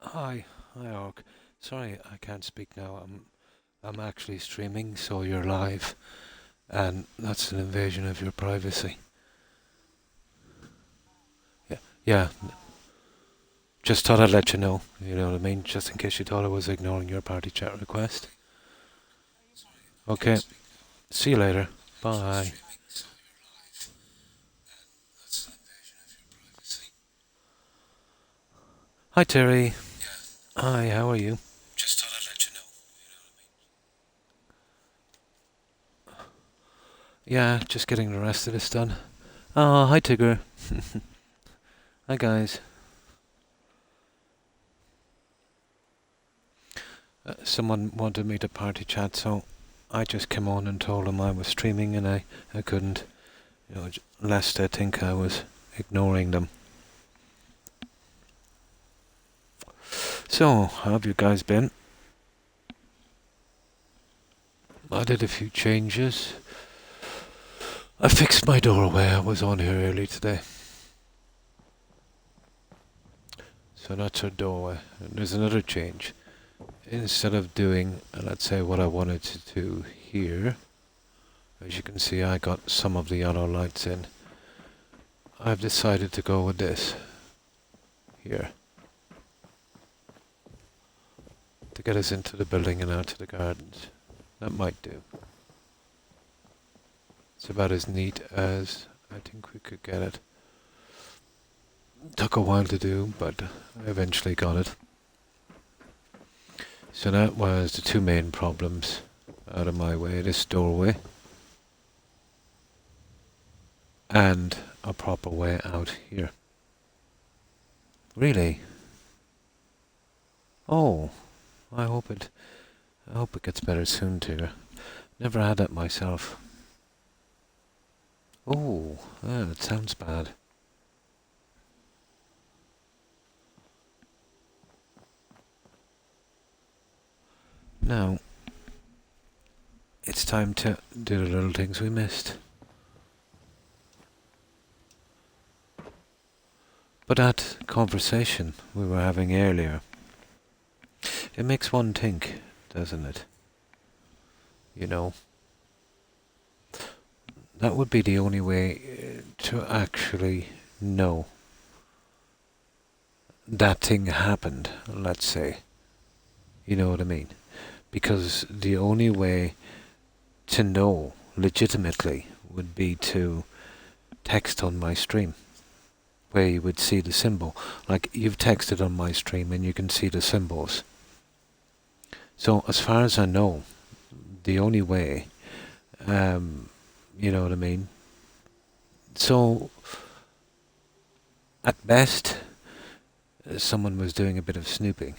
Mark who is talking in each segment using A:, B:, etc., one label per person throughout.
A: Hi, Orc. Sorry, I can't speak now. I'm actually streaming, so you're live, and that's an invasion of your privacy. Yeah, yeah. Just thought I'd let you know. You know what I mean? Just in case you thought I was ignoring your party chat request. Okay. See you later. Bye. Hi, Terry. Hi. How are you? Just thought I'd let you know. Yeah, just getting the rest of this done. Oh, hi, Tigger. Hi, guys. Someone wanted me to party chat, so I just came on and told them I was streaming and I couldn't, lest they think I was ignoring them. So, how have you guys been? I did a few changes. I fixed my doorway. I was on here early today. So that's our doorway. And there's another change. Instead of doing, let's say, what I wanted to do here, as you can see, I got some of the yellow lights in. I've decided to go with this here to get us into the building and out to the gardens. That might do. It's about as neat as I think we could get it. Took a while to do, but I eventually got it. So that was the two main problems out of my way. This doorway and a proper way out here. Really? Oh, I hope it gets better soon, Tigger. Never had that myself. Oh, that sounds bad. Now, it's time to do the little things we missed. But that conversation we were having earlier, it makes one think, doesn't it? You know, that would be the only way to actually know that thing happened, let's say. You know what I mean? Because the only way to know legitimately would be to text on my stream, where you would see the symbol. Like, you've texted on my stream and you can see the symbols. So as far as I know, the only way, you know what I mean? So, at best, someone was doing a bit of snooping.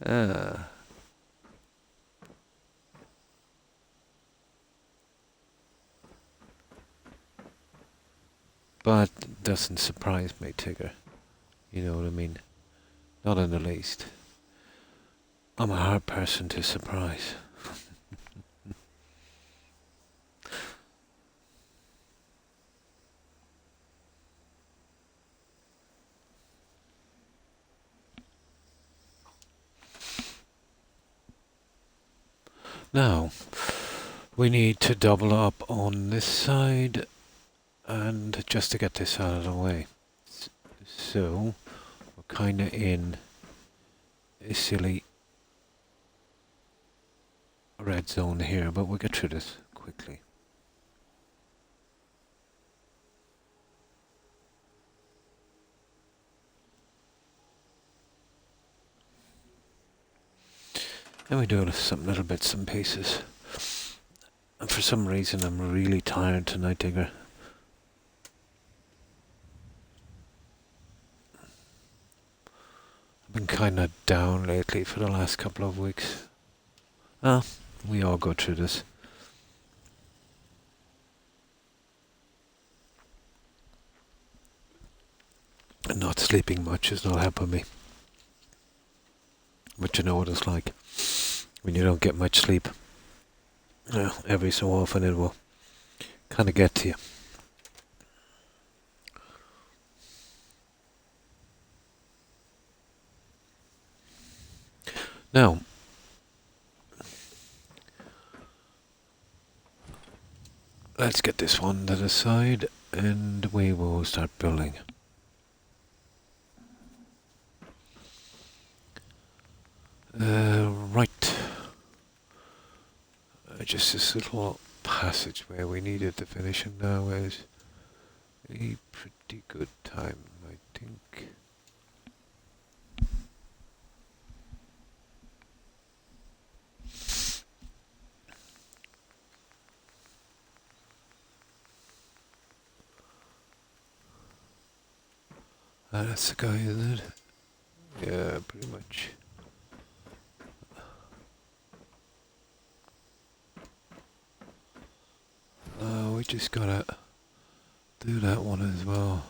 A: uh, but doesn't surprise me, Tigger. You know what I mean? Not in the least. I'm a hard person to surprise. Now, we need to double up on this side, and just to get this out of the way. So, we're kinda in a silly red zone here, but we'll get through this quickly. And we do some little bits and pieces. And for some reason I'm really tired tonight, Digger. I've been kinda down lately for the last couple of weeks. Ah, we all go through this. And not sleeping much is not helping me. But you know what it's like when you don't get much sleep. Every so often it will kind of get to you. Now, let's get this one to the side and we will start building. Right. Just this little passageway we needed to finish, and now is a pretty good time, I think. That's the guy, isn't it? Yeah, pretty much. We just gotta do that one as well.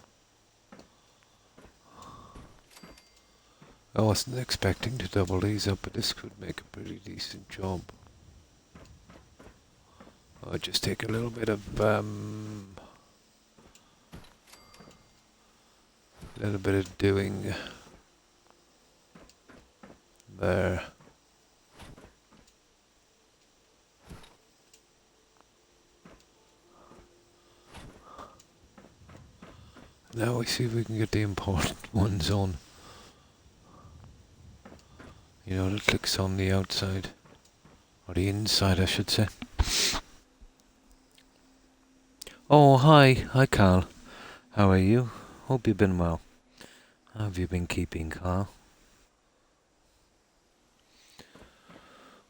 A: I wasn't expecting to double these up, but this could make a pretty decent job. I'll just take a little bit of doing there. Now we see if we can get the important ones on. You know, the clicks on the outside. Or the inside, I should say. Oh, hi. Hi, Carl. How are you? Hope you've been well. How have you been keeping, Carl?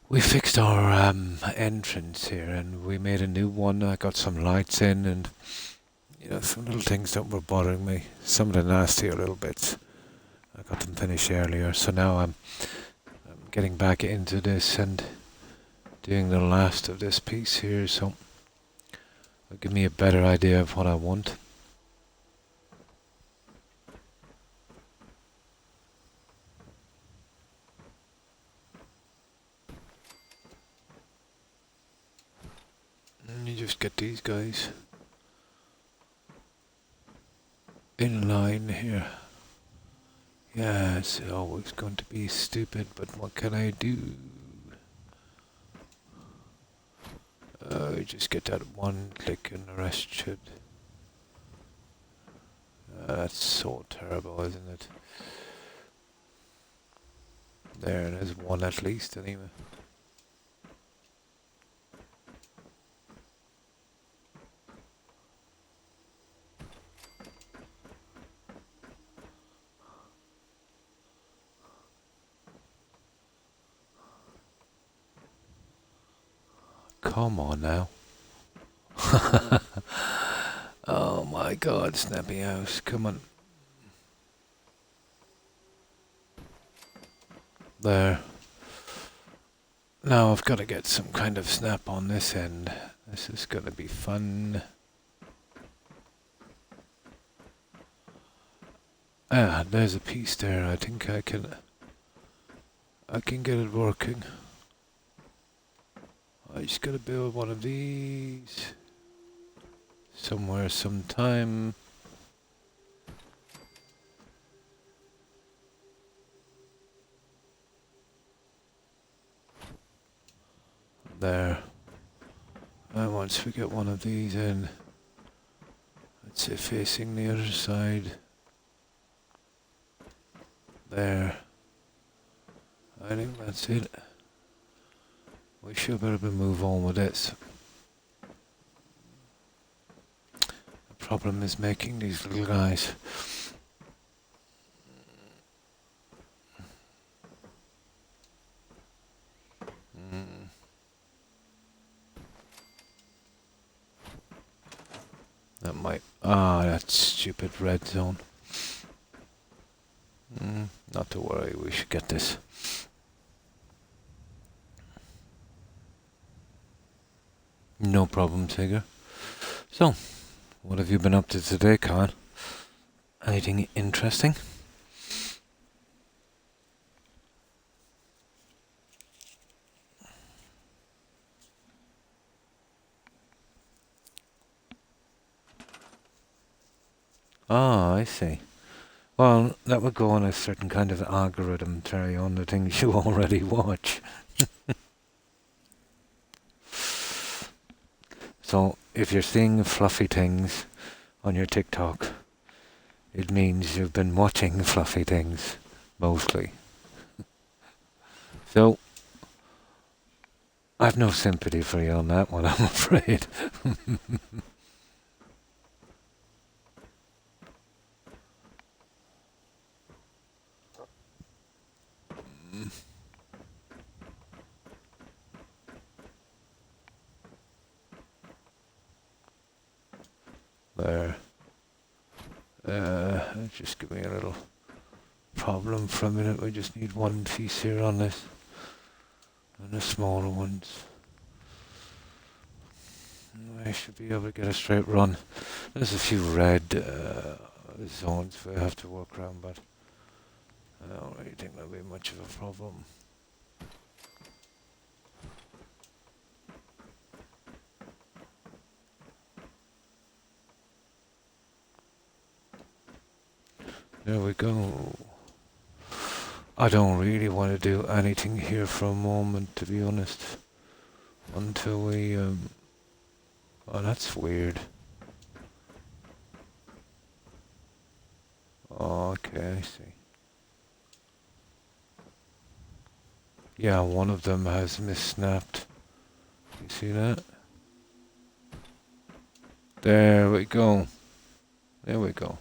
A: We fixed our entrance here and we made a new one. I got some lights in and, you know, some little things that were bothering me. Some of the nastier little bits. I got them finished earlier, so now I'm getting back into this and doing the last of this piece here, so it'll give me a better idea of what I want. And you just get these guys in line here. Yeah, it's always going to be stupid, but what can I do? Just get that one click and the rest should... that's so terrible, isn't it? There's one at least, anyway. Come on now. Oh my god, Snappy House, come on. There. Now I've got to get some kind of snap on this end. This is going to be fun. Ah, there's a piece there. I think I can get it working. I just got to build one of these somewhere, sometime. There. And once we get one of these in, let's say facing the other side. There. I think that's it. We should be able to move on with this. The problem is making these little guys. That might... Ah, that stupid red zone. Not to worry, we should get this. No problem, Tigger. So, what have you been up to today, Carl? Anything interesting? Ah, I see. Well, that would go on a certain kind of algorithm, Terry, on the things you already watch. So if you're seeing fluffy things on your TikTok, it means you've been watching fluffy things, mostly. So I've no sympathy for you on that one, I'm afraid. There. Just give me a little problem for a minute. We just need one piece here on this. And the smaller ones. I should be able to get a straight run. There's a few red zones we have to work around, but I don't really think that'll be much of a problem. There we go. I don't really want to do anything here for a moment, to be honest. Until we, oh, that's weird. Oh, okay, I see. Yeah, one of them has missnapped. You see that? There we go. There we go.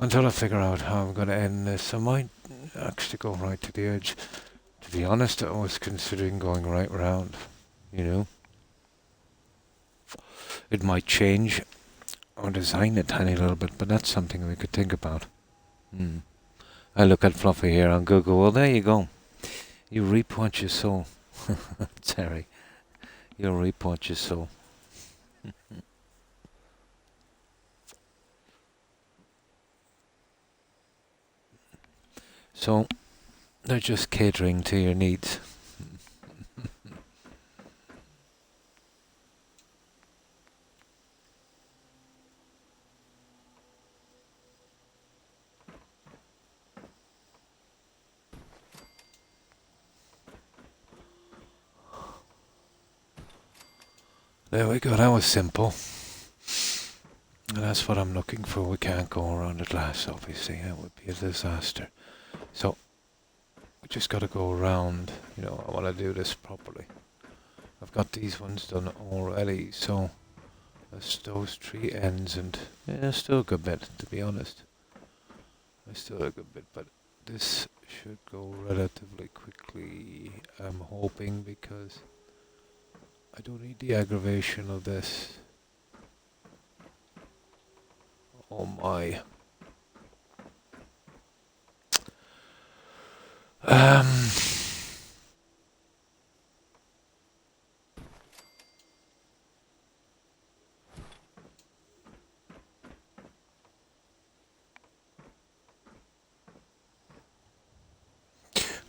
A: Until I figure out how I'm going to end this, I might actually go right to the edge. To be honest, I was considering going right round, you know. It might change or design a tiny little bit, but that's something we could think about. I look at Fluffy here on Google. Well, there you go. You reap what you sow. Terry, you reap what you sow. So, they're just catering to your needs. There we go, that was simple. And that's what I'm looking for. We can't go around the glass, obviously. That would be a disaster. So, we just got to go around. You know, I want to do this properly. I've got these ones done already, so that's those 3 ends, and yeah, still a good bit, to be honest. There's still a good bit, but this should go relatively quickly, I'm hoping, because I don't need the aggravation of this. Oh my.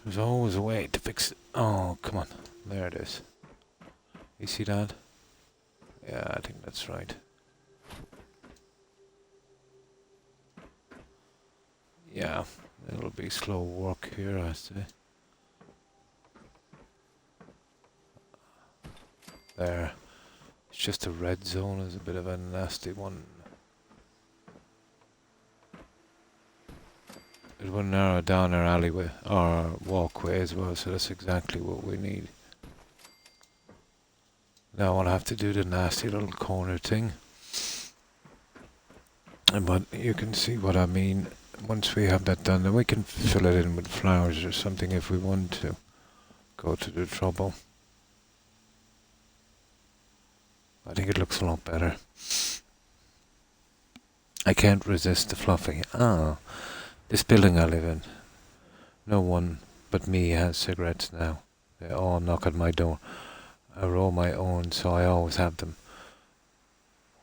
A: There's always a way to fix it. Oh, come on. There it is. You see that? Yeah, I think that's right. Yeah, it'll be slow work here, I say. There. It's just a red zone is a bit of a nasty one. It will narrow down our alleyway, our walkway as well, so that's exactly what we need. Now I'll have to do the nasty little corner thing. But you can see what I mean. Once we have that done, then we can fill it in with flowers or something if we want to go to the trouble. I think it looks a lot better. I can't resist the fluffy. Ah, this building I live in, no one but me has cigarettes now. They all knock at my door. I roll my own, so I always have them.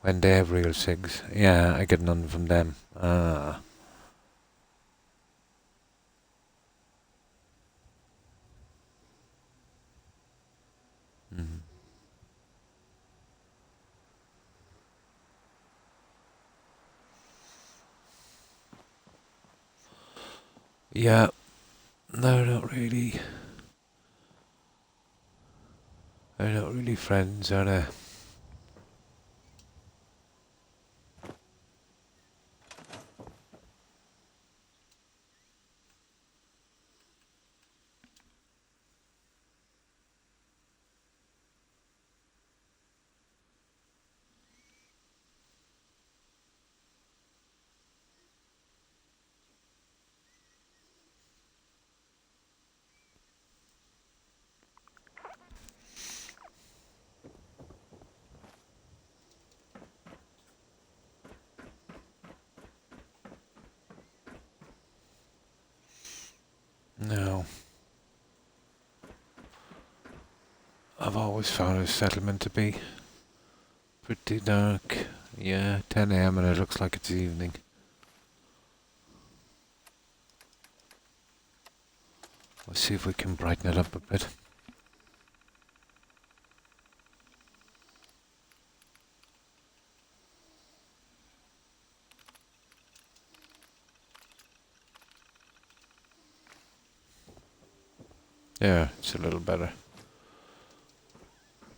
A: When they have real cigs, yeah, I get none from them. Ah. Mm. Yeah, they're not really. They're not really friends, are they? No. I've always found this settlement to be pretty dark. Yeah, 10 a.m. and it looks like it's evening. Let's see if we can brighten it up a bit. Yeah, it's a little better.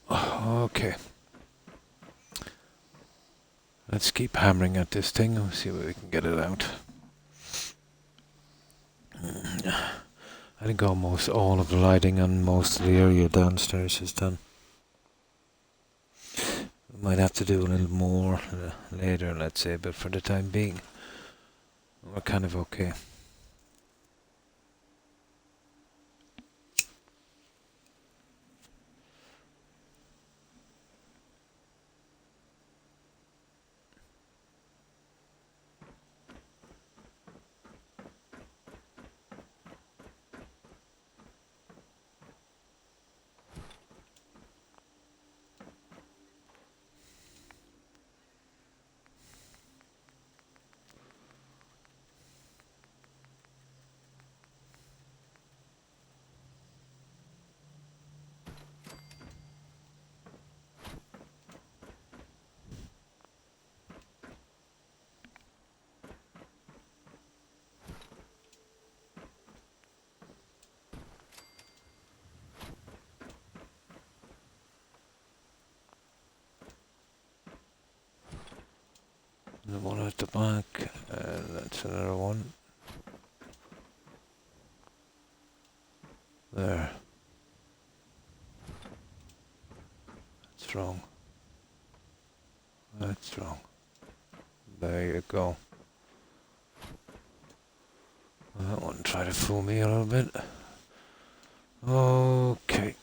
A: Okay. Let's keep hammering at this thing and see where we can get it out. I think almost all of the lighting on most of the area downstairs is done. We might have to do a little more later, let's say, but for the time being, we're kind of okay. The one at the back, and that's another one. There. That's wrong. That's wrong. There you go. That one tried to fool me a little bit. Okay.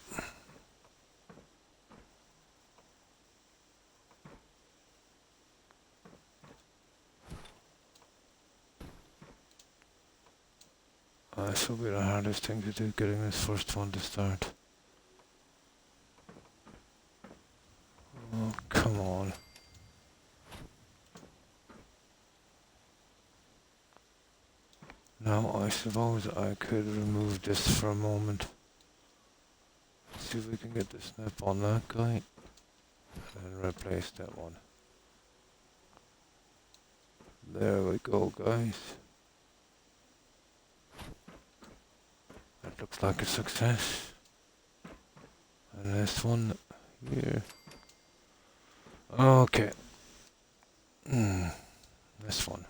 A: This will be the hardest thing to do, getting this first one to start. Oh, come on. Now, I suppose I could remove this for a moment. See if we can get the snap on that guy. And replace that one. There we go, guys. That looks like a success. And this one here. Okay. This one.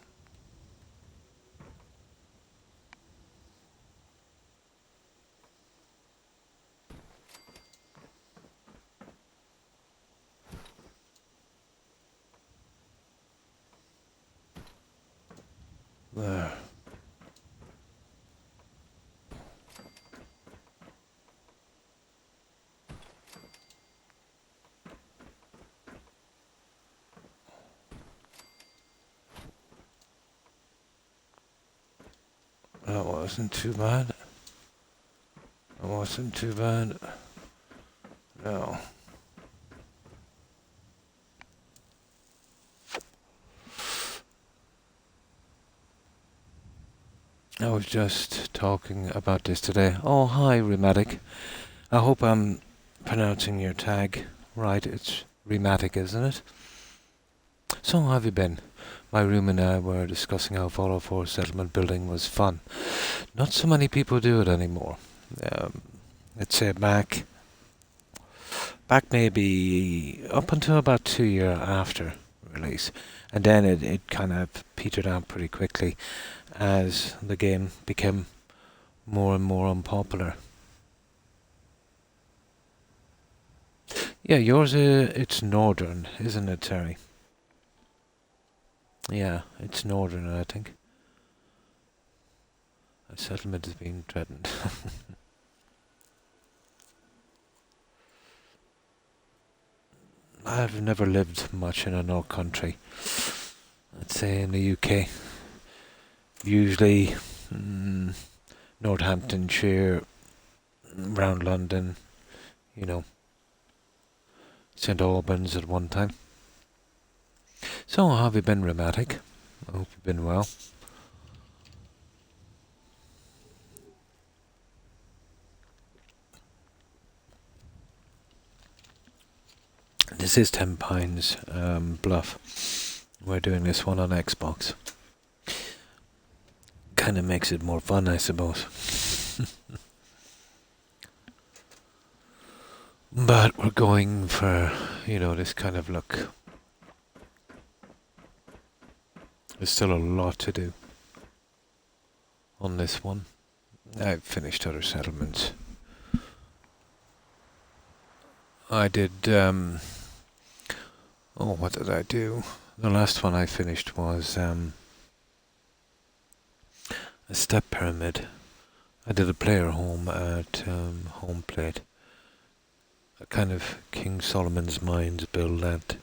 A: There. That wasn't too bad. That wasn't too bad. No. I was just talking about this today. Oh, hi, Rheumatic. I hope I'm pronouncing your tag right. It's Rheumatic, isn't it? So, how have you been? my room and I were discussing how 404 settlement building was fun. Not so many people do it anymore. Let's say back maybe up until about 2 years after release. And then it kind of petered out pretty quickly as the game became more and more unpopular. Yeah, yours, it's northern, isn't it, Terry? Yeah, it's northern, I think. A settlement is being threatened. I've never lived much in a north country. I'd say in the UK. Usually Northamptonshire, around London, you know, St Albans at one time. So, how have you been, Rheumatic? I hope you've been well. This is 10 Pines Bluff. We're doing this one on Xbox. Kind of makes it more fun, I suppose. But we're going for, this kind of look. There's still a lot to do on this one. I've finished other settlements. I did, what did I do? The last one I finished was a step pyramid. I did a player home at Home Plate. A kind of King Solomon's Mines build at,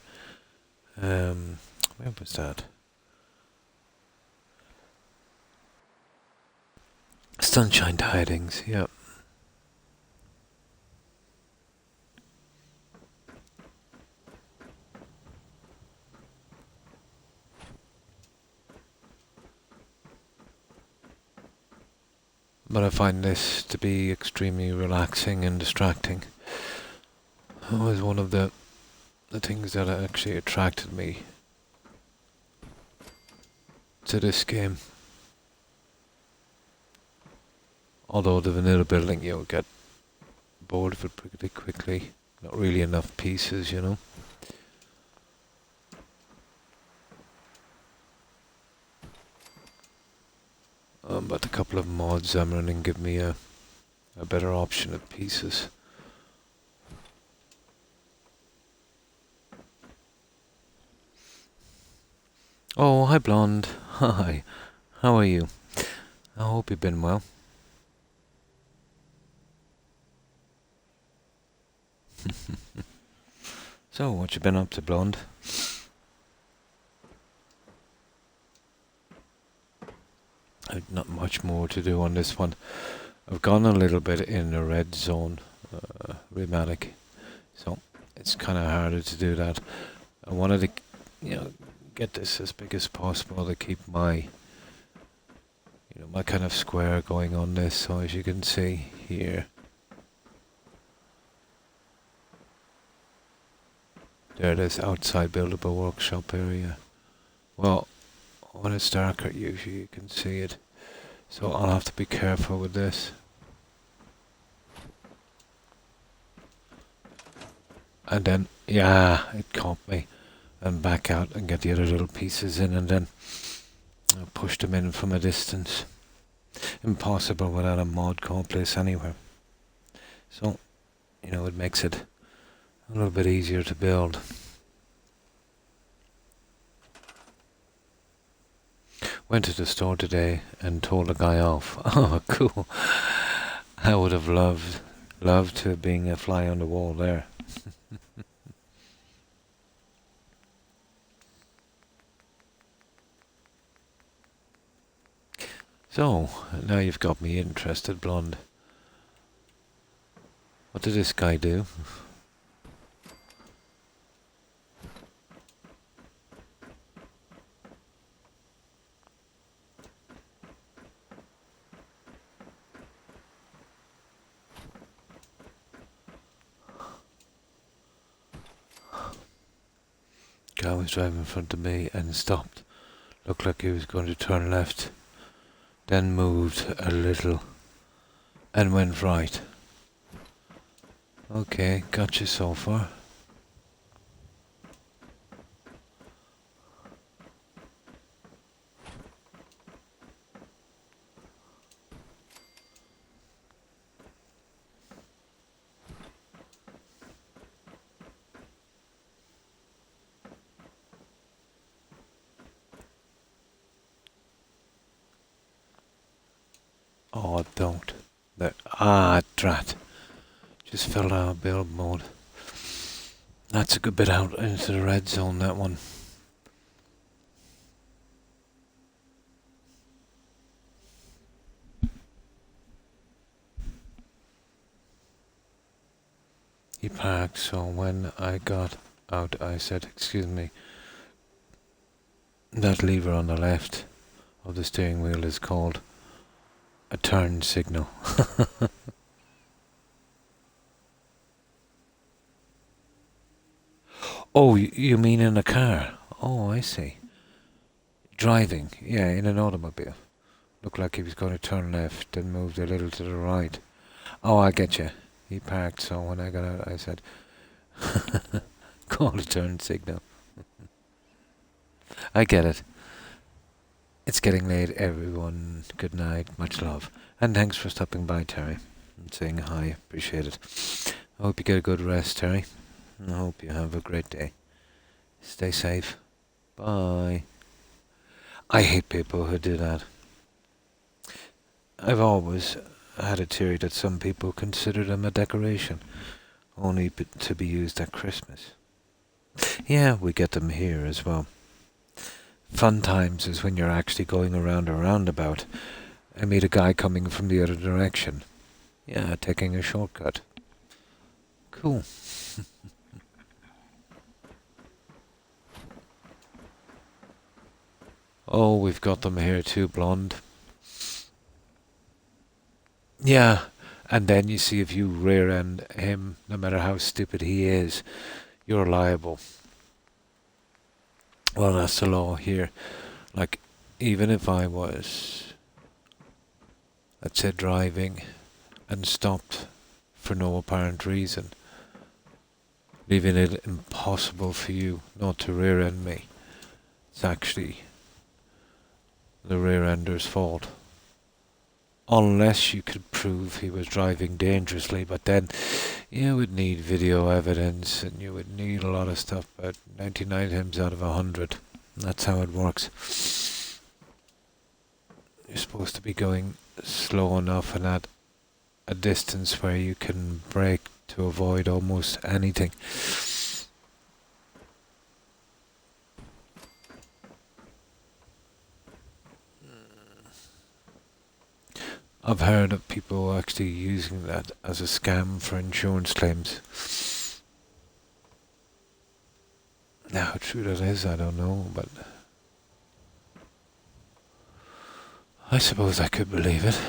A: where was that? Sunshine Tidings, yep. But I find this to be extremely relaxing and distracting. It was one of the things that actually attracted me to this game. Although the vanilla building, you'll get bored of it pretty quickly. Not really enough pieces, But a couple of mods I'm running give me a better option of pieces. Oh, hi Blonde. Hi. How are you? I hope you've been well. So, what you been up to, Blonde? I've not much more to do on this one. I've gone a little bit in the red zone, Rheumatic, so it's kind of harder to do that. I wanted to, get this as big as possible to keep my, my kind of square going on this. So as you can see here, there it is, outside buildable workshop area. Well, when it's darker, usually you can see it. So I'll have to be careful with this. And then, yeah, it caught me. And back out and get the other little pieces in, and then push them in from a distance. Impossible without a mod called Place Anywhere. So, it makes it a little bit easier to build. Went to the store today and told a guy off. Oh, cool. I would have loved to have been a fly on the wall there. So, now you've got me interested, Blonde. What did this guy do? Guy was driving in front of me and stopped Looked like he was going to turn left, then moved a little and went right. Okay, got you so far. Oh, don't. There. Ah, drat. Just fell out of build mode. That's a good bit out into the red zone, that one. He parked, so when I got out, I said, excuse me, that lever on the left of the steering wheel is called a turn signal. Oh, you mean in a car? Oh, I see. Driving, yeah, in an automobile. Looked like he was going to turn left and moved a little to the right. Oh, I get you. He parked, so when I got out, I said, call a turn signal. I get it. It's getting late, everyone. Good night, much love. And thanks for stopping by, Terry, and saying hi. Appreciate it. I hope you get a good rest, Terry. I hope you have a great day. Stay safe. Bye. I hate people who do that. I've always had a theory that some people consider them a decoration, only to be used at Christmas. Yeah, we get them here as well. Fun times is when you're actually going around a roundabout and meet a guy coming from the other direction. Yeah, taking a shortcut. Cool. Oh, we've got them here too, blonde. Yeah, and then you see if you rear end him, no matter how stupid he is, you're liable. Well, that's the law here. Like, even if I was, let's say, driving and stopped for no apparent reason, leaving it impossible for you not to rear end me, it's actually the rear ender's fault. Unless you could prove he was driving dangerously, but then you would need video evidence and you would need a lot of stuff, but 99 times out of 100, that's how it works. You're supposed to be going slow enough and at a distance where you can brake to avoid almost anything. I've heard of people actually using that as a scam for insurance claims. Now, how true that is, I don't know, but I suppose I could believe it.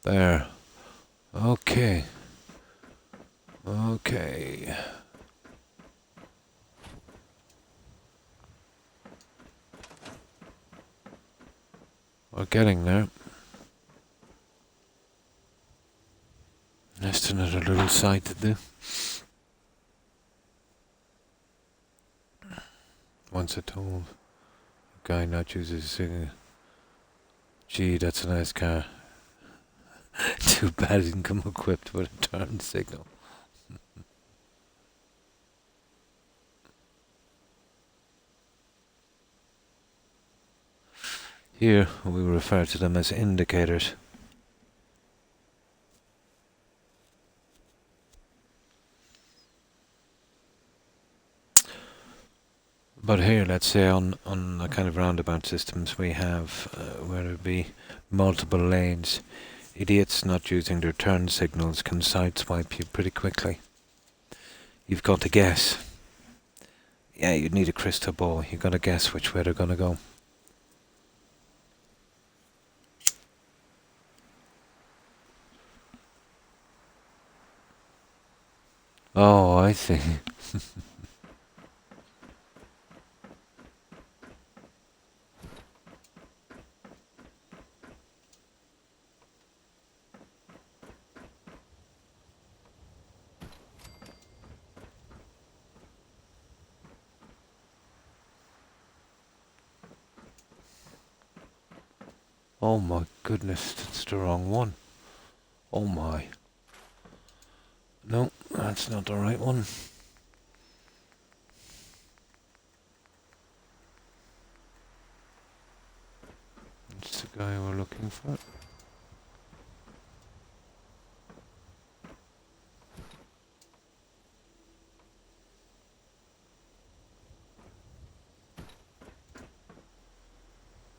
A: There. Okay. Okay. We're getting there. Just another little side to do. Once I told a guy not use his signal. Gee, that's a nice car. Too bad it didn't come equipped with a turn signal. Here we refer to them as indicators. But here, let's say on the kind of roundabout systems we have, where there be multiple lanes, idiots not using their turn signals can sideswipe you pretty quickly. You've got to guess. Yeah, you'd need a crystal ball. You've got to guess which way they're going to go. I see. Oh my goodness, that's the wrong one. Oh my. No, that's not the right one. It's the guy we're looking for.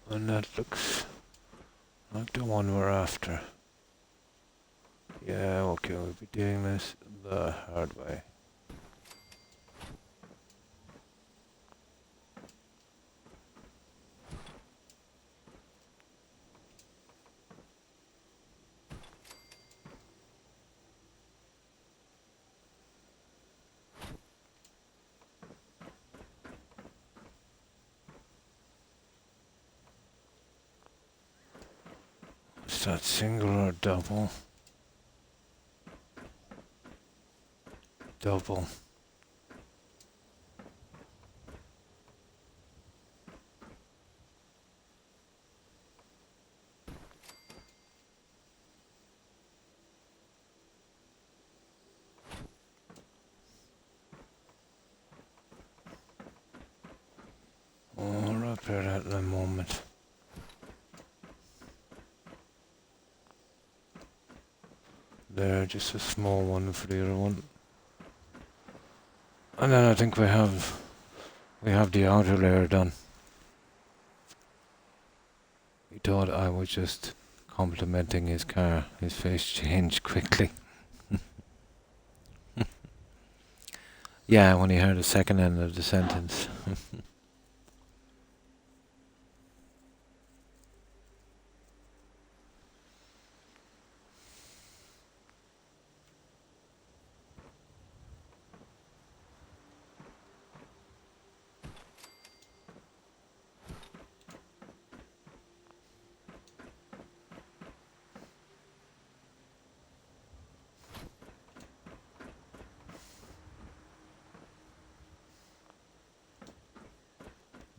A: And that looks like the one we're after. Yeah, okay, we'll be doing this the hard way. Is that single or double? Double. I'll repair that in a moment. There, just a small one for the other one. And then I think we have the outer layer done. He thought I was just complimenting his car. His face changed quickly. Yeah, when he heard the second end of the sentence.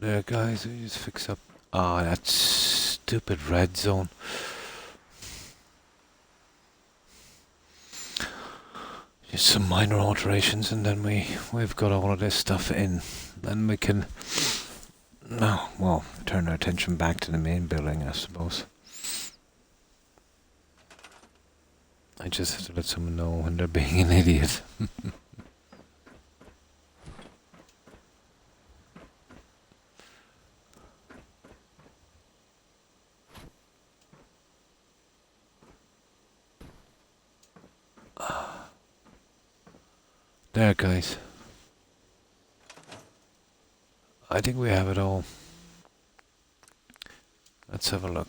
A: There, guys, we just fix up. Ah, that stupid red zone. Just some minor alterations, and then we've got all of this stuff in. Then we can, turn our attention back to the main building, I suppose. I just have to let someone know when they're being an idiot. There, guys. I think we have it all. Let's have a look.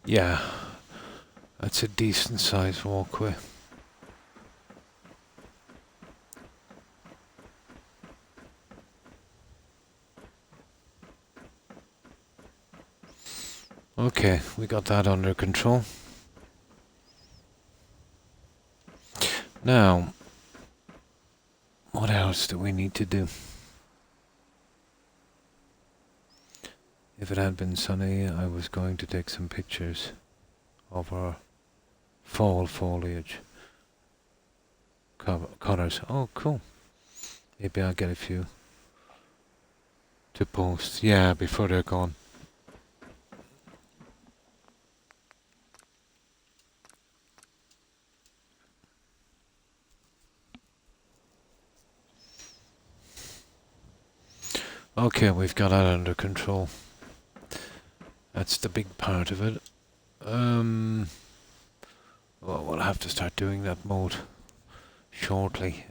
A: Yeah, that's a decent sized walkway. Okay, we got that under control. Now, what else do we need to do? If it had been sunny, I was going to take some pictures of our fall foliage colours. Oh, cool. Maybe I'll get a few to post. Yeah, before they're gone. Okay, we've got that under control. That's the big part of it. Well, we'll have to start doing that mode shortly.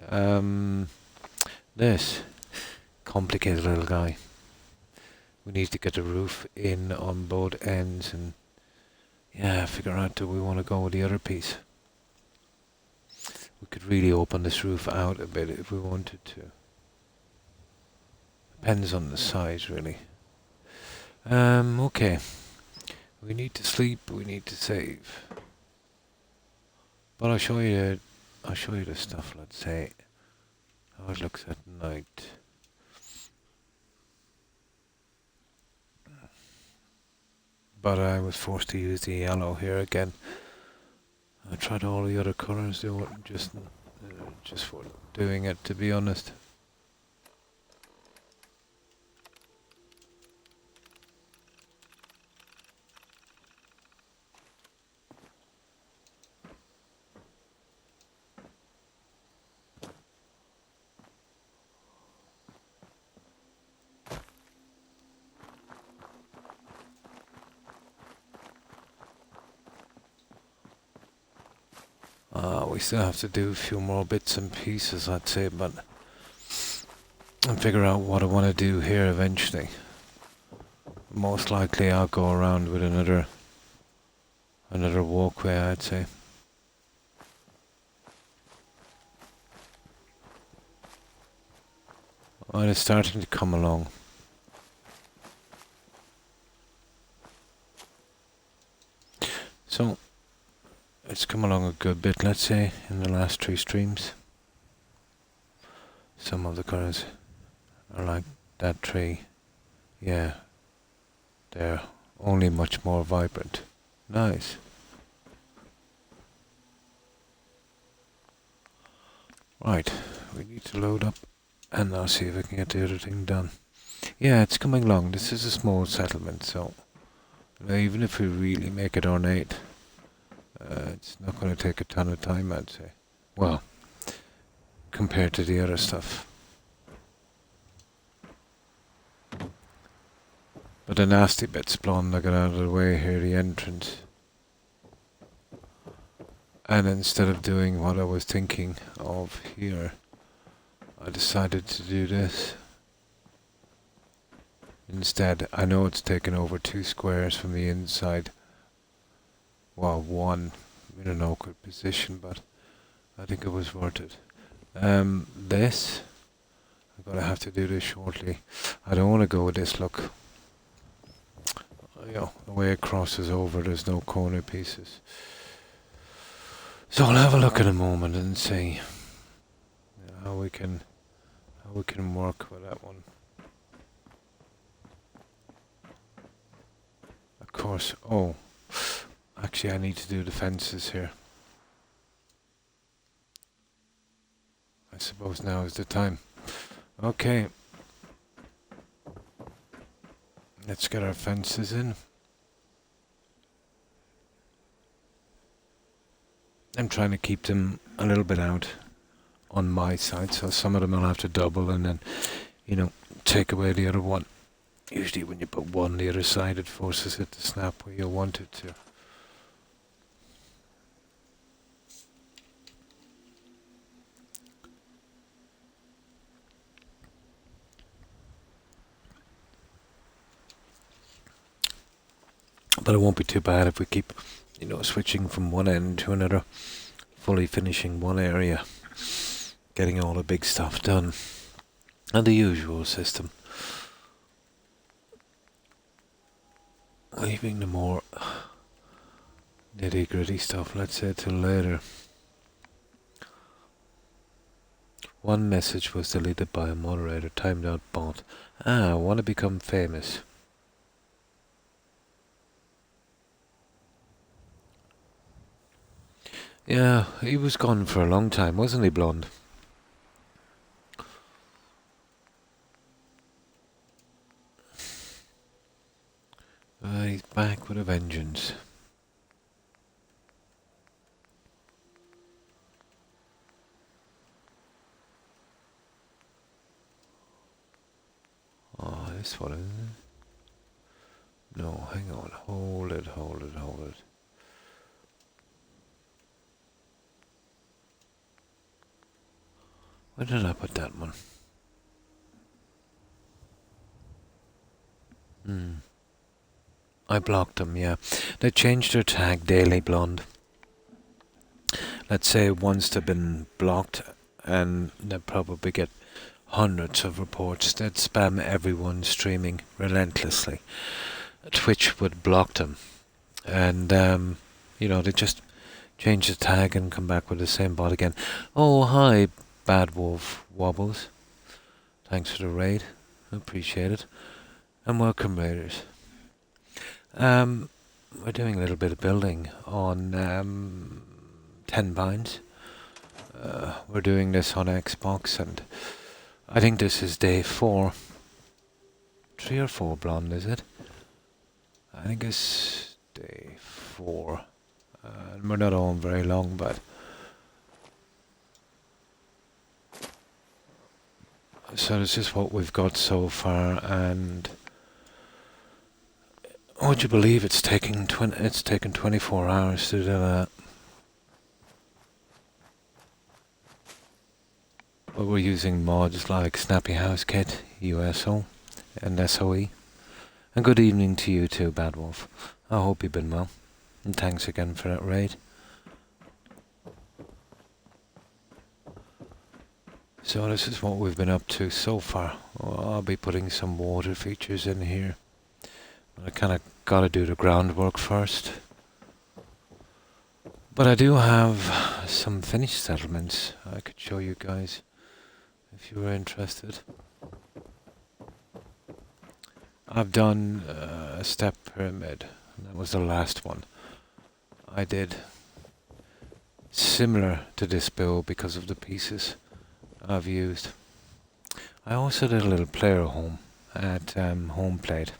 A: This complicated little guy. We need to get the roof in on both ends and yeah, figure out do we want to go with the other piece. We could really open this roof out a bit if we wanted to. Depends on the size really. Okay. We need to sleep, we need to save. But I'll show you the stuff, let's say, how it looks at night. But I was forced to use the yellow here again. I tried all the other colours, they weren't just for doing it, to be honest. We still have to do a few more bits and pieces, I'd say, but and figure out what I want to do here eventually. Most likely I'll go around with another walkway, I'd say. Well, it's starting to come along. So it's come along a good bit, let's say, in the last 3 streams. Some of the colours are like that tree. Yeah, they're only much more vibrant. Nice. Right, we need to load up and I'll see if I can get the other thing done. Yeah, it's coming along. This is a small settlement, so even if we really make it ornate, it's not going to take a ton of time, I'd say. Well, compared to the other stuff. But the nasty bit's blonde, I got out of the way here, the entrance. And instead of doing what I was thinking of here, I decided to do this. Instead, I know it's taken over 2 squares from the inside. Well, 1 in an awkward position, but I think it was worth it. This, I'm going to have to do this shortly. I don't want to go with this look. You know, the way it crosses over, there's no corner pieces. So I'll have a look in a moment and see how we can work with that one. Of course, actually I need to do the fences here. I suppose now is the time. Okay. Let's get our fences in. I'm trying to keep them a little bit out on my side, so some of them I'll have to double and then, take away the other one. Usually when you put one on the other side, it forces it to snap where you want it to. But it won't be too bad if we keep, switching from one end to another, fully finishing one area, getting all the big stuff done, and the usual system. Leaving the more nitty-gritty stuff, let's say, till later. One message was deleted by a moderator, timed out bot. I want to become famous. Yeah, he was gone for a long time, wasn't he, Blonde? He's back with a vengeance. Oh, this one, isn't it? No, hang on. Hold it. Where did I put that one? Mm. I blocked them, yeah. They changed their tag daily blonde. Let's say once they've been blocked, and they probably get hundreds of reports. They'd spam everyone streaming relentlessly. Twitch would block them, and they just change the tag and come back with the same bot again. Oh, hi, Bad Wolf Wobbles. Thanks for the raid. Appreciate it. And welcome, raiders. We're doing a little bit of building on 10 binds. We're doing this on Xbox, and I think this is day 4. 3 or 4 blonde, is it? I think it's day 4. And we're not on very long, but so this is what we've got so far, and would you believe it's taken 24 hours to do that? But we're using mods like Snappy House Kit, USO, and SOE. And good evening to you too, Bad Wolf. I hope you've been well. And thanks again for that raid. So this is what we've been up to so far. Well, I'll be putting some water features in here. I kind of got to do the groundwork first. But I do have some finished settlements I could show you guys if you were interested. I've done a step pyramid, and that was the last one I did. Similar to this build because of the pieces I've used. I also did a little player home at home plate.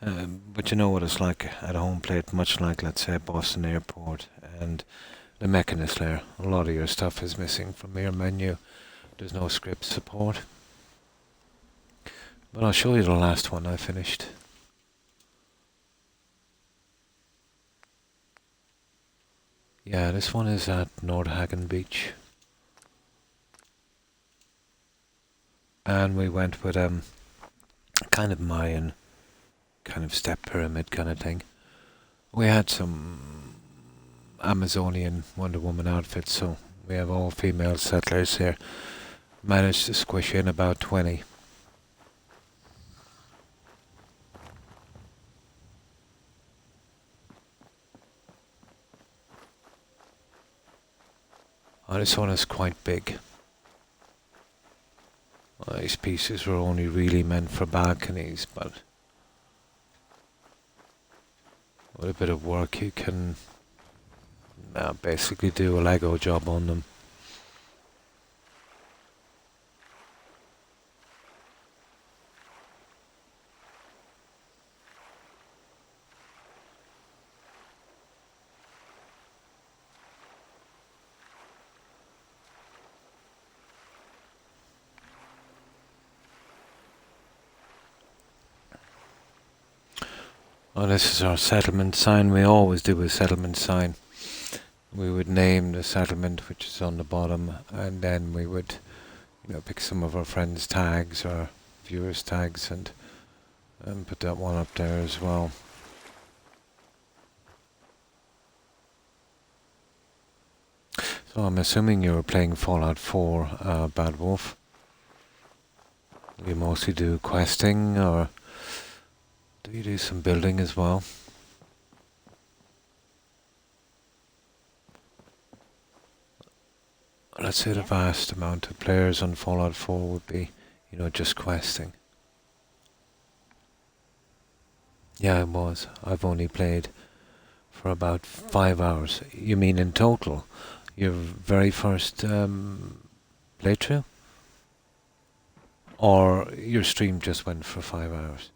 A: But you know what it's like at home plate, much like, let's say, Boston Airport and the Mechanist layer. A lot of your stuff is missing from your menu. There's no script support. But I'll show you the last one I finished. Yeah, this one is at Nordhagen Beach. And we went with kind of Mayan, kind of step pyramid kind of thing. We had some Amazonian Wonder Woman outfits, so we have all female settlers here. Managed to squish in about 20. Oh, this one is quite big. Well, these pieces were only really meant for balconies, but with a bit of work you can basically do a Lego job on them. Oh, this is our settlement sign. We always do a settlement sign. We would name the settlement, which is on the bottom, and then we would, pick some of our friends' tags or viewers' tags and put that one up there as well. So I'm assuming you were playing Fallout 4, Bad Wolf. You mostly do questing, or do you do some building as well? Let's say the vast amount of players on Fallout 4 would be, just questing. Yeah, I was. I've only played for about 5 hours. You mean in total? Your very first playthrough? Or your stream just went for 5 hours?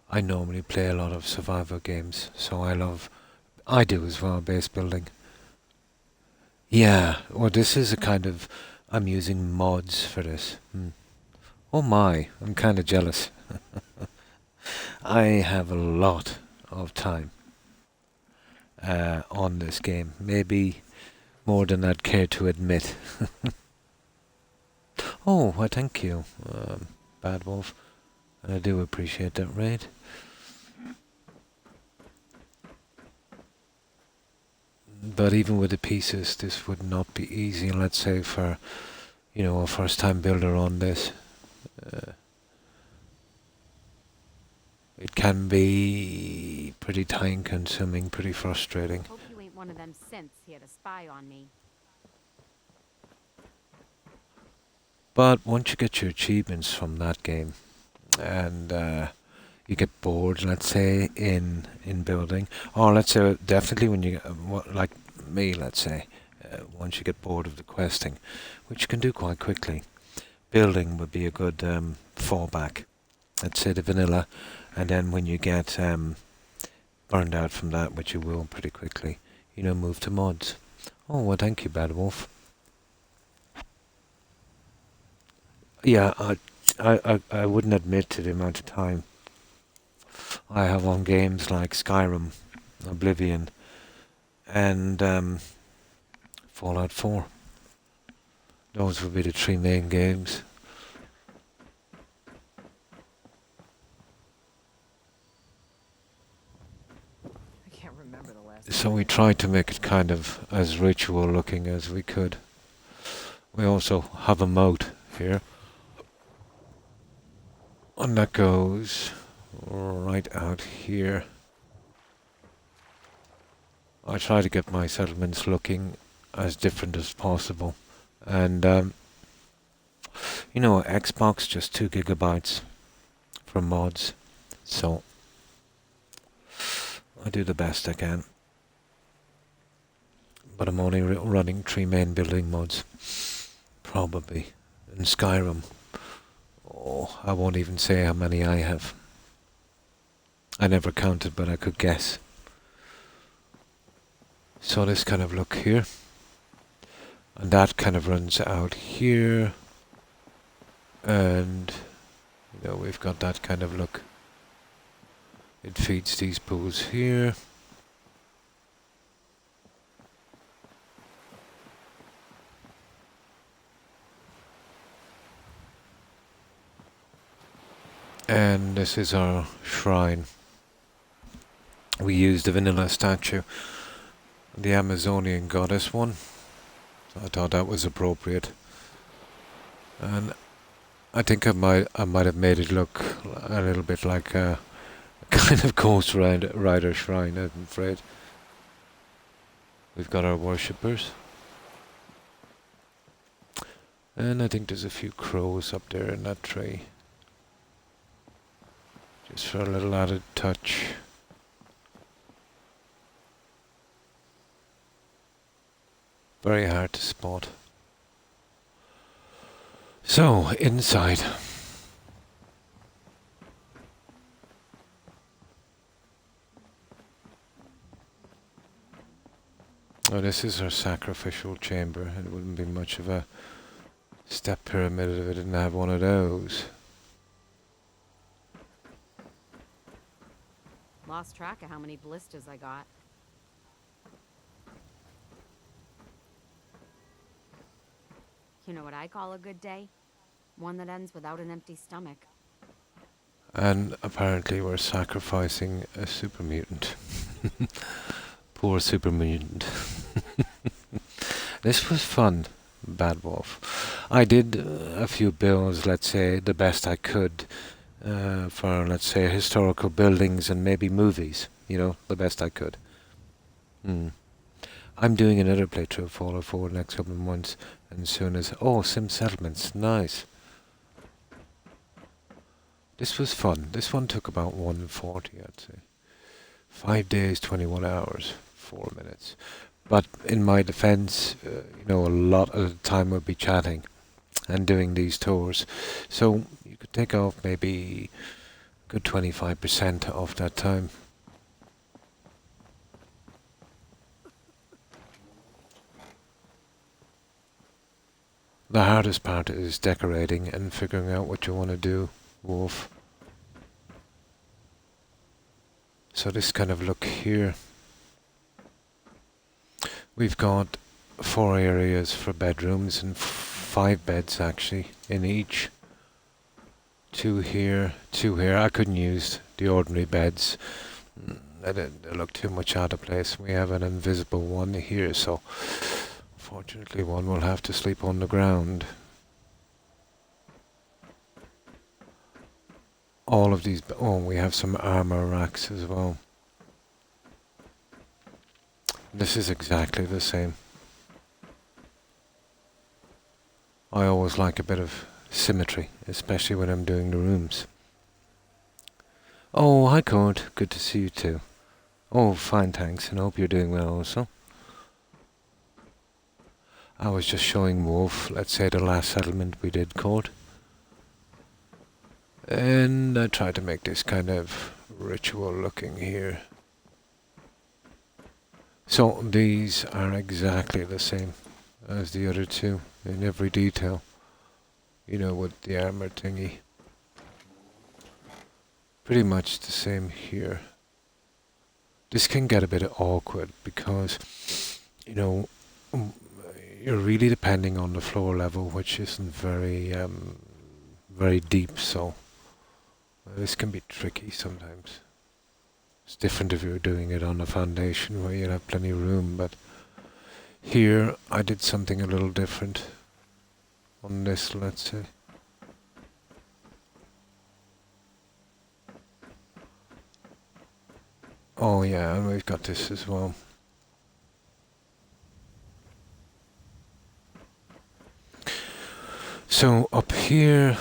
A: I normally play a lot of survival games, so I do as well, base building. Yeah, well this is a kind of, I'm using mods for this. Oh my, I'm kind of jealous. I have a lot of time on this game, maybe more than I'd care to admit. Oh, why thank you, Bad Wolf. And I do appreciate that raid. But even with the pieces, this would not be easy. And let's say for, a first-time builder on this, uh, it can be pretty time-consuming, pretty frustrating.
B: Hope you ain't one of them synths here to spy on me.
A: But once you get your achievements from that game, and you get bored, let's say, in building, or let's say definitely when you, like me, let's say, once you get bored of the questing, which you can do quite quickly, building would be a good fallback. Let's say the vanilla, and then when you get burned out from that, which you will pretty quickly, move to mods. Oh, well, thank you, Bad Wolf. Yeah, I wouldn't admit to the amount of time I have on games like Skyrim, Oblivion, and Fallout 4. Those would be the three main games.
B: I can't remember the last.
A: So we tried to make it kind of as ritual looking as we could. We also have a moat here. And that goes right out here. I try to get my settlements looking as different as possible. And, Xbox just 2 gigabytes for mods. So, I do the best I can. But I'm only running 3 main building mods. Probably. In Skyrim. Oh, I won't even say how many I have. I never counted, but I could guess. So this kind of look here. And that kind of runs out here. And, we've got that kind of look. It feeds these pools here. And this is our shrine. We used the vanilla statue, the Amazonian goddess one. So I thought that was appropriate. And I think I might have made it look a little bit like a kind of Ghost Rider shrine, I'm afraid. We've got our worshippers. And I think there's a few crows up there in that tree. Just for a little added touch. Very hard to spot. So, inside. Oh, this is our sacrificial chamber. It wouldn't be much of a step pyramid if it didn't have one of those.
B: Lost track of how many blisters I got. You know what I call a good day? One that ends without an empty stomach.
A: And apparently we're sacrificing a super mutant. Poor super mutant. This was fun, Bad Wolf. I did a few builds, let's say, the best I could for, let's say, historical buildings and maybe movies. The best I could. I'm doing another playthrough of Fallout 4 next couple of months, and as soon as... Oh, Sim Settlements, nice. This was fun. This one took about 140, I'd say. 5 days, 21 hours, 4 minutes. But in my defense, a lot of the time we'll be chatting and doing these tours. So you could take off maybe a good 25% of that time. The hardest part is decorating and figuring out what you want to do, Wolf. So this kind of look here. We've got 4 areas for bedrooms and 5 beds actually in each. 2 here, 2 here. I couldn't use the ordinary beds. They look too much out of place. We have an invisible one here, so fortunately one will have to sleep on the ground. All of these, oh, we have some armor racks as well. This is exactly the same. I always like a bit of symmetry, especially when I'm doing the rooms. Oh, hi Cord, good to see you too. Oh, fine, thanks, and hope you're doing well also. I was just showing Wolf, let's say the last settlement we did, Cord. And I tried to make this kind of ritual looking here. So these are exactly the same as the other two in every detail. You know, with the armor thingy. Pretty much the same here. This can get a bit awkward because, you know, you're really depending on the floor level, which isn't very, very deep, so this can be tricky sometimes. It's different if you're doing it on a foundation where you have plenty of room, but here I did something a little different on this, let's say. Oh yeah, and we've got this as well. So up here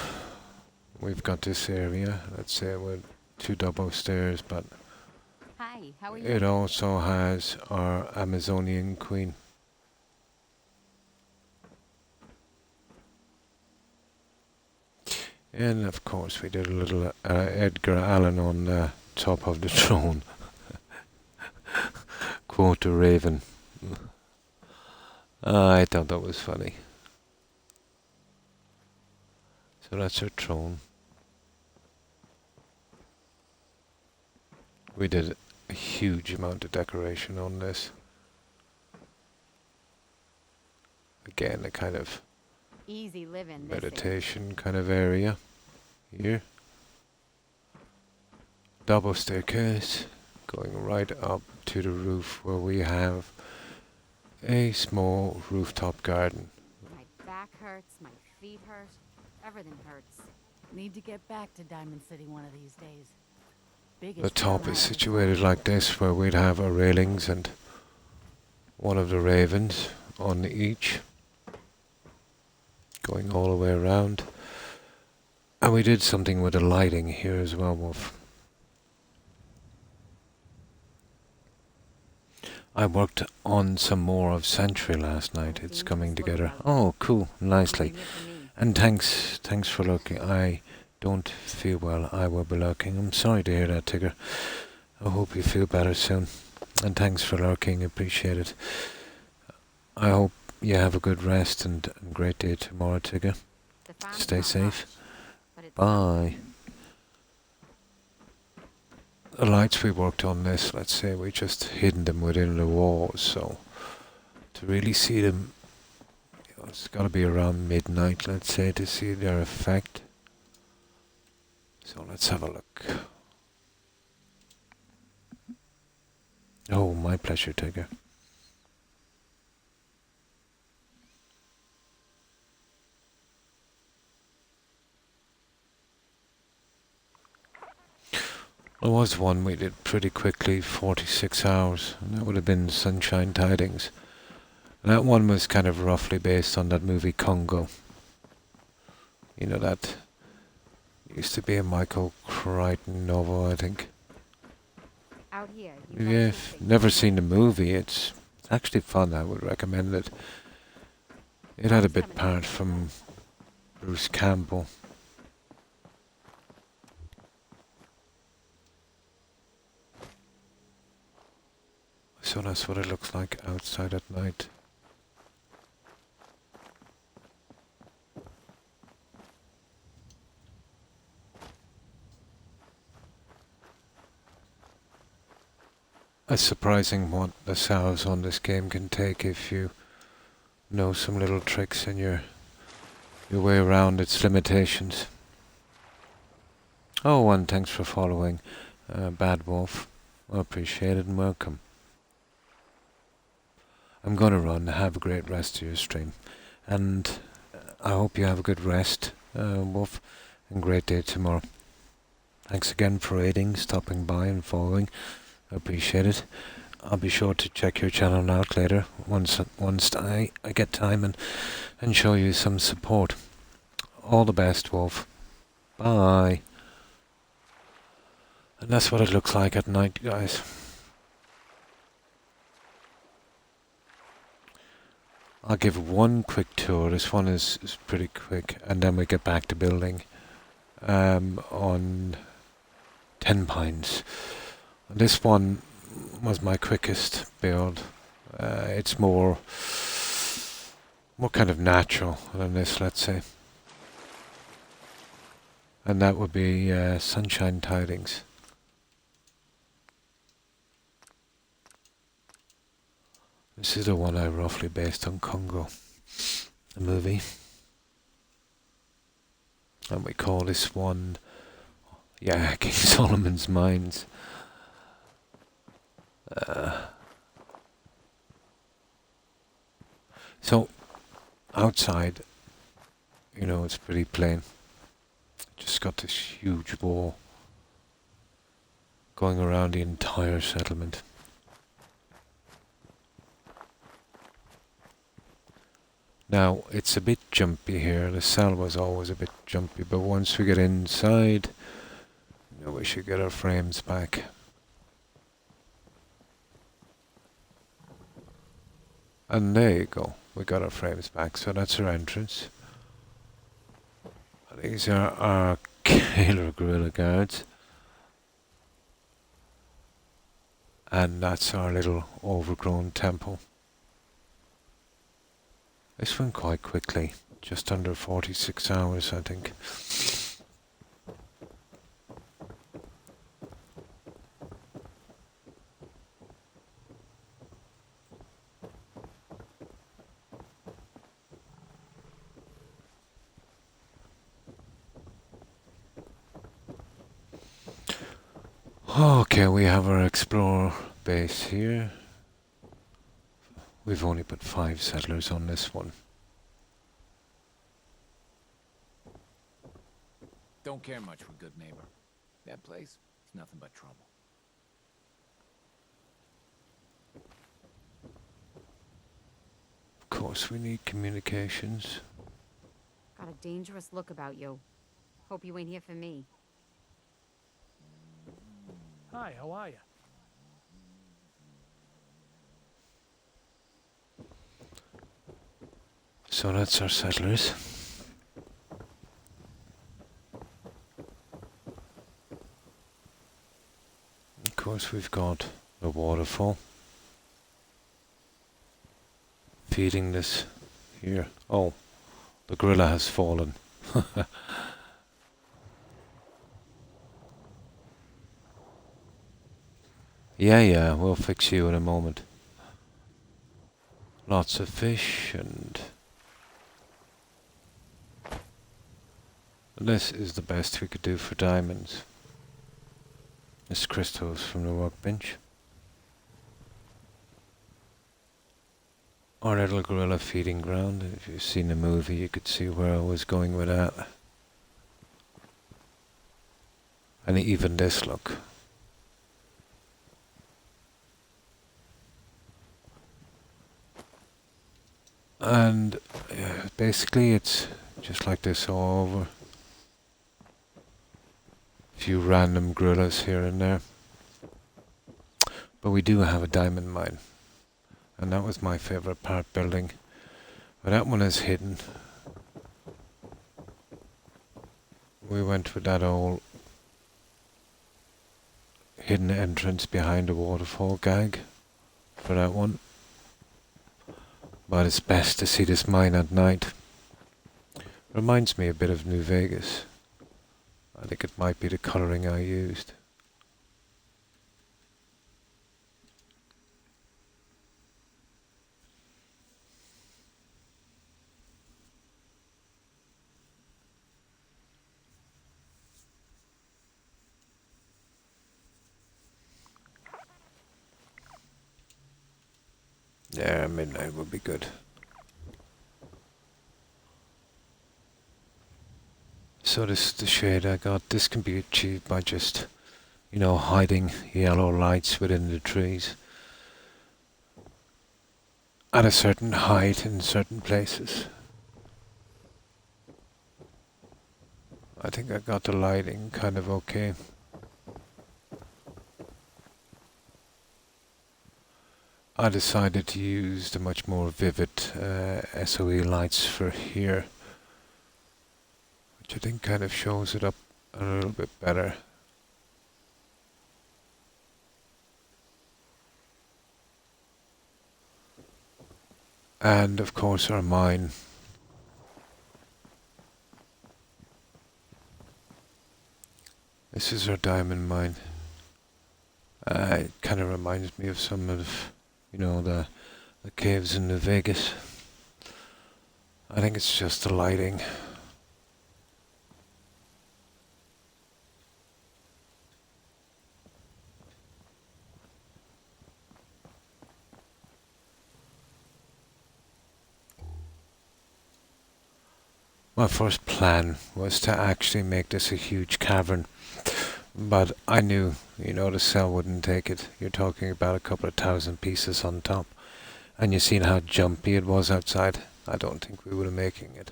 A: we've got this area, let's say with 2 double stairs, but
B: Hi, how are you?
A: it also has our Amazonian queen. And of course we did a little Edgar Allan on the top of the throne. Quote the raven. I thought that was funny. So that's our throne. We did a huge amount of decoration on this. Again, a kind of
B: Easy living.
A: meditation kind of area here. Double staircase going right up to the roof where we have a small rooftop garden.
B: My back hurts, my feet hurt, everything hurts.
C: Need to get back to Diamond City one of these days.
A: The top is situated like this, where we'd have our railings and one of the ravens on each, going all the way around. And we did something with the lighting here as well, Wolf. I worked on some more of Century last night. It's coming together. Oh, cool, nicely. And thanks for looking. I don't feel well. I will be lurking. I'm sorry to hear that, Tigger. I hope you feel better soon. And thanks for lurking. Appreciate it. I hope you have a good rest and a great day tomorrow, Tigger. Stay safe. Bye. The lights we worked on this, let's say we just hidden them within the walls, so to really see them, you know, it's got to be around midnight, let's say, to see their effect. So let's have a look. Oh, my pleasure, Tigger. There was one we did pretty quickly, 46 hours, and that would have been Sunshine Tidings. And that one was kind of roughly based on that movie Congo. You know, that used to be a Michael Crichton novel, I think.
B: Out here.
A: If you've never seen the movie, it's actually fun. I would recommend it. It had a bit part from Bruce Campbell. So that's what it looks like outside at night. It's surprising what the sounds on this game can take if you know some little tricks in your your way around its limitations. Oh, and thanks for following, Bad Wolf. I appreciate it and welcome. I'm gonna run. Have a great rest of your stream, and I hope you have a good rest, Wolf, and great day tomorrow. Thanks again for raiding, stopping by and following. I appreciate it. I'll be sure to check your channel out later once I get time and show you some support. All the best, Wolf. Bye. And that's what it looks like at night, guys. I'll give one quick tour. This one is pretty quick, and then we get back to building on 10 Pines. This one was my quickest build. It's more kind of natural than this, let's say. And that would be Sunshine Tidings. This is the one I roughly based on Congo, the movie. And we call this one, King Solomon's Mines. So, outside, it's pretty plain. Just got this huge wall going around the entire settlement. Now, it's a bit jumpy here. The cell was always a bit jumpy, but once we get inside, we should get our frames back. And there you go. We got our frames back, so that's our entrance. These are our killer guerrilla guards. And that's our little overgrown temple. This went quite quickly, just under 46 hours, I think. Okay, we have our explorer base here. We've only put 5 settlers on this one.
D: Don't care much for good neighbor. That place is nothing but trouble.
A: Of course, we need communications.
B: Got a dangerous look about you. Hope you ain't here for me.
E: Hi, how are you?
A: So that's our settlers. Of course, we've got the waterfall feeding this here. Oh, the gorilla has fallen. Yeah, we'll fix you in a moment. Lots of fish and this is the best we could do for diamonds. This crystals from the workbench. Our little gorilla feeding ground. If you've seen the movie, you could see where I was going with that. And even this look. And basically it's just like this all over. A few random gorillas here and there. But we do have a diamond mine. And that was my favorite part building. But that one is hidden. We went with that old hidden entrance behind the waterfall gag for that one. But it's best to see this mine at night. Reminds me a bit of New Vegas. I think it might be the colouring I used. Yeah, midnight would be good. So this is the shade I got. This can be achieved by just, hiding yellow lights within the trees at a certain height in certain places. I think I got the lighting kind of okay. I decided to use the much more vivid SOE lights for here, which I think kind of shows it up a little bit better. And of course our mine. This is our diamond mine. It kind of reminds me of some of, the caves in New Vegas. I think it's just the lighting. My first plan was to actually make this a huge cavern, but I knew, the cell wouldn't take it. You're talking about a couple of thousand pieces on top, and you seen how jumpy it was outside. I don't think we would have making it.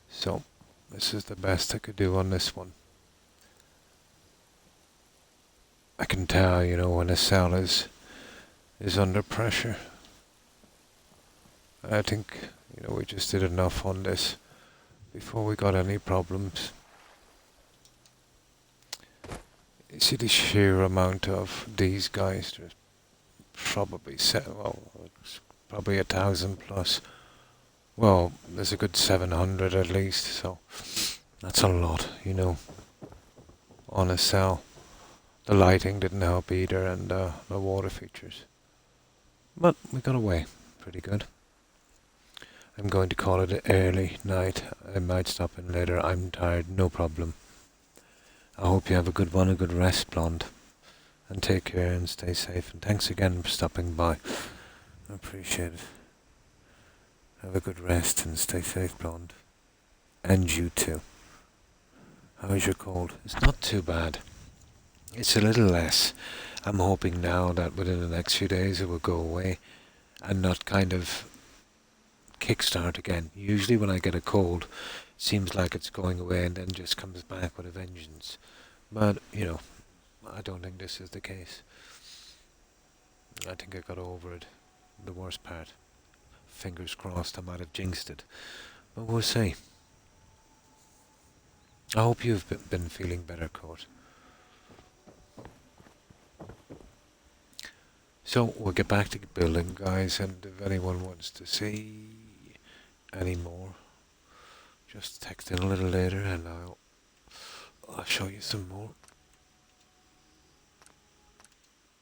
A: So, this is the best I could do on this one. I can tell, when a cell is under pressure. I think, we just did enough on this before we got any problems. You see the sheer amount of these guys. There's probably it's probably 1,000 plus. Well, there's a good 700 at least, so that's a lot, on a cell. The lighting didn't help either, and the water features. But we got away pretty good. I'm going to call it an early night. I might stop in later. I'm tired, no problem. I hope you have a good one, a good rest, Blonde. And take care and stay safe. And thanks again for stopping by. I appreciate it. Have a good rest and stay safe, Blonde. And you too. How's your cold? It's not too bad. It's a little less. I'm hoping now that within the next few days it will go away and not kind of kickstart again. Usually when I get a cold, it seems like it's going away and then just comes back with a vengeance. But, I don't think this is the case. I think I got over it. The worst part. Fingers crossed I might have jinxed it. But we'll see. I hope you've been feeling better, Court. So, we'll get back to building, guys, and if anyone wants to see any more, just text in a little later and I'll show you some more.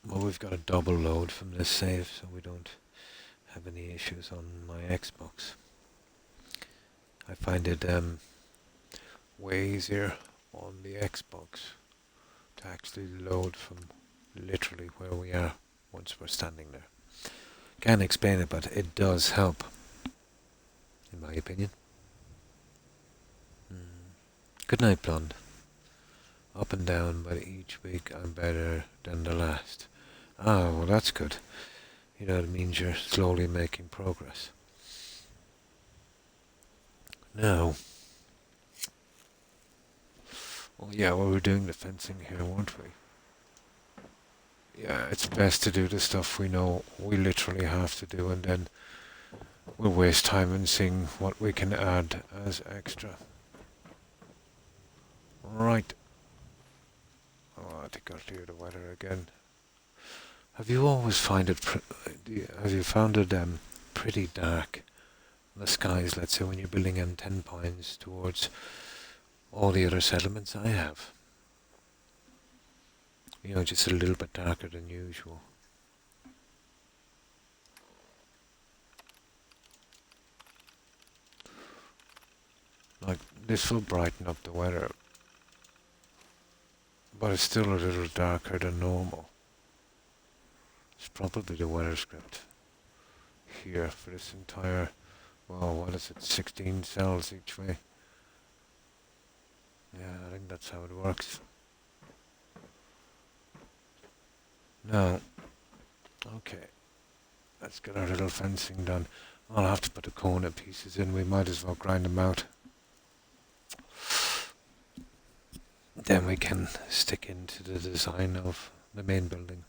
A: Well, we've got a double load from this save, so we don't have any issues on my Xbox. I find it way easier on the Xbox to actually load from literally where we are once we're standing there. Can't explain it, but it does help, in my opinion. Good night, Blonde. Up and down, but each week I'm better than the last. Ah, well that's good. It means you're slowly making progress. Now, we were doing the fencing here, weren't we? Yeah, it's best to do the stuff we know we literally have to do, and then we'll waste time in seeing what we can add as extra. Right. Oh, I think I'll clear the weather again. Have you always found it pretty dark in the skies, let's say, when you're building M10 points towards all the other settlements I have? Just a little bit darker than usual. Like, this will brighten up the weather, but it's still a little darker than normal. It's probably the weather script here for this entire, well, what is it, 16 cells each way. Yeah, I think that's how it works. Now, okay, let's get our little fencing done. I'll have to put the corner pieces in, we might as well grind them out. Then we can stick into the design of the main building.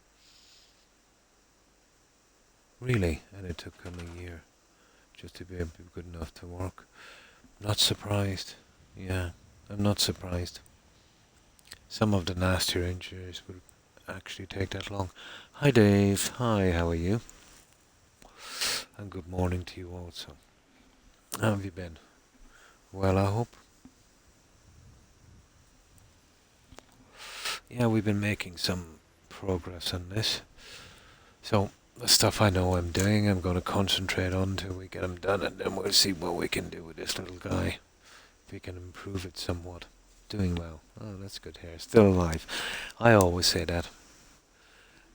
A: Really, and it took them a year just to be able to be good enough to work. Not surprised. Yeah, I'm not surprised. Some of the nastier injuries would actually take that long. Hi Dave, hi, how are you? And good morning to you also. How have you been? Well, I hope. Yeah, we've been making some progress on this. So, the stuff I know I'm doing, I'm going to concentrate on until we get them done, and then we'll see what we can do with this little guy. If we can improve it somewhat. Doing well. Oh, that's good hair. Still alive. I always say that.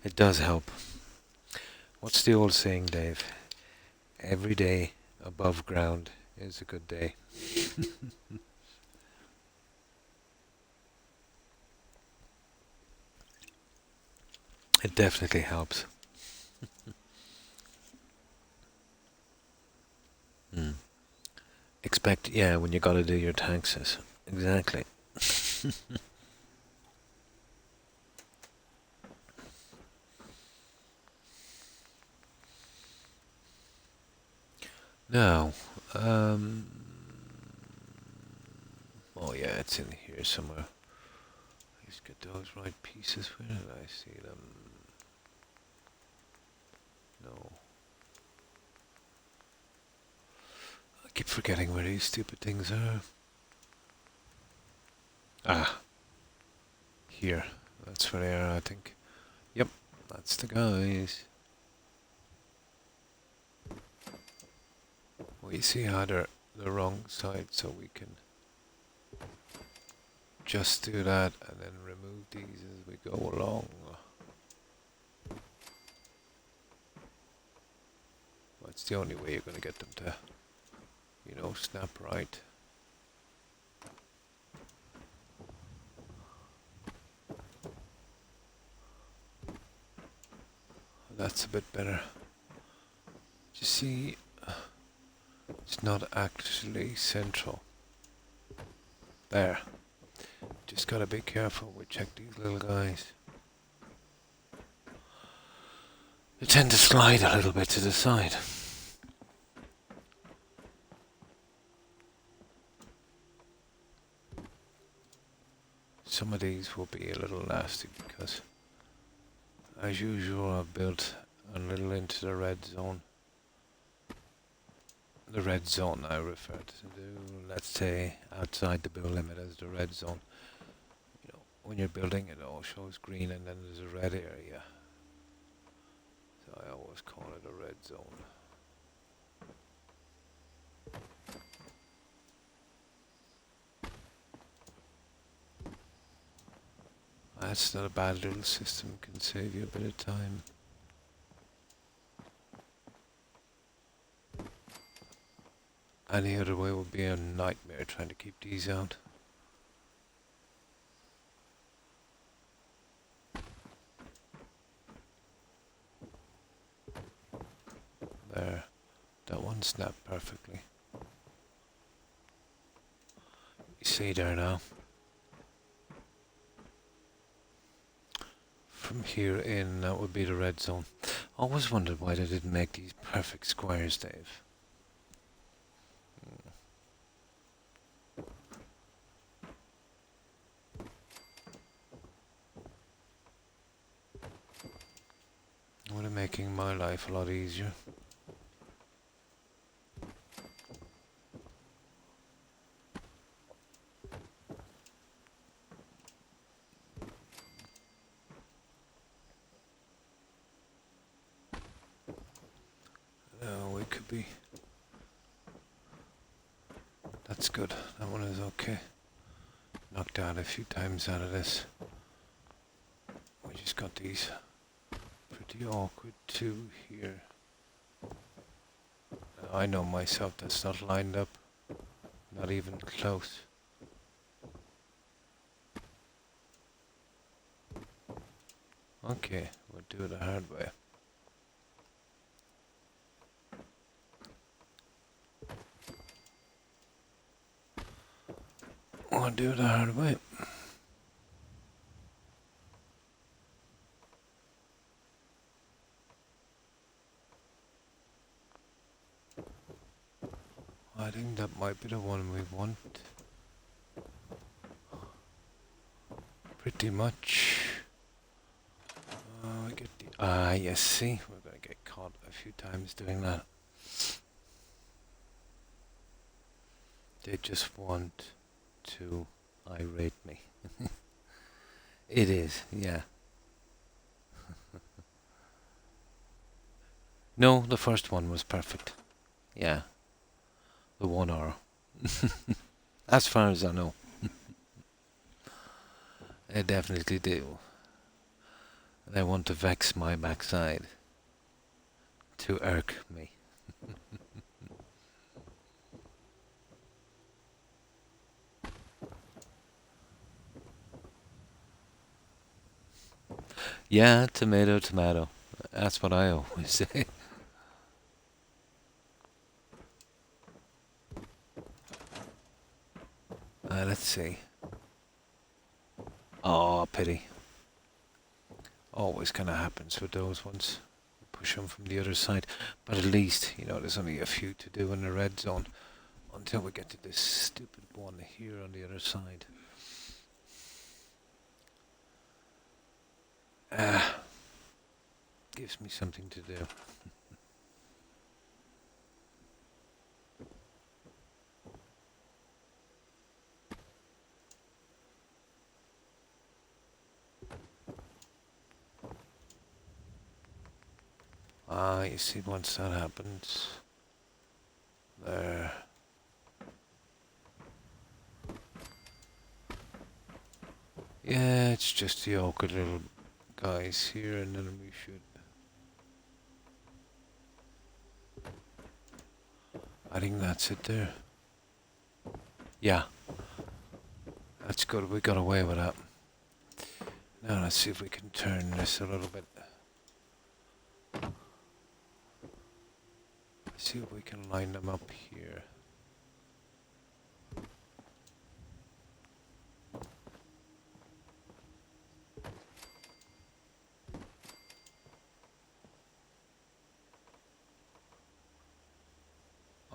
A: It does help. What's the old saying, Dave? Every day above ground is a good day. It definitely helps. Expect, yeah, when you gotta do your taxes. Exactly. Now, oh yeah, it's in here somewhere. Let's get those right pieces. Where did I see them? No. I keep forgetting where these stupid things are. Ah, here. That's where they are, I think. Yep, that's the guys. We see how they're the wrong side, so we can just do that and then remove these as we go along. That's the only way you're going to get them to, you know, snap right. That's a bit better. You see, it's not actually central. There. Just gotta be careful. We check these little guys. They tend to slide a little bit to the side. Some of these will be a little nasty because, as usual, I've built a little into the red zone. The red zone I refer to, let's say, outside the build limit as the red zone. You know, when you're building it all shows green and then there's a red area. So I always call it a red zone. That's not a bad little system, can save you a bit of time. Any other way would be a nightmare trying to keep these out. There, that one snapped perfectly. You see there now. From here in, that would be the red zone. Always wondered why they didn't make these perfect squares, Dave. Would have making my life a lot easier. We could be. That's good. That one is okay. Knocked out a few times out of this. We just got these pretty awkward too here. I know myself, that's not lined up. Not even close. Okay, we'll do it the hard way. We'll do it the hard way. I think that might be the one we want. Pretty much. I get the... yes, see? We're gonna get caught a few times doing that. They just want to irate me. It is, yeah. No, the first one was perfect. Yeah. The 1 hour. As far as I know. They definitely do. They want to vex my backside. To irk me. Yeah, tomato, tomato. That's what I always say. Let's see. Oh, pity. Always kind of happens with those ones. Push them from the other side. But at least, you know, there's only a few to do in the red zone. Until we get to this stupid one here on the other side. Gives me something to do. You see, once that happens, there. Yeah, it's just the awkward little guys here, and then we should. I think that's it there. Yeah. That's good, we got away with that. Now let's see if we can turn this a little bit. See if we can line them up here.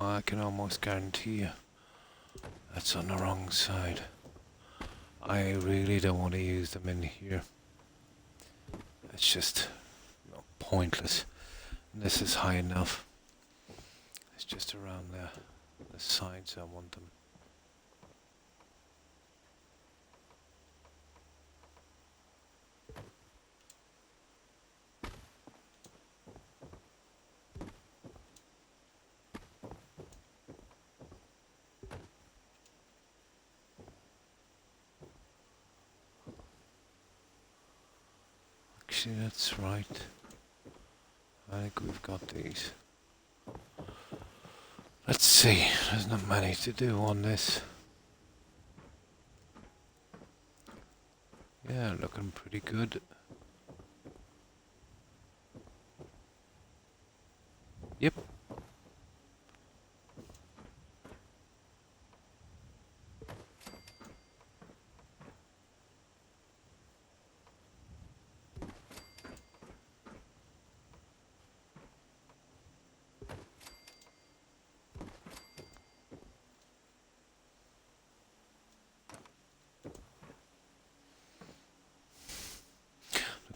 A: I can almost guarantee you that's on the wrong side. I really don't want to use them in here. It's just, you know, pointless. And this is high enough. It's just around the sides I want them. Actually, that's right. I think we've got these. Let's see, there's not many to do on this. Yeah, looking pretty good. Yep.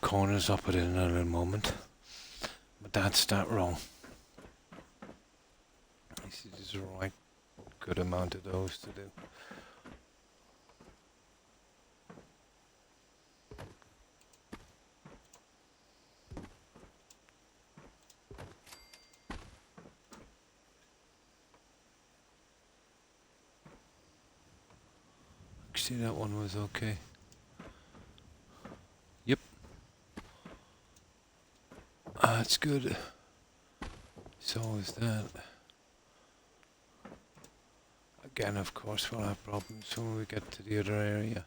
A: Corners up it in another moment, but that's that wrong. This is the right good amount of those to do. Actually, that one was okay. Yep. That's good. So is that. Again, of course, we'll have problems when we get to the other area.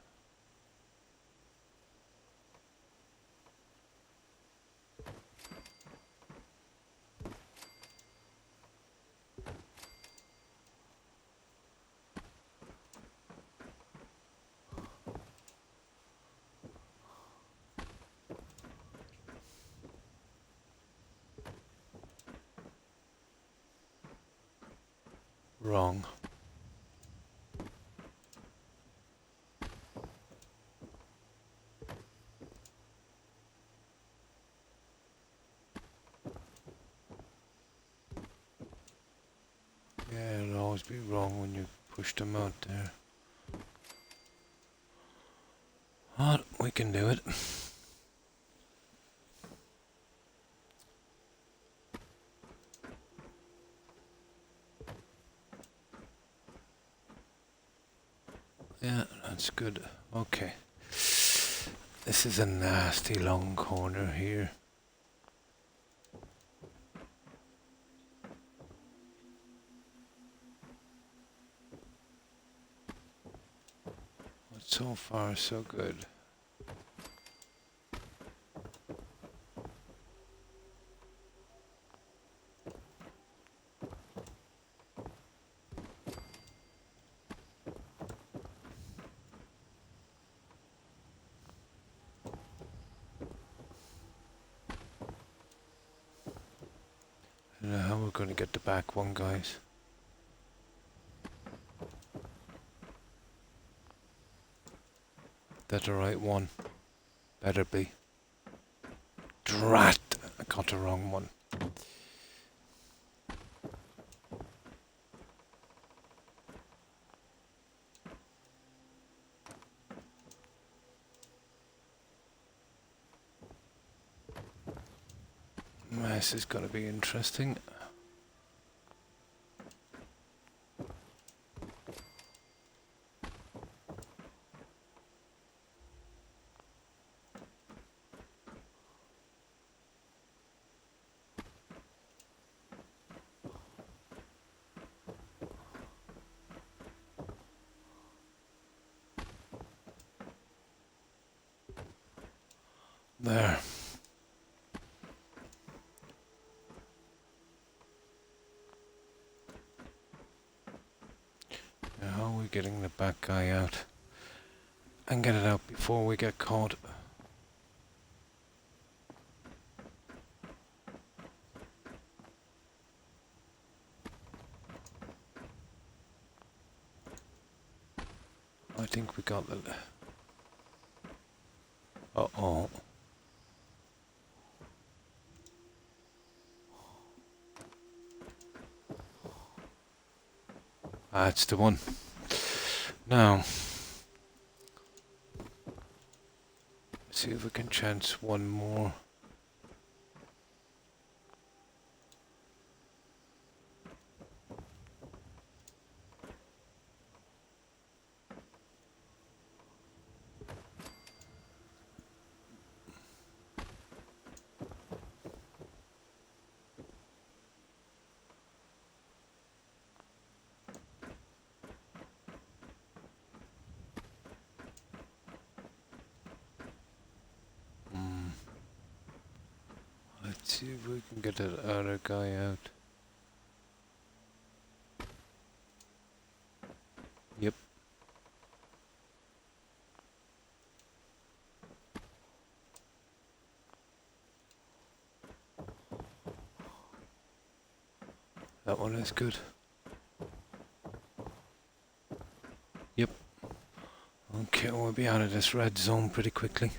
A: Wrong. Yeah, it'll always be wrong when you push them out there. But we can do it. Yeah, that's good. Okay. This is a nasty long corner here. But so far, so good. I don't know how we're going to get the back one, guys. That the right one? Better be. Drat! I got the wrong one. This is going to be interesting. There. Now how are we getting the back guy out? And get it out before we get caught. I think we got it. Uh-oh. That's the one. Now, see if we can chance one more. Let's see if we can get that other guy out. Yep. That one is good. Yep. Okay, we'll be out of this red zone pretty quickly.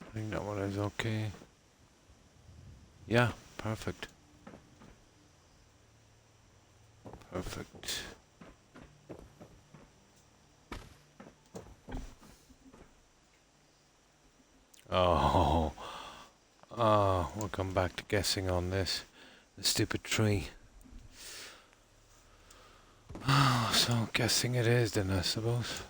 A: I think that one is okay. Yeah, perfect. perfect. Oh, we'll come back to guessing on this. The stupid tree. Oh, so guessing it is then, I suppose.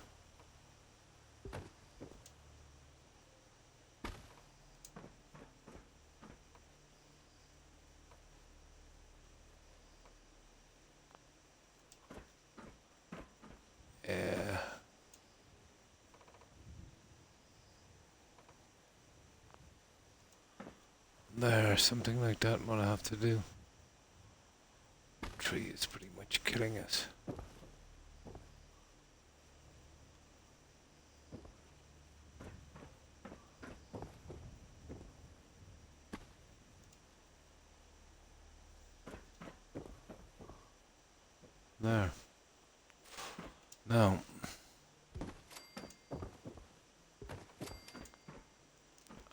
A: Yeah. There, something like that what I have to do. Tree is pretty much killing us. There. Now,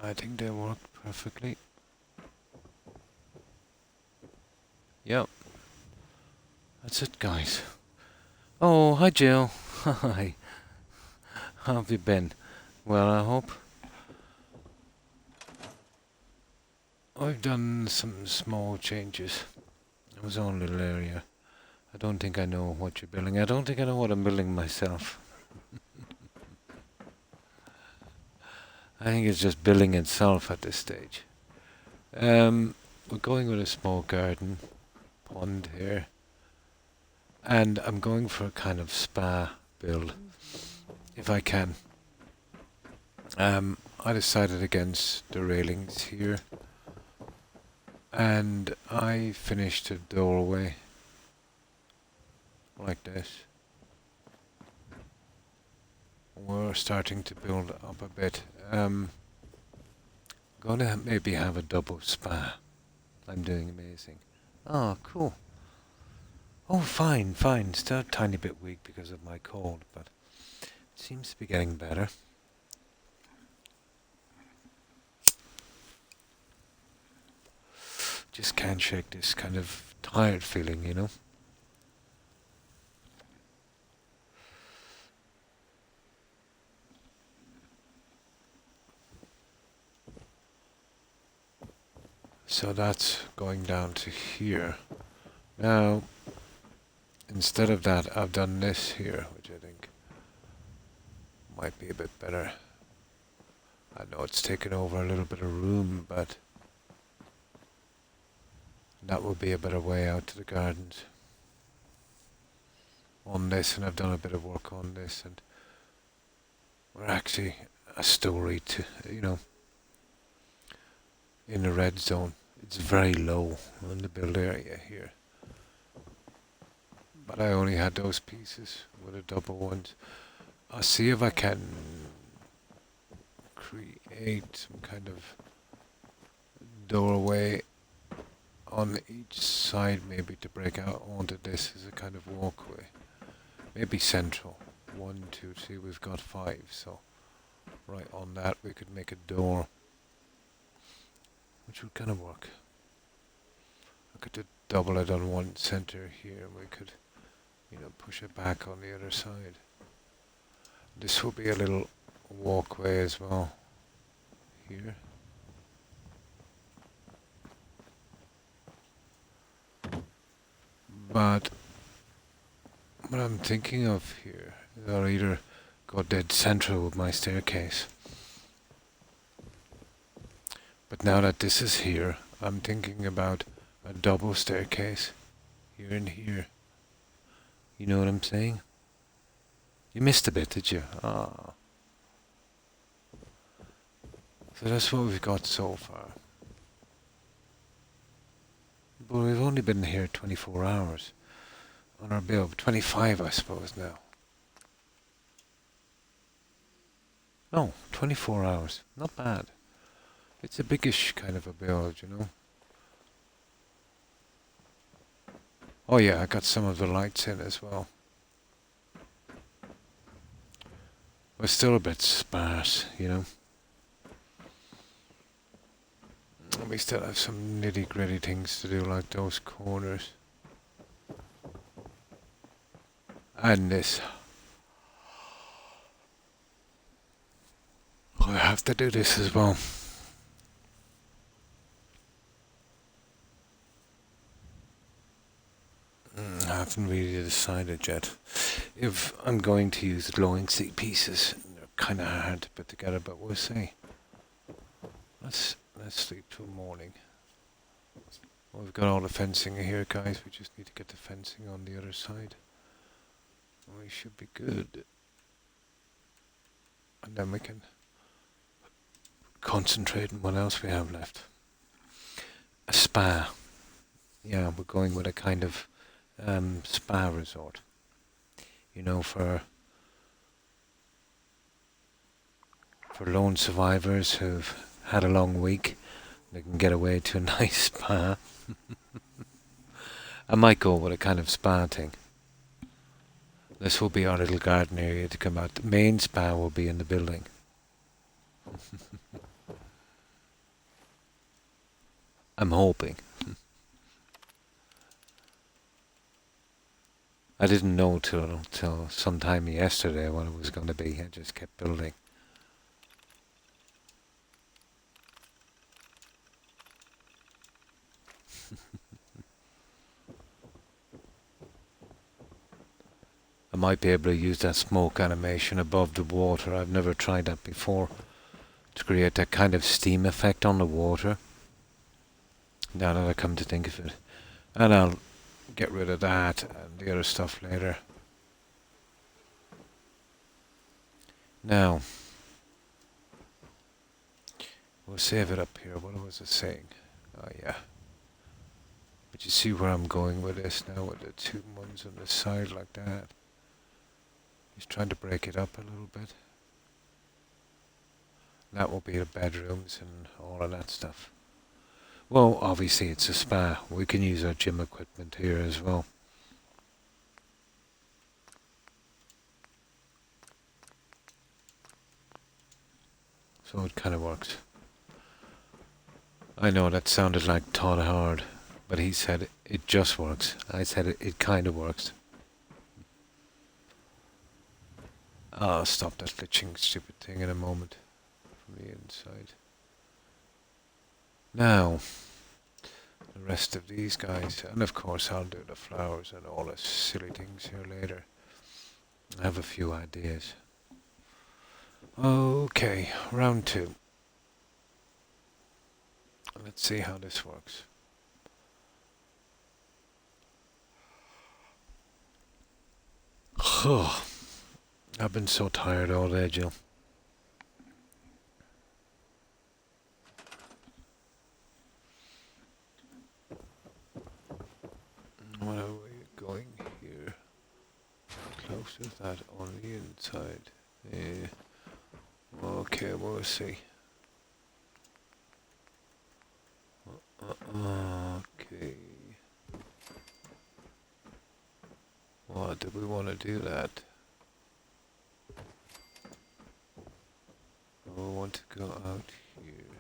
A: I think they worked perfectly. Yep. That's it, guys. Oh, hi, Jill. Hi. How have you been? Well, I hope. I've done some small changes. It was only a little area. I don't think I know what you're building. I don't think I know what I'm building myself. I think it's just building itself at this stage. We're going with a small garden, pond here. And I'm going for a kind of spa build, if I can. I decided against the railings here. And I finished a doorway like this. We're starting to build up a bit. Gonna maybe have a double spa. I'm doing amazing. Oh, cool. Oh, fine. Still a tiny bit weak because of my cold, but it seems to be getting better. Just can't shake this kind of tired feeling, you know? So that's going down to here. Now, instead of that, I've done this here, which I think might be a bit better. I know it's taken over a little bit of room, but that would be a better way out to the gardens. On this, and I've done a bit of work on this, and we're actually a story to, you know, in the red zone. It's very low in the build area here. But I only had those pieces with the double ones. I'll see if I can create some kind of doorway on each side, maybe to break out onto this as a kind of walkway. Maybe central. 1, 2, 3, we've got 5, so right on that we could make a door, which would kind of work. I could do double it on one center here, and we could, you know, push it back on the other side. This will be a little walkway as well, here. But what I'm thinking of here is I'll either go dead central with my staircase. But now that this is here, I'm thinking about a double staircase here and here. You know what I'm saying? You missed a bit, did you? Ah. So that's what we've got so far. But we've only been here 24 hours on our build. 25, I suppose, now. No, 24 hours. Not bad. It's a biggish kind of a build, you know. Oh yeah, I got some of the lights in as well. But still a bit sparse, you know. And we still have some nitty-gritty things to do, like those corners. And this. I have to do this as well. I haven't really decided yet if I'm going to use the glowing sea pieces. They're kind of hard to put together, but we'll see. Let's sleep till morning. Well, we've got all the fencing here, guys. We just need to get the fencing on the other side. We should be good. And then we can concentrate on what else we have left. A spa. Yeah, we're going with a kind of spa resort. You know, for lone survivors who've had a long week, they can get away to a nice spa. I might go with a kind of spa thing. This will be our little garden area to come out. The main spa will be in the building. I'm hoping. I didn't know till sometime yesterday what it was going to be. I just kept building. I might be able to use that smoke animation above the water. I've never tried that before. To create that kind of steam effect on the water. Now that I come to think of it. And I'll get rid of that and the other stuff later. Now, we'll save it up here. What was I saying? Oh yeah. But you see where I'm going with this now, with the two ones on the side like that. He's trying to break it up a little bit. That will be the bedrooms and all of that stuff. Well, obviously it's a spa. We can use our gym equipment here as well. So it kind of works. I know that sounded like Todd Howard, but he said it just works. I said it kind of works. I'll stop that glitching stupid thing in a moment from the inside. Now, the rest of these guys, and of course I'll do the flowers and all the silly things here later. I have a few ideas. Okay, round 2. Let's see how this works. I've been so tired all day, Jill. What are we going here? Close to that on the inside. Yeah. Okay, we'll see. Okay. Well, do we want to do that? We want to go out here.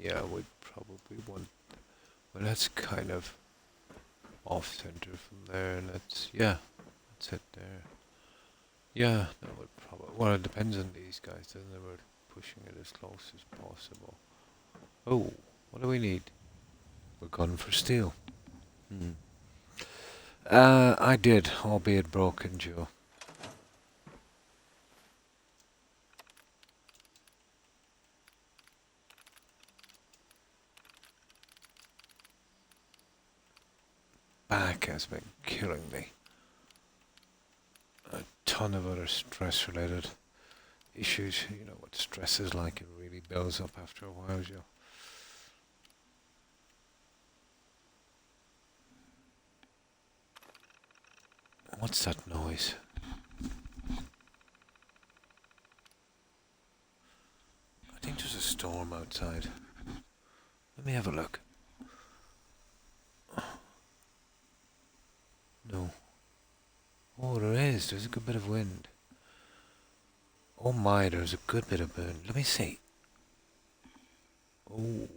A: Yeah, we probably want. Well, that's kind of off center from there. Let's that's it there. Yeah, that would probably. Well, it depends on these guys. Then they were pushing it as close as possible. Oh, what do we need? We're gunning for steel. I did, albeit broken, Joe. Back has been killing me. A ton of other stress-related issues. You know what stress is like. It really builds up after a while, Joe. What's that noise? I think there's a storm outside. Let me have a look. No. Oh, there is. There's a good bit of wind. Oh my, there's a good bit of wind. Let me see. Oh.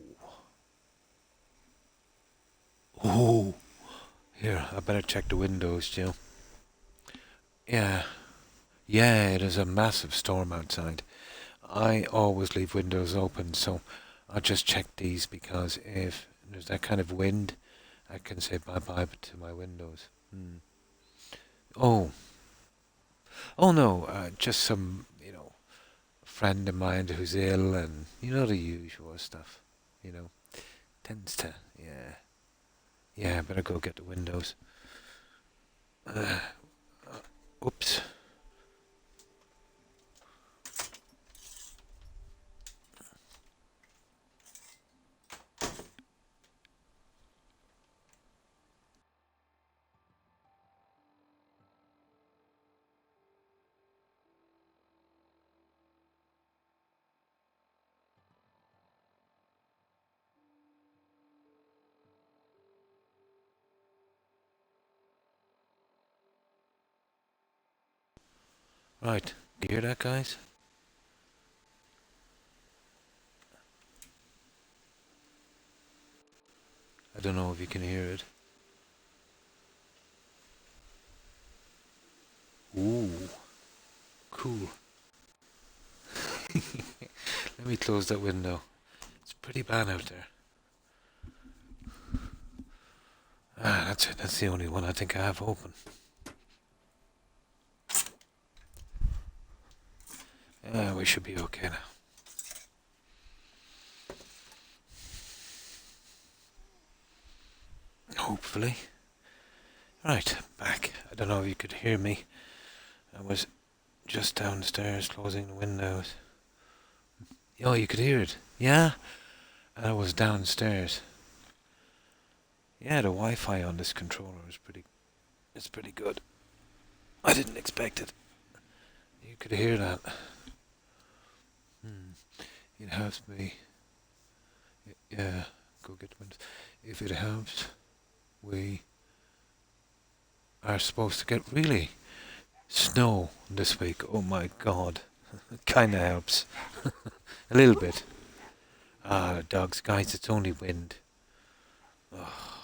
A: Oh. Here, I better check the windows, Jill. Yeah. Yeah, it is a massive storm outside. I always leave windows open, so I'll just check these because if there's that kind of wind, I can say bye-bye to my windows. Oh, oh no, just some, friend of mine who's ill and, the usual stuff, you know, tends to, yeah. Yeah, I better go get the windows. Oops. Right, you hear that, guys? I don't know if you can hear it. Ooh, cool. Let me close that window. It's pretty bad out there. That's it. That's the only one I think I have open. We should be okay now. Hopefully. Right, back. I don't know if you could hear me. I was just downstairs closing the windows. Oh, you could hear it? Yeah? I was downstairs. Yeah, the Wi-Fi on this controller is pretty good. I didn't expect it. You could hear that. It helps me. Yeah, go get the windows. If it helps, we are supposed to get really snow this week. Oh my god. It kinda helps. A little bit. The dogs, guys, it's only wind. Oh.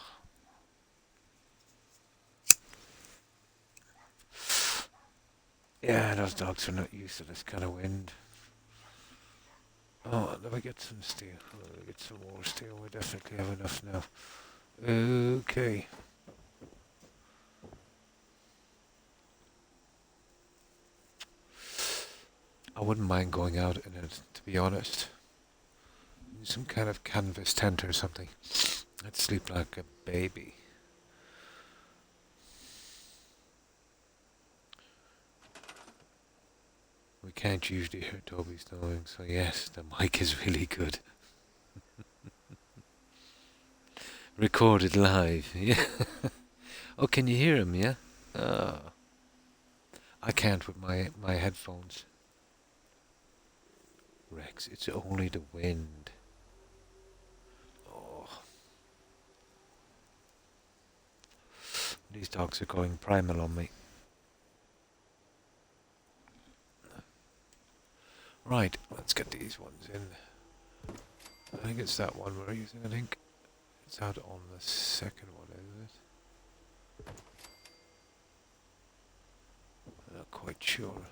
A: Yeah, those dogs are not used to this kind of wind. Oh, let me get some steel. Let me get some more steel. We definitely have enough now. Okay. I wouldn't mind going out in it, to be honest. Some kind of canvas tent or something. I'd sleep like a baby. We can't usually hear Toby snoring, so yes, the mic is really good. Recorded live, yeah. Oh, can you hear him, yeah? I can't with my headphones. Rex, it's only the wind. Oh. These dogs are going primal on me. Right, let's get these ones in. I think it's that one we're using, I think. It's out on the second one, isn't it? I'm not quite sure.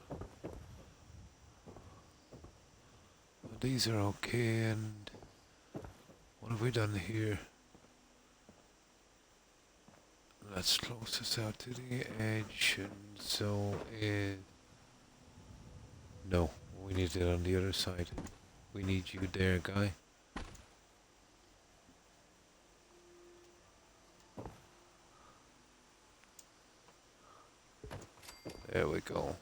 A: But these are okay, and what have we done here? Let's close this out to the edge, and so it... No, we need it on the other side. We need you there, guy. There we go.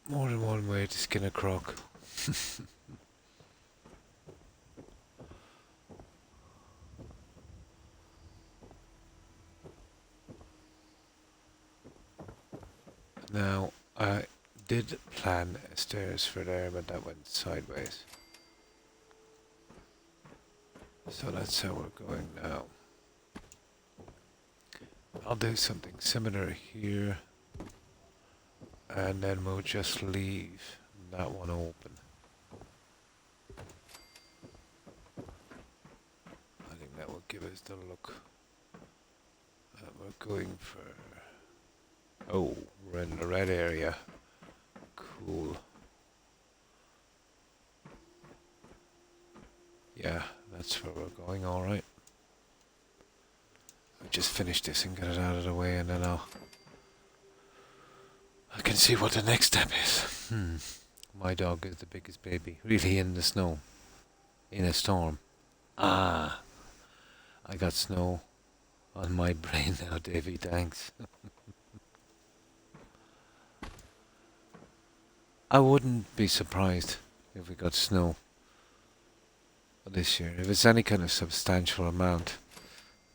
A: More than one way to skin a croc. Now, I did plan stairs for there, but that went sideways. So that's how we're going now. I'll do something similar here, and then we'll just leave that one open. I think that will give us the look that we're going for. Oh, we're in the red area. Cool. Yeah, that's where we're going, alright. I'll just finish this and get it out of the way, and then I can see what the next step is. My dog is the biggest baby. Really in the snow. In a storm. Ah, I got snow on my brain now, Davy, thanks. I wouldn't be surprised if we got snow this year. If it's any kind of substantial amount,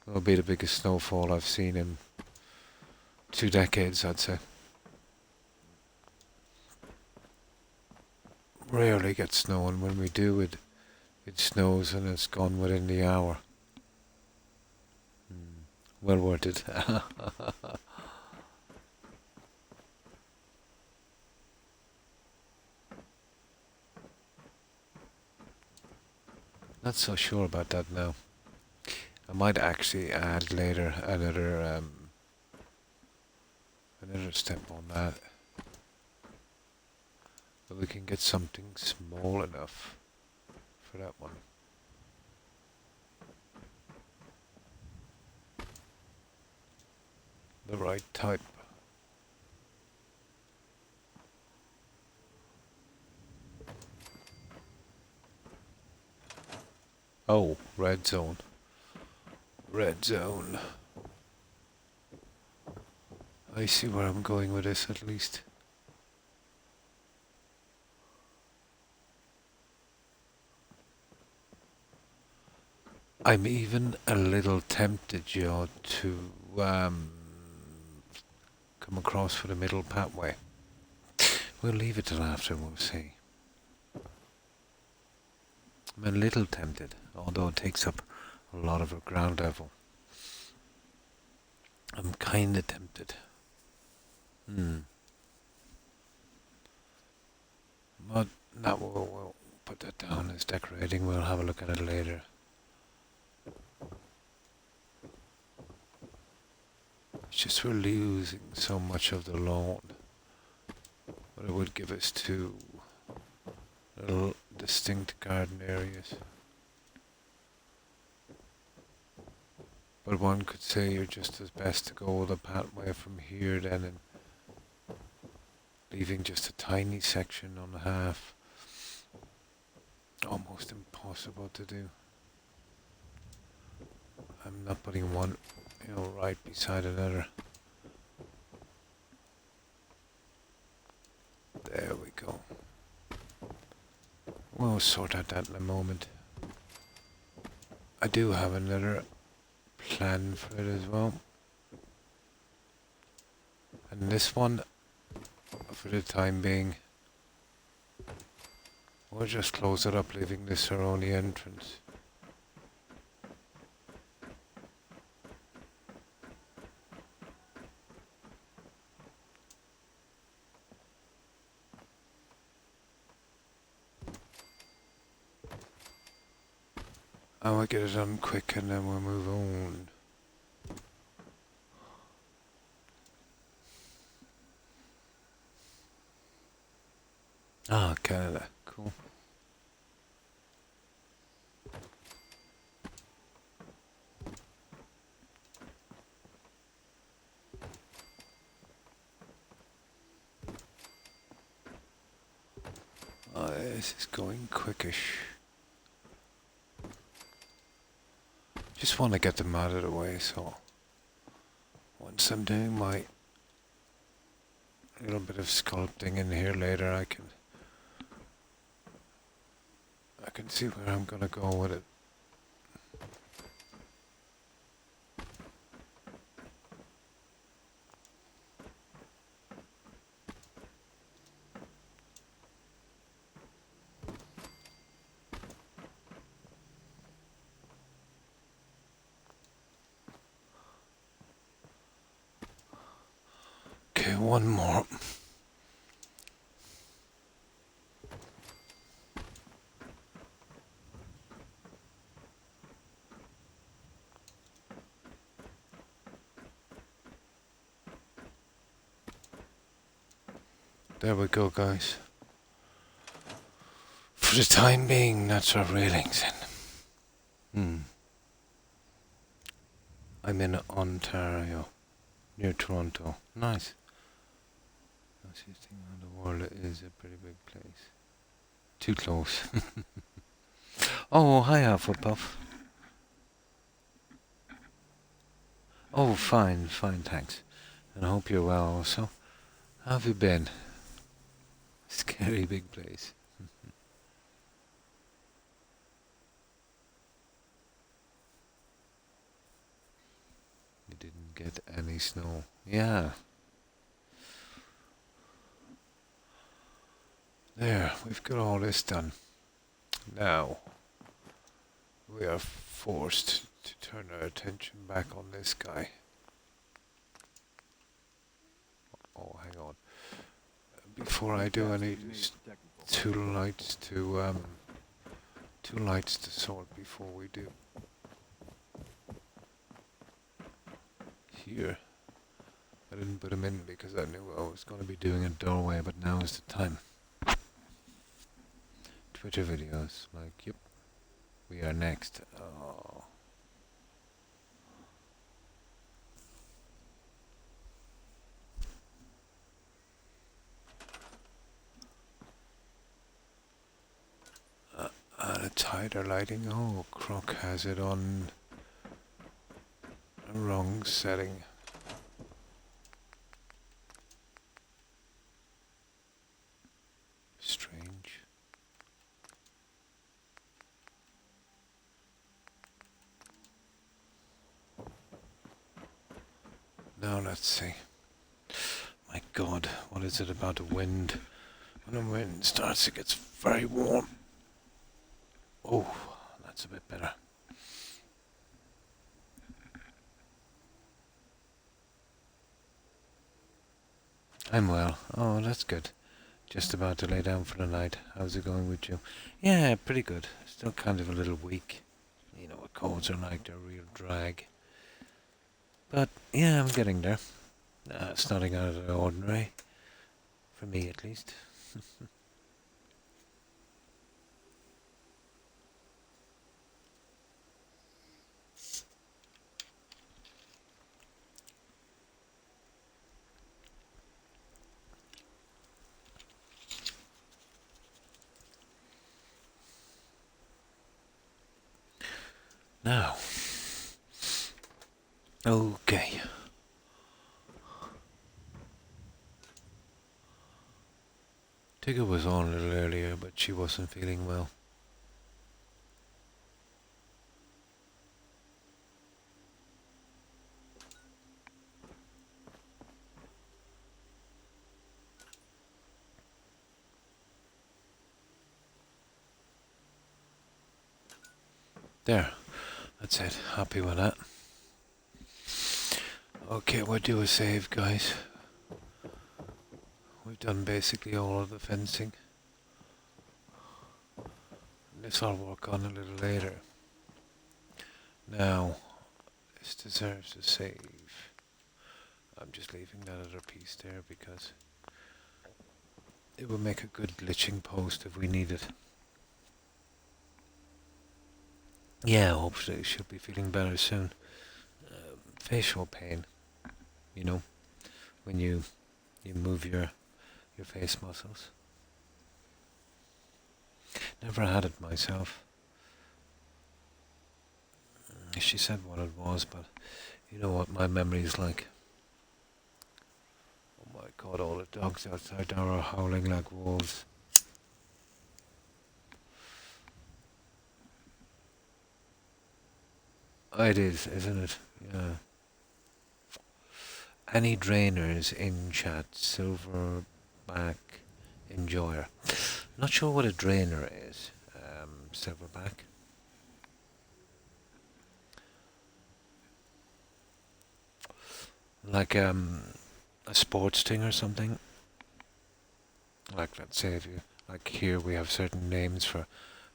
A: it'll be the biggest snowfall I've seen in 2 decades, I'd say. Rarely get snow, and when we do, it snows and it's gone within the hour. Well worth it. Not so sure about that now. I might actually add later another step on that. But we can get something small enough for that one. The right type. Oh, red zone. Red zone. I see where I'm going with this at least. I'm even a little tempted, Joe, to come across for the middle pathway. We'll leave it till after and we'll see. I'm a little tempted, although it takes up a lot of ground level. I'm kinda tempted. But that we'll put that down as decorating. We'll have a look at it later. It's just we're losing so much of the lawn. But it would give us 2 little distinct garden areas. But one could say you're just as best to go the pathway from here then, and leaving just a tiny section on the half. Almost impossible to do. I'm not putting one, right beside another. There we go. We'll sort out that in a moment. I do have another plan for it as well. And this one, for the time being, we'll just close it up, leaving this our only entrance. I will get it done quick and then we'll move on. Ah, Canada. Cool. This is going quickish. Just want to get them out of the way, so once I'm doing my little bit of sculpting in here later, I can see where I'm gonna go with it. Okay, one more. There we go, guys. For the time being, that's our railings in. I'm in Ontario, near Toronto. Nice. Nicest thing in the world is a pretty big place. Too close. Oh, hi, Hufflepuff. Oh, fine, thanks. And I hope you're well also. How have you been? Scary big place. You didn't get any snow. Yeah. There, we've got all this done. Now, we are forced to turn our attention back on this guy. Oh, hang on. Before I do, I need two lights to sort before we do. Here. I didn't put them in because I knew I was going to be doing a doorway, but now is the time. Twitter videos, like, yep, we are next. Oh. And a tighter lighting. Oh, Croc has it on a wrong setting. Strange. Now let's see. My God, what is it about the wind? When the wind starts, it gets very warm. Oh, that's a bit better. I'm well. Oh, that's good. Just about to lay down for the night. How's it going with you? Yeah, pretty good. Still kind of a little weak. You know what colds are like, they're a real drag. But, yeah, I'm getting there. It's nothing out of the ordinary. For me, at least. Now. Okay. Tigger was on a little earlier, but she wasn't feeling well. There. That's it. Happy with that. Okay, we'll do a save, guys. We've done basically all of the fencing. This I'll work on a little later. Now, this deserves a save. I'm just leaving that other piece there because it will make a good glitching post if we need it. Yeah, hopefully you should be feeling better soon. Facial pain, you know, when you move your face muscles. Never had it myself. She said what it was, but you know what my memory is like. Oh my God, all the dogs outside there are howling like wolves. It is, isn't it? Yeah. Any drainers in chat? Silverback enjoyer. Not sure what a drainer is. Silverback. Like a sports thing or something. Like, let's say if you, like here we have certain names for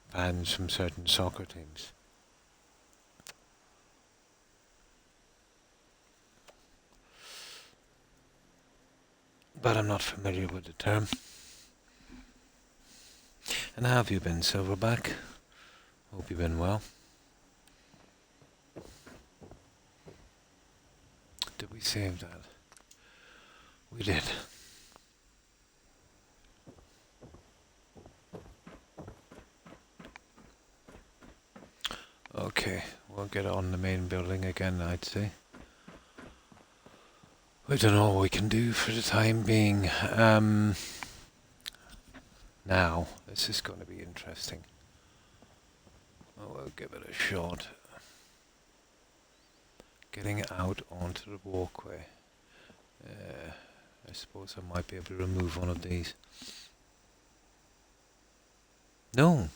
A: fans from certain soccer teams. but I'm not familiar with the term. And how have you been, Silverback? Hope you've been well. Did we save that? We did. Okay, we'll get on the main building again, I'd say. I don't know what we can do for the time being. Now, this is going to be interesting. We'll give it a shot. Getting out onto the walkway. I suppose I might be able to remove one of these. No.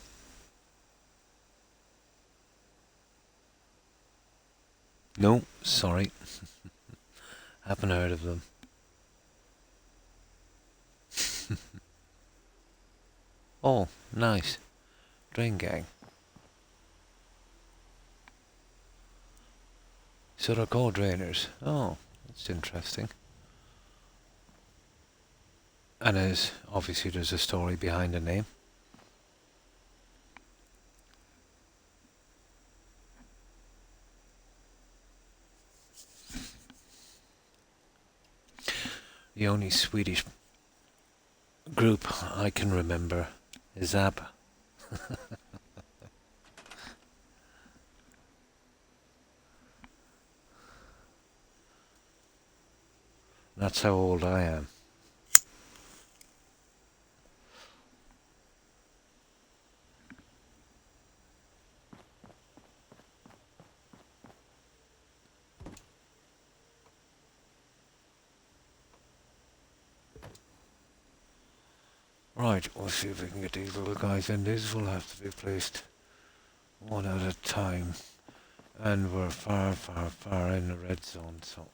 A: No, sorry. Haven't heard of them. Oh, nice. Drain gang. So they're called drainers. Oh, that's interesting. And obviously there's a story behind the name. The only Swedish group I can remember is ABBA. That's how old I am. Right, we'll see if we can get these little guys in. These will have to be placed one at a time. And we're far, far, far in the red zone, so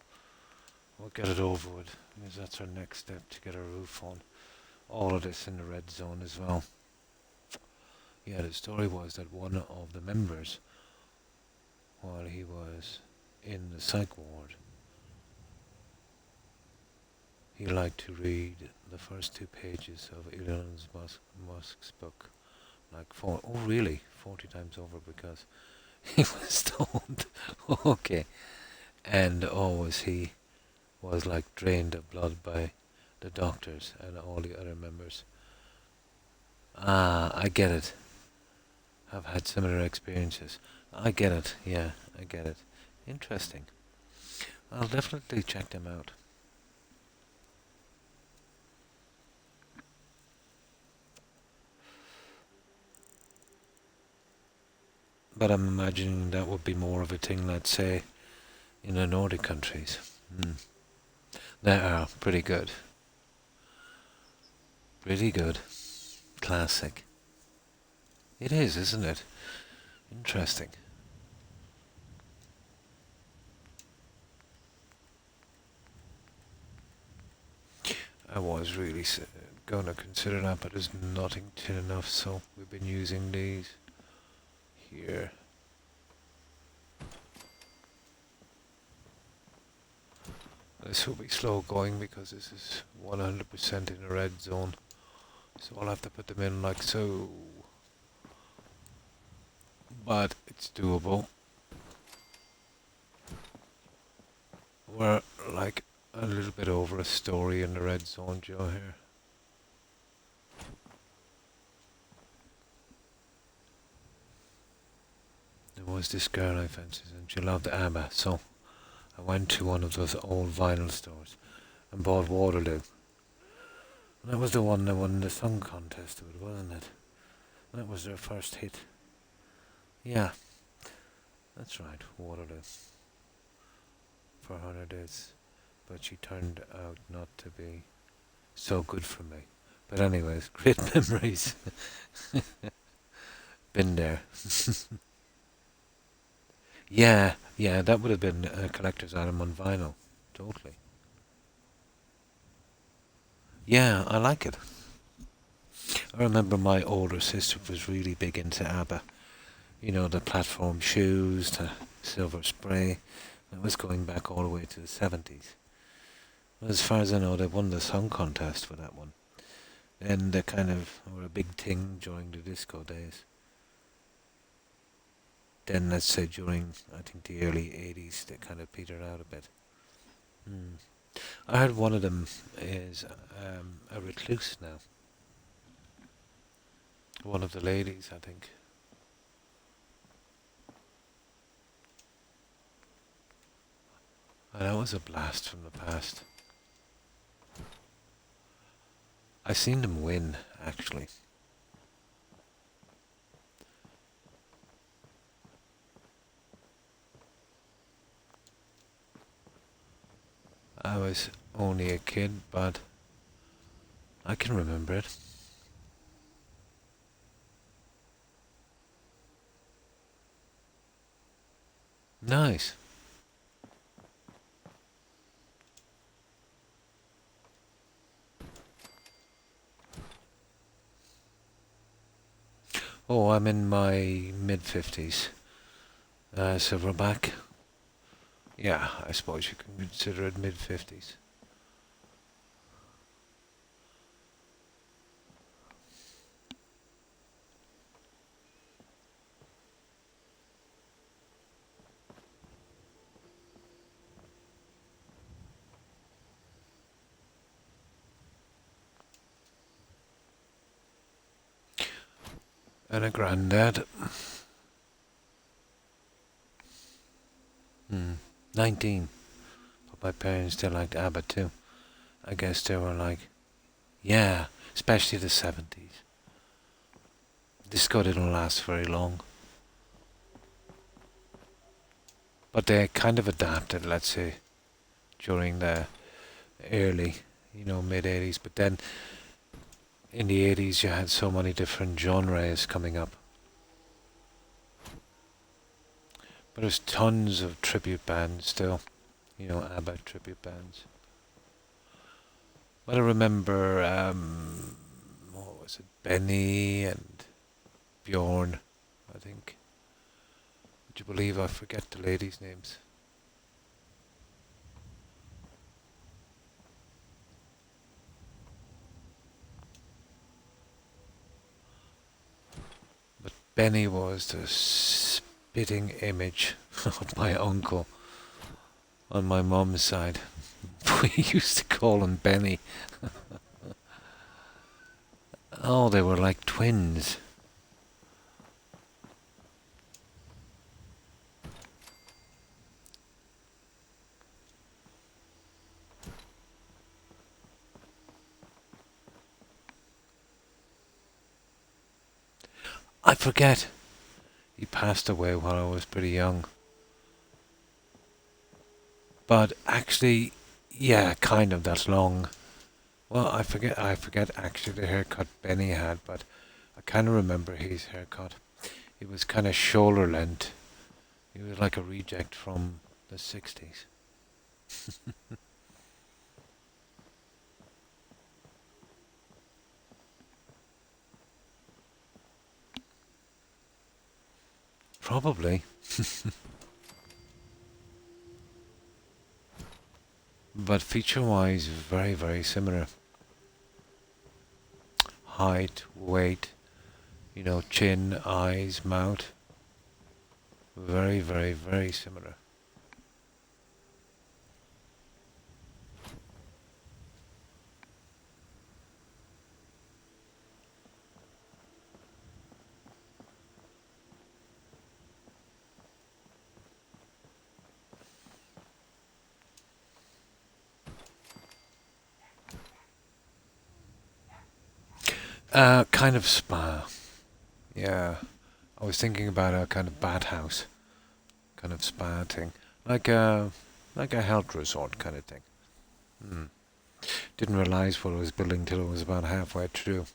A: we'll get it over with, because that's our next step, to get a roof on. All of this in the red zone as well. Yeah, the story was that one of the members, while he was in the psych ward, he liked to read the first 2 pages of Elon Musk's book, like 40 times over, because he was stoned. Okay. And always he was like drained of blood by the doctors and all the other members. Ah, I get it. I've had similar experiences. I get it, yeah, I get it. Interesting. I'll definitely check them out. But I'm imagining that would be more of a thing, let's say, in the Nordic countries. They are pretty good. Pretty good. Classic. It is, isn't it? Interesting. I was really going to consider that, but there's nothing tin enough, so we've been using these here. This will be slow going because this is 100% in the red zone, so I'll have to put them in like so. But it's doable. We're like a little bit over a story in the red zone, Joe, here. There was this girl I fancied and she loved ABBA, so I went to one of those old vinyl stores and bought Waterloo. And that was the one that won the song contest with, wasn't it? And that was their first hit. Yeah, that's right, Waterloo. For 100 days. But she turned out not to be so good for me. But anyways, great memories. Been there. Yeah, that would have been a collector's item on vinyl. Totally. Yeah, I like it. I remember my older sister was really big into ABBA. You know, the platform shoes, the silver spray. That was going back all the way to the 70s. As far as I know, they won the song contest for that one. And they kind of were a big thing during the disco days. Then, let's say, during, I think, the early 80s, they kind of petered out a bit. I heard one of them is a recluse now. One of the ladies, I think. And that was a blast from the past. I seen them win, actually. I was only a kid, but I can remember it. Nice. Oh, I'm in my mid-50s. So we're back. Yeah, I suppose you can consider it mid-50s. And a granddad. 19. But my parents, they liked ABBA too. I guess they were like, yeah, especially the 70s. Disco didn't last very long. But they kind of adapted, let's say, during the early, mid 80s. But then in the 80s, you had so many different genres coming up. But there's tons of tribute bands still, ABBA tribute bands. But I remember, what was it, Benny and Bjorn, I think. Would you believe I forget the ladies' names? But Benny was the spitting image of my uncle on my mum's side. We used to call him Benny. Oh, they were like twins. I forget. He passed away while I was pretty young. But actually, yeah, kind of that long. Well, I forget actually the haircut Benny had, but I kind of remember his haircut. It was kind of shoulder length. He was like a reject from the 60s. Probably. But feature-wise, very, very similar. Height, weight, chin, eyes, mouth. Very, very, very similar. Kind of spa. Yeah. I was thinking about a kind of bathhouse, kind of spa thing. Like a health resort kind of thing. Hmm. Didn't realize what I was building till it was about halfway through.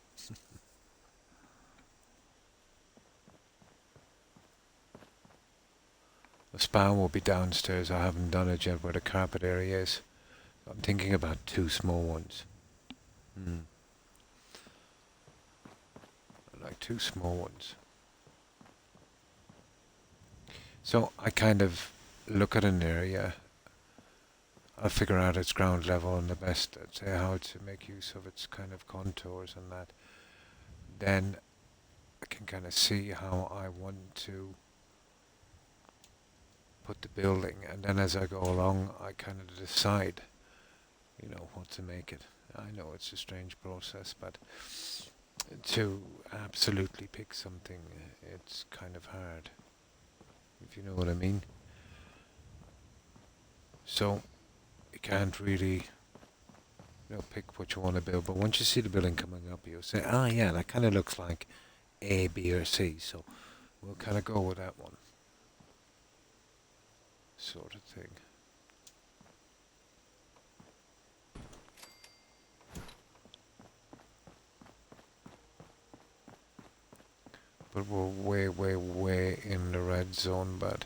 A: The spa will be downstairs. I haven't done it yet where the carpet area is. I'm thinking about two small ones. Hmm. Like two small ones. So I kind of look at an area. I'll figure out its ground level and the best, let's say, how to make use of its kind of contours and that. Then I can kind of see how I want to put the building, and then as I go along, I kind of decide, what to make it. I know it's a strange process, but to absolutely pick something, it's kind of hard, if you know what I mean. So you can't really, pick what you want to build, but once you see the building coming up, you'll say, ah, yeah, that kind of looks like A, B, or C, so we'll kind of go with that one, sort of thing. But we're way, way, way in the red zone, but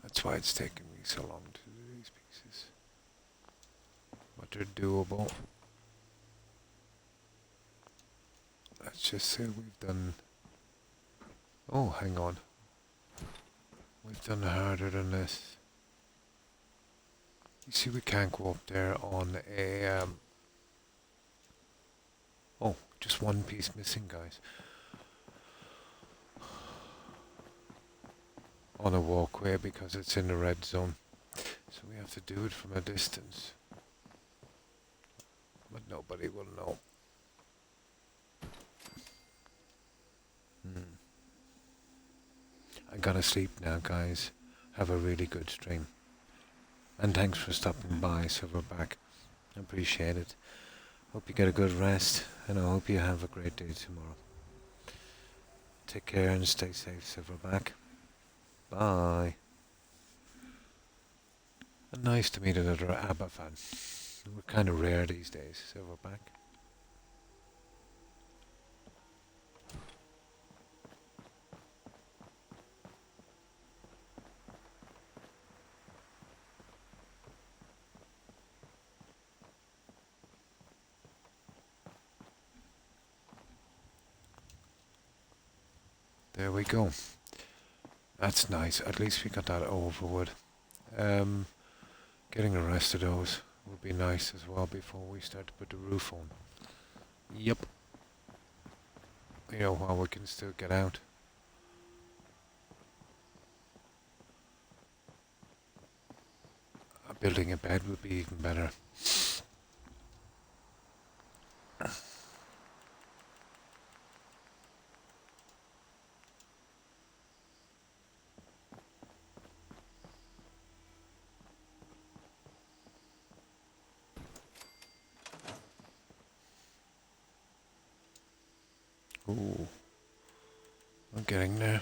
A: that's why it's taking me so long to do these pieces. But they're doable. Let's just say we've done... Oh, hang on. We've done harder than this. You see, we can't go up there on a... Oh, just one piece missing, guys. On a walkway because it's in the red zone. So we have to do it from a distance. But nobody will know. I gotta sleep now, guys. Have a really good stream. And thanks for stopping by, Silverback. I appreciate it. Hope you get a good rest, and I hope you have a great day tomorrow. Take care and stay safe, Silverback. Bye. And nice to meet another ABBA fan. We're kind of rare these days, Silverback. There we go. That's nice. At least we got that over with. Getting the rest of those would be nice as well before we start to put the roof on. Yep. While we can still get out. Building a bed would be even better. Ooh, I'm getting there.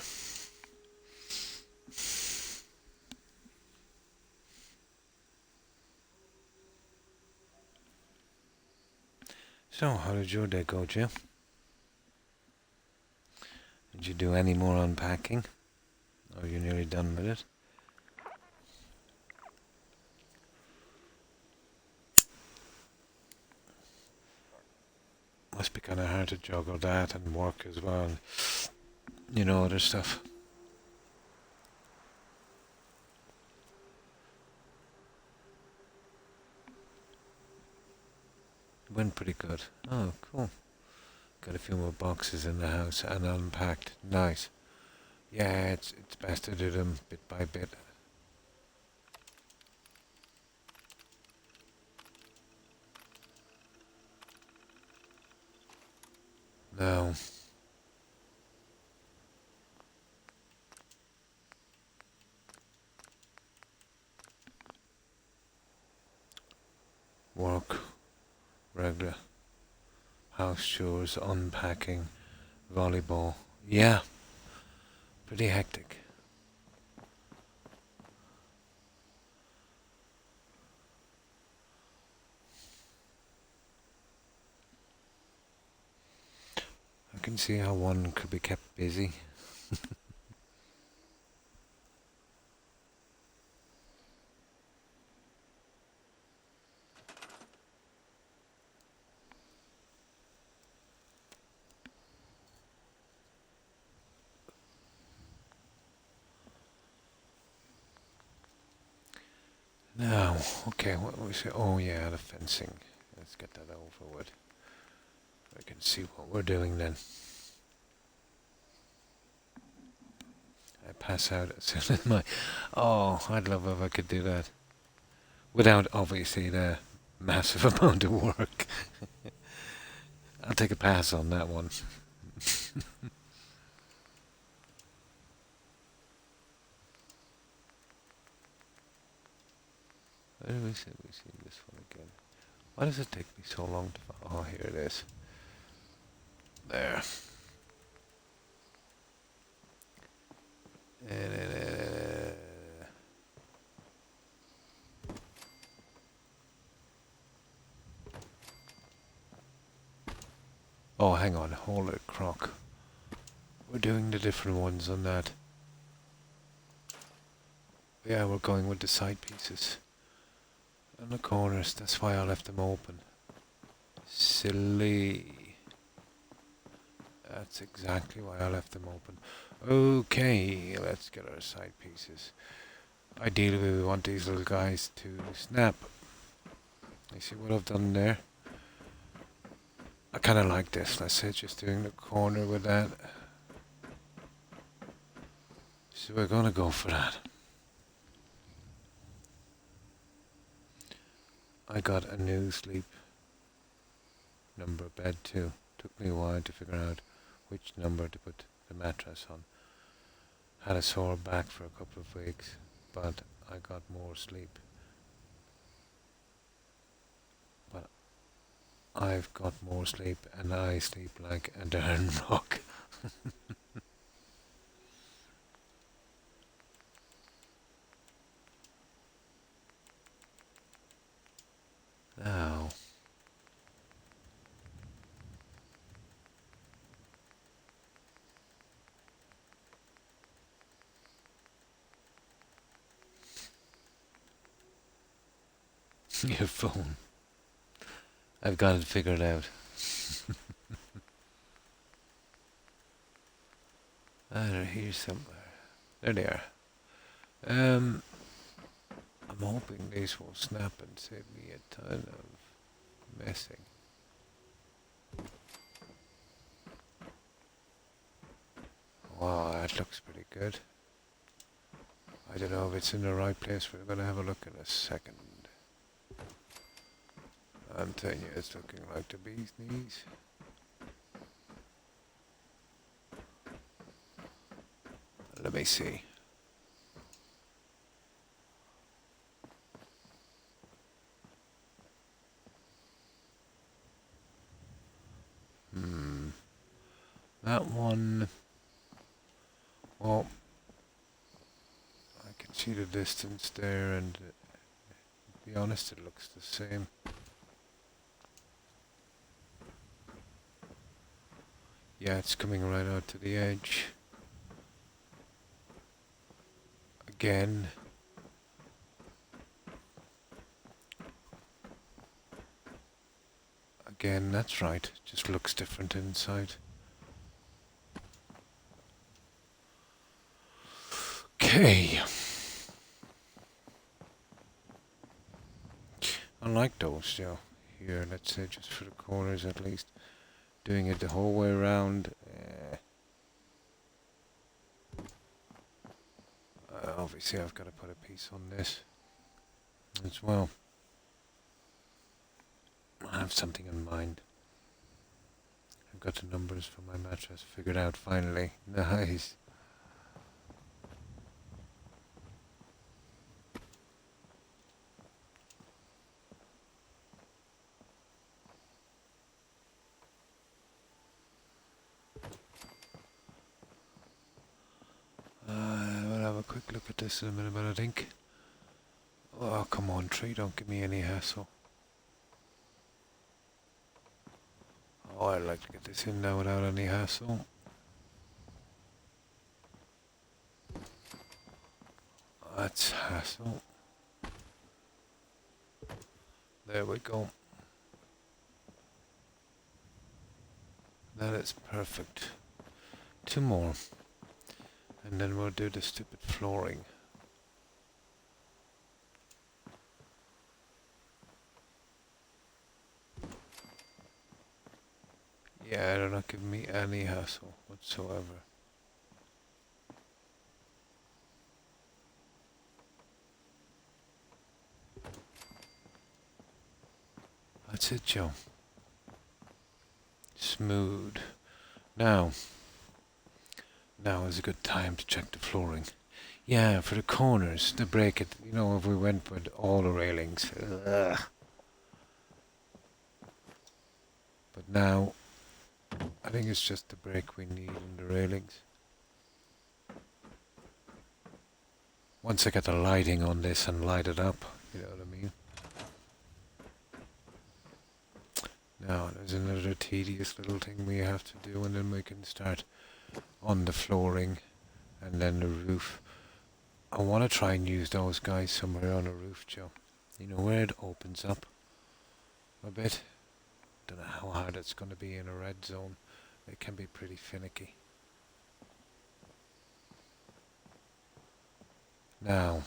A: So, how did your day go, Jim? Did you do any more unpacking? Or are you nearly done with it? Must be kind of hard to juggle that and work as well, and other stuff. Went pretty good. Oh, cool. Got a few more boxes in the house and unpacked. Nice. Yeah, it's best to do them bit by bit. Now, work, regular house chores, unpacking, volleyball. Yeah, pretty hectic. I can see how one could be kept busy. Now, okay, what we say? Oh yeah, the fencing. Let's get that over with. I can see what we're doing then. I pass out as soon as my... Oh, I'd love if I could do that. Without, obviously, the massive amount of work. I'll take a pass on that one. Where do we see? We see this one again. Why does it take me so long to... Oh, here it is. There. Oh, hang on. Hold it, Croc. We're doing the different ones on that. Yeah, we're going with the side pieces. And the corners. That's why I left them open. Silly. That's exactly why I left them open. Okay, let's get our side pieces. Ideally, we want these little guys to snap. You see what I've done there? I kind of like this. Let's say just doing the corner with that. So we're going to go for that. I got a new sleep number bed too. Took me a while to figure out which number to put the mattress on. Had a sore back for a couple of weeks, but I got more sleep. But I've got more sleep and I sleep like a darn rock. Now, your phone. I've got it figured out. They're here somewhere. There they are. I'm hoping these will snap and save me a ton of messing. Wow, that looks pretty good. I don't know if it's in the right place. We're going to have a look in a second. I'm telling you, it's looking like the bee's knees. Let me see. That one... Well, I can see the distance there, and to be honest, it looks the same. Yeah, it's coming right out to the edge. Again. Again, that's right. Just looks different inside. Okay. I like those, you know, here, let's say just for the corners at least. Doing it the whole way around. Obviously I've got to put a piece on this as well. I have something in mind. I've got the numbers for my mattress figured out finally. Nice. We'll have a quick look at this in a minute, but I think... Oh, come on, tree, don't give me any hassle. Oh, I'd like to get this in now without any hassle. That's hassle. There we go. That is perfect. Two more. And then we'll do the stupid flooring. Yeah, they're not giving me any hassle whatsoever. That's it, Joe. Smooth. Now is a good time to check the flooring. Yeah, for the corners, to break it. You know, if we went with all the railings. Ugh. But now, I think it's just the break we need in the railings. Once I get the lighting on this and light it up, you know what I mean? Now, there's another tedious little thing we have to do, and then we can start on the flooring and then the roof. I want to try and use those guys somewhere on the roof, Joe. You know, where it opens up a bit. Don't know how hard it's going to be in a red zone. It can be pretty finicky. Now,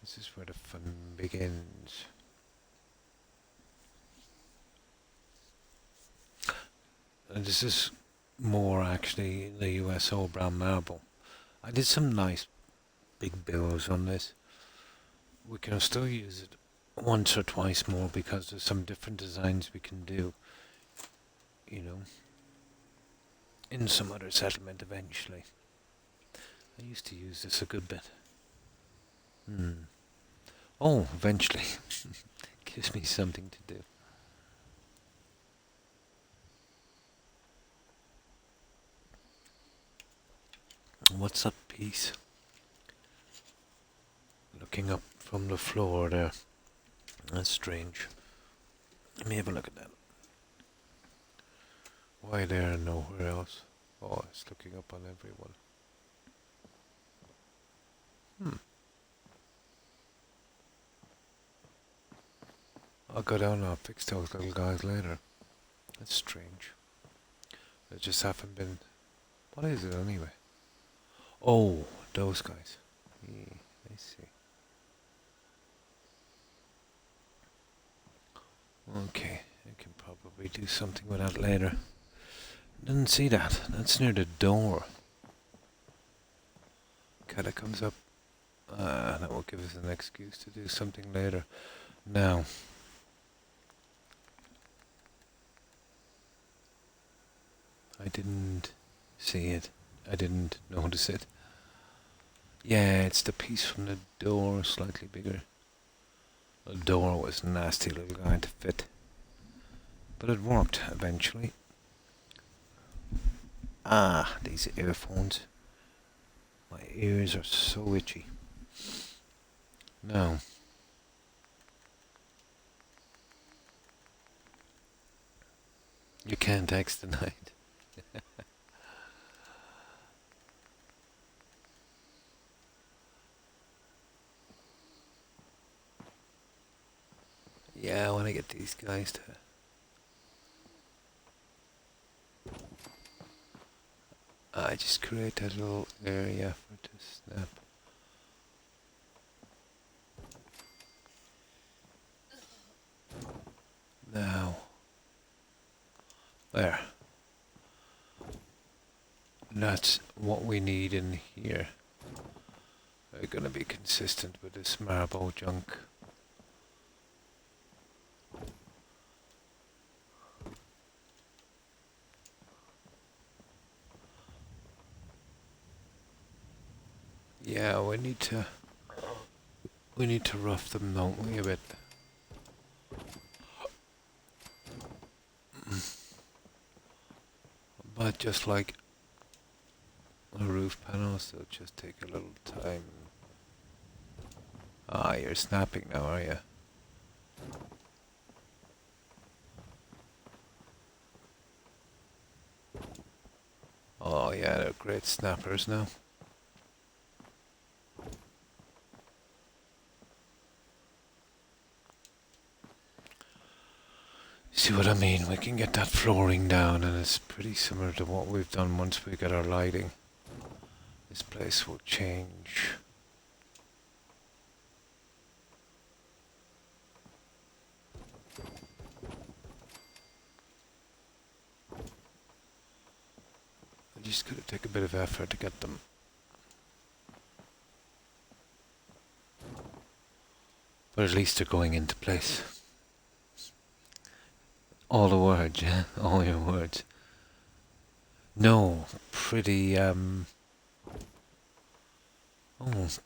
A: this is where the fun begins. And this is more actually the USO brown marble. I did some nice big billows on this. We can still use it once or twice more because there's some different designs we can do, you know, in some other settlement eventually. I used to use this a good bit. Oh, eventually. Gives me something to do. What's that piece? Looking up from the floor there. That's strange. Let me have a look at that. Why there and nowhere else? Oh, it's looking up on everyone. I'll go down and I'll fix those little guys later. That's strange. They just haven't been... What is it anyway? Oh, those guys. Yeah, I see. Okay, I can probably do something with that later. Didn't see that. That's near the door. Okay, that comes up. That will give us an excuse to do something later. Now. I didn't see it. I didn't notice it. Yeah, it's the piece from the door, slightly bigger. The door was nasty little guy to fit. But it worked eventually. Ah, these earphones. My ears are so itchy. Now. You can't text tonight. Yeah, I want to get these guys to... I just create that little area for it to snap. Now. There. That's what we need in here. We're gonna be consistent with this marble junk. Yeah, we need to rough them, don't we, a bit. But just like the roof panels, they'll just take a little time. Ah, you're snapping now, are you? Oh yeah, they're great snappers now. See what I mean? We can get that flooring down and it's pretty similar to what we've done once we get our lighting. This place will change. just gotta take a bit of effort to get them. But at least they're going into place. All the words, yeah? All your words. No, pretty,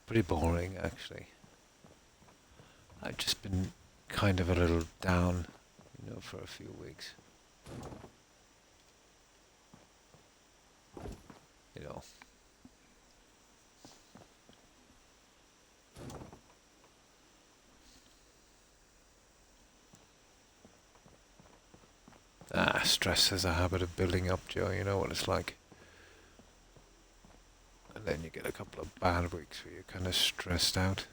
A: pretty boring, actually. I've just been kind of a little down, for a few weeks. Stress has a habit of building up, Joe. You know what it's like. And then you get a couple of bad weeks where you're kind of stressed out.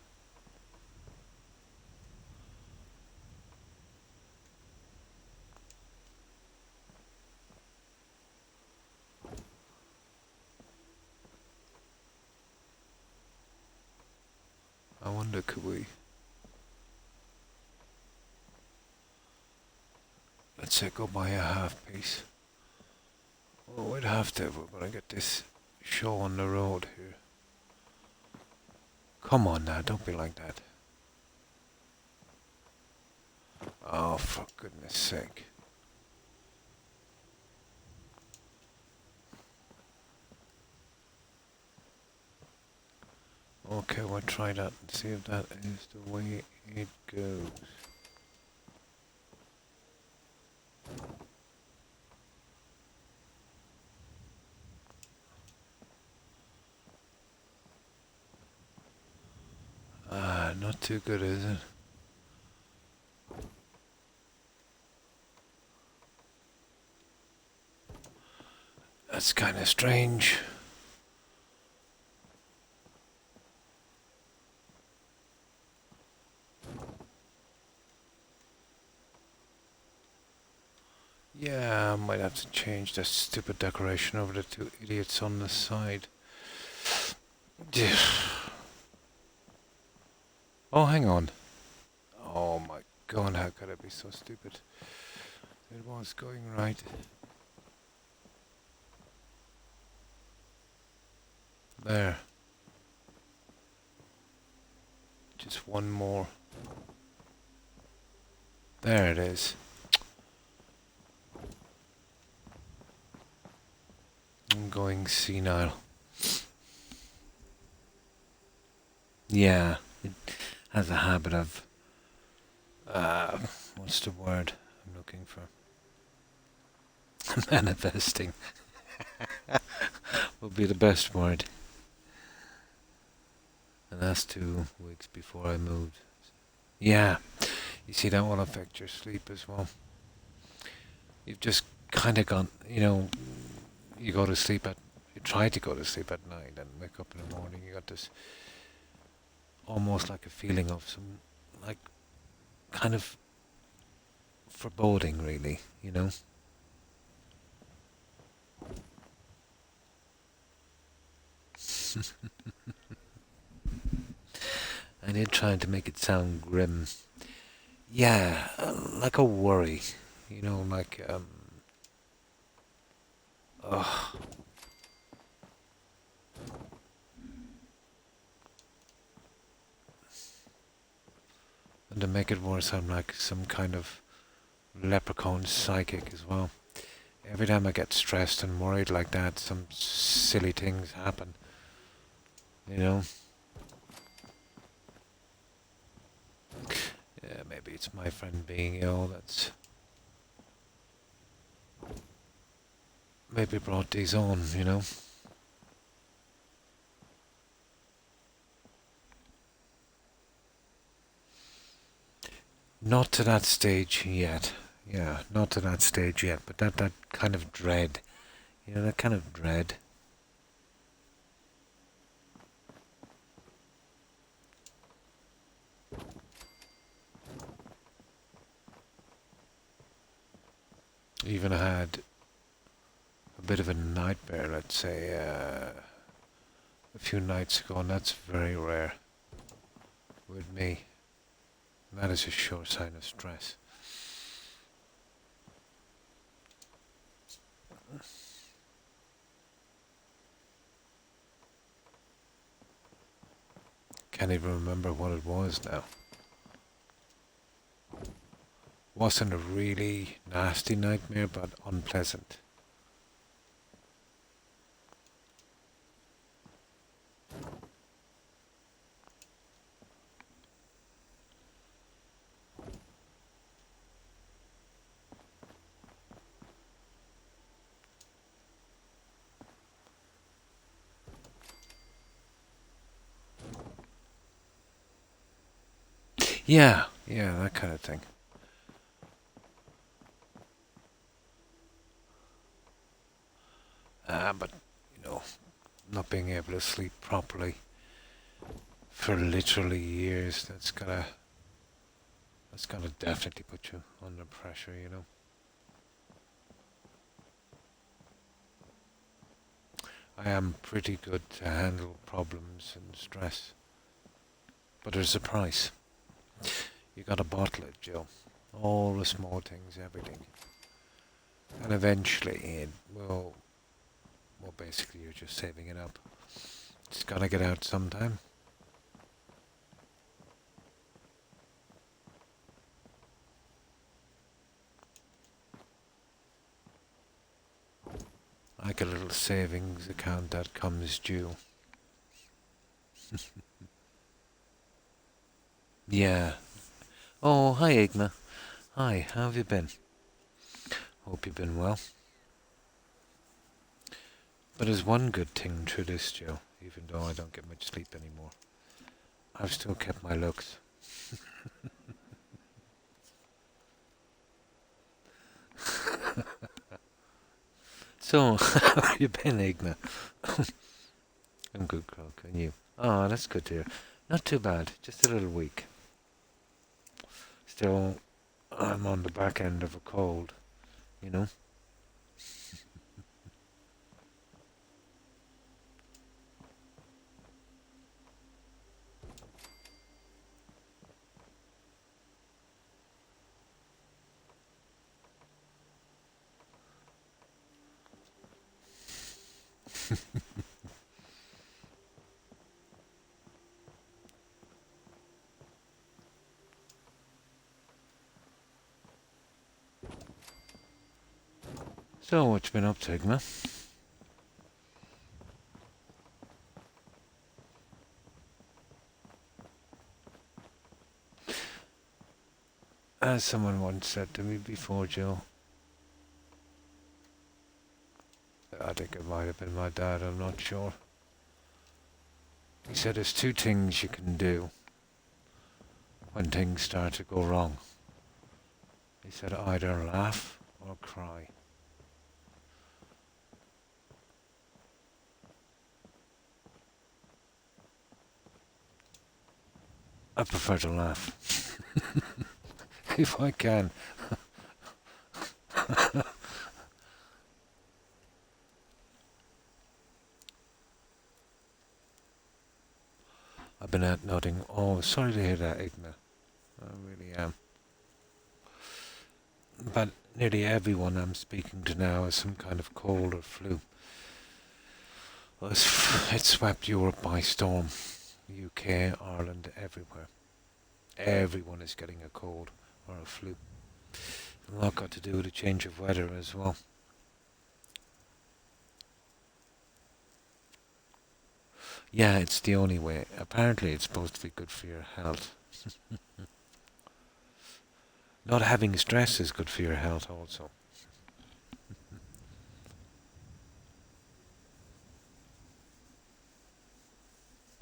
A: I wonder, could we... Let's say go buy a half piece. Well, we'd have to if we're going to get this show on the road here. Come on now, don't be like that. Oh, for goodness sake. Okay, we'll try that and see if that is the way it goes. Not too good, is it? That's kind of strange. Yeah, I might have to change that stupid decoration over the two idiots on the side. Oh, hang on. Oh my god, how could I be so stupid? It was going right. There. Just one more. There it is. I'm going senile. Yeah, it has a habit of, what's the word I'm looking for? Manifesting would be the best word. And that's 2 weeks before I moved. Yeah, you see, that will affect your sleep as well. You've just kind of gone, you go to sleep you try to go to sleep at night and wake up in the morning, you got this almost like a feeling of some, like, kind of foreboding, really, And you're trying to make it sound grim. Yeah, like a worry, like, ugh. And to make it worse, I'm like some kind of leprechaun psychic as well. Every time I get stressed and worried like that, some silly things happen. Yeah, maybe it's my friend being ill that's maybe brought these on, Not to that stage yet. Yeah, not to that stage yet, but that kind of dread. That kind of dread. Even had a bit of a nightmare, let's say, a few nights ago, and that's very rare with me. That is a sure sign of stress. can't even remember what it was now. Wasn't a really nasty nightmare, but unpleasant. Yeah, yeah, that kind of thing. But, you know, not being able to sleep properly for literally years, that's gotta definitely put you under pressure, you know. I am pretty good to handle problems and stress, but there's a price. You gotta bottle it, Joe. All the small things, everything. And eventually it will, well, basically you're just saving it up. It's gotta get out sometime. Like a little savings account that comes due. Yeah. Oh, hi, Igna. Hi, how have you been? Hope you've been well. But there's one good thing through this, Joe, even though I don't get much sleep anymore. I've still kept my looks. So, how have you been, Igna? I'm good, Croc, and you? Oh, that's good to hear. Not too bad, just a little weak. Still, I'm on the back end of a cold, you know? So, what you been up to, Igna? As someone once said to me before, Joe, I think it might have been my dad, I'm not sure. He said there's two things you can do when things start to go wrong. He said either laugh or cry. I prefer to laugh. If I can. I've been out nodding. Oh, sorry to hear that, Igna. I really am. But nearly everyone I'm speaking to now has some kind of cold or flu. Well, it swept Europe by storm. UK, Ireland, everywhere. Everyone is getting a cold or a flu. A lot got to do with the change of weather as well. Yeah, it's the only way. Apparently it's supposed to be good for your health. Not having stress is good for your health also.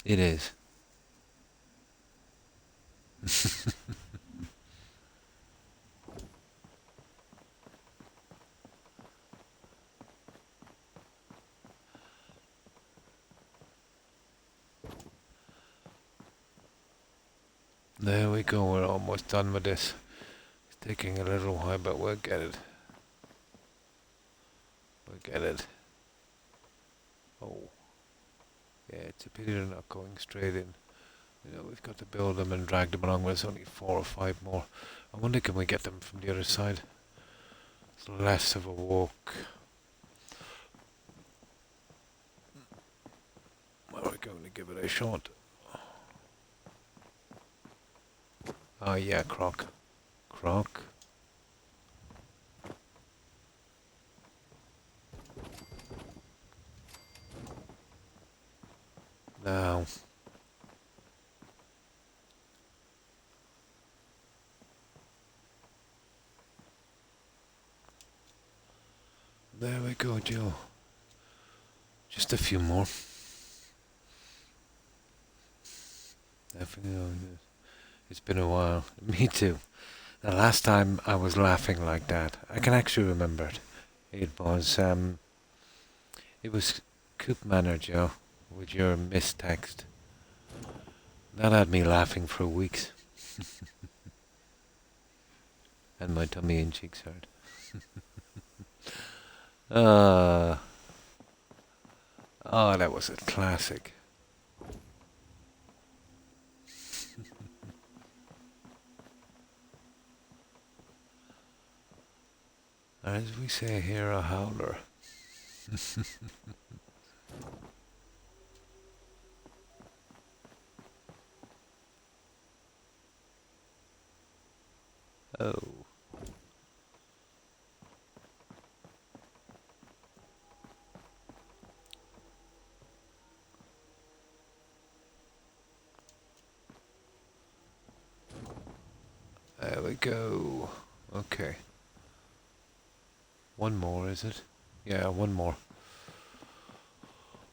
A: It is. There we go, we're almost done with this. It's taking a little while, but we'll get it. We'll get it. Oh. Yeah, it's a pity they're not going straight in. You know, we've got to build them and drag them along, but there's only 4 or 5 more. I wonder, can we get them from the other side? It's less of a walk. Well, we're going to give it a shot. Oh yeah, Croc. Croc. Now. There we go, Joe. Just a few more. It's been a while. Me too. The last time I was laughing like that, I can actually remember it. It was Coop Manor, Joe, with your missed text. That had me laughing for weeks. And my tummy and cheeks hurt. uh, oh, that was a classic. As we say here, a howler. Oh. There we go. Okay. One more, is it? Yeah, one more.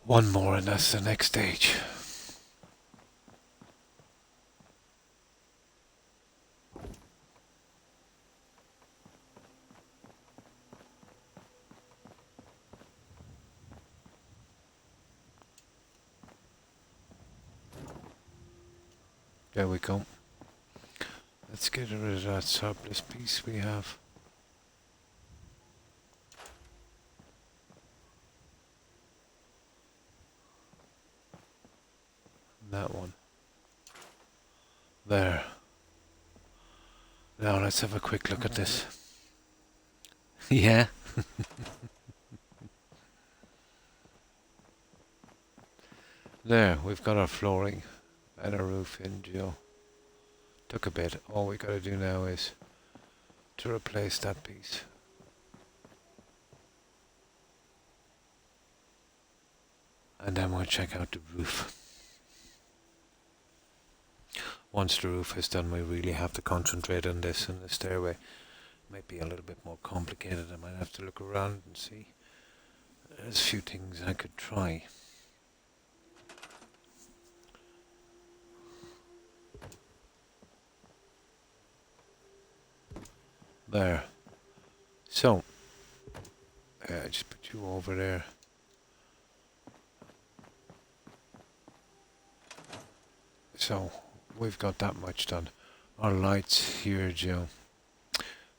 A: One more, and that's the next stage. There we go. Let's get rid of that surplus piece we have. That one. There. Now let's have a quick look at this. Yeah. There, we've got our flooring and our roof in, Joe. Took a bit. All we gotta do now is to replace that piece. And then we'll check out the roof. Once the roof is done, we really have to concentrate on this, and the stairway might be a little bit more complicated. I might have to look around and see. There's a few things I could try. There. So, just put you over there. So, we've got that much done. Our lights here, Joe.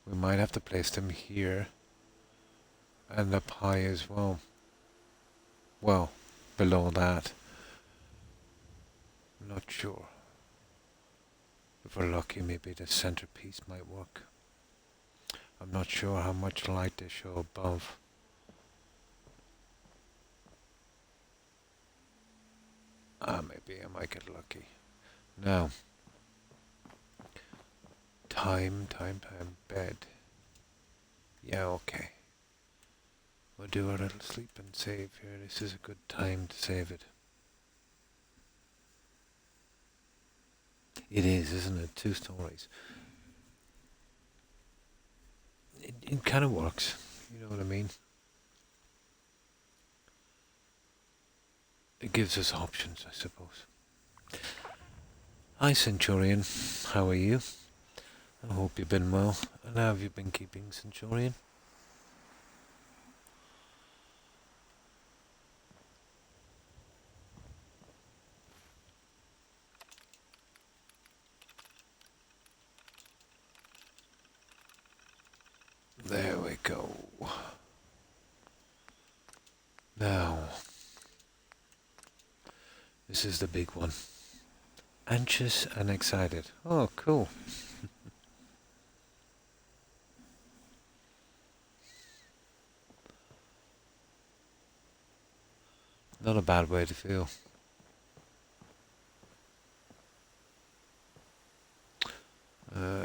A: We might have to place them here. And up high as well. Well, below that. Not sure. If we're lucky, maybe the centerpiece might work. I'm not sure how much light they show above. Maybe I might get lucky. Now, time, bed. Yeah, okay. We'll do our little sleep and save here. This is a good time to save it. It is, isn't it? 2 stories. It kind of works. You know what I mean? It gives us options, I suppose. Hi, Centurion. How are you? I hope you've been well. And how have you been keeping, Centurion? There we go. Now, this is the big one. Anxious and excited. Oh, cool. Not a bad way to feel.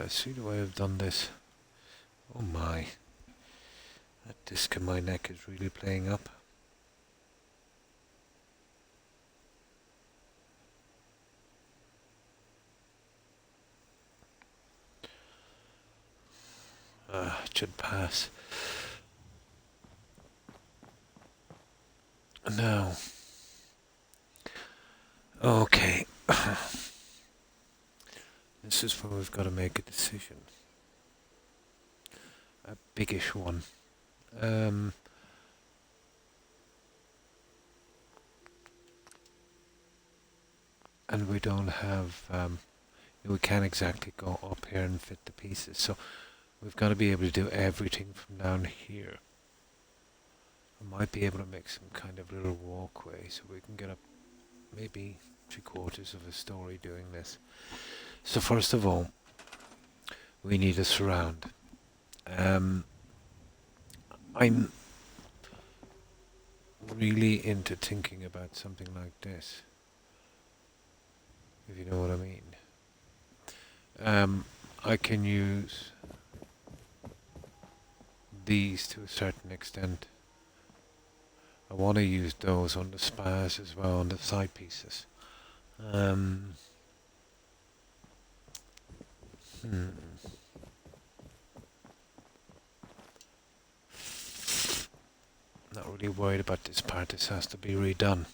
A: See the way I've done this. Oh my. That disc in my neck is really playing up. It should pass. Now. Okay. This is where we've got to make a decision. A biggish one. And we don't have, we can't exactly go up here and fit the pieces, so we've got to be able to do everything from down here. I might be able to make some kind of little walkway so we can get up maybe 3/4 of a story doing this. So first of all, we need a surround. I'm really into thinking about something like this, if you know what I mean. I can use these to a certain extent. I want to use those on the spars as well, on the side pieces. Not really worried about this part. This has to be redone.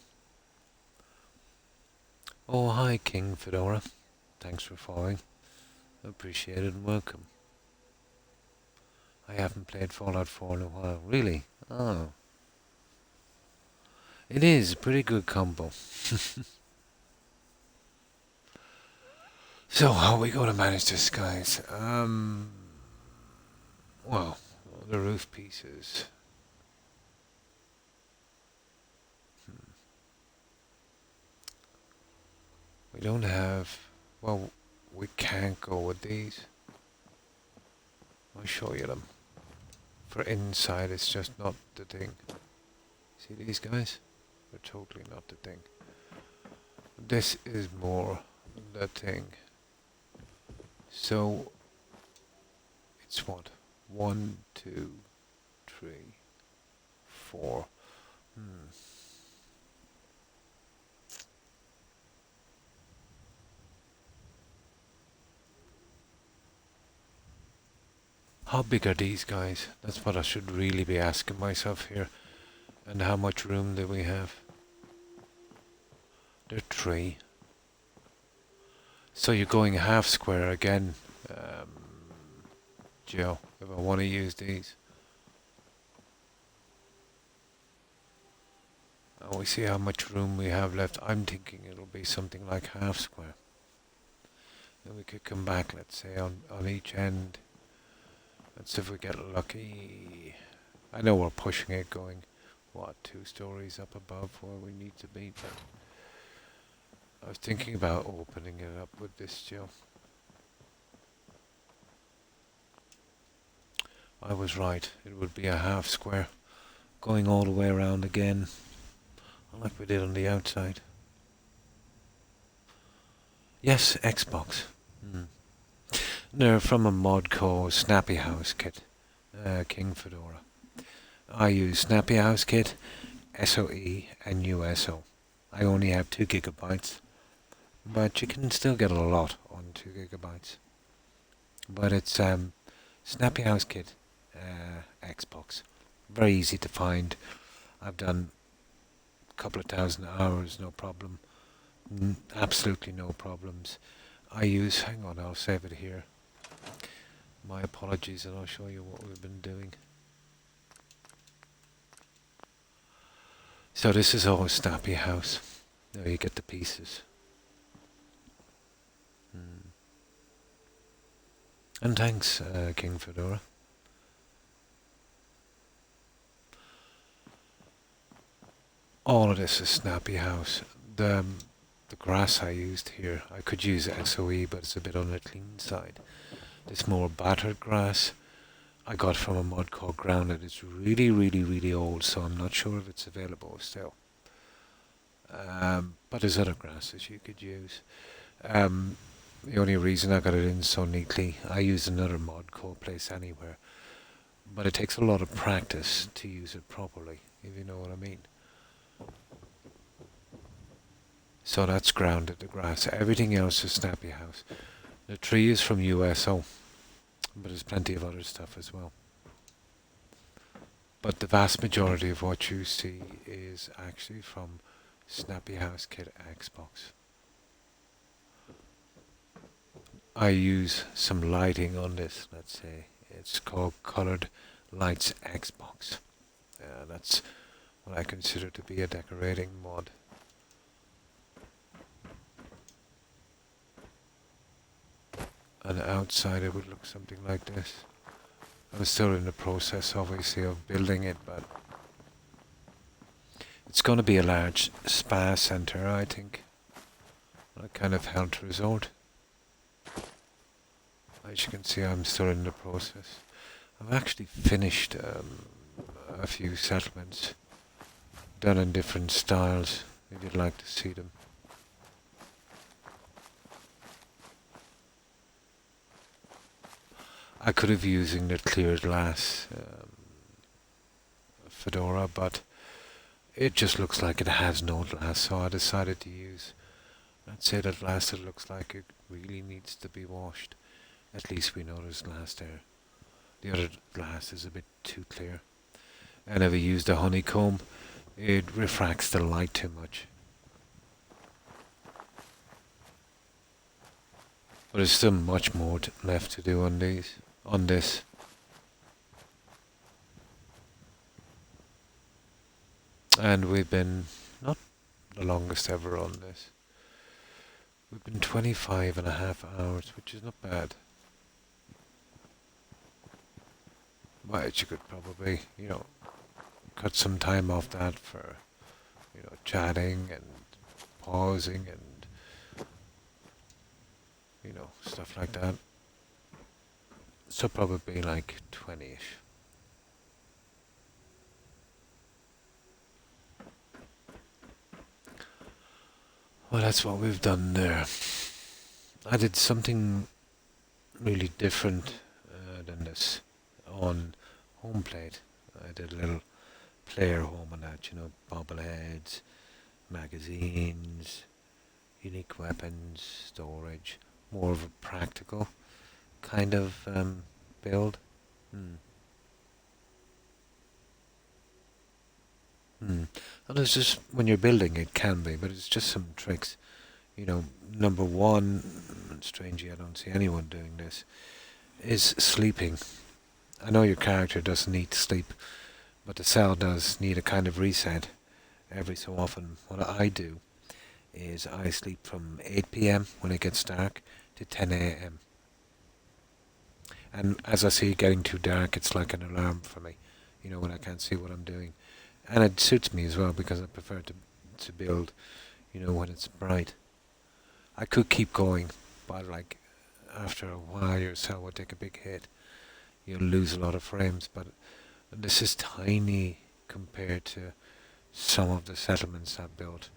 A: Oh, hi, King Fedora. Thanks for following. Appreciate it and welcome. I haven't played Fallout 4 in a while. Really? Oh. It is a pretty good combo. So, how are we going to manage this, guys? Well, the roof pieces. We don't have... Well, we can't go with these. I'll show you them. For inside, it's just not the thing. See these guys? They're totally not the thing. This is more the thing. So, it's what? 1, 2, 3, 4. How big are these guys? That's what I should really be asking myself here. And how much room do we have? They're 3. So you're going half square again, Joe, if I want to use these. And we see how much room we have left. I'm thinking it'll be something like half square. And we could come back, let's say, on each end. Let's see if we get lucky. I know we're pushing it, going, what, 2 stories up above where we need to be, but I was thinking about opening it up with this, Joe. I was right. It would be a half square, going all the way around again, like we did on the outside. Yes, Xbox. They're from a mod called Snappy House Kit, King Fedora. I use Snappy House Kit, SOE, and USO. I only have 2 gigabytes, but you can still get a lot on 2 gigabytes. But it's Snappy House Kit, Xbox. Very easy to find. I've done a couple of thousand hours, no problem. Absolutely no problems. I use, hang on, I'll save it here. My apologies, and I'll show you what we've been doing. So this is all Snappy House. There you get the pieces. And thanks, King Fedora. All of this is Snappy House. The grass I used here, I could use SOE, but it's a bit on the clean side. This more battered grass I got from a mod called Grounded. It's really, really, really old, so I'm not sure if it's available still. But there's other grasses you could use. The only reason I got it in so neatly, I use another mod called Place Anywhere, but it takes a lot of practice to use it properly, if you know what I mean. So that's grounded, the grass. Everything else is Snappy House. The tree is from USO, but there's plenty of other stuff as well. But the vast majority of what you see is actually from Snappy House Kit Xbox. I use some lighting on this, let's say. It's called Colored Lights Xbox. That's what I consider to be a decorating mod. And outside it would look something like this. I'm still in the process, obviously, of building it, but it's going to be a large spa centre, I think. A kind of health resort. As you can see, I'm still in the process. I've actually finished a few settlements, done in different styles, if you'd like to see them. I could have using the clear glass fedora, but it just looks like it has no glass, so I decided to use, let's say, the glass that looks like it really needs to be washed. At least we know there's glass there. The other glass is a bit too clear. And if I use the honeycomb, it refracts the light too much. But there's still much more left to do on these, on this. And we've been not the longest ever on this. We've been 25.5 hours, which is not bad. But you could probably, cut some time off that for, chatting and pausing and, stuff like that. So probably like 20-ish. Well, that's what we've done there. I did something really different than this on home plate. I did a little player home on that, bobbleheads, magazines, unique weapons, storage, more of a practical kind of build. And it's just, when you're building it can be, but it's just some tricks. Number one, and strangely I don't see anyone doing this, is sleeping. I know your character doesn't need to sleep, but the cell does need a kind of reset every so often. What I do is I sleep from 8 p.m. when it gets dark to 10 a.m. And as I see it getting too dark, it's like an alarm for me, when I can't see what I'm doing. And it suits me as well, because I prefer to build, when it's bright. I could keep going, but after a while your cell would take a big hit. You'll lose a lot of frames, but this is tiny compared to some of the settlements I've built.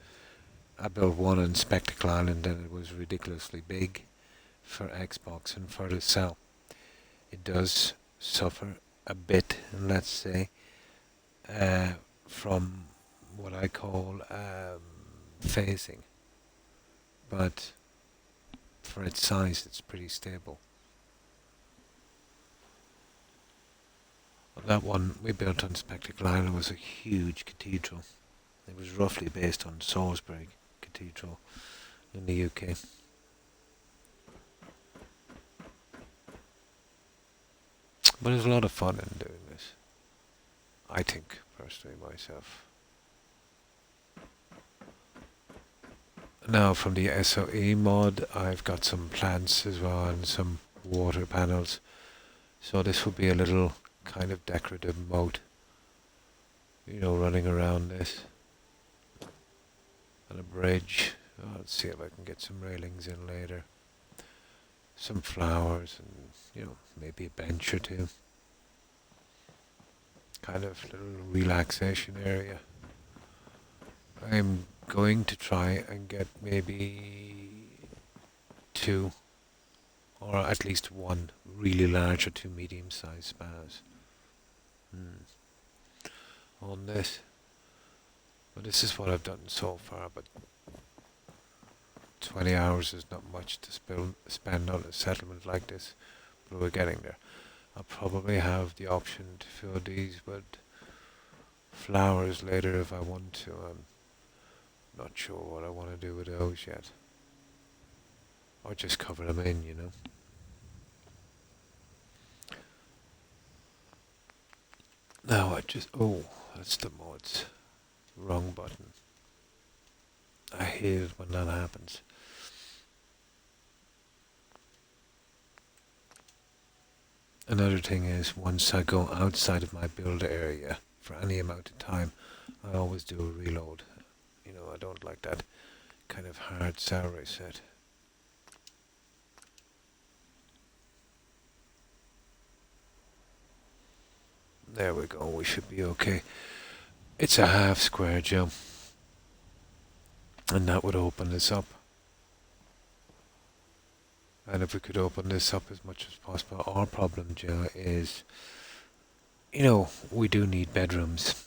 A: I built one on Spectacle Island and it was ridiculously big for Xbox and for the cell. It does suffer a bit, let's say, from what I call phasing. But for its size, it's pretty stable. That one we built on Spectacle Island was a huge cathedral. It was roughly based on Salisbury Cathedral in the UK. But it was a lot of fun in doing this, I think, personally, myself. Now from the SOE mod, I've got some plants as well and some water panels. So this will be a little kind of decorative moat, running around this. And a bridge. Let's see if I can get some railings in later. Some flowers and, maybe a bench or two. Kind of little relaxation area. I'm going to try and get maybe 2 or at least one really large or two medium-sized spas. On this. But this is what I've done so far, but 20 hours is not much to spend on a settlement like this, but we're getting there. I'll probably have the option to fill these with flowers later if I want to. I'm not sure what I want to do with those yet. Or just cover them in, you know. Now oh, that's the mods. Wrong button. I hate it when that happens. Another thing is, once I go outside of my build area for any amount of time, I always do a reload. You know, I don't like that kind of hard salary set. There we go, we should be okay. It's a half square jump. And that would open this up. And if we could open this up as much as possible, our problem, Joe, is, you know, we do need bedrooms.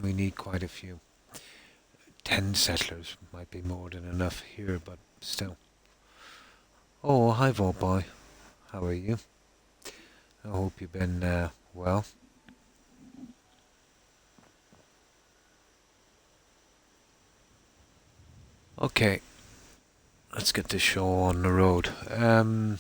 A: We need quite a few. 10 settlers might be more than enough here, but still. Oh, hi, Vault Boy. How are you? I hope you've been well. Okay, let's get this show on the road. I'll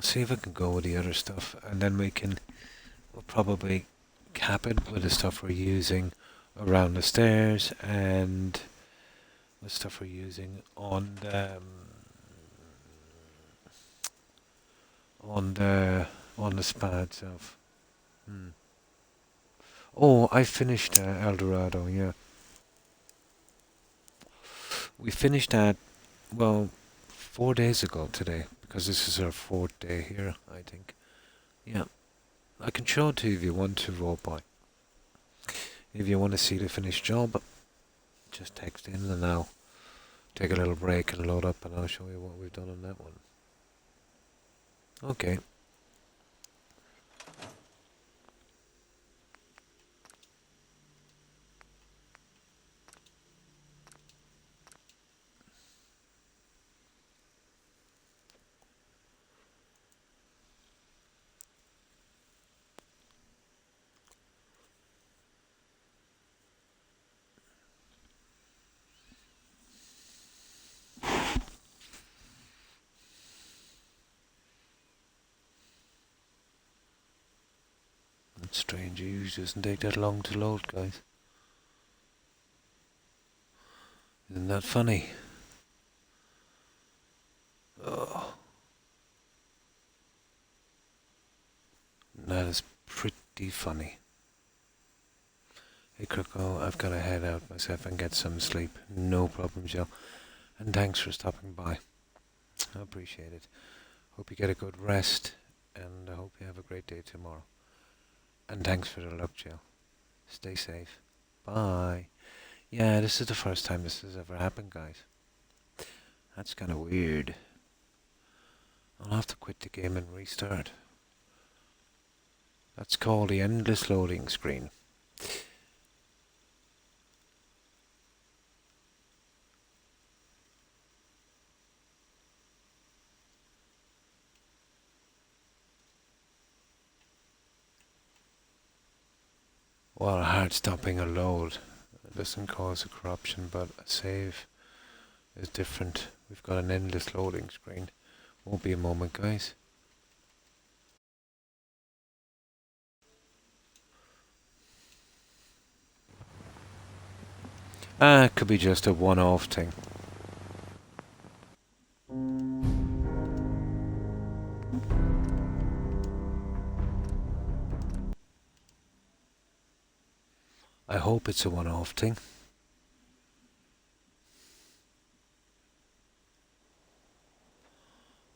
A: see if I can go with the other stuff, and then we'll probably cap it with the stuff we're using around the stairs and the stuff we're using on the spa itself. Oh, I finished El Dorado, yeah. We finished that, well, 4 days ago today, because this is our 4th day here, I think. Yeah. I can show it to you if you want to, Rollboy. If you want to see the finished job, just text in and I'll take a little break and load up and I'll show you what we've done on that one. Okay. That's strange, it usually doesn't take that long to load, guys. Isn't that funny? Oh. That is pretty funny. Hey Croc, I've got to head out myself and get some sleep. No problem, Joe. And thanks for stopping by. I appreciate it. Hope you get a good rest, and I hope you have a great day tomorrow. And thanks for the luck, Joe. Stay safe. Bye. Yeah, this is the first time this has ever happened, guys. That's kind of weird. I'll have to quit the game and restart. That's called the endless loading screen. Well, hard stopping a load doesn't cause a corruption, but a save is different. We've got an endless loading screen. Won't be a moment, guys. It could be just a one-off thing. I hope it's a one-off thing.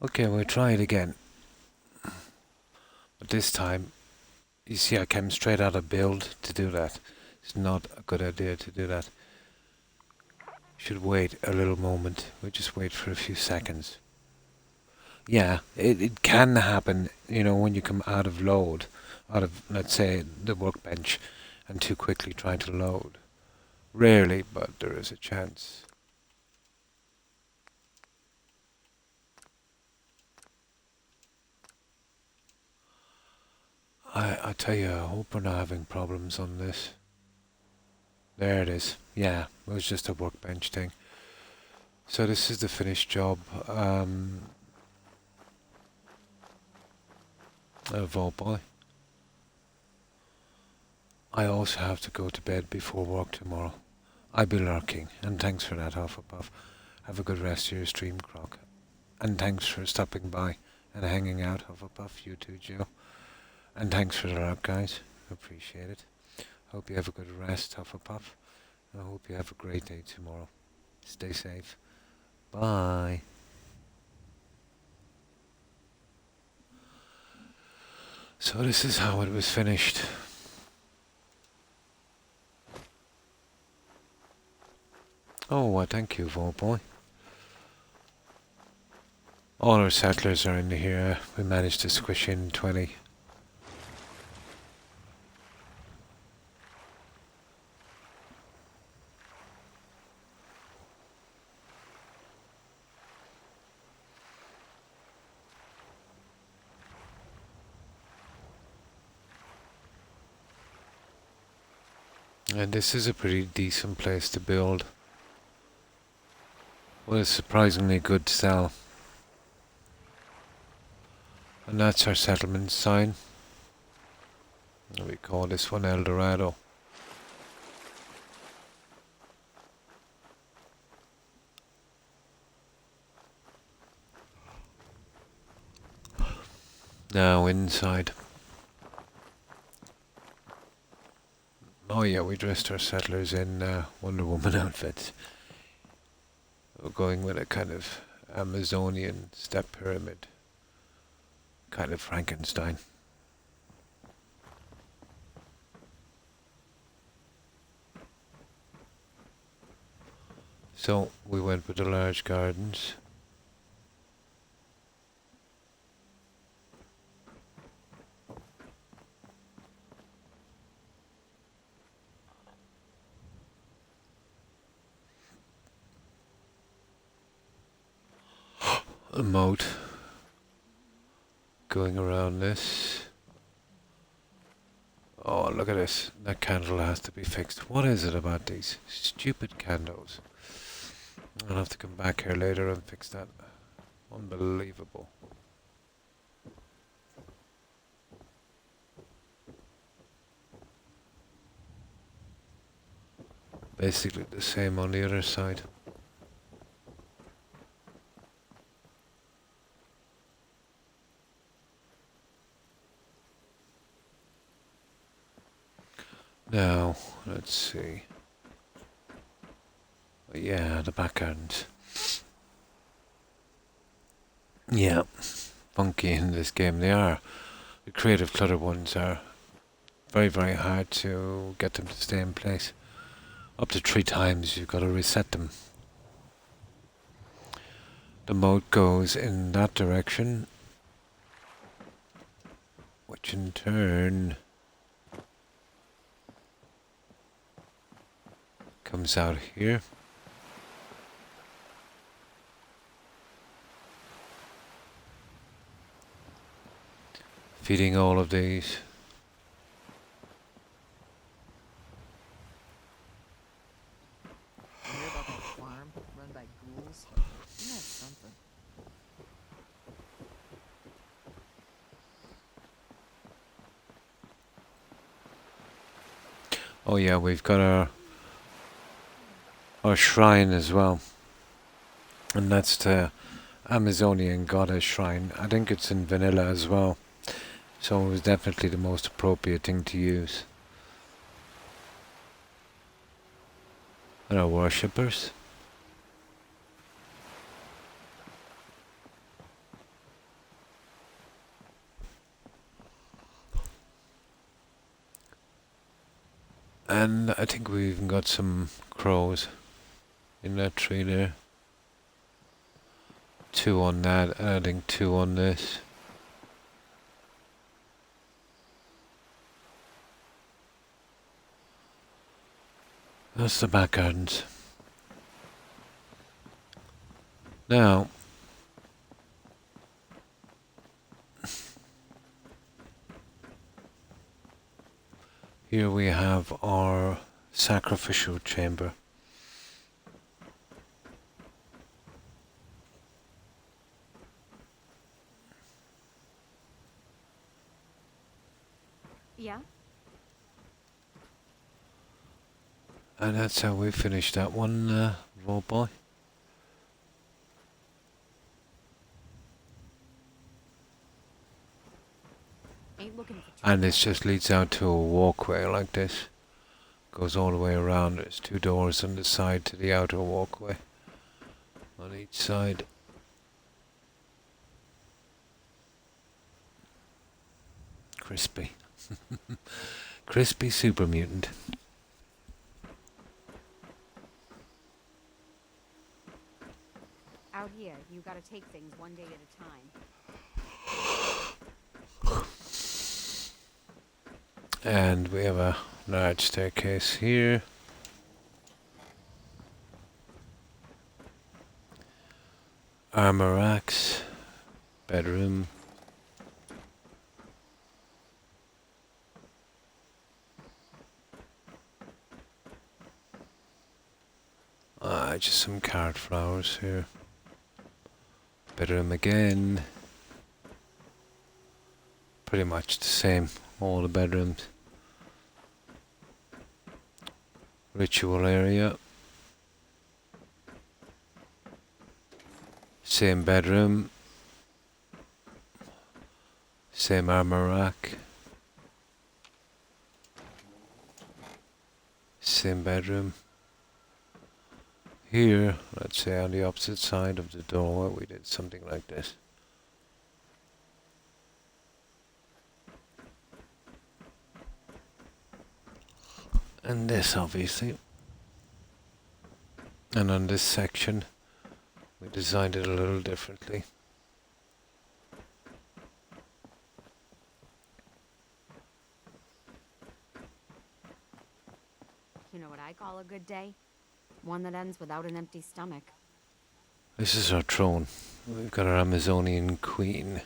A: Okay, we'll try it again. But this time, you see I came straight out of build to do that. It's not a good idea to do that. Should wait a little moment. We'll just wait for a few seconds. Yeah, it can happen, when you come out of load, out of, let's say, the workbench, and too quickly try to load. Rarely, but there is a chance. I tell you, I hope we're not having problems on this. There it is. Yeah, it was just a workbench thing. So this is the finished job of Vault Boy. I also have to go to bed before work tomorrow. I'll be lurking, and thanks for that, Hufflepuff. Have a good rest of your stream, Croc. And thanks for stopping by and hanging out, Hufflepuff. You too, Joe. And thanks for the lurk, guys. Appreciate it. Hope you have a good rest, Hufflepuff. And I hope you have a great day tomorrow. Stay safe. Bye. So this is how it was finished. Oh, thank you, Vault Boy. All our settlers are in here. We managed to squish in 20. And this is a pretty decent place to build. Well, it's surprisingly good sell. And that's our settlement sign. We call this one El Dorado. Now inside. Oh yeah, we dressed our settlers in Wonder Woman outfits. We're going with a kind of Amazonian step pyramid. Kind of Frankenstein. So we went with the large gardens. A moat going around this. Oh, look at this. That candle has to be fixed. What is it about these stupid candles? I'll have to come back here later and fix that. Unbelievable. Basically the same on the other side. Now, let's see. Yeah, the back end. Yeah, funky in this game. They are. The creative clutter ones are very, very hard to get them to stay in place. Up to 3 times you've got to reset them. The moat goes in that direction, which in turn comes out here. Feeding all of these.
F: Hear about that farm run by ghouls? Isn't that something?
A: Oh yeah, we've got our shrine as well. And that's the Amazonian goddess shrine. I think it's in vanilla as well. So it was definitely the most appropriate thing to use. And our worshippers. And I think we even got some crows in that tree there. 2 on that, adding 2 on this. That's the back gardens. Now, here we have our sacrificial chamber.
B: Yeah?
A: And that's how we finished that one, roll boy.
B: Ain't looking for
A: And
B: trouble.
A: this just leads out to a walkway like this. Goes all the way around. There's 2 doors on the side to the outer walkway. On each side. Crispy. Crispy super mutant.
B: Out here, you gotta take things one day at a time.
A: And we have a large staircase here. Armor racks. Bedroom. Just some card flowers here. Bedroom again. Pretty much the same, all the bedrooms. Ritual area. Same bedroom. Same armor rack. Same bedroom. Here, let's say on the opposite side of the door, we did something like this. And this, obviously. And on this section, we designed it a little differently.
B: You know what I call a good day? One that ends without an empty stomach.
A: This is our throne. We've got our Amazonian queen.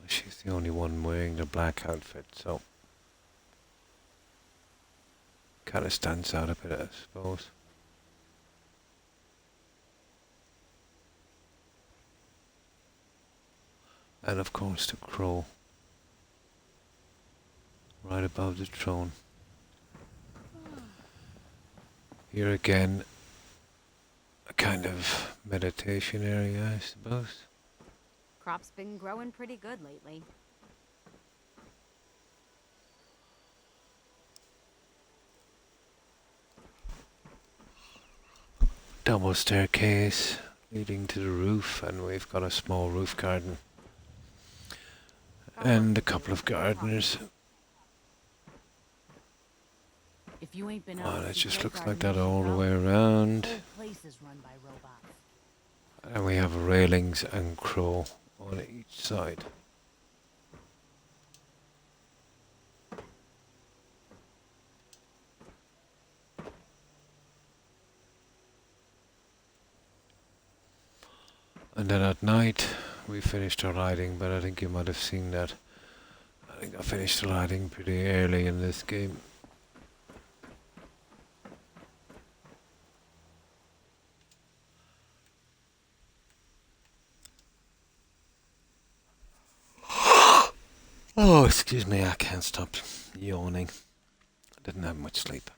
A: She's the only one wearing the black outfit, so kind of stands out a bit, I suppose. And of course the crow, right above the throne. Here again, a kind of meditation area, I suppose.
B: Crop's been growing pretty good lately.
A: Double staircase leading to the roof, and we've got a small roof garden. And a couple of gardeners.
C: If you ain't been
A: Oh,
C: out
A: that
C: to
A: just
C: Red
A: looks
C: Garden,
A: like that
C: you should
A: all the
C: go.
A: way around.
C: Whole place is run by robots.
A: And we have railings and crow on each side. And then at night, we finished our lighting, but I think you might have seen that. I think I finished the lighting pretty early in this game. Oh, excuse me, I can't stop yawning. I didn't have much sleep.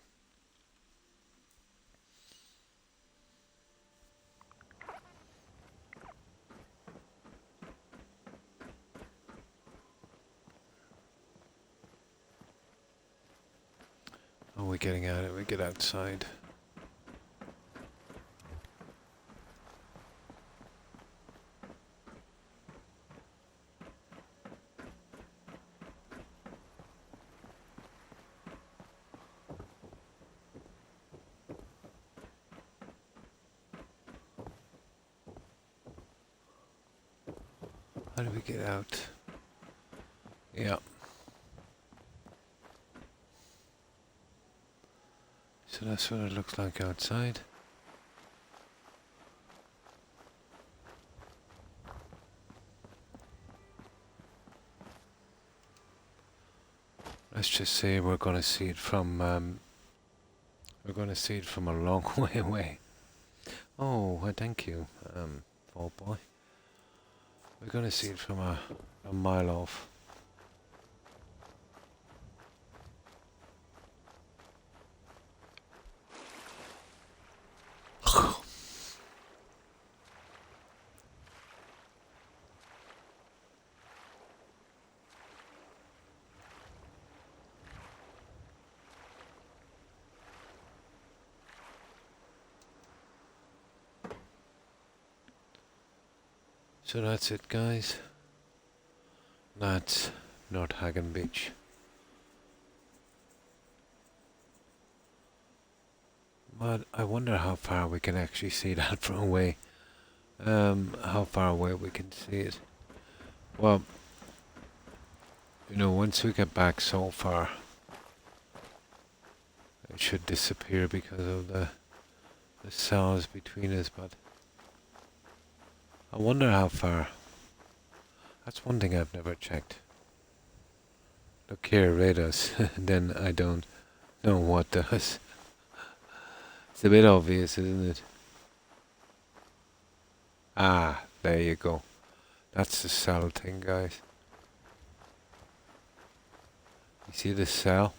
A: Oh, we're getting at it. We get outside. How do we get out? Yeah. So that's what it looks like outside. Let's just say we're going to see it from a long way away. Oh, thank you, Fall Boy. We're going to see it from a mile off. So that's it, guys. That's North Hagen Beach. But I wonder how far we can actually see that from away. How far away we can see it. Well, you know, once we get back so far, it should disappear because of the cells between us, but I wonder how far. That's one thing I've never checked. Look here, radars, then I don't know what does. It's a bit obvious, isn't it? Ah, there you go. That's the cell thing, guys. You see the cell?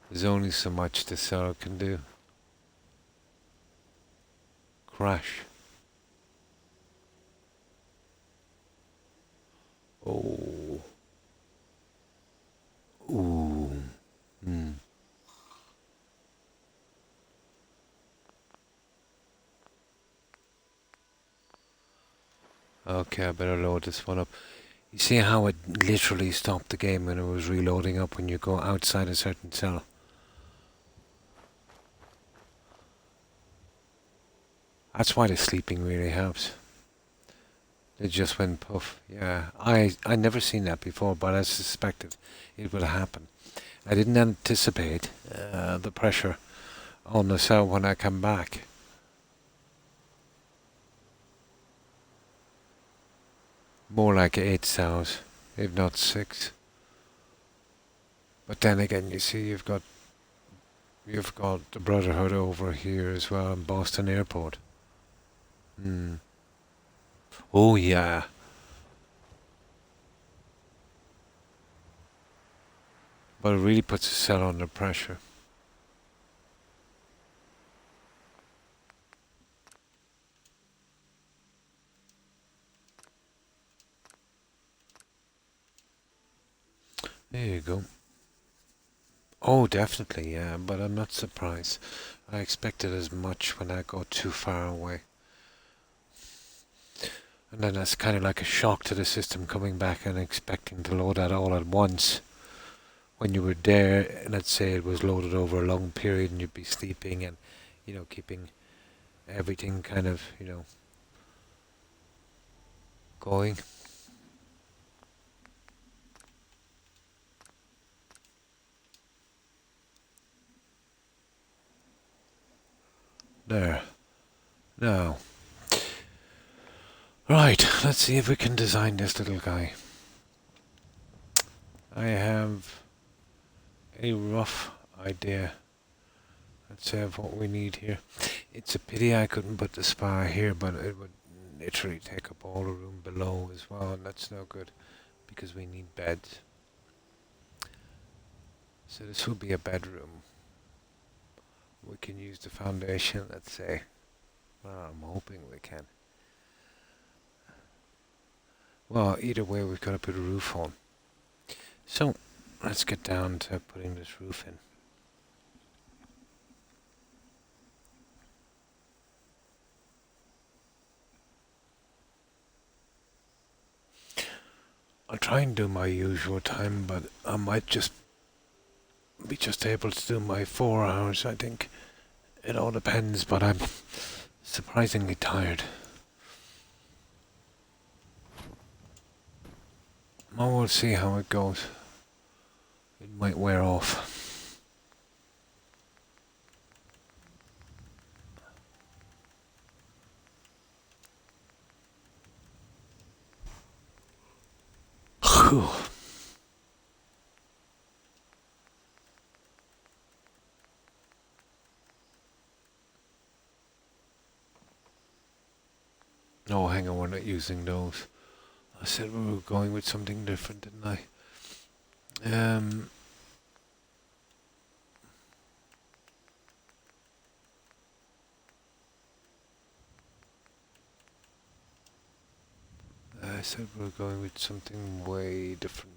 A: There's only so much the cell can do. Crash. Oh. Ooh. Hmm. Okay, I better load this one up. You see how it literally stopped the game when it was reloading up when you go outside a certain cell? That's why the sleeping really helps. It just went puff. Yeah, I never seen that before, but I suspected it would happen. I didn't anticipate the pressure on the cell when I come back. More like 8 cells, if not 6. But then again, you see, you've got the Brotherhood over here as well in Boston Airport. Hmm. Oh yeah. But it really puts a cell under pressure. There you go. Oh, definitely, yeah, but I'm not surprised. I expected as much when I go too far away. And then that's kind of like a shock to the system coming back and expecting to load that all at once. When you were there, let's say it was loaded over a long period and you'd be sleeping and, you know, keeping everything kind of, you know, going. There. Now. Right, let's see if we can design this little guy. I have a rough idea, let's say, of what we need here. It's a pity I couldn't put the spa here, but it would literally take up all the room below as well, and that's no good because we need beds. So this will be a bedroom. We can use the foundation, let's say. Well, I'm hoping we can. Well, either way, we've got to put a roof on. So, let's get down to putting this roof in. I'll try and do my usual time, but I might just be able to do my 4 hours, I think. It all depends, but I'm surprisingly tired. Oh, we'll see how it goes. It might wear off. Whew. Oh, hang on, we're not using those. I said we were going with something different, didn't I? I said we were going with something way different.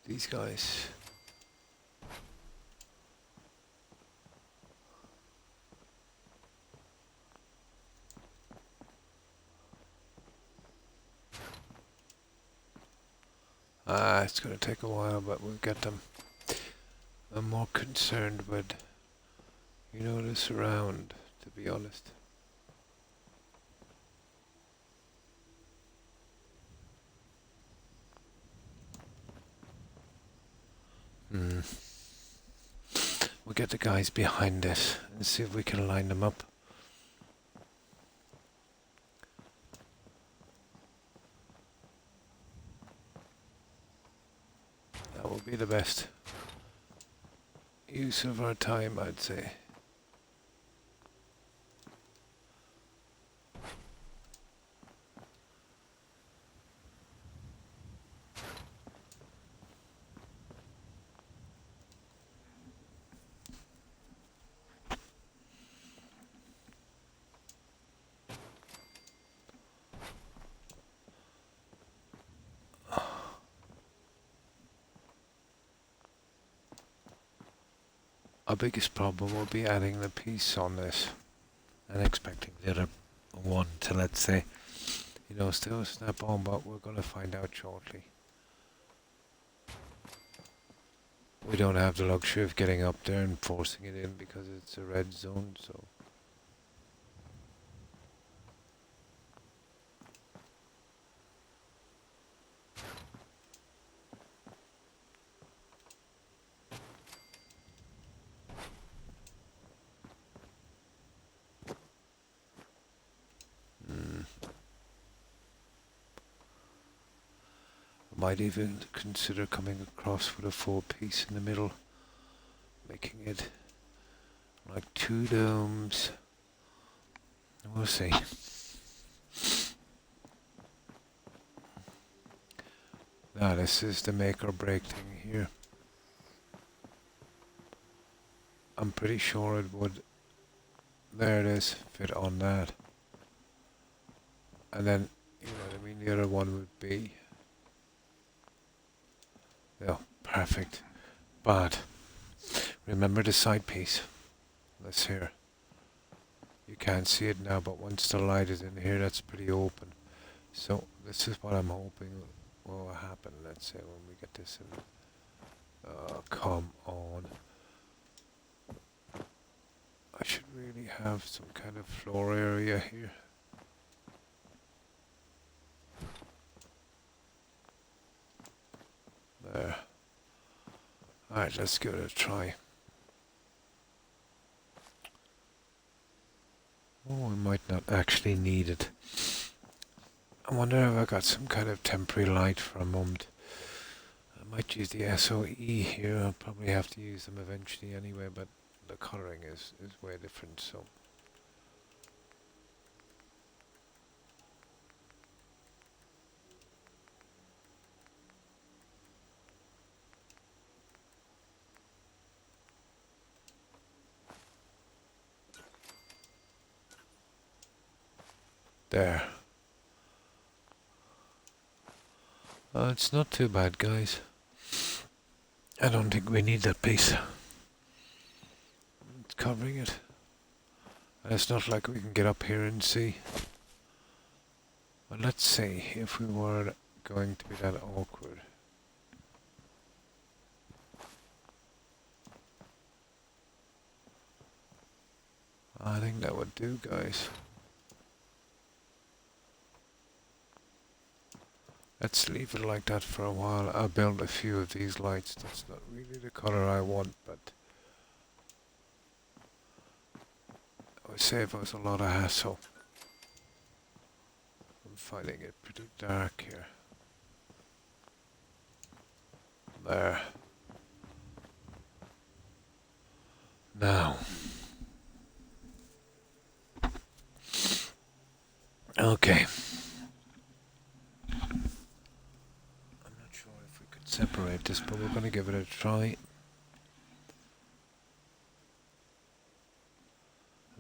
A: These guys. It's going to take a while, but we'll get them. I'm more concerned with, the surround, to be honest. We'll get the guys behind this and see if we can line them up. That will be the best use of our time, I'd say. Our biggest problem will be adding the piece on this and expecting the other one to, let's say, still snap on, but we're going to find out shortly. We don't have the luxury of getting up there and forcing it in because it's a red zone, so... Might even consider coming across with a 4-piece in the middle, making it like 2 domes. We'll see. Now this is the make or break thing here. I'm pretty sure it would, there it is, fit on that. And then, the other one would be, yeah, perfect. But remember the side piece. This here. You can't see it now, but once the light is in here, that's pretty open. So this is what I'm hoping will happen. Let's say when we get this in. Come on. I should really have some kind of floor area here. There. Alright, let's give it a try. Oh, we might not actually need it. I wonder if I got some kind of temporary light for a moment. I might use the SOE here. I'll probably have to use them eventually anyway, but the colouring is way different, so... There. It's not too bad, guys. I don't think we need that piece. It's covering it. And it's not like we can get up here and see. But let's see if we were going to be that awkward. I think that would do, guys. Let's leave it like that for a while. I'll build a few of these lights. That's not really the color I want, but it would save us a lot of hassle. I'm finding it pretty dark here. There. Now. Okay. I'm not sure if we could separate this, but we're going to give it a try.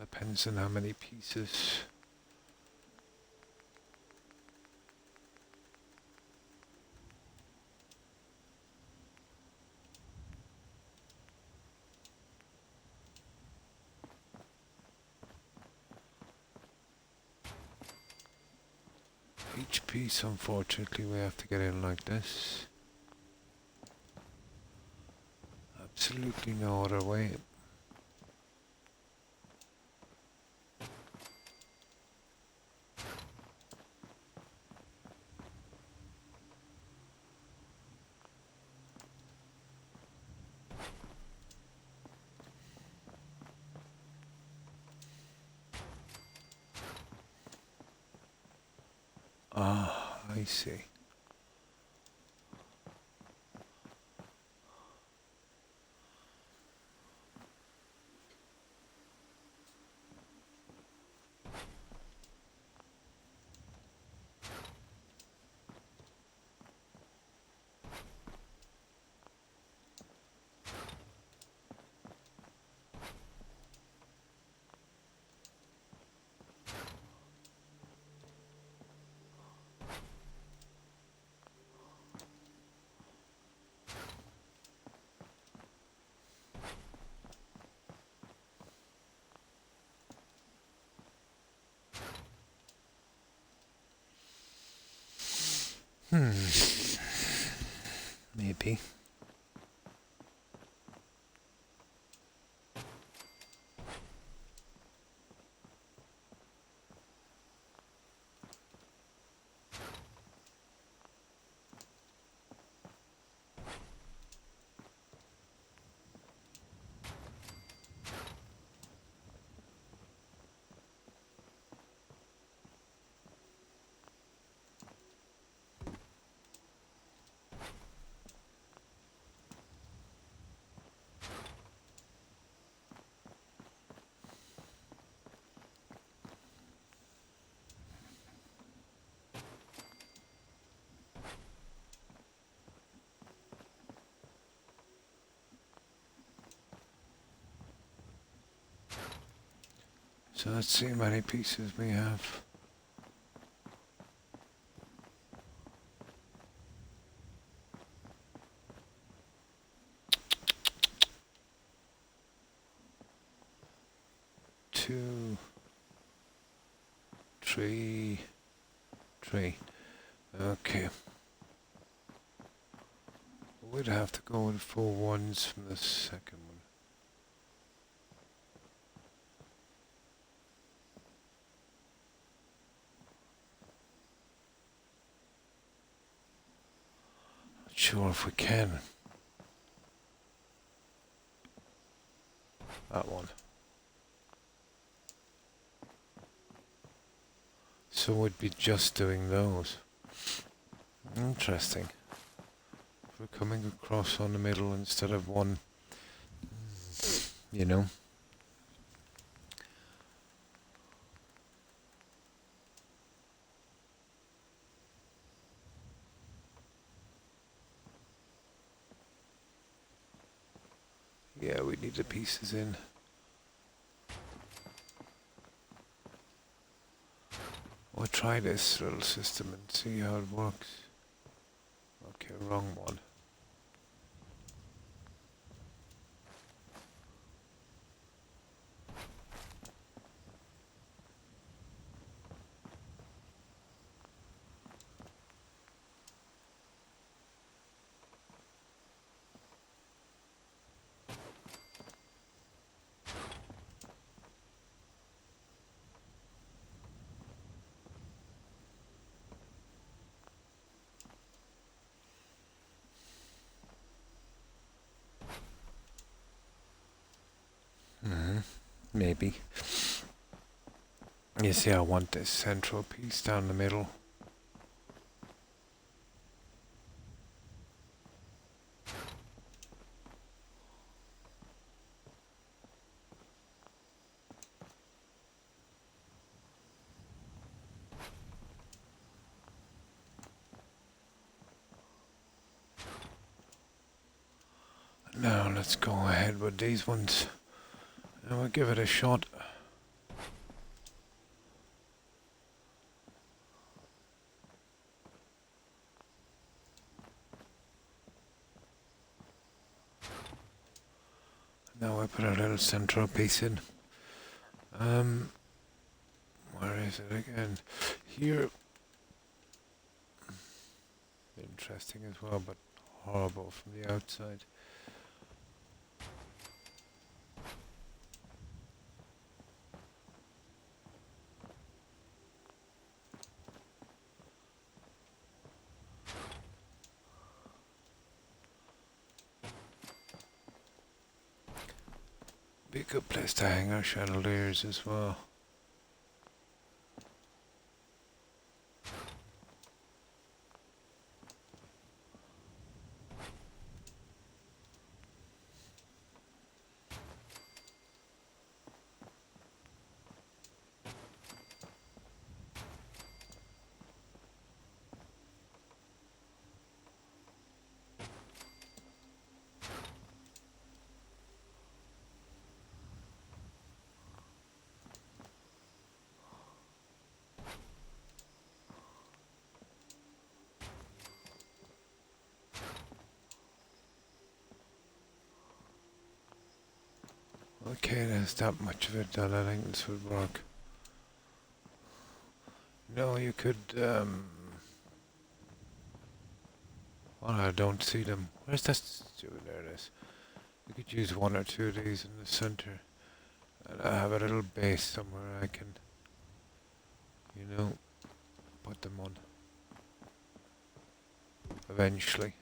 A: Depends on how many pieces. Each piece, unfortunately, we have to get in like this. Absolutely no other way. Ah, I see. Maybe. So let's see how many pieces we have. Two, three. Okay. We'd have to go with 4 ones from the second one. Not sure if we can. That one. So we'd be just doing those. Interesting. If we're coming across on the middle instead of one, you know. Yeah, we need the pieces in. We'll try this little system and see how it works. Okay, wrong one. maybe. You see, I want this central piece down the middle. Now let's go ahead with these ones and we'll give it a shot. Now I put a little central piece in. Where is it again? Here. Interesting as well, but horrible from the outside. Be a good place to hang our chandeliers as well. Okay, there's that much of it done. I think this would work. No, you could, well, I don't see them. Where's that? There it is. You could use one or two of these in the center. And I have a little base somewhere I can, you know, put them on. Eventually.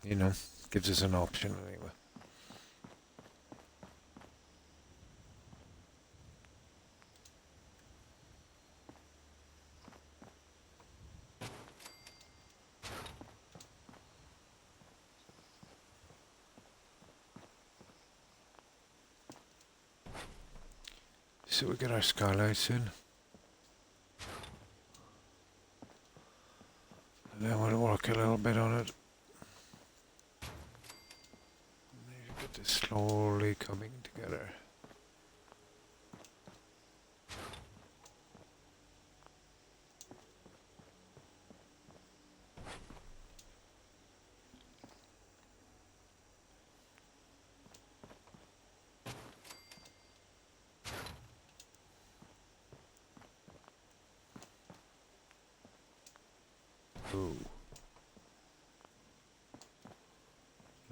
A: You know, gives us an option anyway. So we get our skylights in. And then we'll work a little bit on it. And you get this slowly coming together. Ooh.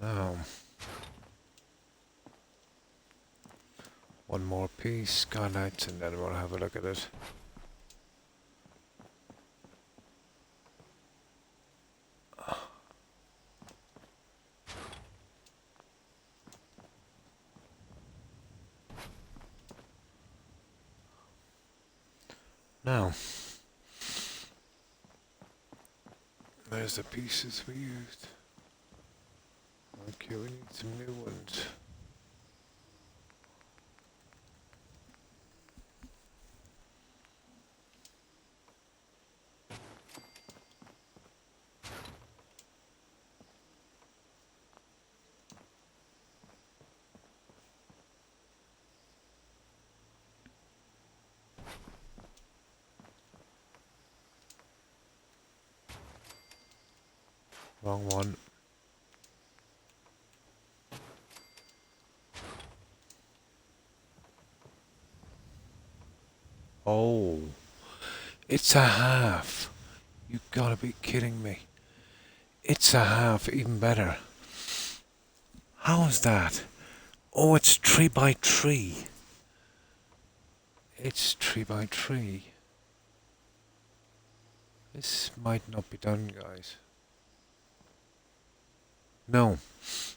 A: Now, one more piece, skylights, and then we'll have a look at it. Now, there's the pieces we used. Okay, we need some new ones. Wrong one. Oh, it's a half. You gotta be kidding me. It's a half, even better. How is that? Oh, it's 3 by 3. It's 3 by 3. This might not be done, guys. No,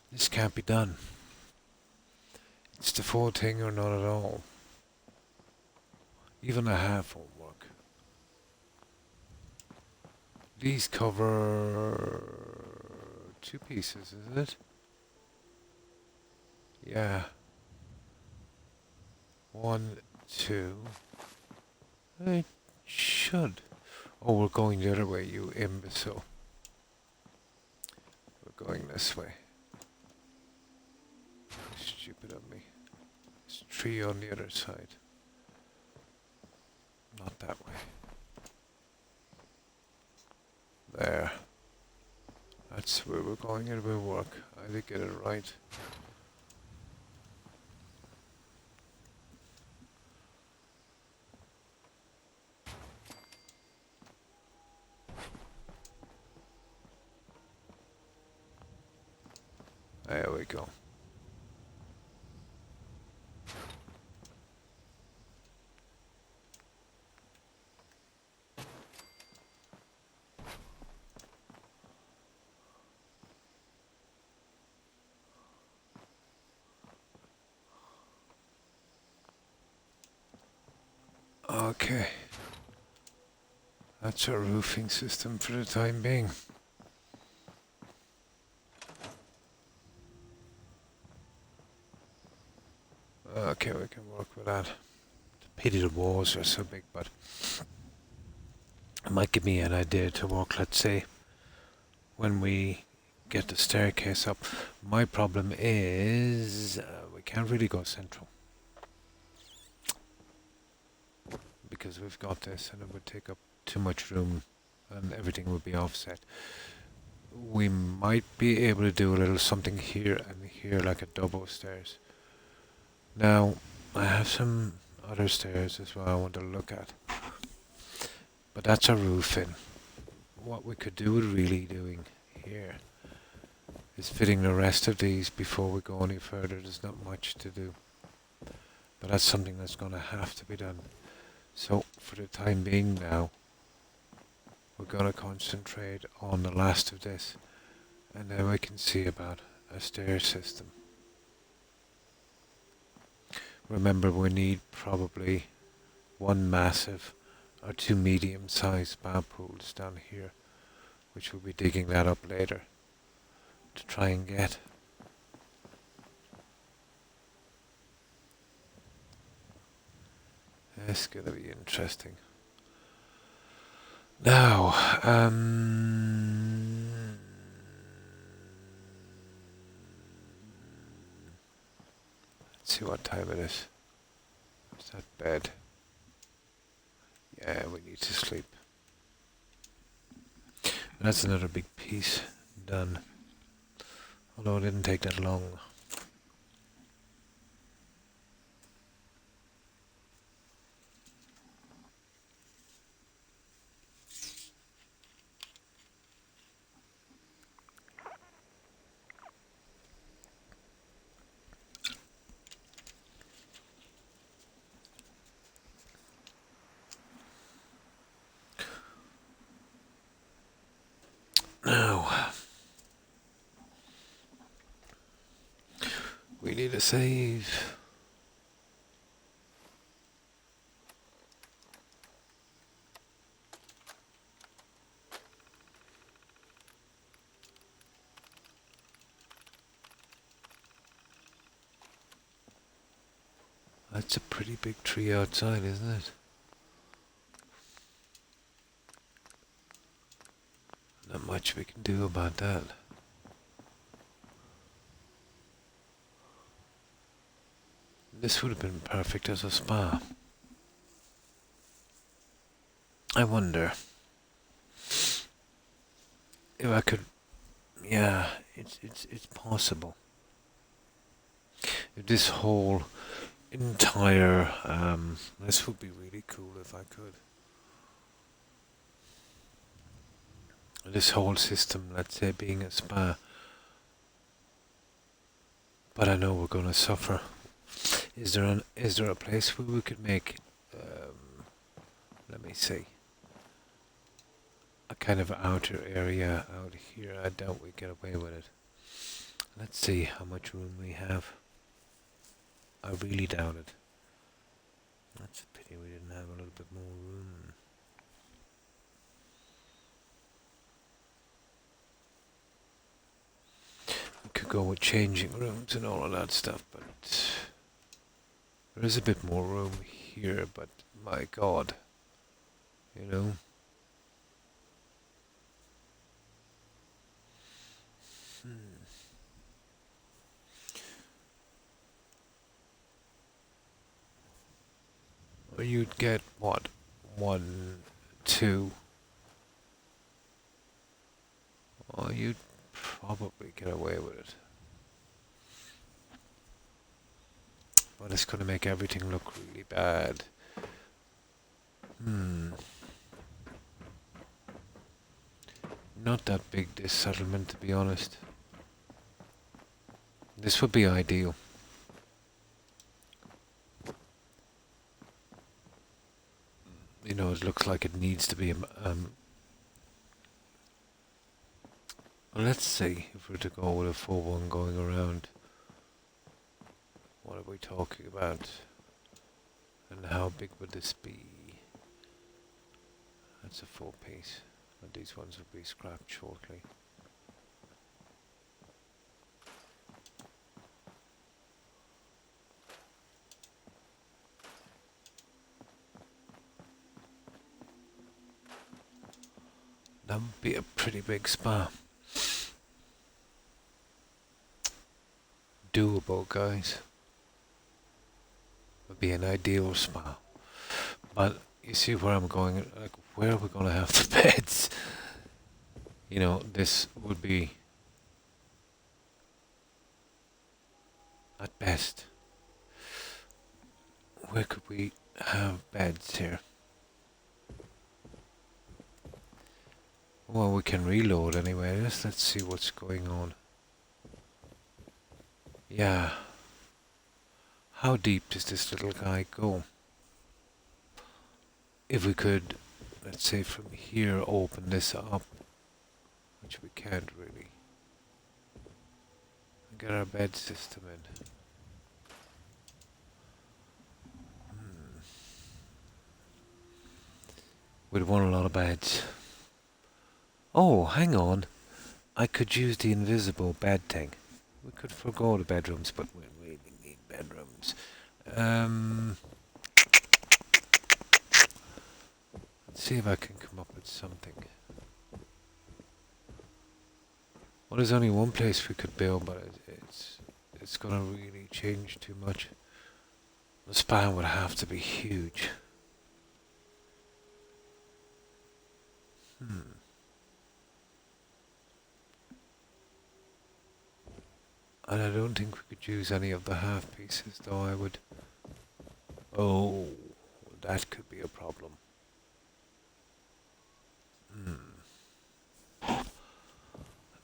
A: this can't be done. It's it's the full thing or not at all. Even a half won't work. These cover 2 pieces, is it? Yeah. 1, 2. It should. Oh, we're going the other way, you imbecile. We're going this way. Stupid of me. There's 3 on the other side. Not that way. There. That's where we're going. It will work. I did get it right. There we go. Okay. That's our roofing system for the time being. Okay, we can work with that. The pity the walls are so big, but it might give me an idea to work, let's say, when we get the staircase up. My problem is we can't really go central. Because we've got this and it would take up too much room and everything would be offset. We might be able to do a little something here and here, like a double stairs. Now, I have some other stairs as well I want to look at. But that's a roof in. What we could do with really doing here is fitting the rest of these before we go any further. There's not much to do. But that's something that's going to have to be done. So, for the time being now, we're going to concentrate on the last of this. And then we can see about a stair system. Remember, we need probably 1 massive or 2 medium-sized spa pools down here, which we'll be digging that up later to try and get. It's going to be interesting. Now, let's see what time it is. Is that bed? Yeah, we need to sleep. And that's another big piece done. Although it didn't take that long. Now, we need a save. That's a pretty big tree outside, isn't it? Not much we can do about that. This would have been perfect as a spa. I wonder if I could. Yeah, it's possible. If this whole entire this would be really cool if I could. This whole system, let's say, being a spa. But I know we're going to suffer. Is there a place where we could make, let me see, a kind of outer area out here? I doubt we get away with it. Let's see how much room we have. I really doubt it. That's a pity we didn't have a little bit more room. We could go with changing rooms and all of that stuff, but there is a bit more room here, but my god, you know. Or you'd get what? 1, 2. Or you'd probably get away with it. But it's gonna make everything look really bad. Not that big, this settlement, to be honest. This would be ideal. You know, it looks like it needs to be well, let's see if we're to go with a full one going around. What are we talking about? And how big would this be? That's a 4-piece. And these ones will be scrapped shortly. That would be a pretty big spa. Doable, guys. Would be an ideal spa. But you see where I'm going, like, where are we going to have the beds? You know, this would be at best. Where could we have beds here? Well, we can reload anyway. Let's see what's going on. Yeah. How deep does this little guy go? If we could, let's say from here, open this up, which we can't really, and get our bed system in. We'd want a lot of beds. Oh, hang on. I could use the invisible bed thing. We could forgo the bedrooms, but we really need bedrooms. Let's see if I can come up with something. Well, there's only one place we could build, but it's gonna really change too much. The span would have to be huge. And I don't think we could use any of the half pieces, though I would... Oh, that could be a problem.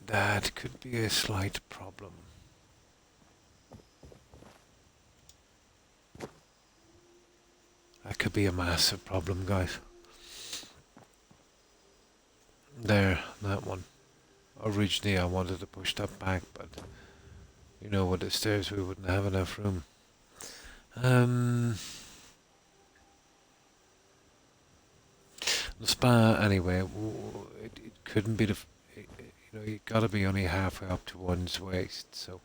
A: That could be a slight problem. That could be a massive problem, guys. There, that one. Originally I wanted to push that back, but you know, with the stairs we wouldn't have enough room. The spa, anyway, it couldn't be you know, you gotta be only halfway up to one's waist, so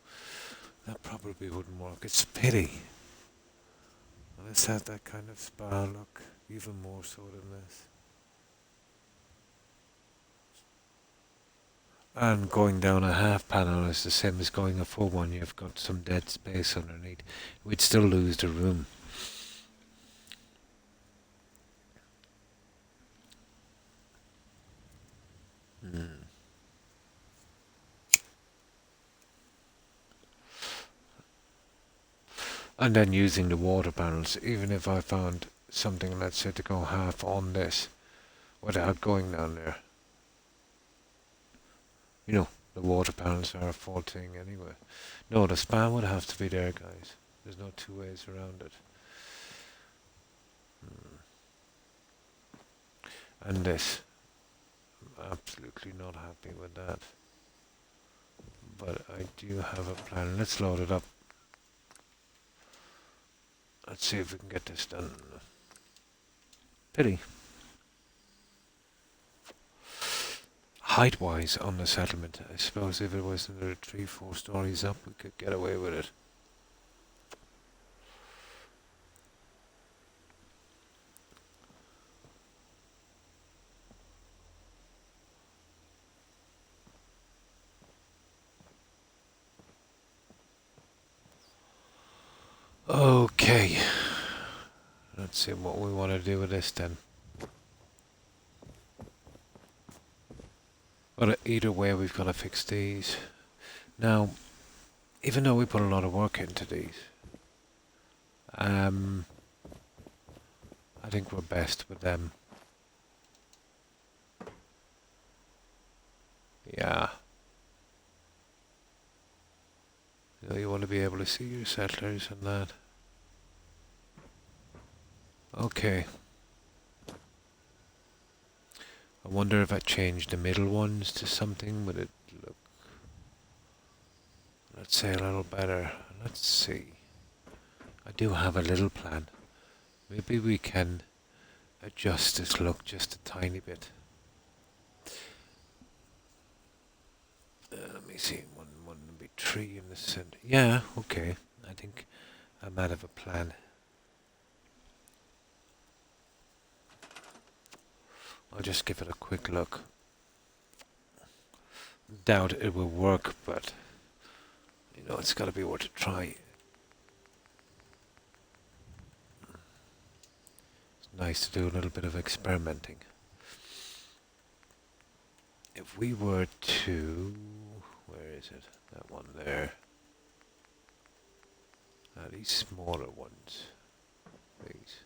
A: that probably wouldn't work. It's a pity. Let's have that kind of spa look, even more so than this. And going down a half panel is the same as going a full one. You've got some dead space underneath. We'd still lose the room. And then using the water panels, even if I found something, let's say, to go half on this, without going down there. You know, the water panels are a full thing anyway. No, the span would have to be there, guys. There's no two ways around it. And this. I'm absolutely not happy with that. But I do have a plan. Let's load it up. Let's see if we can get this done. Pity. Height-wise on the settlement, I suppose if it was another 3-4 stories up, we could get away with it. Okay. Let's see what we want to do with this then. But either way, we've got to fix these. Now, even though we put a lot of work into these, I think we're best with them. Yeah. You know, you want to be able to see your settlers and that. Okay. I wonder if I change the middle ones to something, would it look, let's say, a little better. Let's see. I do have a little plan. Maybe we can adjust this look just a tiny bit. Let me see, one would be 3 in the center. Yeah, okay. I think I might have a plan. I'll just give it a quick look. Doubt it will work, but you know, it's got to be worth a try. It's nice to do a little bit of experimenting. If we were to, where is it? That one there. These smaller ones, these.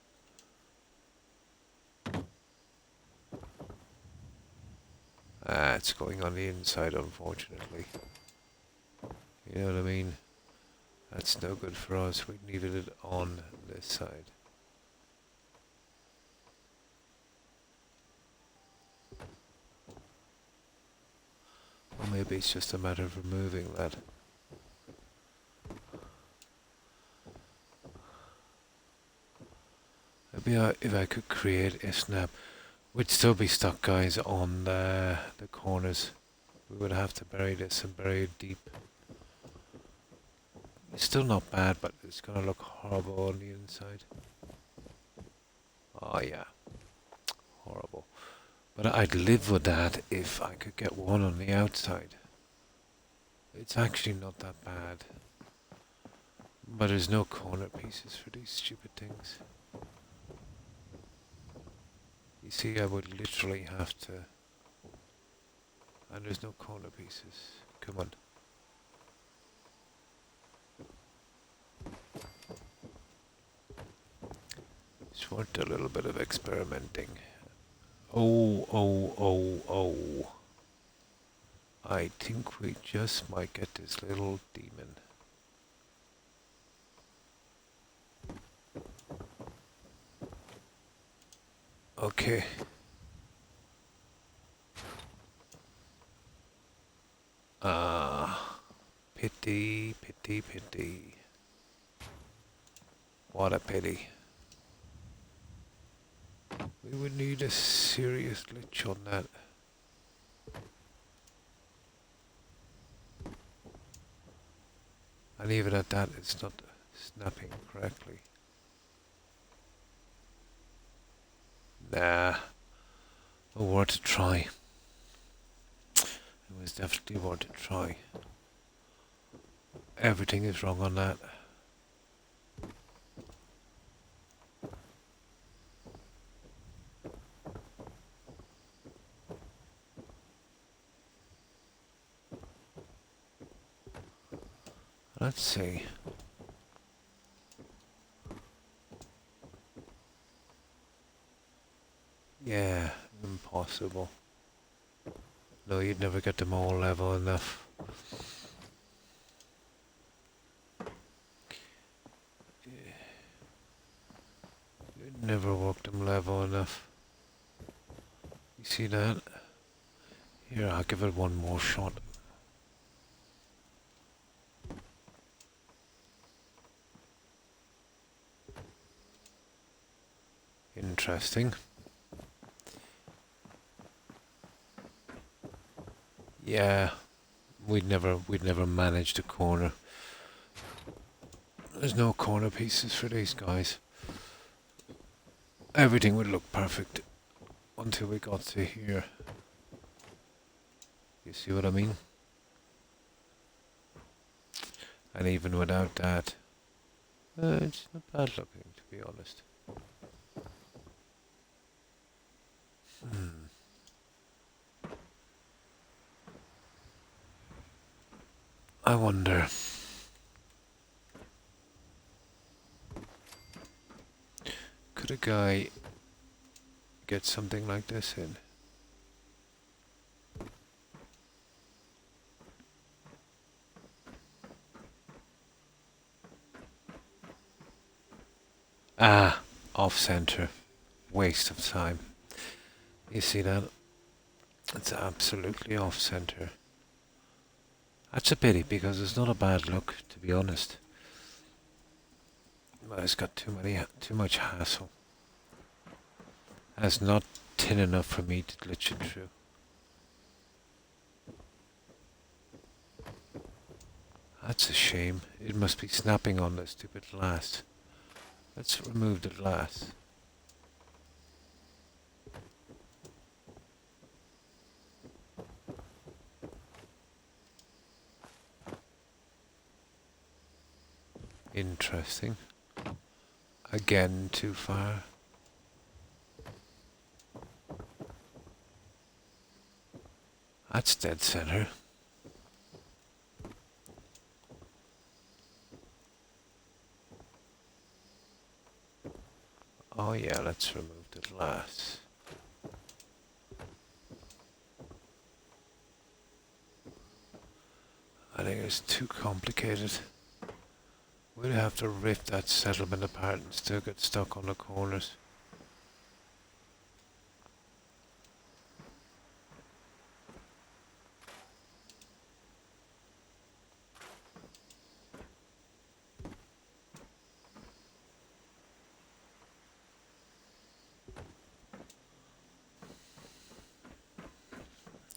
A: It's going on the inside, unfortunately. You know what I mean? That's no good for us. We needed it on this side. Or maybe it's just a matter of removing that. Maybe if I could create a snap. We'd still be stuck, guys, on the corners. We would have to bury this and bury it deep. It's still not bad, but it's gonna look horrible on the inside. Oh yeah, horrible. But I'd live with that if I could get one on the outside. It's actually not that bad. But there's no corner pieces for these stupid things. You see, I would literally have to... And there's no corner pieces. Come on. It's worth a little bit of experimenting. Oh. I think we just might get this little demon. Okay. Pity. What a pity. We would need a serious glitch on that. And even at that, it's not snapping correctly. Nah. Worth a try. It was definitely worth a try. Everything is wrong on that. Let's see. Yeah, impossible. No, you'd never get them all level enough. You'd never work them level enough. You see that? Here, I'll give it one more shot. interesting. Yeah, we'd never managed a corner. There's no corner pieces for these guys. Everything would look perfect until we got to here. You see what I mean? And even without that, it's not bad looking, to be honest. I wonder. Could a guy get something like this in? Ah, off center. Waste of time. You see that? It's absolutely off center. That's a pity because it's not a bad look, to be honest. But it's got too much hassle. It's not thin enough for me to glitch it through. That's a shame. It must be snapping on the stupid glass. Let's remove the glass. Interesting. Again, too far. That's dead center. Oh yeah, let's remove the glass. I think it's too complicated. We'd have to rip that settlement apart and still get stuck on the corners.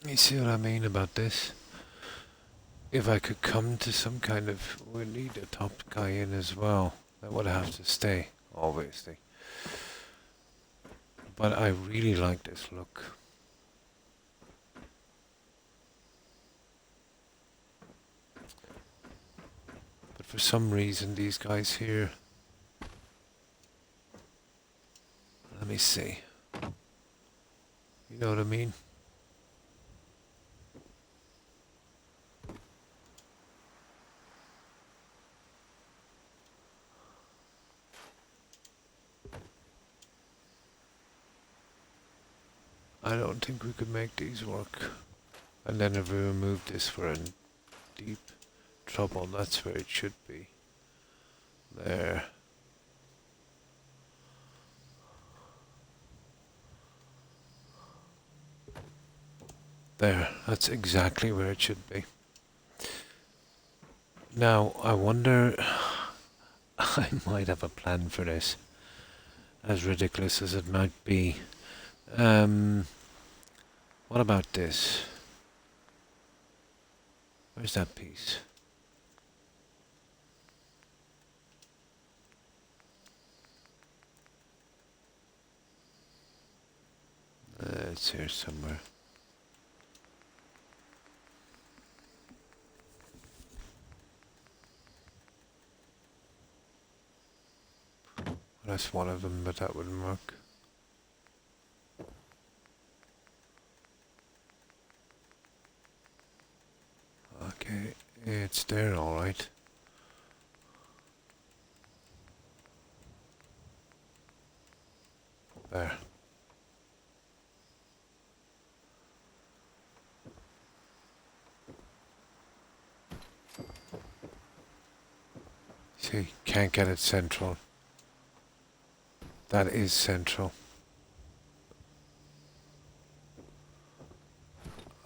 A: You see what I mean about this? If I could come to some kind of... We need a top guy in as well. That would have to stay, obviously. But I really like this look. But for some reason these guys here... Let me see. You know what I mean? I don't think we could make these work. And then if we remove this, we're in deep trouble. That's where it should be. There. There. That's exactly where it should be. Now, I wonder... I might have a plan for this. As ridiculous as it might be. What about this? Where's that piece? It's here somewhere. That's one of them, but that wouldn't work. Okay, it's there all right. There. See, can't get it central. That is central.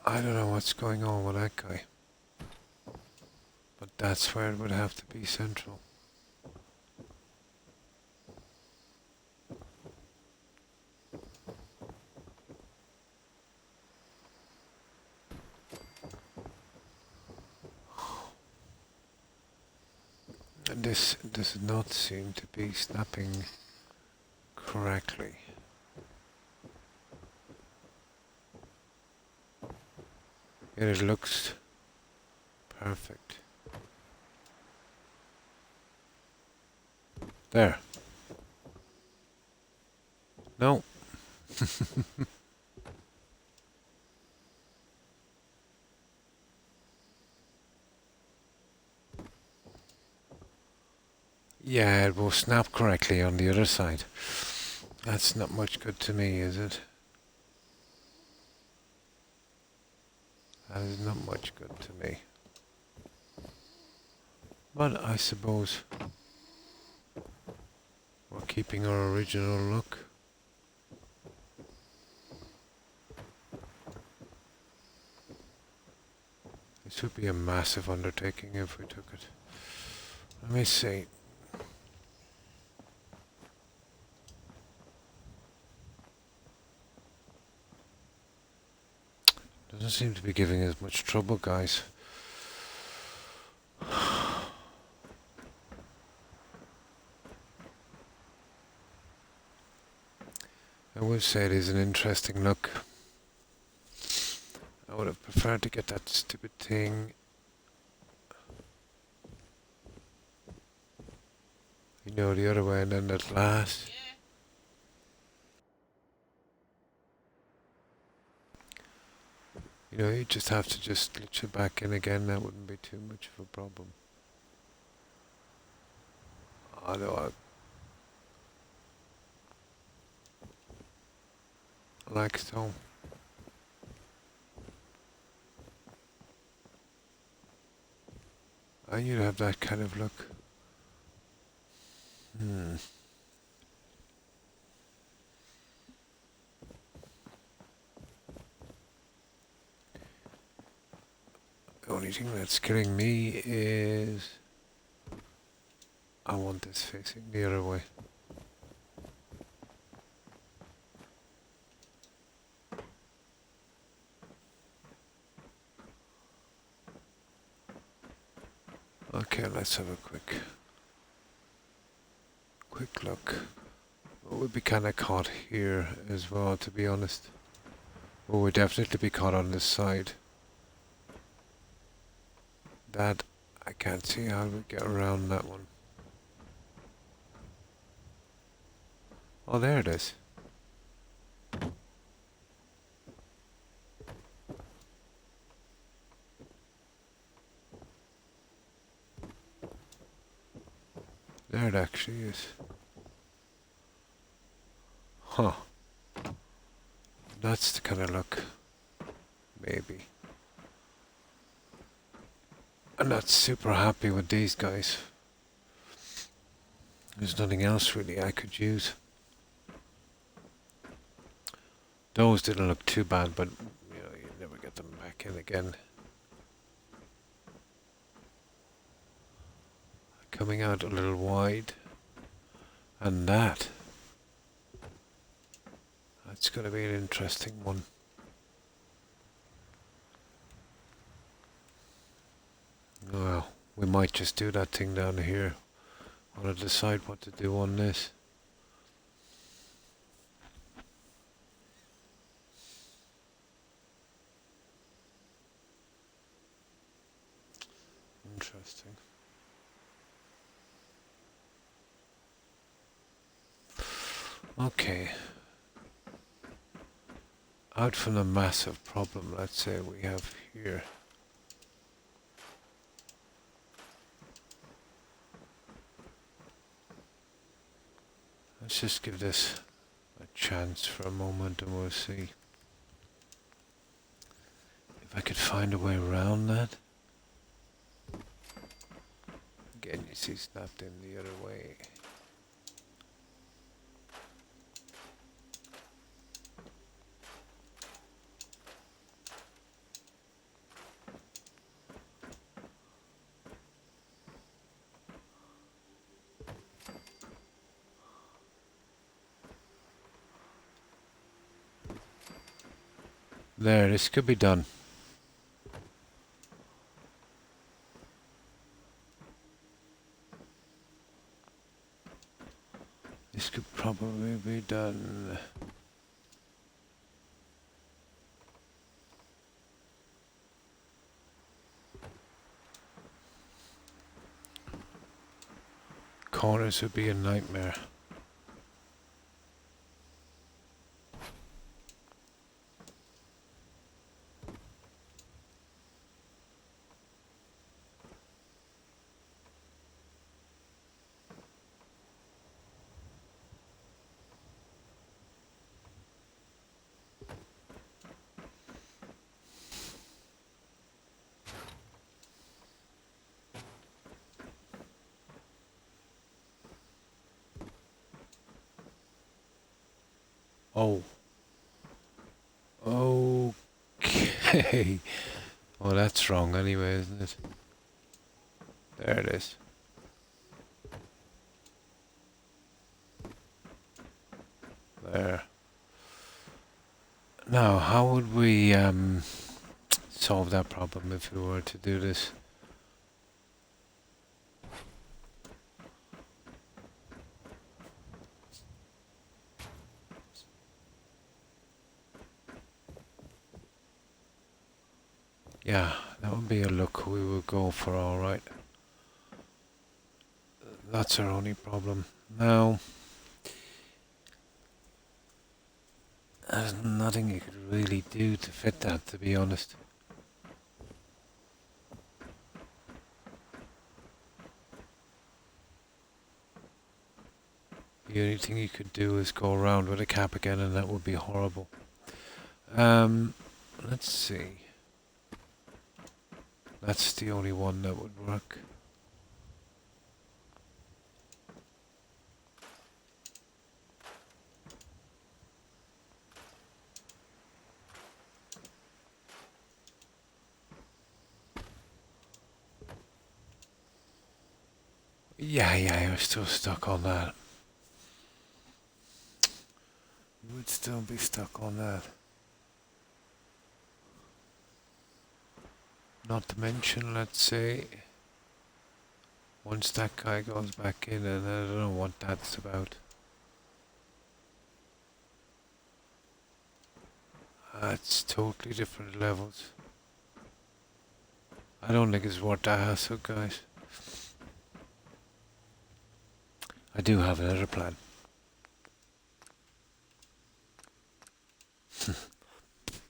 A: I don't know what's going on with that guy. But that's where it would have to be central. this does not seem to be snapping correctly. Yet it looks perfect. There. No. Yeah, it will snap correctly on the other side. That's not much good to me, is it? That is not much good to me. But I suppose we're keeping our original look. This would be a massive undertaking if we took it. Let me see. Doesn't seem to be giving us much trouble, guys. I would say it is an interesting look. I would have preferred to get that stupid thing, you know, the other way, and then that last. You know, you just have to just glitch it back in again. That wouldn't be too much of a problem. Although I like so. I need to have that kind of look. The only thing that's killing me is I want this facing the other way. Okay, let's have a quick look. Well, we'll be kind of caught here as well, to be honest. Well, we'll definitely be caught on this side. That, I can't see how we get around that one. Oh, there it is. There it actually is. Huh. That's the kind of look. Maybe. I'm not super happy with these guys. There's nothing else really I could use. Those didn't look too bad, but you know, you never get them back in again. Coming out a little wide. And that's going to be an interesting one. Well, we might just do that thing down here. I want to decide what to do on this. Interesting. Okay. Out from the massive problem, let's say, we have here. Let's just give this a chance for a moment and we'll see if I could find a way around that. Again, you see snapped in the other way. There, this could be done. probably be done. Corners would be a nightmare. Oh. Okay. Well, that's wrong anyway, isn't it? There it is. There. Now, how would we solve that problem if we were to do this? Yeah, that would be a look we would go for, alright. That's our only problem. Now, there's nothing you could really do to fit that, to be honest. The only thing you could do is go around with a cap again, and that would be horrible. Let's see. That's the only one that would work. Yeah, you're still stuck on that. You would still be stuck on that. Not to mention, let's say, once that guy goes back in, and I don't know what that's about. It's totally different levels. I don't think it's worth the hassle, guys. I do have another plan.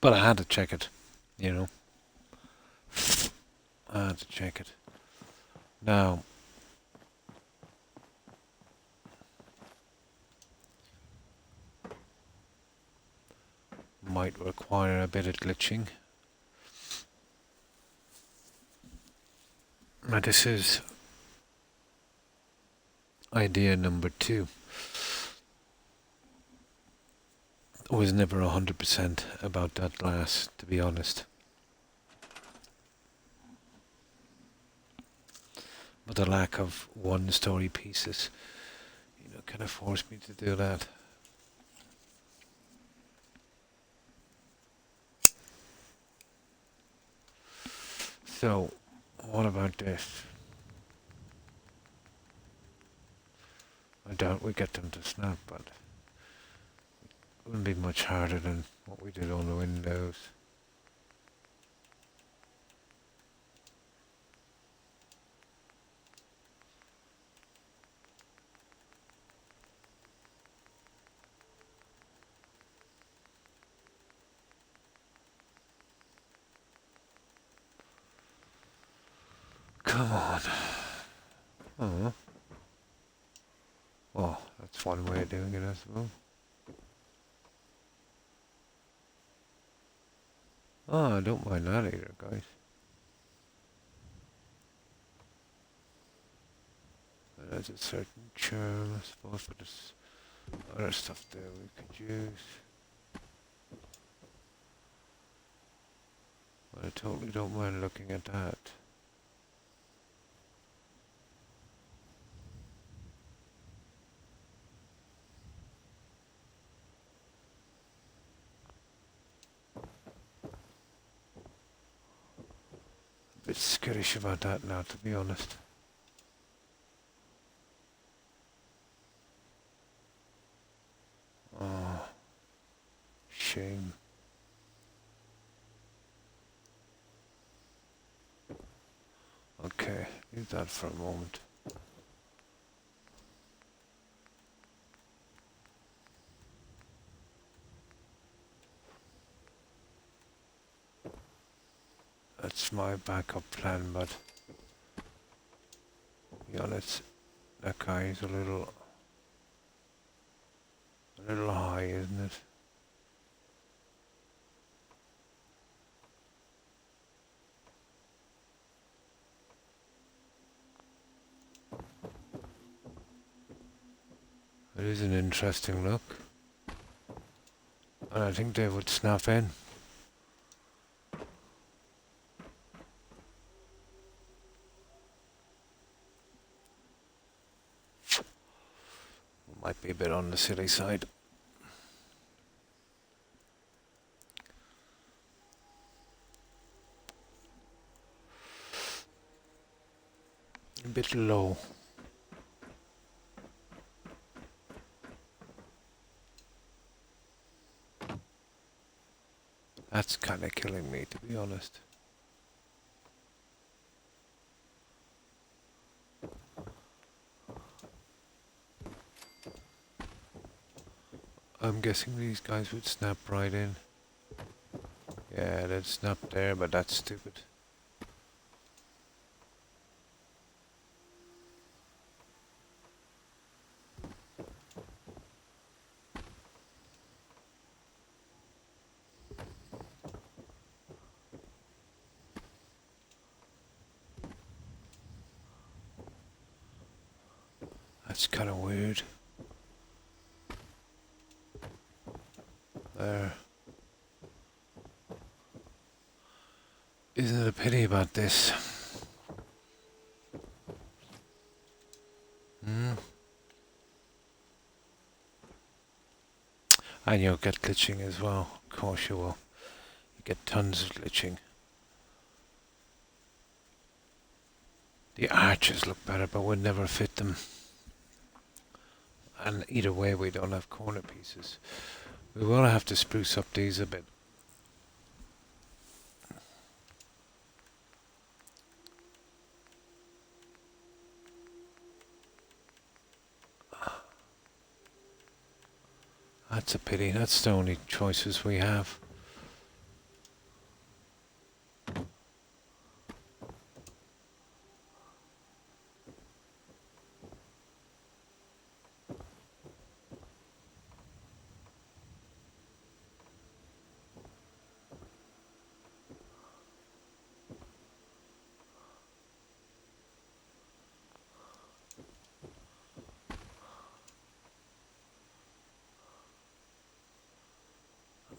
A: But I had to check it, you know. I had to check it. Now, might require a bit of glitching. Now this is idea number 2. I was never 100% about that glass, to be honest. But the lack of one-story pieces, kind of forced me to do that. So, what about this? I doubt we get them to snap, but it wouldn't be much harder than what we did on the windows. Come on. Oh. Well, that's one way of doing it, I suppose. Oh, I don't mind that either, guys. There's a certain charm, I suppose, but there's other stuff there we could use. But I totally don't mind looking at that. A bit skittish about that now, to be honest. shame. Okay, leave that for a moment. That's my backup plan, but to be honest, that guy is a little high, isn't it? It is an interesting look, and I think they would snap in. Might be a bit on the silly side. A bit low. That's kind of killing me, to be honest. I'm guessing these guys would snap right in. Yeah, they'd snap there, but that's stupid. That's kind of weird. There. Isn't it a pity about this? And you'll get glitching as well. Of course you will. You get tons of glitching. The arches look better, but we'll never fit them. And either way, we don't have corner pieces. We will have to spruce up these a bit. That's a pity. That's the only choices we have.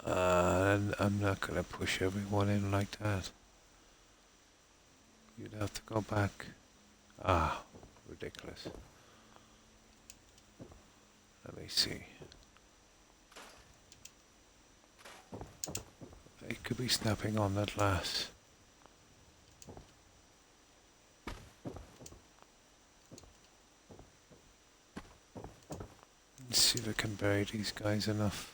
A: And I'm not going to push everyone in like that. You'd have to go back. Ah, ridiculous. Let me see. They could be snapping on that last. Let's see if I can bury these guys enough.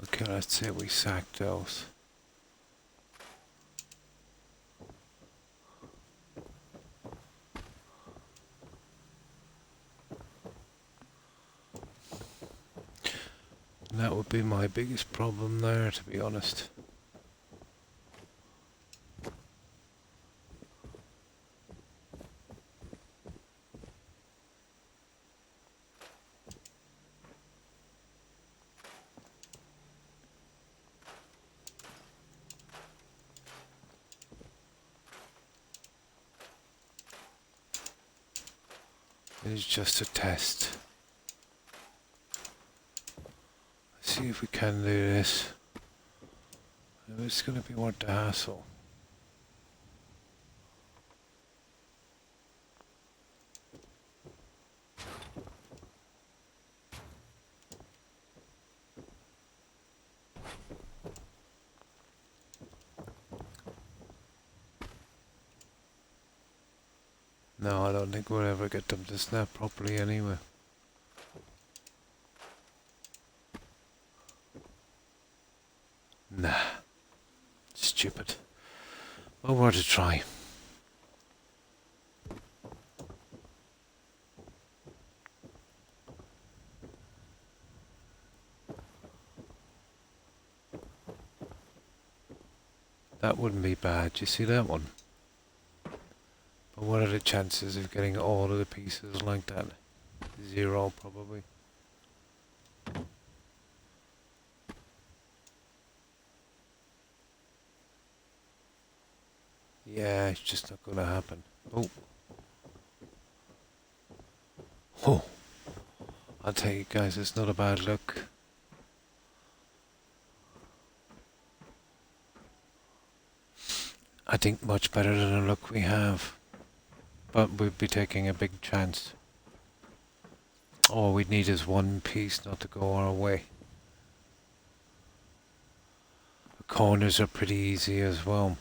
A: Okay, let's say we sack those. And that would be my biggest problem there, to be honest. is just a test. Let's see if we can do this. It's going to be worth the hassle. No, I don't think we'll ever get them to snap properly anyway. Nah. Stupid. Well, worth a try. That wouldn't be bad. You see that one? But what are the chances of getting all of the pieces like that? 0 probably. Yeah, it's just not gonna happen. Oh. Oh. I'll tell you guys, it's not a bad look. I think much better than the look we have. But we'd be taking a big chance. All we'd need is one piece not to go our way. The corners are pretty easy as well.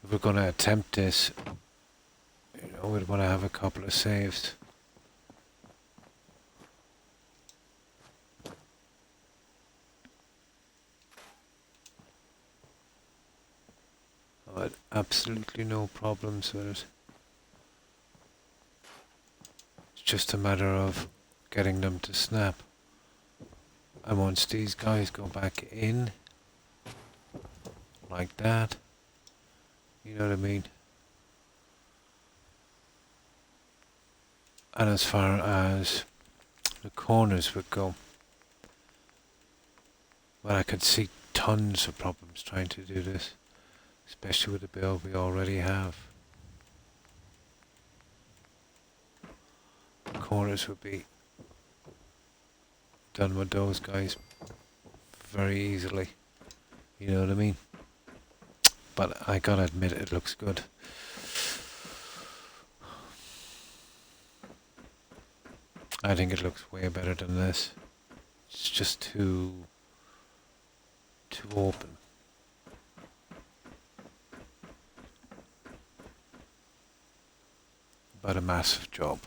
A: If we're going to attempt this, you know, we'd want to have a couple of saves. I had absolutely no problems with it. It's just a matter of getting them to snap. And once these guys go back in, like that, you know what I mean? And as far as the corners would go, well, I could see tons of problems trying to do this, especially with the build we already have. The corners would be done with those guys very easily, you know what I mean? But I gotta admit, it looks good. I think it looks way better than this. It's just too open. But a massive job.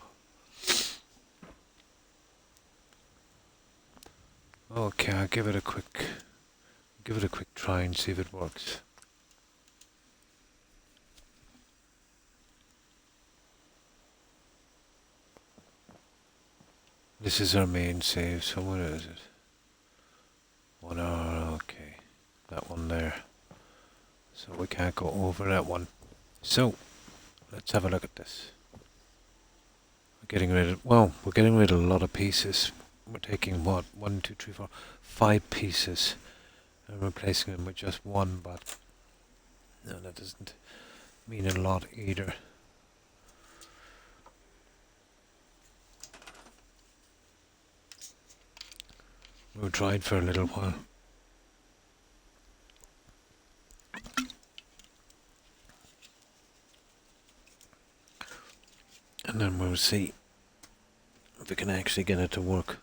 A: Okay, I'll give it a quick try and see if it works. This is our main save, so what is it? 1 hour, okay. That one there. So we can't go over that one. So, let's have a look at this. We're getting rid of a lot of pieces. We're taking what? 1, 2, 3, 4, 5 pieces and replacing them with just one, but no, that doesn't mean a lot either. We'll try it for a little while. And then we'll see if we can actually get it to work.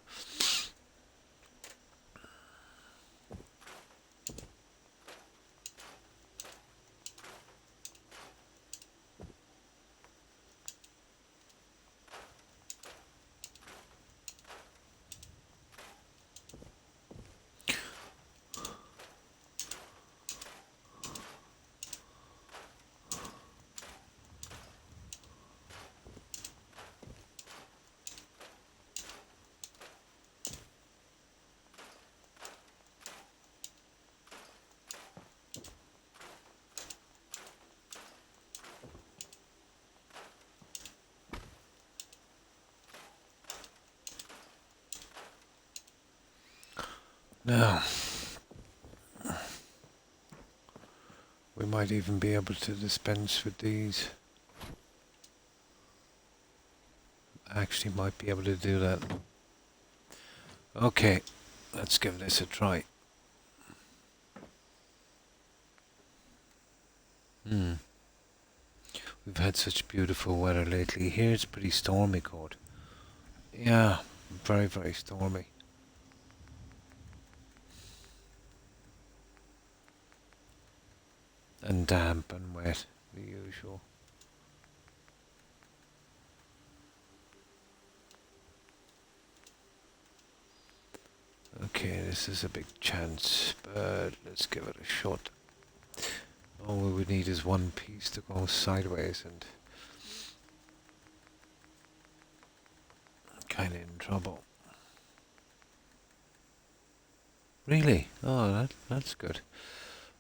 A: Now, we might even be able to dispense with these. actually might be able to do that. Okay, let's give this a try. We've had such beautiful weather lately. Here it's pretty stormy, Cord. Yeah, very, very stormy. And damp and wet, the usual. Okay, this is a big chance, but let's give it a shot. All we would need is one piece to go sideways and kind of in trouble. Really? Oh, that's good.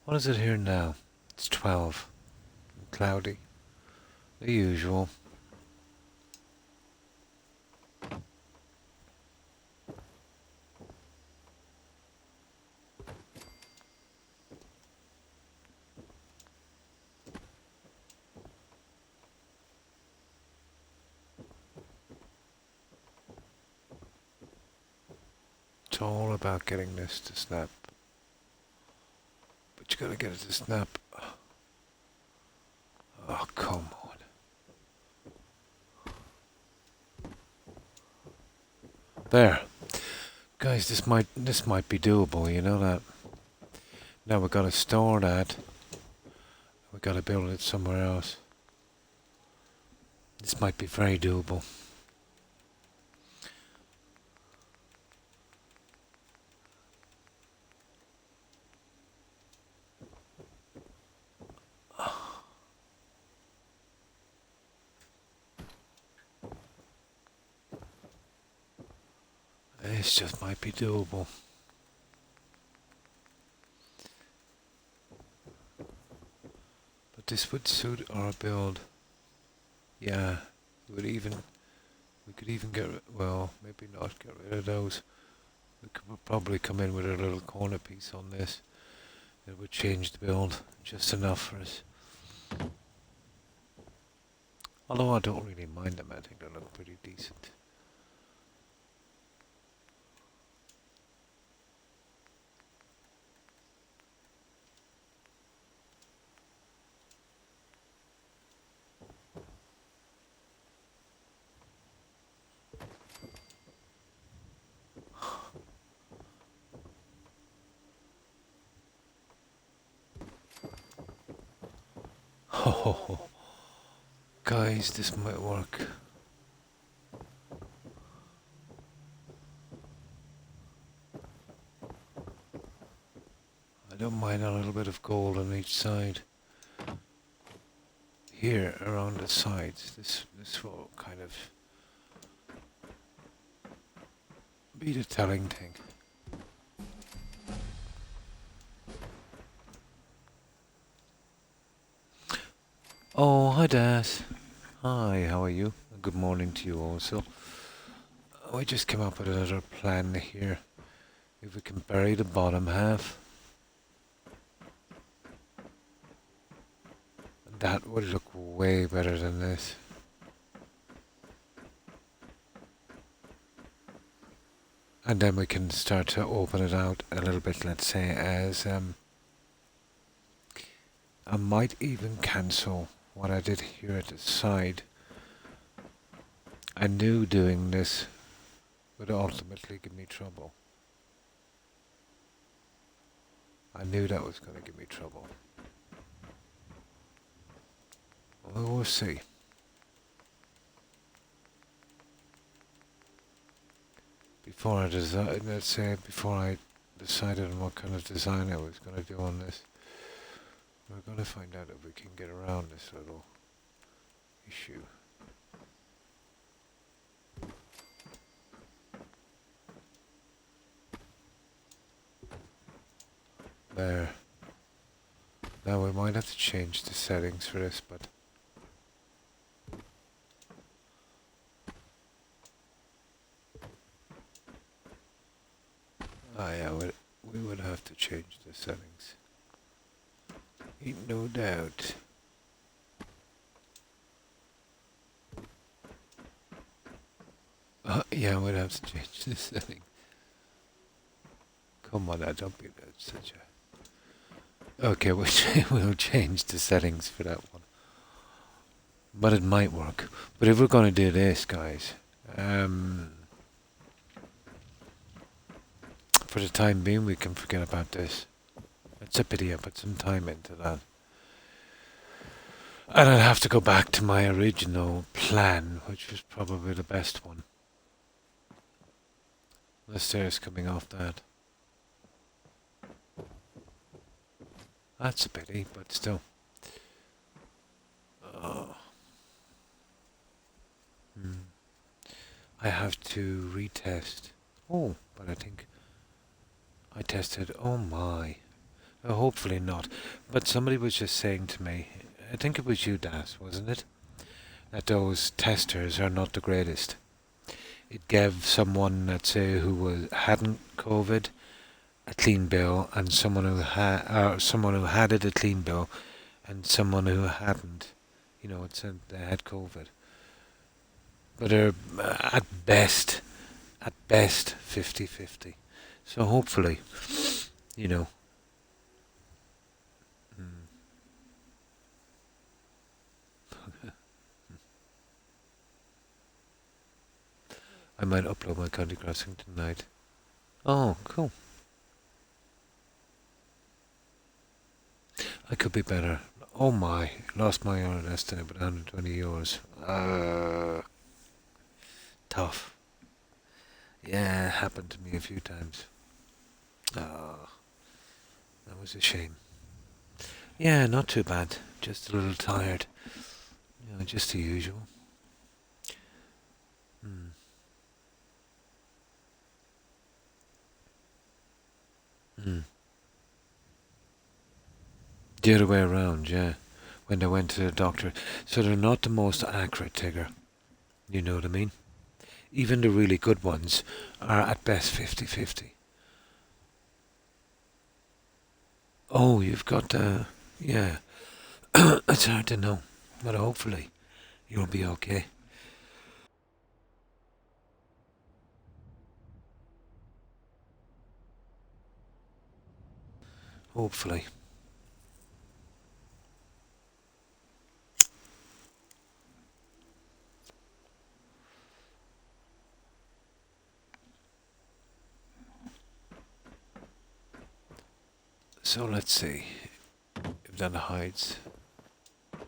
A: What is it here now? It's 12. Cloudy. The usual. It's all about getting this to snap. But you gotta get it to snap. Oh, come on. There. Guys, this might be doable, you know that. Now we've gotta store that. We've gotta build it somewhere else. This might be very doable. This just might be doable. But this would suit our build. Yeah, we could even get well, maybe not get rid of those. We could probably come in with a little corner piece on this. It would change the build just enough for us. Although I don't really mind them, I think they look pretty decent. Oh, guys, this might work. I don't mind a little bit of gold on each side. Here, around the sides, this will kind of be the telling thing. Oh, hi Dad. Hi, how are you? Good morning to you also. We just came up with another plan here. If we can bury the bottom half, that would look way better than this. And then we can start to open it out a little bit, let's say, as I might even cancel what I did here at the side. I knew doing this would ultimately give me trouble. I knew that was going to give me trouble. Well, we'll see. Before I decided on what kind of design I was going to do on this, we're going to find out if we can get around this little issue. There. Now we might have to change the settings for this, but yeah, we would have to change the settings. Ain't no doubt. Yeah, we'd have to change the setting. Come on, now, don't be such a... Okay, we'll change the settings for that one. But it might work. But if we're going to do this, guys, for the time being, we can forget about this. It's a pity I put some time into that. And I'd have to go back to my original plan, which was probably the best one. The stairs coming off that. That's a pity, but still. I have to retest. Oh, but I think I tested. Oh my. Hopefully not. But somebody was just saying to me, I think it was you, Das, wasn't it? That those testers are not the greatest. It gave someone, let's say, who hadn't COVID a clean bill, and someone who had it a clean bill, and someone who hadn't. You know, it said they had COVID. But they're at best 50-50. So hopefully, you know. I might upload my Candy Crossing tonight. Oh, cool. I could be better. Oh my, lost my euro destiny, but 120 euros. Tough. Yeah, it happened to me a few times. That was a shame. Yeah, not too bad. Just a little tired. You know, just the usual. The other way around, yeah. When they went to the doctor. So they're not the most accurate, Tigger. You know what I mean? Even the really good ones are at best 50-50. Oh, you've got, yeah. It's hard to know. But hopefully you'll be okay. Hopefully. So let's see if that hides. It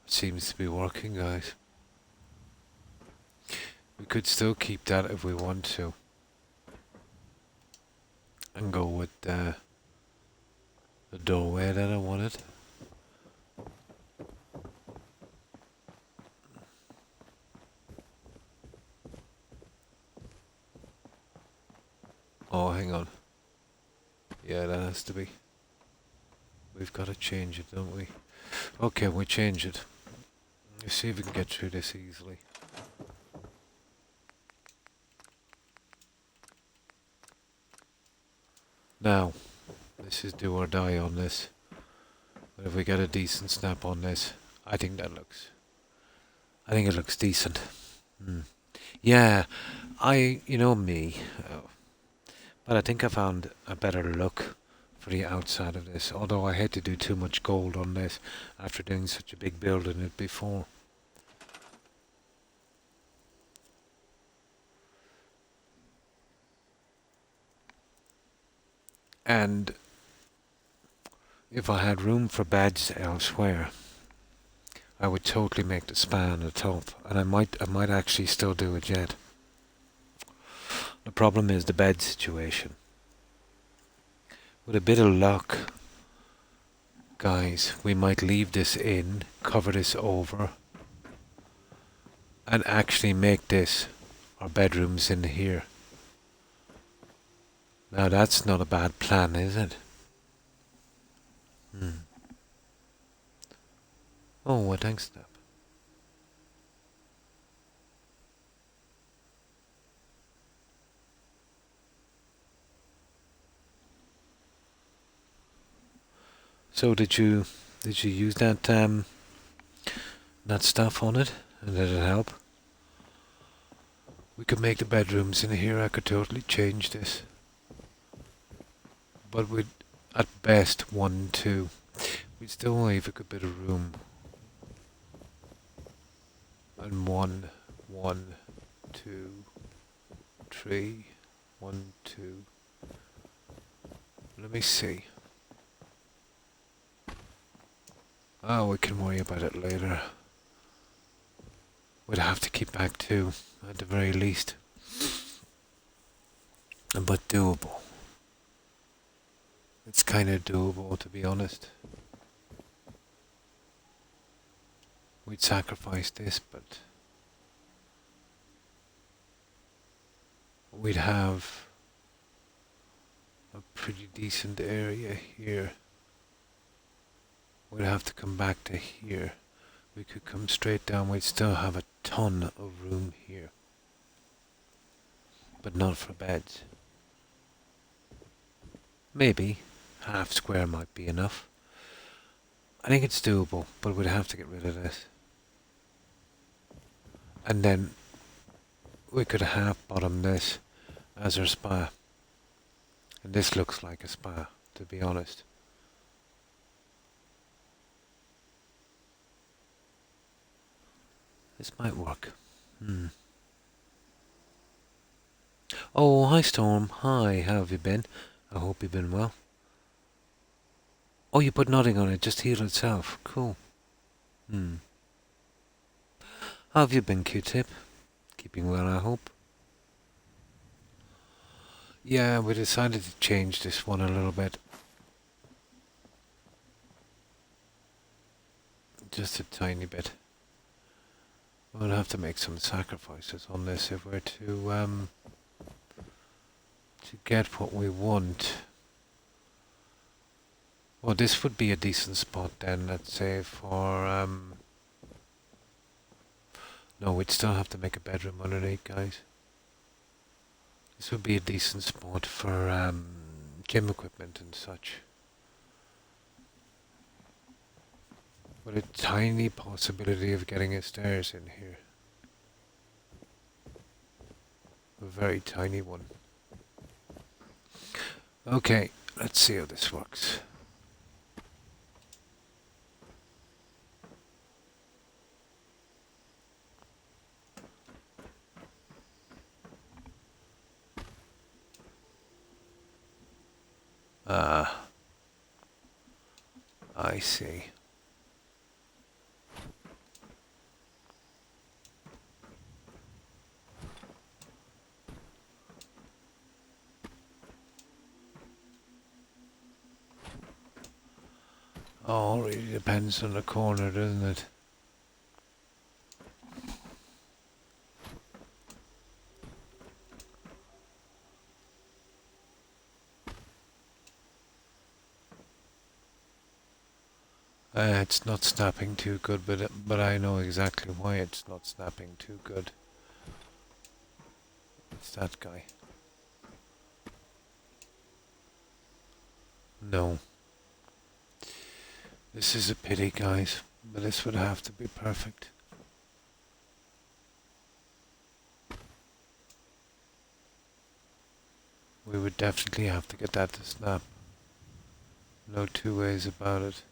A: seems to be working, guys. We could still keep that if we want to. And go with the doorway that I wanted. Oh, hang on. Yeah, that has to be. We've got to change it, don't we? Okay, we change it. Let's see if we can get through this easily. Now, this is do or die on this. But if we get a decent snap on this, I think it looks decent. Yeah, you know me, but I think I found a better look for the outside of this, although I hate to do too much gold on this after doing such a big build in it before. And if I had room for beds elsewhere, I would totally make the span the top, and I might actually still do it yet. The problem is the bed situation. With a bit of luck, guys, we might leave this in, cover this over, and actually make this our bedrooms in here. Now that's not a bad plan, is it? Oh, well, thanks, Step. So did you use that stuff on it, and did it help? We could make the bedrooms in here. I could totally change this. But we'd, at best, 1, 2. We'd still leave a good bit of room. And 1, 1, 2, 3, 1, 2. Let me see. Oh, we can worry about it later. We'd have to keep back 2, at the very least. But doable. It's kind of doable, to be honest. We'd sacrifice this, but we'd have a pretty decent area here. We'd have to come back to here. We could come straight down. We'd still have a ton of room here. But not for beds. Maybe half square might be enough. I think it's doable, but we'd have to get rid of this. And then we could half bottom this as our spa. And this looks like a spa, to be honest. This might work. Oh, hi Storm. Hi, how have you been? I hope you've been well. Oh, you put nothing on it, just healed itself. Cool. How have you been, Q-Tip? Keeping well, I hope. Yeah, we decided to change this one a little bit. Just a tiny bit. We'll have to make some sacrifices on this if we're to get what we want. Well, this would be a decent spot then, let's say, for no, we'd still have to make a bedroom underneath, guys. This would be a decent spot for gym equipment and such. With a tiny possibility of getting a stairs in here. A very tiny one. Okay, let's see how this works. I see. Oh, it really depends on the corner, doesn't it? It's not snapping too good, but I know exactly why it's not snapping too good. It's that guy. No. This is a pity, guys, but this would have to be perfect. We would definitely have to get that to snap. No two ways about it.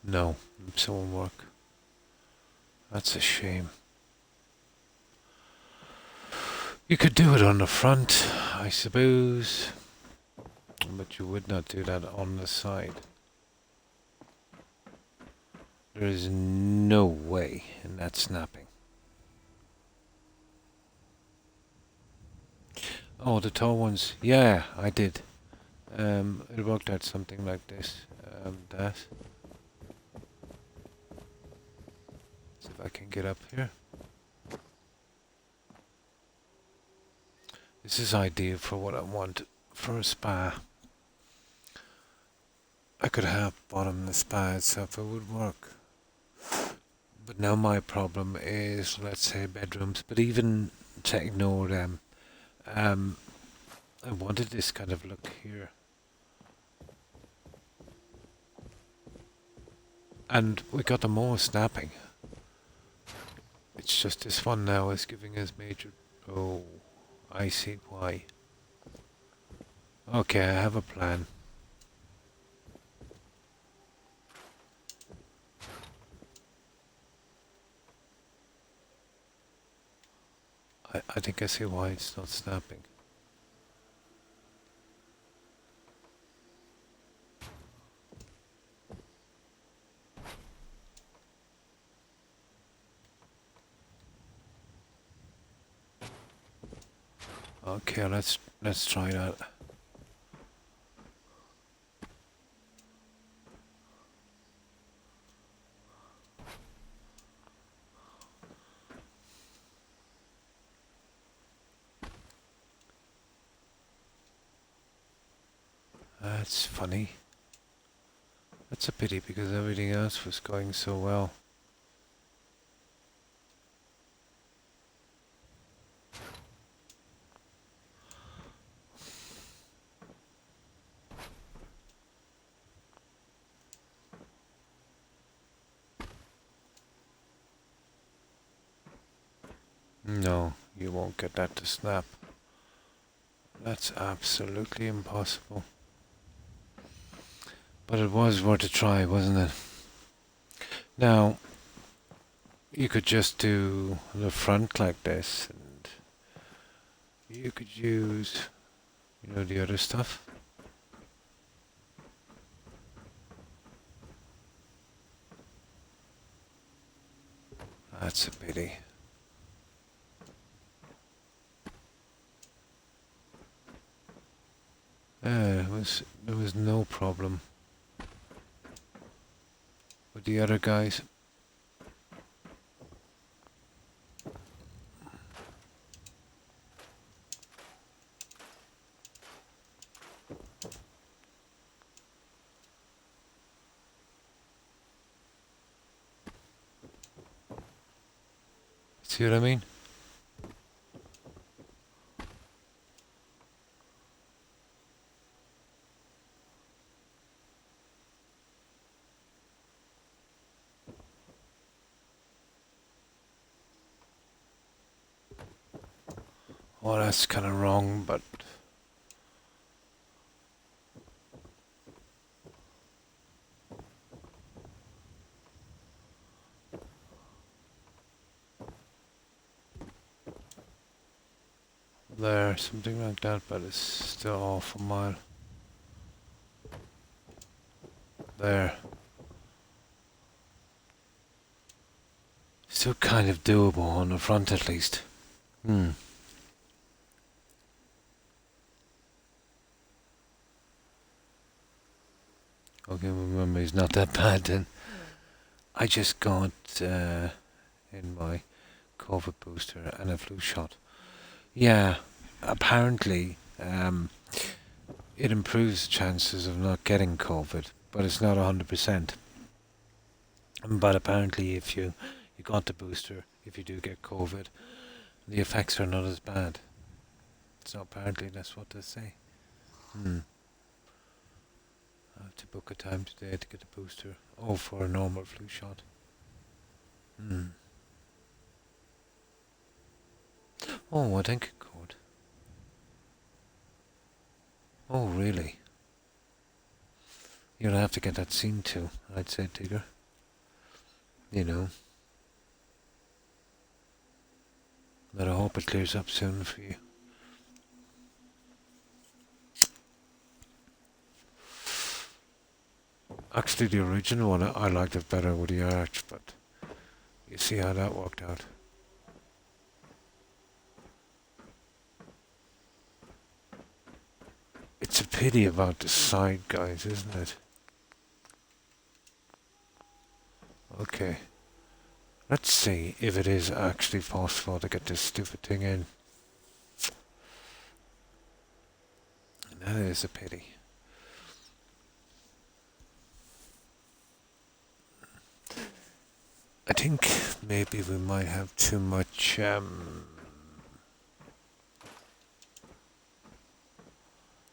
A: No, it won't work. That's a shame. You could do it on the front, I suppose, but you would not do that on the side. There is no way in that snapping. Oh, the tall ones. Yeah, I did. It worked out something like this. That. See if I can get up here. This is ideal for what I want for a spa. I could have bottom the spa itself, it would work. But now my problem is, let's say, bedrooms, but even to ignore them, I wanted this kind of look here. And we got them all snapping. It's just this one now is giving us major... Oh, I see why. Okay, I have a plan. I think I see why it's not snapping. Okay, let's try that. That's funny. That's a pity because everything else was going so well. No, you won't get that to snap. That's absolutely impossible. But it was worth a try, wasn't it? Now, you could just do the front like this, and you could use, you know, the other stuff. That's a pity. There was no problem with the other guys. See what I mean? Well, that's kind of wrong, but there, something like that, but it's still off a mile. There. Still kind of doable on the front at least. Okay, my memory's not that bad then. I just got in my COVID booster and a flu shot. Yeah, apparently it improves the chances of not getting COVID, but it's not 100%. But apparently if you got the booster, if you do get COVID, the effects are not as bad. So apparently that's what they say. I have to book a time today to get the booster. Oh, for a normal flu shot. Oh, I think it could. Oh, really? You'll have to get that seen to, I'd say, Tigger. You know. But I hope it clears up soon for you. Actually, the original one, I liked it better with the arch, but you see how that worked out. It's a pity about the side guys, isn't it? Okay. Let's see if it is actually possible to get this stupid thing in. That is a pity. I think maybe we might have too much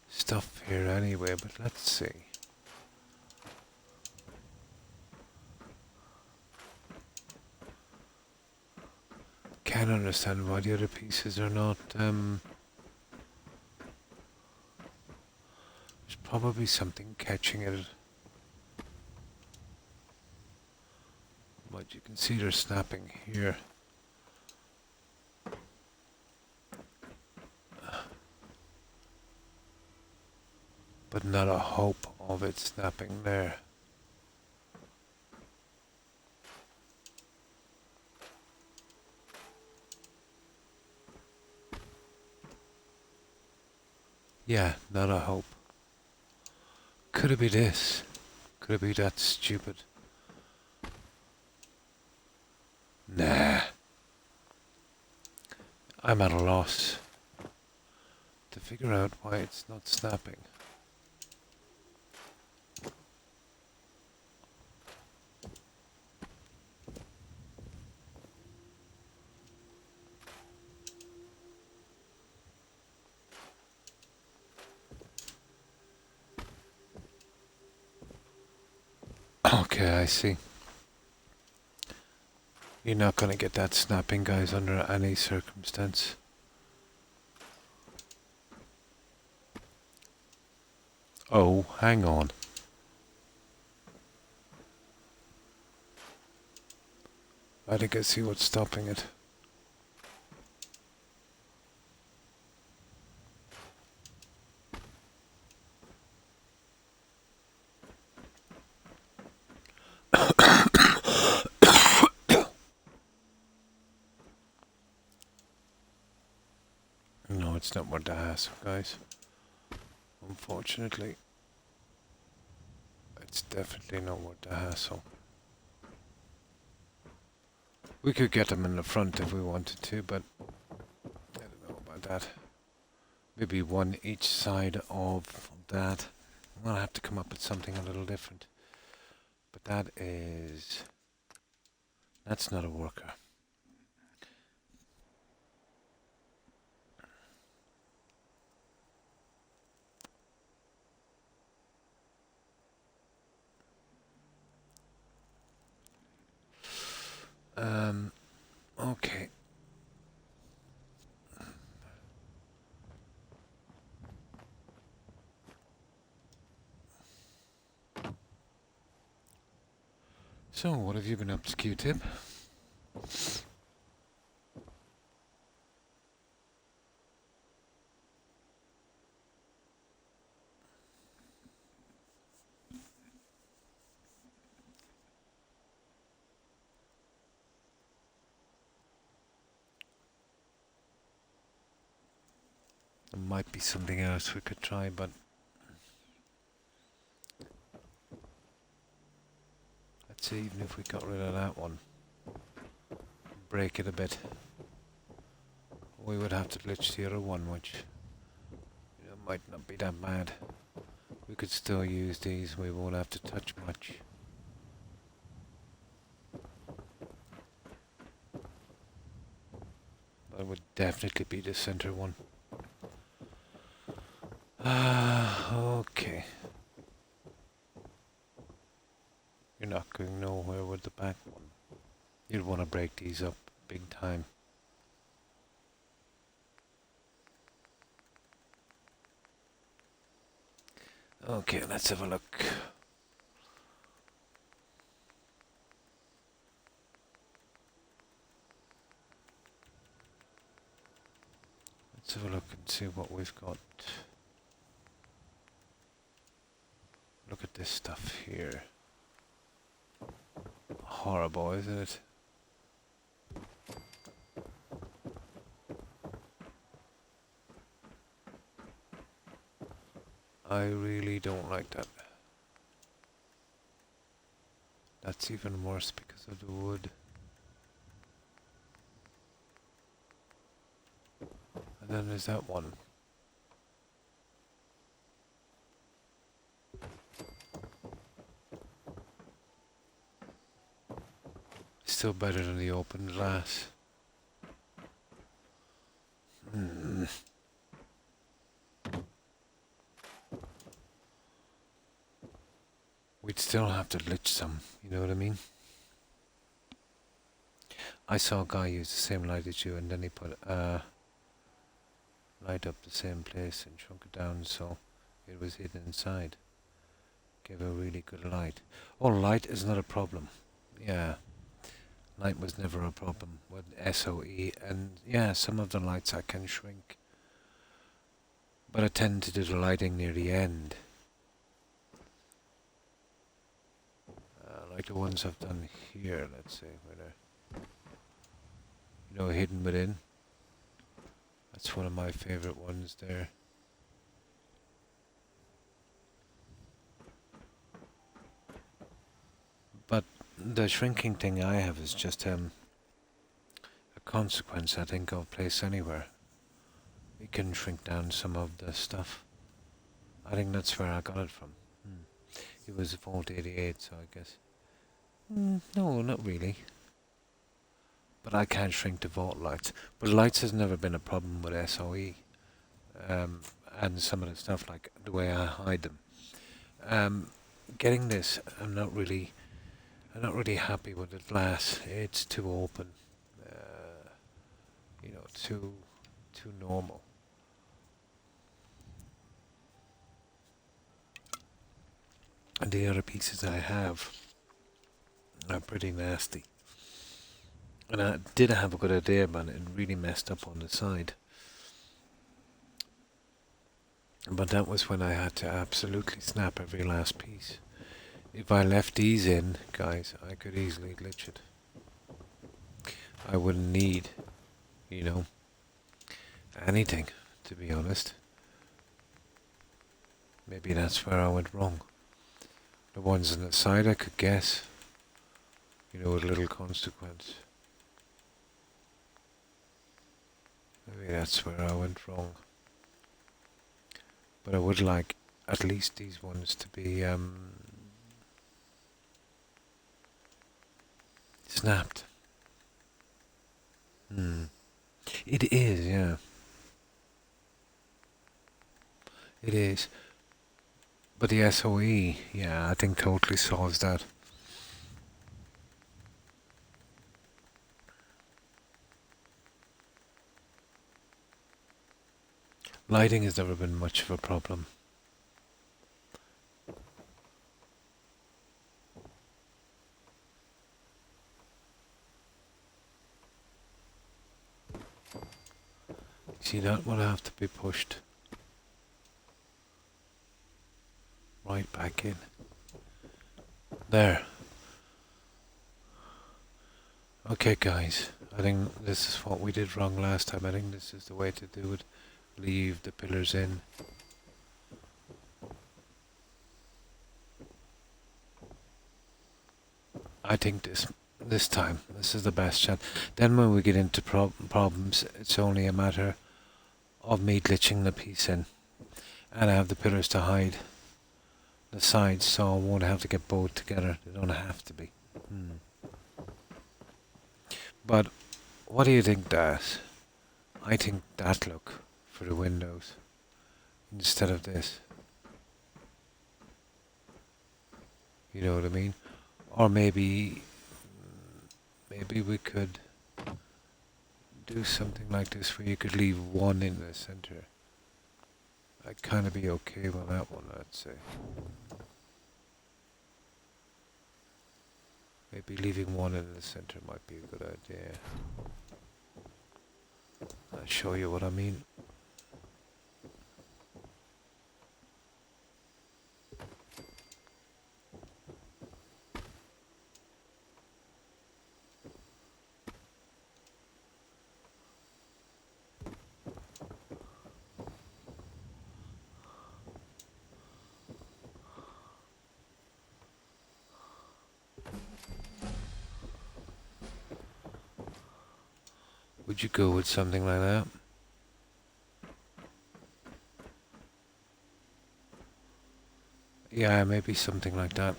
A: stuff here anyway, but let's see. can't understand why the other pieces are not, there's probably something catching it. But you can see they're snapping here. But not a hope of it snapping there. Yeah, not a hope. Could it be this? Could it be that stupid? Nah. I'm at a loss to figure out why it's not snapping. Okay, I see. You're not gonna get that snapping, guys, under any circumstance. Oh, hang on. I think I see what's stopping it. No, it's not worth the hassle, guys. Unfortunately, it's definitely not worth the hassle. We could get them in the front if we wanted to, but I don't know about that. Maybe one each side of that. I'm gonna have to come up with something a little different. But that's not a worker. Okay. So, what have you been up to, Q-Tip? There might be something else we could try, but let's see, even if we got rid of that one, break it a bit, we would have to glitch the other one, which might not be that bad. We could still use these, we won't have to touch much. That would definitely be the center one. Okay. You're not going nowhere with the back one. You'd want to break these up big time. Okay, let's have a look. Let's have a look and see what we've got. Look at this stuff here. Horrible, isn't it? I really don't like that. That's even worse because of the wood. And then there's that one. Still better than the open glass. We'd still have to glitch some, you know what I mean? I saw a guy use the same light as you, and then he put light up the same place and shrunk it down so it was hidden inside. Gave a really good light. Oh, light is not a problem. Yeah, light was never a problem with SOE, and yeah, some of the lights I can shrink, but I tend to do the lighting near the end. Like the ones I've done here, let's say, where they're, hidden within. That's one of my favorite ones there. But the shrinking thing I have is just a consequence, I think, of Place Anywhere. You can shrink down some of the stuff. I think that's where I got it from. It was Vault 88, so I guess. No, not really. But I can't shrink the Vault lights. But lights has never been a problem with SOE. And some of the stuff, like the way I hide them. Getting this, I'm not really happy with the glass. It's too open. Too normal. And the other pieces I have are pretty nasty. And I did have a good idea, but it really messed up on the side. But that was when I had to absolutely snap every last piece. If I left these in, guys, I could easily glitch it. I wouldn't need, anything, to be honest. Maybe that's where I went wrong. The ones on the side I could guess, with little consequence. Maybe that's where I went wrong. But I would like at least these ones to be snapped. It is, yeah. It is. But the SOE, yeah, I think totally solves that. Lighting has never been much of a problem. See, that would have to be pushed right back in. There. Okay, guys, I think this is what we did wrong last time. I think this is the way to do it. Leave the pillars in. I think this time, this is the best shot. Then when we get into problems, it's only a matter of me glitching the piece in. And I have the pillars to hide the sides, so I won't have to get both together. They don't have to be. But what do you think, Daz? I think that look for the windows instead of this. You know what I mean? Or maybe we could do something like this where you could leave one in the center. I'd kind of be okay with that one, I'd say. Maybe leaving one in the center might be a good idea. I'll show you what I mean. Would you go with something like that? Yeah, maybe something like that.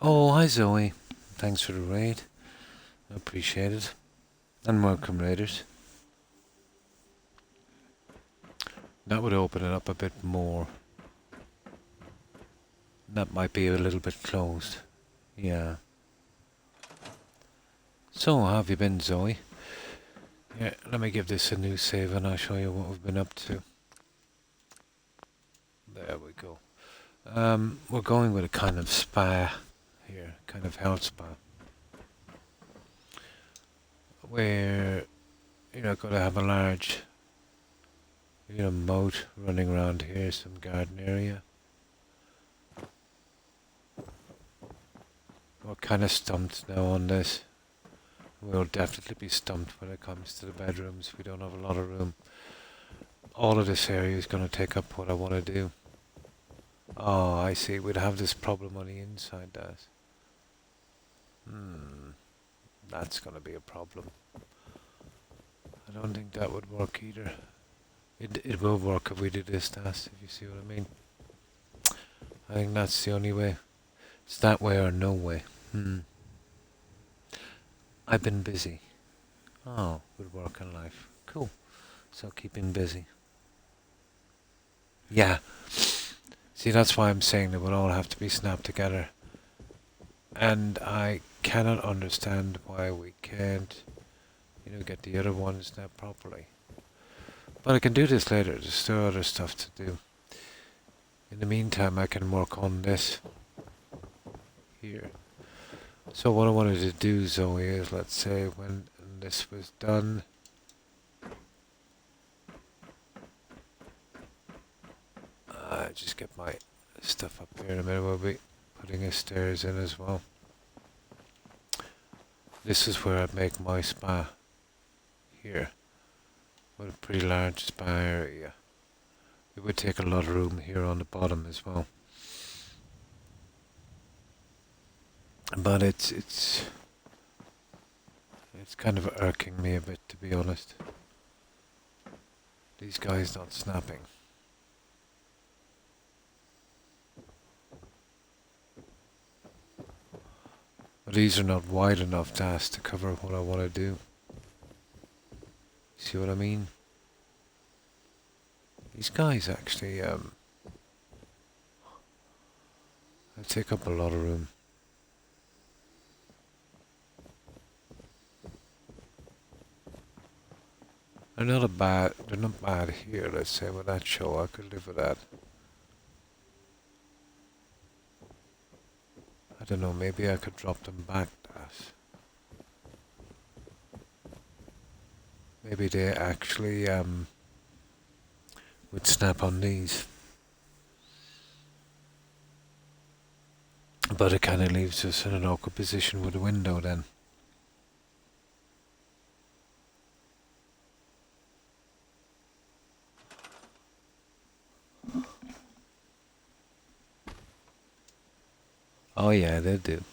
A: Oh, hi Zoe. Thanks for the raid. I appreciate it. And welcome, raiders. That would open it up a bit more. That might be a little bit closed. Yeah. So, how have you been, Zoe? Yeah, let me give this a new save and I'll show you what we've been up to. There we go. We're going with a kind of spa here, kind of health spa. Where you're not going to have a large, moat running around here, some garden area. We're kind of stumped now on this. We'll definitely be stumped when it comes to the bedrooms. We don't have a lot of room. All of this area is going to take up what I want to do. Oh, I see. We'd have this problem on the inside, Daz. That's going to be a problem. I don't think that would work either. It will work if we do this, Daz, if you see what I mean. I think that's the only way. It's that way or no way. I've been busy. Oh, good work in life. Cool. So keeping busy. Yeah. See, that's why I'm saying that we'll all have to be snapped together. And I cannot understand why we can't, get the other one snapped properly. But I can do this later. There's still other stuff to do. In the meantime, I can work on this here. So what I wanted to do, Zoe, is, let's say, when this was done, just get my stuff up here in a minute. We'll be putting a stairs in as well. This is where I'd make my spa. Here. With a pretty large spa area. It would take a lot of room here on the bottom as well. But it's kind of irking me a bit, to be honest. These guys not snapping. But these are not wide enough to ask to cover what I want to do. See what I mean? These guys actually they take up a lot of room. They're not bad here, let's say, with that show. I could live with that. I don't know, maybe I could drop them back, that. Maybe they actually would snap on these. But it kind of leaves us in an awkward position with the window then. Oh yeah, they do.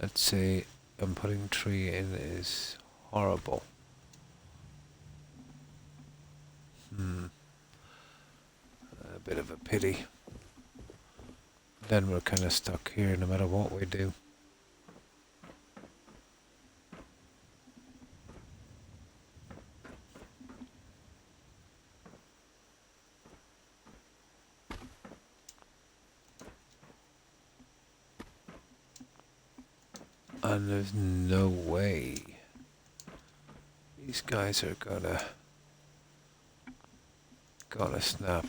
A: Let's say I'm putting 3 in is horrible. A bit of a pity. Then we're kind of stuck here no matter what we do. And there's no way these guys are gonna snap.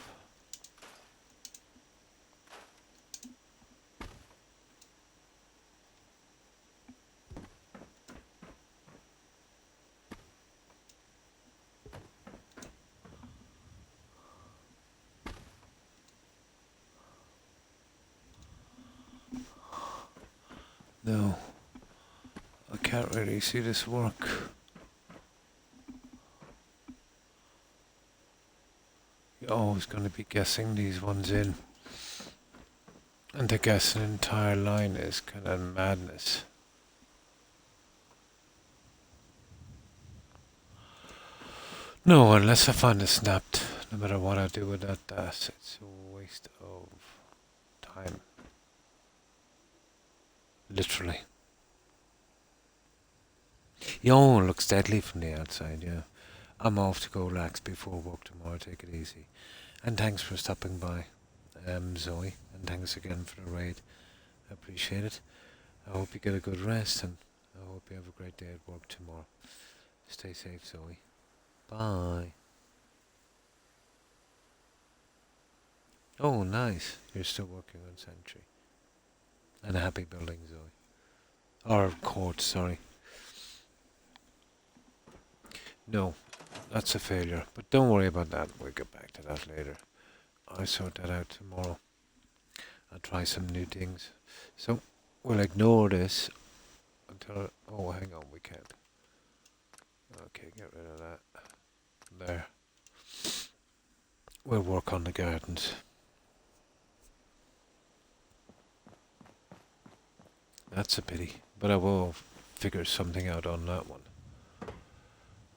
A: No. I can't really see this work. You're always going to be guessing these ones in. And to guess an entire line is kind of madness. No, unless I find it snapped, no matter what I do with that dash, it's a waste of time. Literally. Yo, it looks deadly from the outside, yeah. I'm off to go relax before work tomorrow, take it easy. And thanks for stopping by, Zoe, and thanks again for the raid. I appreciate it. I hope you get a good rest, and I hope you have a great day at work tomorrow. Stay safe, Zoe. Bye. Oh, nice. You're still working on Sentry. And a happy building, Zoe. Or court, sorry. No, that's a failure. But don't worry about that. We'll get back to that later. I'll sort that out tomorrow. I'll try some new things. So, we'll ignore this until... Oh, hang on, we can't. Okay, get rid of that. There. We'll work on the gardens. That's a pity, but I will figure something out on that one.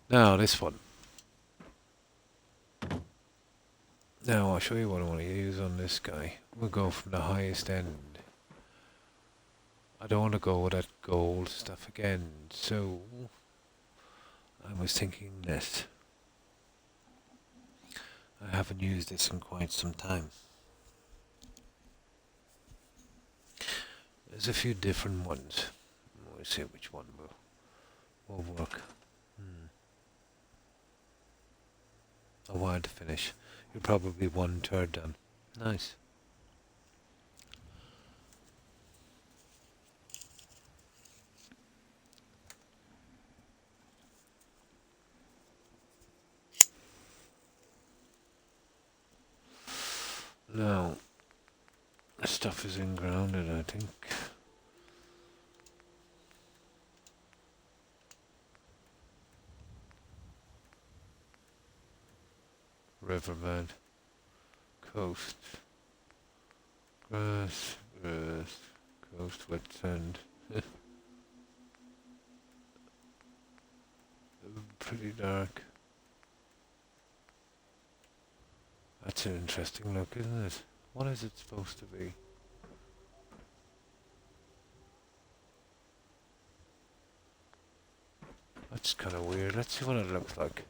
A: Now, this one. Now, I'll show you what I want to use on this guy. We'll go from the highest end. I don't want to go with that gold stuff again, so I was thinking this. I haven't used this in quite some time. There's a few different ones. We'll see which one will work. A while to finish. You're probably 1/3 done. Nice. Now, the stuff is grounded, I think. Riverbed, coast, grass, coast, wet sand. Pretty dark. That's an interesting look, isn't it? What is it supposed to be? That's kind of weird. Let's see what it looks like.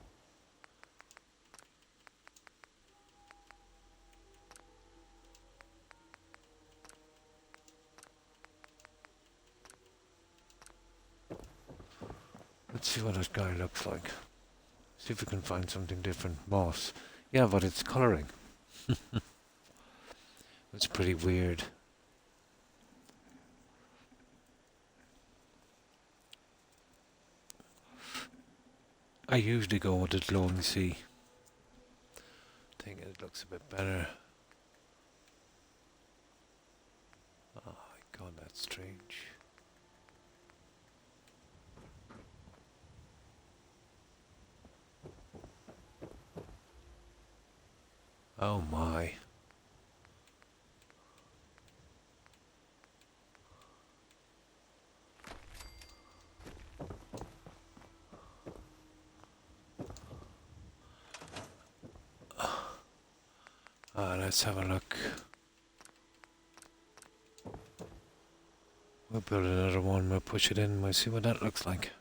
A: Let's see what that guy looks like. See if we can find something different. Moss. Yeah, but it's colouring. That's pretty weird. I usually go with the glowing sea. I think it looks a bit better. Oh my god, that's strange. Oh my. Let's have a look. We'll build another one, we'll push it in, we'll see what that looks like.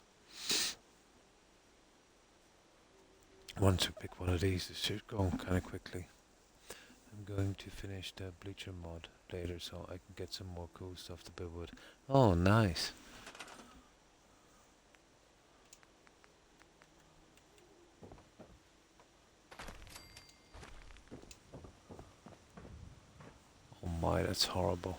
A: Once we pick one of these, it should go kind of quickly. I'm going to finish the bleacher mod later so I can get some more cool stuff to build with. Oh, nice. Oh my, that's horrible.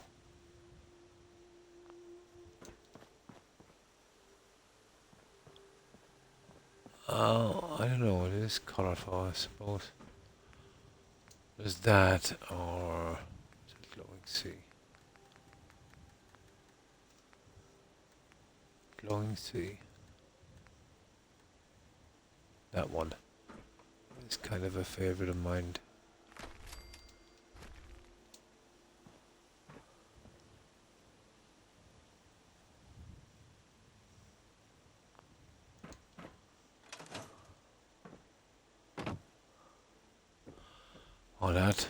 A: Oh, I don't know, it is colourful, I suppose. There's that, or is it glowing sea? Glowing sea. That one is kind of a favourite of mine. Oh, that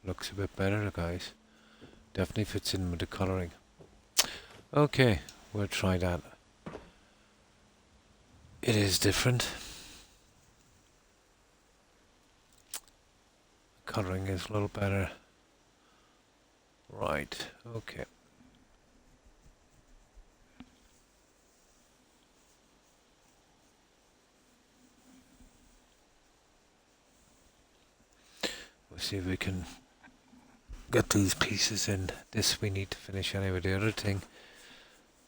A: looks a bit better, guys. Definitely fits in with the colouring. Okay, we'll try that. It is different. Colouring is a little better. Right, okay. see if we can get these pieces in. This we need to finish anyway. The other thing,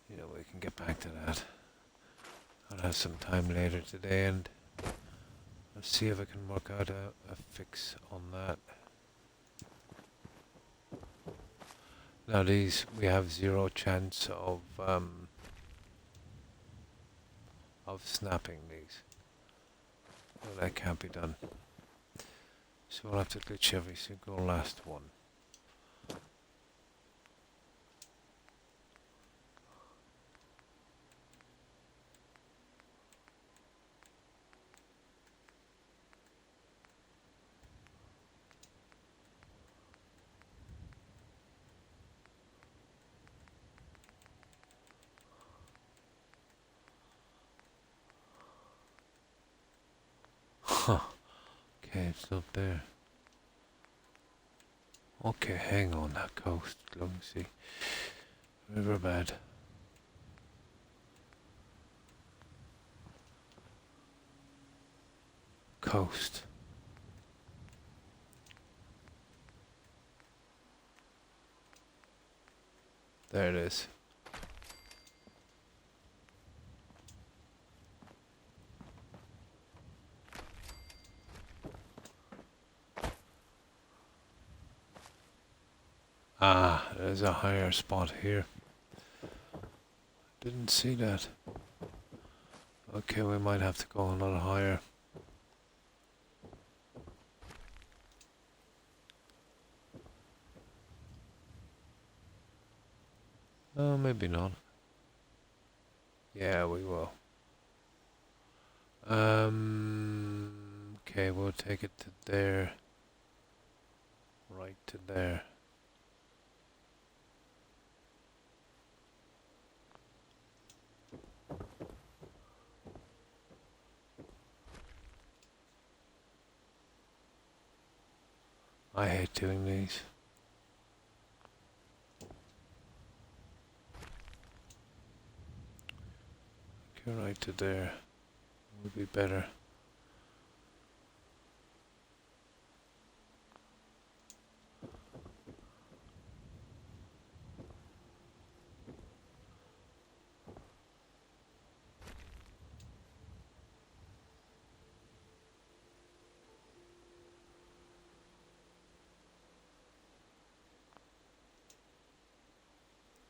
A: you know, we can get back to that. I'll have some time later today and I'll see if I can work out a fix on that. Now these, we have 0 chance of snapping these. No, that can't be done. So we'll have to glitch every single last one. Huh. Okay, it's not there. Okay, hang on, that coast. Let me see. Riverbed. Coast. There it is. Ah, there's a higher spot here. Didn't see that. Okay, we might have to go a lot higher. Oh, maybe not. Yeah, we will. Okay, we'll take it to there. Right to there. I hate doing these. Okay, right to there would be better.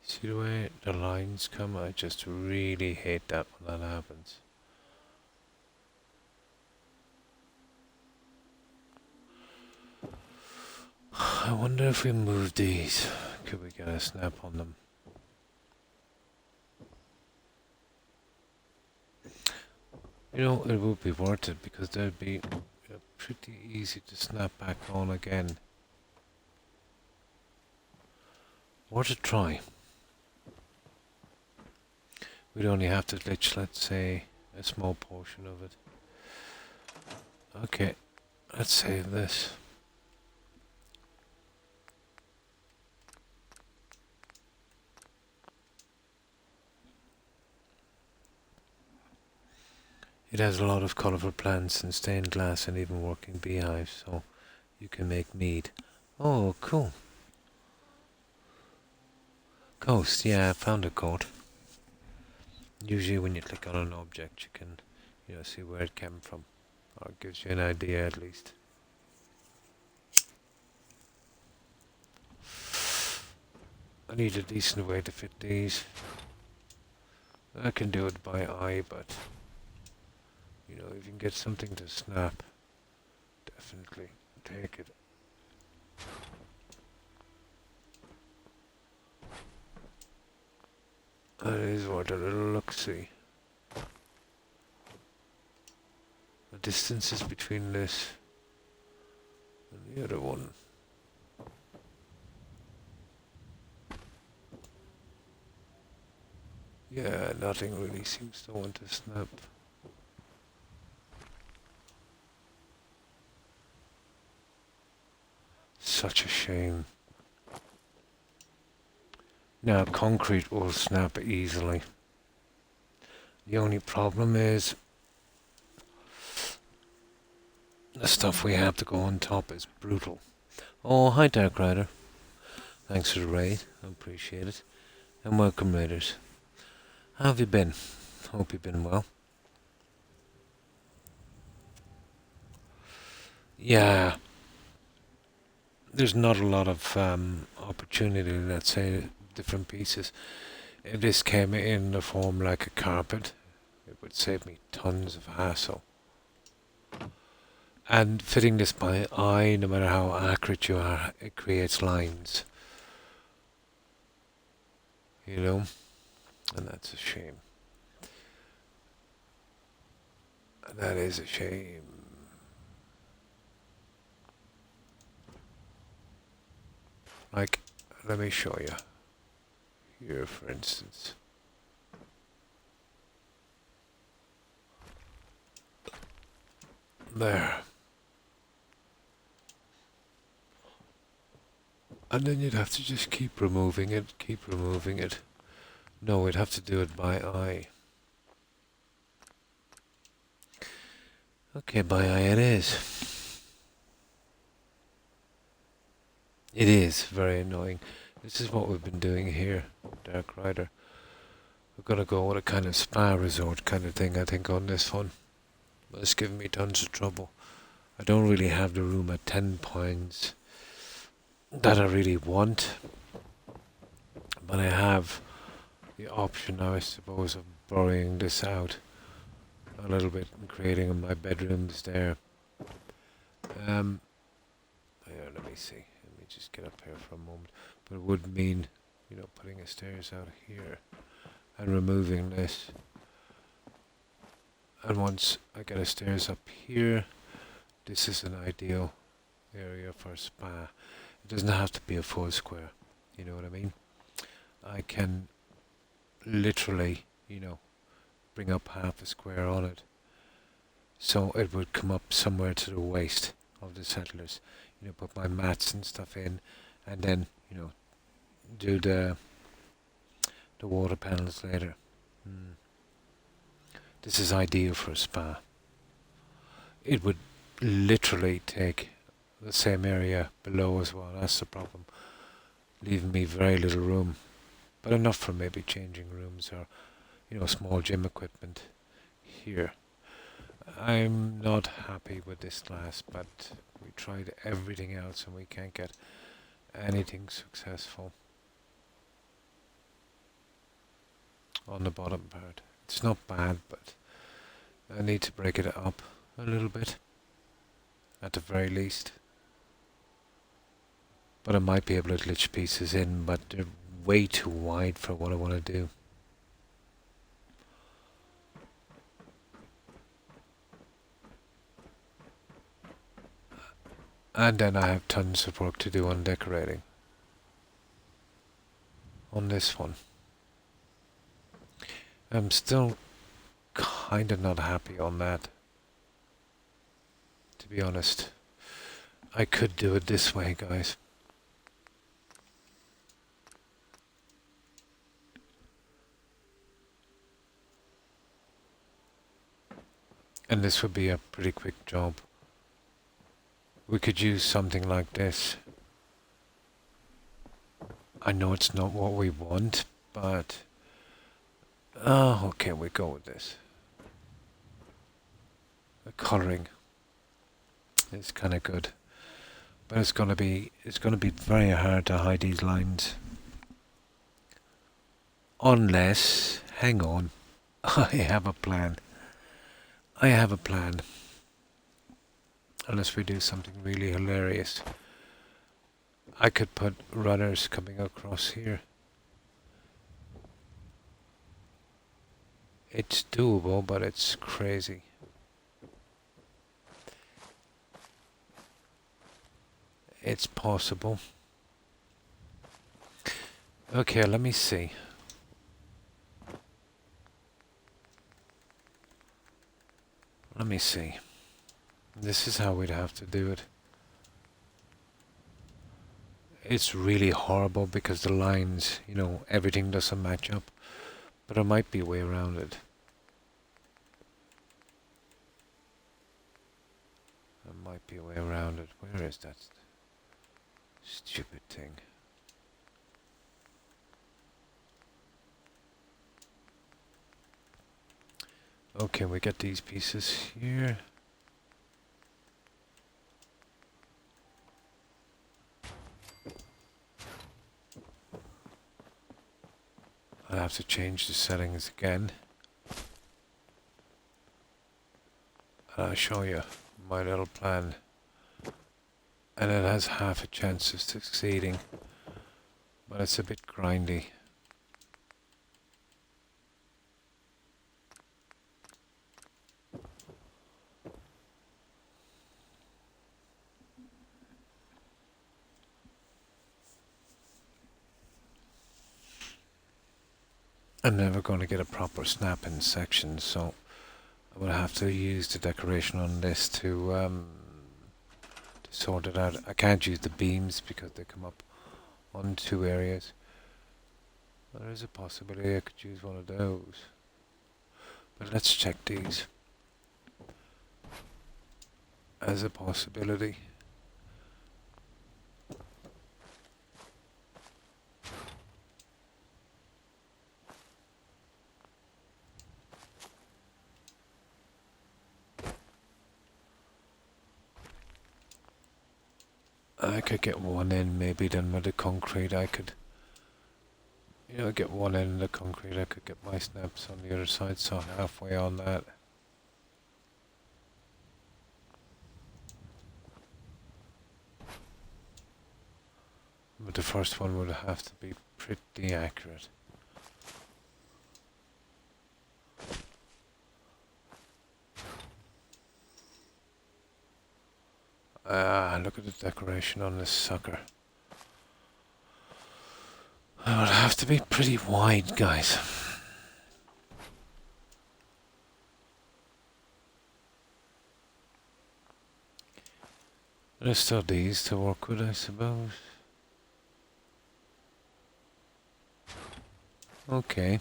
A: See the way the lines come? I just really hate that when that happens. I wonder if we move these, could we get a snap on them? You know, it would be worth it because they'd be pretty easy to snap back on again. Worth a try. We'd only have to glitch, let's say, a small portion of it. Okay, let's save this. It has a lot of colourful plants and stained glass and even working beehives, so you can make mead. Oh, cool. Coast, yeah, I found a code. Usually when you click on an object you can, you know, see where it came from. Or it gives you an idea at least. I need a decent way to fit these. I can do it by eye, but you know, if you can get something to snap, definitely take it. That is what a little look-see. The distances between this and the other one. Yeah, nothing really seems to want to snap. Such a shame. Now, concrete will snap easily. The only problem is the stuff we have to go on top is brutal. Oh, hi Dark Rider. Thanks for the raid. I appreciate it. And welcome, Raiders. How have you been? Hope you've been well. Yeah, there's not a lot of opportunity, let's say, different pieces. If this came in the form like a carpet, it would save me tons of hassle. And fitting this by eye, no matter how accurate you are, it creates lines. You know? And that's a shame. That is a shame. Like, let me show you. Here, for instance. There. And then you'd have to just keep removing it, keep removing it. No, we'd have to do it by eye. Okay, by eye it is. It is very annoying. This is what we've been doing here, Dark Rider. We're gonna go with a kind of spa resort kind of thing, I think, on this one. But it's giving me tons of trouble. I don't really have the room at 10 points that I really want. But I have the option now, I suppose, of borrowing this out a little bit and creating my bedrooms there. Here, let me see. Let me just get up here for a moment. But it would mean, you know, putting a stairs out here and removing this. And once I get a stairs up here, this is an ideal area for a spa. It doesn't have to be a full square, you know what I mean? I can literally, you know, bring up half a square on it. So it would come up somewhere to the waist of the settlers. You know, put my mats and stuff in, and then, you know, do the water panels later. This is ideal for a spa. It would literally take the same area below as well. That's the problem. Leaving me very little room, but enough for maybe changing rooms or, you know, small gym equipment here. I'm not happy with this glass, but we tried everything else and we can't get anything successful on the bottom part. It's not bad, but I need to break it up a little bit, at the very least. But I might be able to glitch pieces in, but they're way too wide for what I want to do. And then I have tons of work to do on decorating. On this one. I'm still kinda not happy on that. To be honest. I could do it this way, guys. And this would be a pretty quick job. We could use something like this. I know it's not what we want, but... Oh, okay, we go with this. The colouring is kind of good. But it's gonna be very hard to hide these lines. Unless, hang on, I have a plan. I have a plan. Unless we do something really hilarious. I could put runners coming across here. It's doable, but it's crazy. It's possible. Okay, let me see. Let me see. This is how we'd have to do it. It's really horrible because the lines, you know, everything doesn't match up. But there might be a way around it. There might be a way around it. Where is that? Stupid thing. Okay, we get these pieces here. I'll have to change the settings again. And I'll show you my little plan. And it has half a chance of succeeding. But it's a bit grindy. I'm never going to get a proper snap in section, so I will have to use the decoration on this to sort it out. I can't use the beams because they come up on 2 areas. There is a possibility I could use one of those. But let's check these as a possibility. I could get one in, maybe then with the concrete I could, get one in the concrete, I could get my snaps on the other side, so halfway on that. But the first one would have to be pretty accurate. Look at the decoration on this sucker. It would have to be pretty wide, guys. There's still these to work with, I suppose. Okay.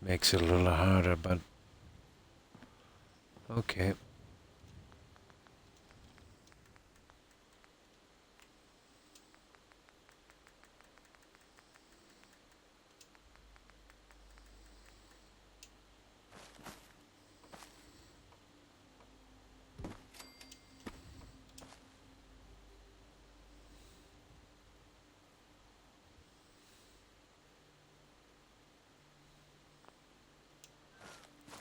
A: Makes it a little harder, but okay.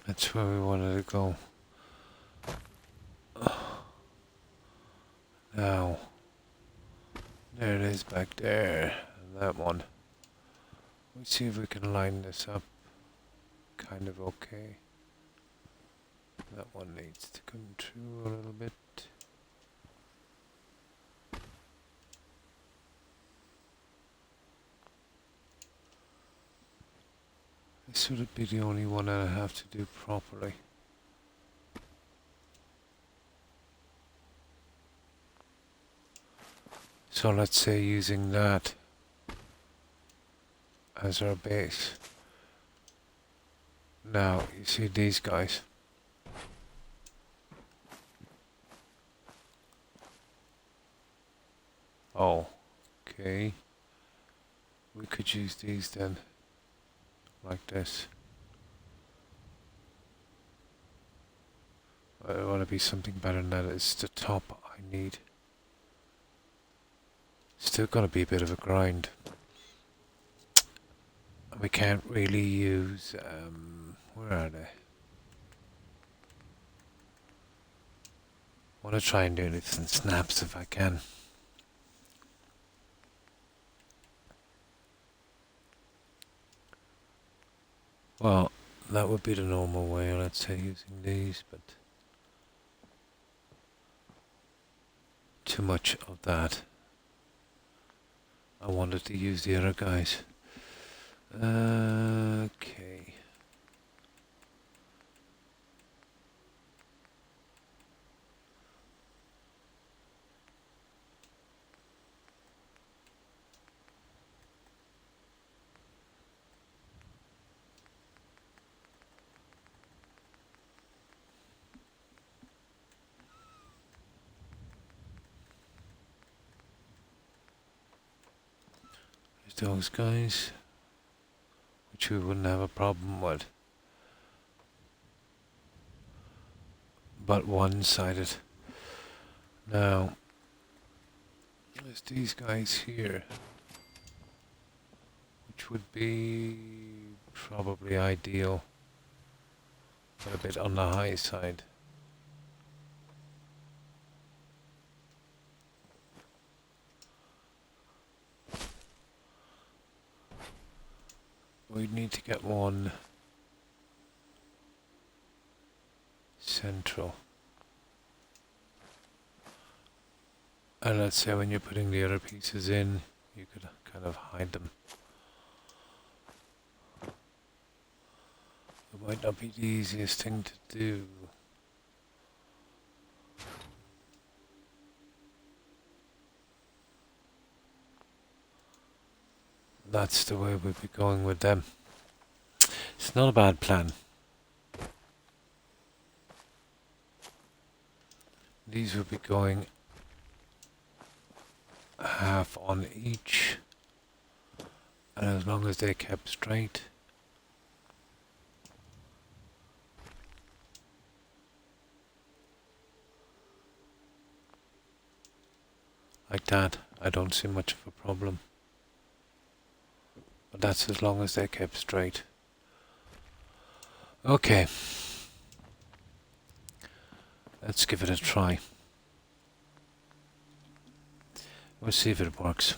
A: That's where we wanted to go. Now, there it is back there, and that one. Let's see if we can line this up kind of okay. That one needs to come through a little bit. This would be the only one that I have to do properly. So let's say using that as our base. Now, you see these guys. Oh, okay. We could use these then, like this. I want to be something better than that. It's the top I need. Still gonna be a bit of a grind. We can't really use, where are they? I want to try and do this in snaps if I can. Well, that would be the normal way, let's say, using these, but too much of that. I wanted to use the other guys. Okay. those guys, which we wouldn't have a problem with. But one-sided. Now, there's these guys here, which would be probably ideal, but a bit on the high side. We'd need to get one central. And let's say when you're putting the other pieces in, you could kind of hide them. It might not be the easiest thing to do. That's the way we'd be going with them. It's not a bad plan. These would be going half on each, and as long as they kept straight, like that, I don't see much of a problem. But that's as long as they kept straight. Okay, let's give it a try. We'll see if it works.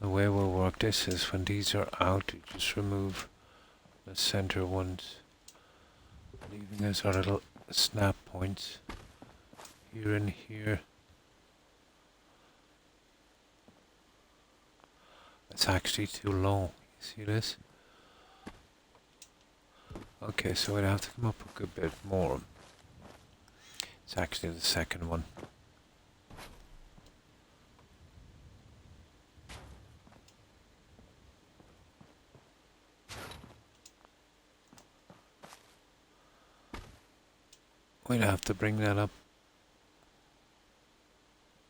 A: The way we'll work this is when these are out, you just remove the center ones, leaving us our little snap points here and here. It's actually too low. You see this? Okay, so we'd have to come up a good bit more. It's actually the second one. We'd have to bring that up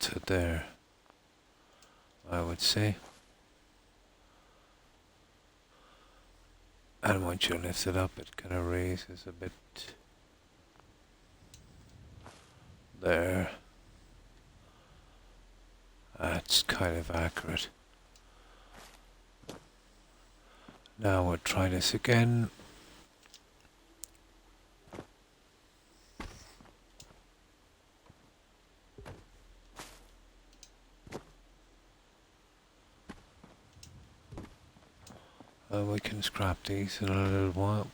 A: to there, I would say. And once you lift it up, it kind of raises a bit there. That's kind of accurate. Now we'll try this again. We can scrap these in a little while.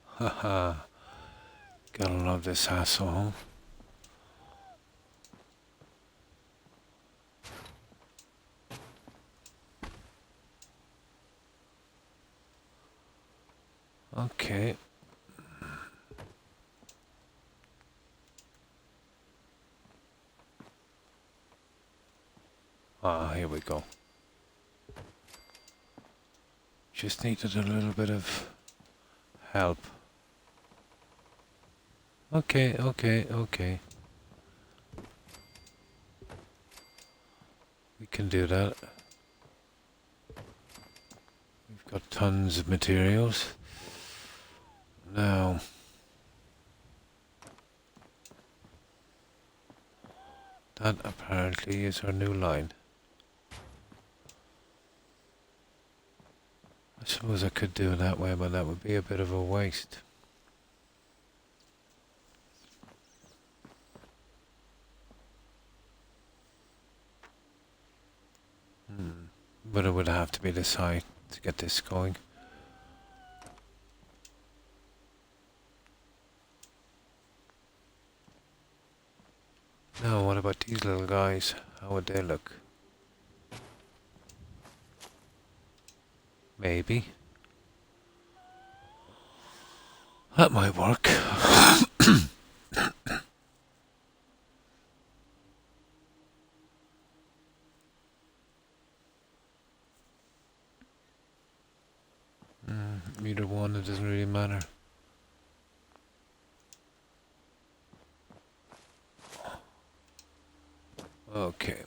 A: Haha, gotta love this hassle, huh? Okay. Ah, here we go. Just needed a little bit of help. Okay. We can do that. We've got tons of materials. Now, that apparently is our new line. I suppose I could do it that way, but that would be a bit of a waste. But it would have to be this high to get this going. Now, what about these little guys? How would they look? Maybe. That might work. Okay.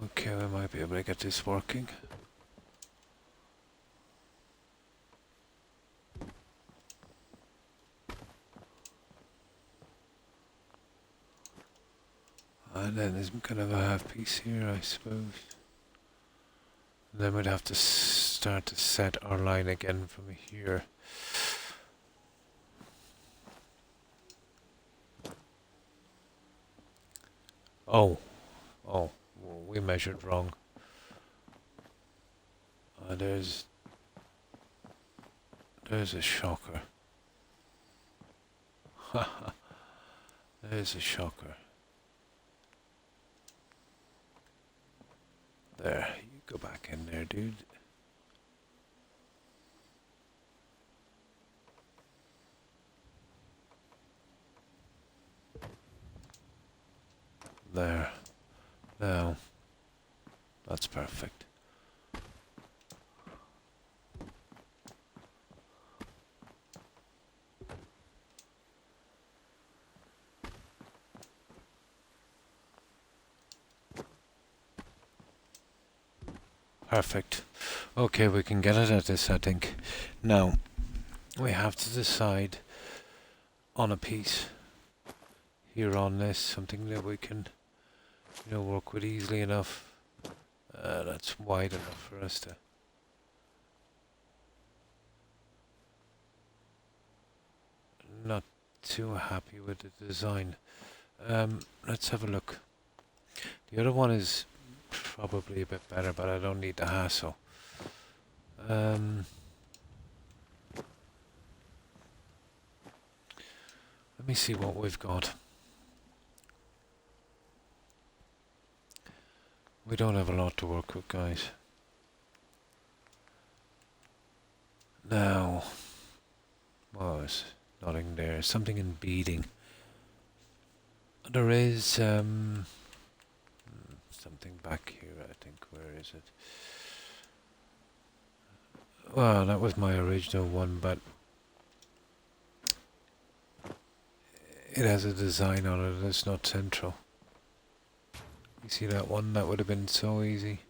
A: Okay, we might be able to get this working. And then there's kind of a half piece here, I suppose. And then we'd have to start to set our line again from here. Oh, well, we measured wrong. There's a shocker. There's a shocker. There, you go back in there, dude. There. Now, that's perfect. Perfect. Okay, we can get it at this, I think. Now, we have to decide on a piece here on this, something that we can, work with easily enough. That's wide enough for us to. Not too happy with the design. Let's have a look. The other one is probably a bit better, but I don't need the hassle. Let me see what we've got. We don't have a lot to work with, guys. Now, there's nothing there. Something in beading. There is something back here, I think. Where is it? Well, that was my original one, but it has a design on it that's not central. You see that one? That would have been so easy.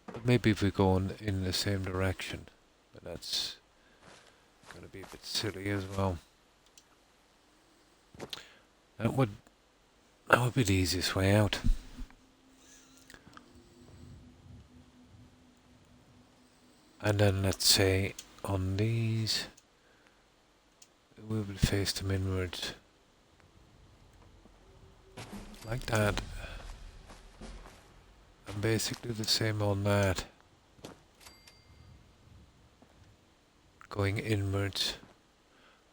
A: But maybe if we go in the same direction. But that's going to be a bit silly as well. That would be the easiest way out. And then let's say on these, we will face them inwards. Like that. And basically the same on that. Going inwards.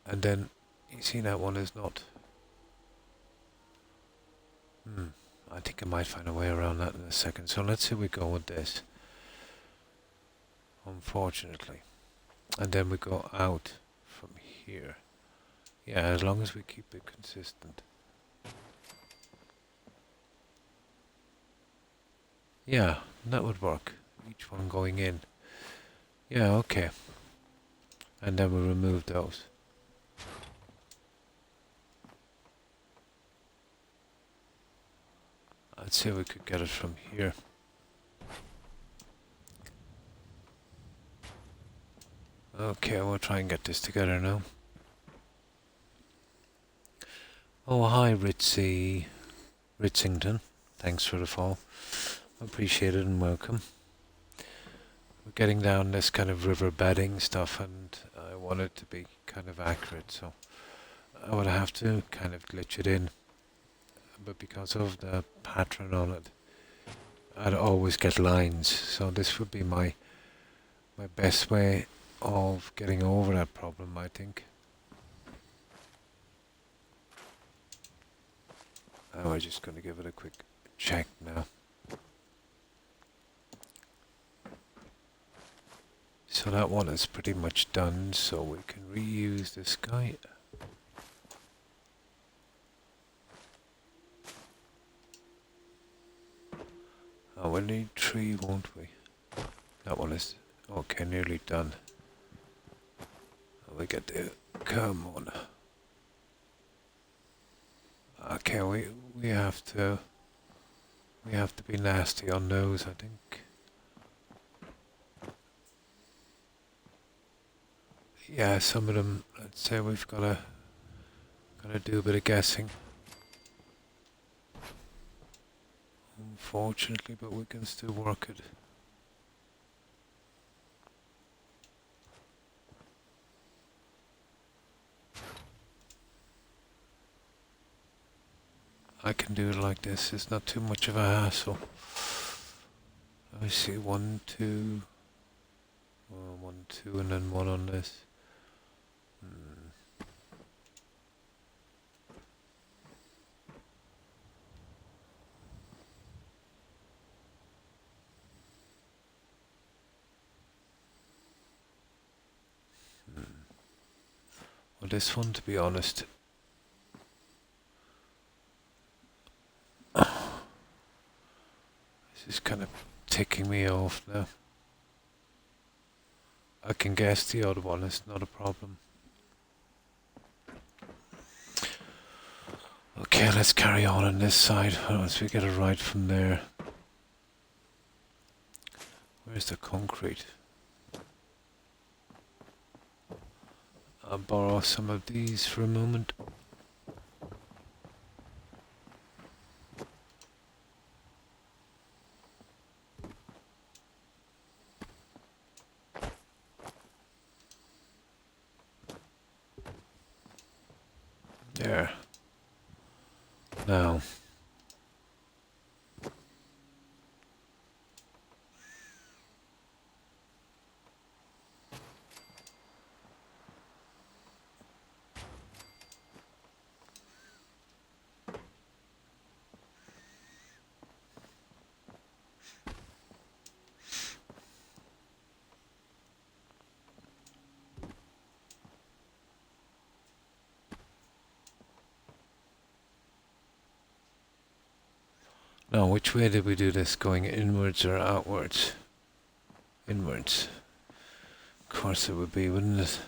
A: And then, you see that one is not. I think I might find a way around that in a second. So let's say we go with this. Unfortunately. And then we go out from here. Yeah, as long as we keep it consistent. Yeah, that would work. Each one going in. Yeah, okay. And then we remove those. I'd say we could get it from here. Okay, we'll try and get this together now. Oh, hi, Ritzington. Thanks for the follow. Appreciate it and welcome. We're getting down this kind of river bedding stuff, and I want it to be kind of accurate, so I would have to kind of glitch it in. But because of the pattern on it, I'd always get lines, so this would be my best way of getting over that problem, I think. We're just going to give it a quick check now. So So that one is pretty much done, so we can reuse this guy. Oh, we'll need 3, won't we? That one is okay, nearly done. We get the come on. Okay, we have to be nasty on those, I think. Yeah, some of them, let's say we've gotta do a bit of guessing. Unfortunately, but we can still work it. I can do it like this, it's not too much of a hassle. Let me see, 1, 2, 1, 2, and then 1 on this. Well, this one, to be honest, this is kind of ticking me off now. I can guess the other one, it's not a problem. Okay, let's carry on this side once we get it right from there. Where's the concrete? I'll borrow some of these for a moment. There. Now. Now, which way did we do this? Going inwards or outwards? Inwards. Of course it would be, wouldn't it?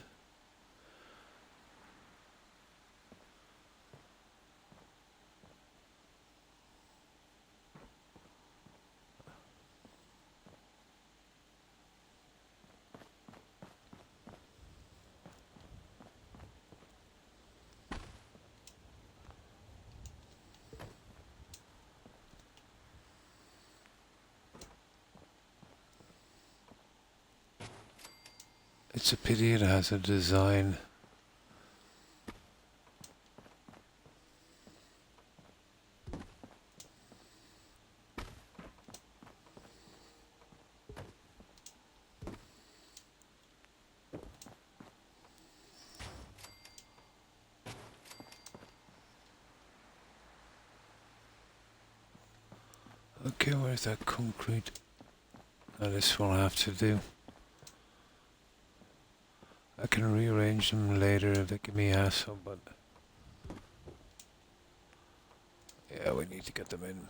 A: It's a pity it has a design. Okay, where's that concrete? Now this will have to do. I can rearrange them later if they give me hassle, but yeah, we need to get them in.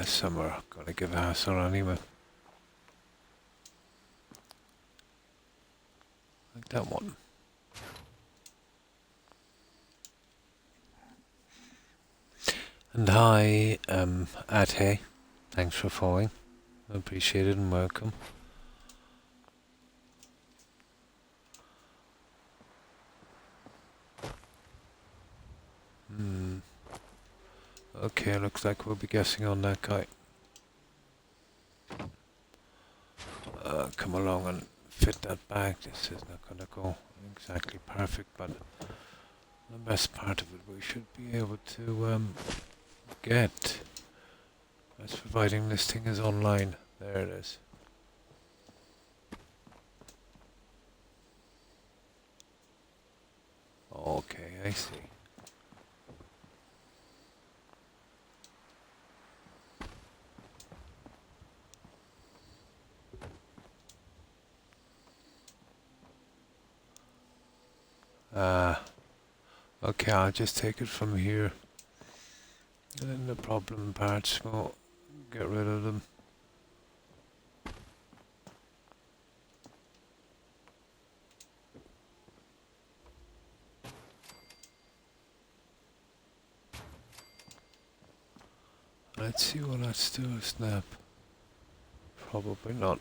A: Some are gonna give hassle anyway. Like that one. And hi, Ate. Thanks for following. I appreciate it and welcome. Okay, looks like we'll be guessing on that guy. Come along and fit that back. This is not gonna go exactly perfect, but the best part of it we should be able to get. That's providing this thing is online. There it is. Okay, I see. Okay, I'll just take it from here. And then the problem parts, we'll get rid of them. Let's see what that's do a snap. Probably not.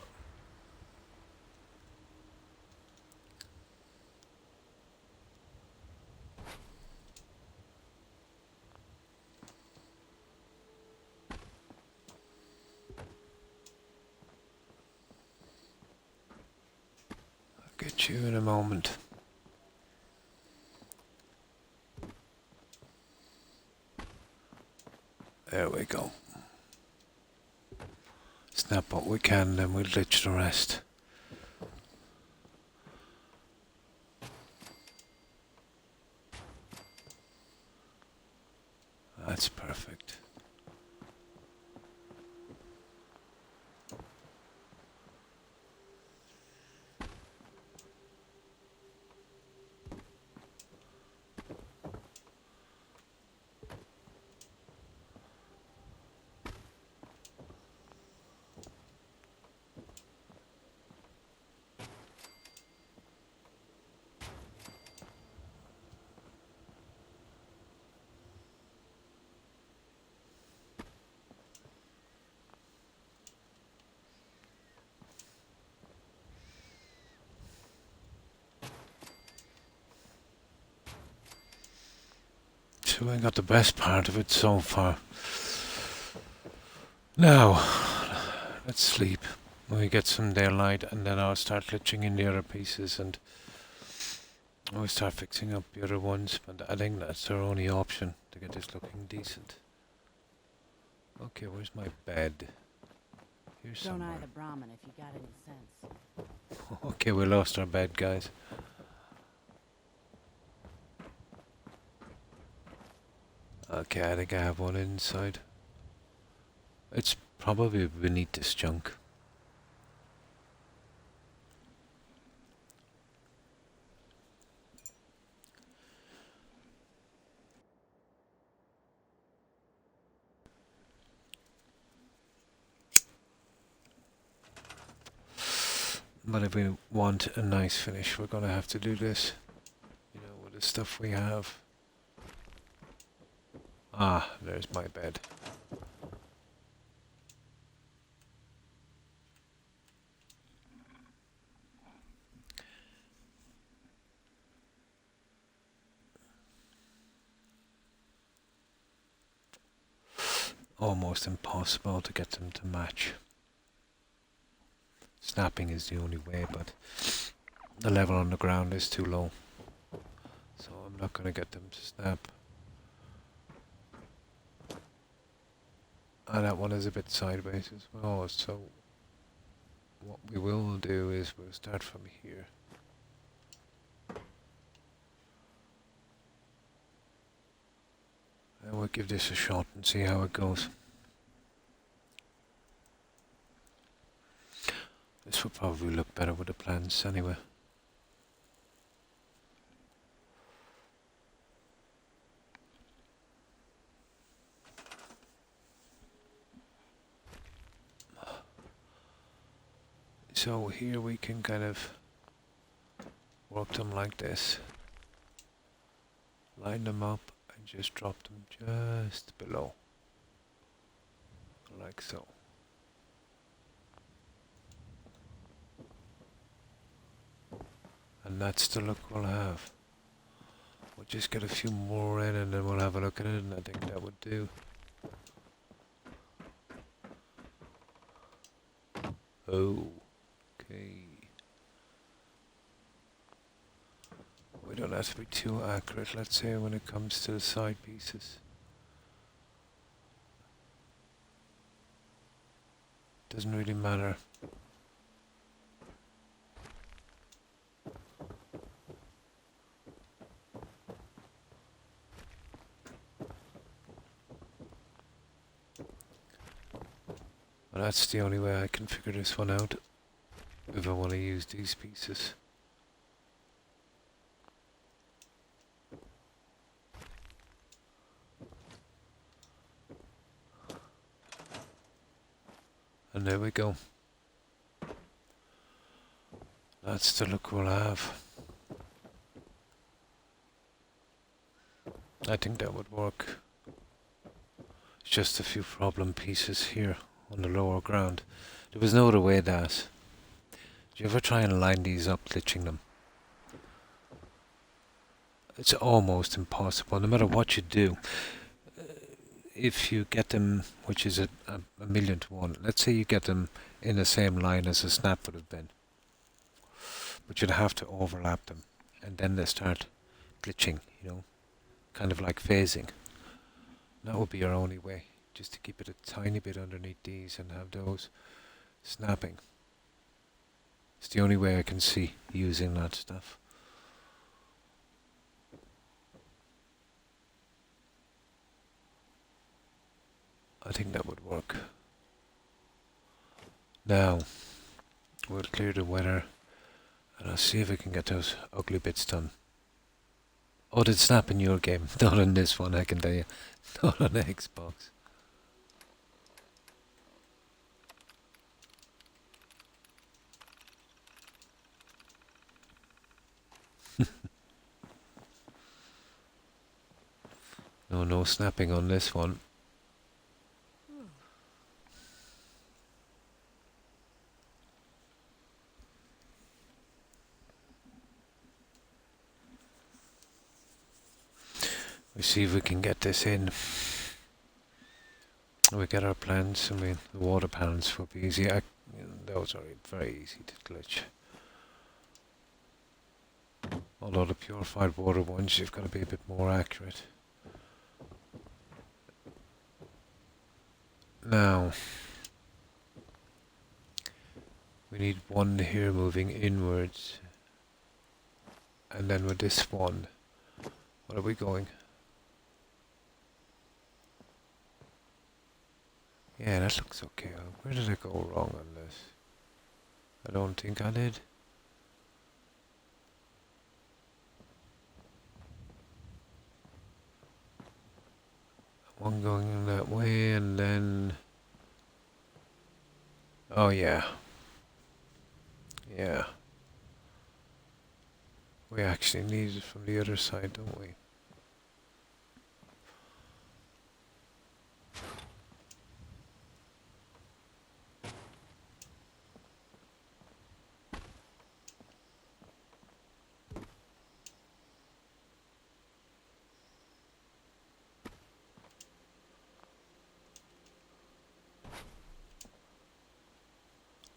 A: I'll get you in a moment. There we go. Snap what we can, then we'll ditch the rest. That's perfect. So I got the best part of it so far. Now, let's sleep. We get some daylight and then I'll start glitching in the other pieces and we'll start fixing up the other ones, but I think that's our only option to get this looking decent. Okay, where's my bed? Here's
C: Don't eye
A: somewhere.
C: the Brahmin if you got any sense.
A: Okay, we lost our bed, guys. Okay, I think I have one inside. It's probably beneath this junk. But if we want a nice finish, we're gonna have to do this. You know, with the stuff we have. Ah, there's my bed. Almost impossible to get them to match. Snapping is the only way, but the level on the ground is too low. So I'm not gonna get them to snap. And that one is a bit sideways as well, so what we will do is we'll start from here. And we'll give this a shot and see how it goes. This will probably look better with the plants anyway. So here we can kind of work them like this. Line them up and just drop them just below. Like so. And that's the look we'll have. We'll just get a few more in and then we'll have a look at it, and I think that would do. Okay. We don't have to be too accurate, let's say, when it comes to the side pieces. Doesn't really matter. Well, that's the only way I can figure this one out if I want to use these pieces. And there we go. That's the look we'll have. I think that would work. Just a few problem pieces here on the lower ground. There was no other way that. Do you ever try and line these up, glitching them? It's almost impossible, no matter what you do. If you get them, which is a million to one, let's say you get them in the same line as a snap would have been. But you'd have to overlap them, and then they start glitching, you know, kind of like phasing. That would be your only way, just to keep it a tiny bit underneath these and have those snapping. It's the only way I can see using that stuff. I think that would work. Now, we'll clear the weather, and I'll see if I can get those ugly bits done. Oh, did snap in your game? Not in this one, I can tell you. Not on the Xbox. No snapping on this one. We see if we can get this in. We get our plants. I mean, the water panels will be easy. Those are very easy to glitch. Although the purified water ones, you've got to be a bit more accurate. Now, we need one here moving inwards. And then with this one, what are we going? Yeah, that looks okay. Where did I go wrong on this? I don't think I did. One going in that way, and then... Oh yeah. Yeah. We actually need it from the other side, don't we?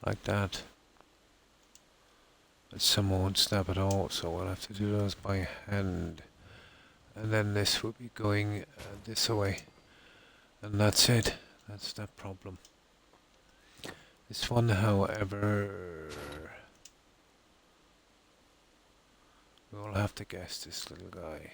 A: Like that. But some won't snap at all, so we'll have to do those by hand. And then this will be going this way. And that's it. That's that problem. This one, however... we'll have to guess this little guy.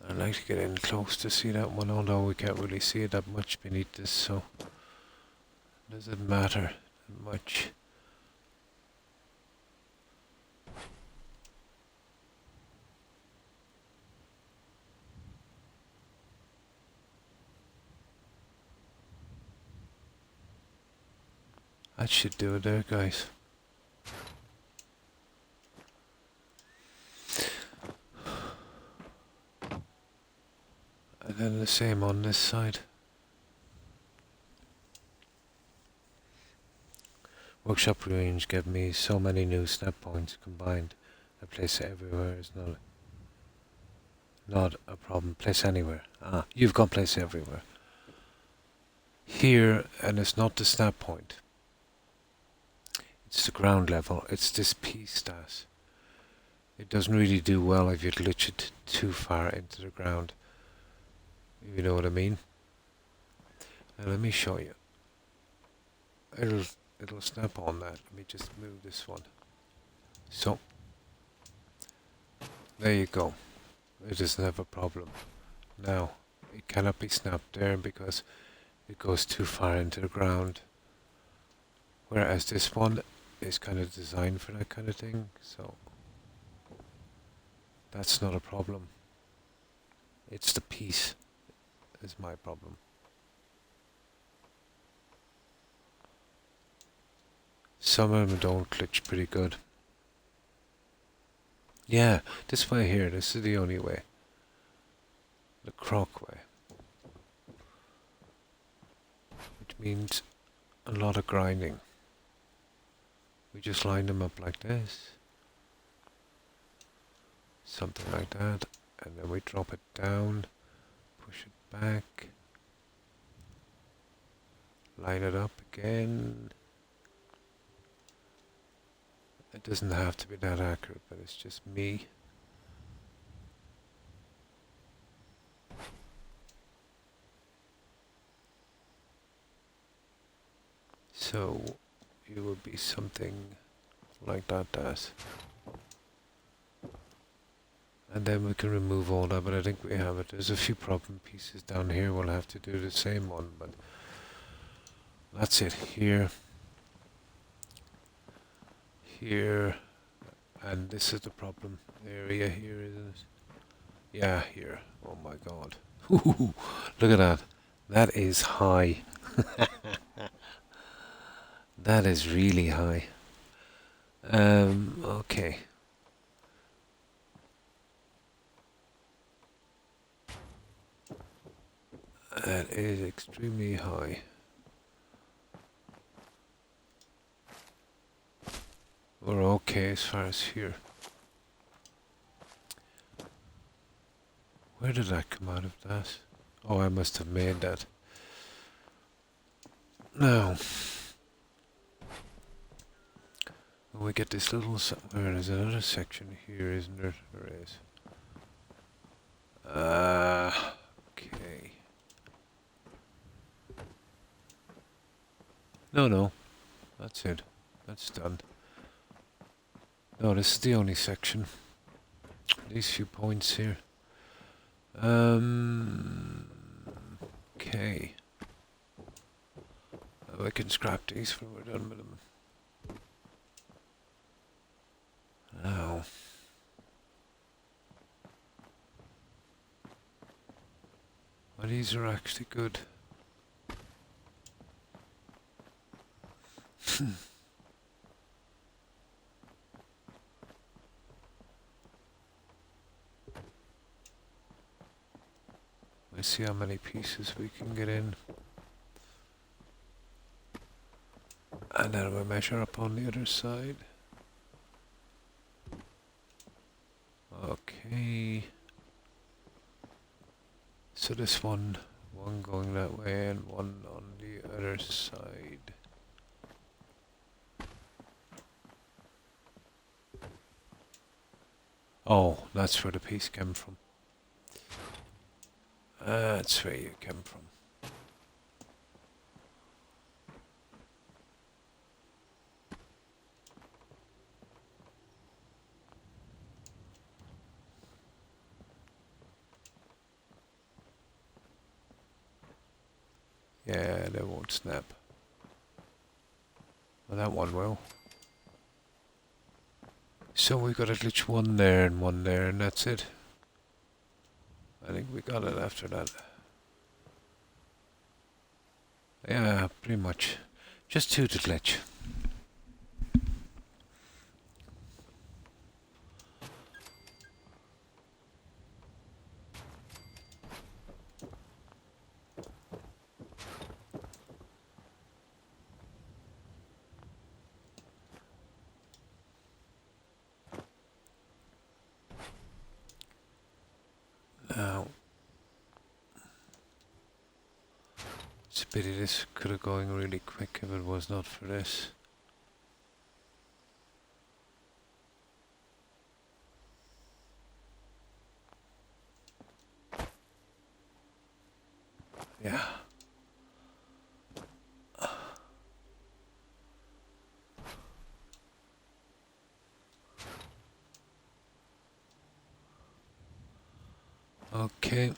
A: I'd like to get in close to see that one, although we can't really see it that much beneath this, so does it matter that much? That should do it there, guys. And then the same on this side. Workshop range gave me so many new snap points combined. I place it everywhere is not a problem. Place anywhere. Ah, you've got place everywhere. Here, and it's not the snap point. It's the ground level. It's this P stat. It doesn't really do well if you glitch it too far into the ground. You know what I mean? Now let me show you. It'll snap on that. Let me just move this one. So there you go. It doesn't have a problem. Now it cannot be snapped there because it goes too far into the ground. Whereas this one is kind of designed for that kind of thing. So That's not a problem. It's the piece is my problem. Some of them don't glitch pretty good. Yeah, this way here, this is the only way. The Croc way. Which means a lot of grinding. We just line them up like this. Something like that. And then we drop it down. Push it back. Line it up again. It doesn't have to be that accurate, but it's just me. So it would be something like that, does. And then we can remove all that, but I think we have it. There's a few problem pieces down here. We'll have to do the same one, but that's it. Here, here, and this is the problem area here, isn't it? Yeah, here. Oh my god. Look at that. That is high. That is really high. Okay. That is extremely high. We're okay as far as here. Where did that come out of that? Oh, I must have made that. Now, when we get this little somewhere, there's another section here, isn't there? There is. Okay. No, that's it. That's done. No, this is the only section. These few points here. Okay. We can scrap these when we're done with them. Now. Well, these are actually good. Let's see how many pieces we can get in. And then we'll measure up on the other side. Okay. So this one going that way and one on the other side. Oh, that's where the piece came from. That's where you came from. Yeah, they won't snap. Well, that one will. So we got at least one there, and that's it. I think we got it after that. Yeah, pretty much. Just two to glitch. Now, it's a pity this could have going really quick if it was not for this. Yeah. Okay.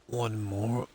A: One more.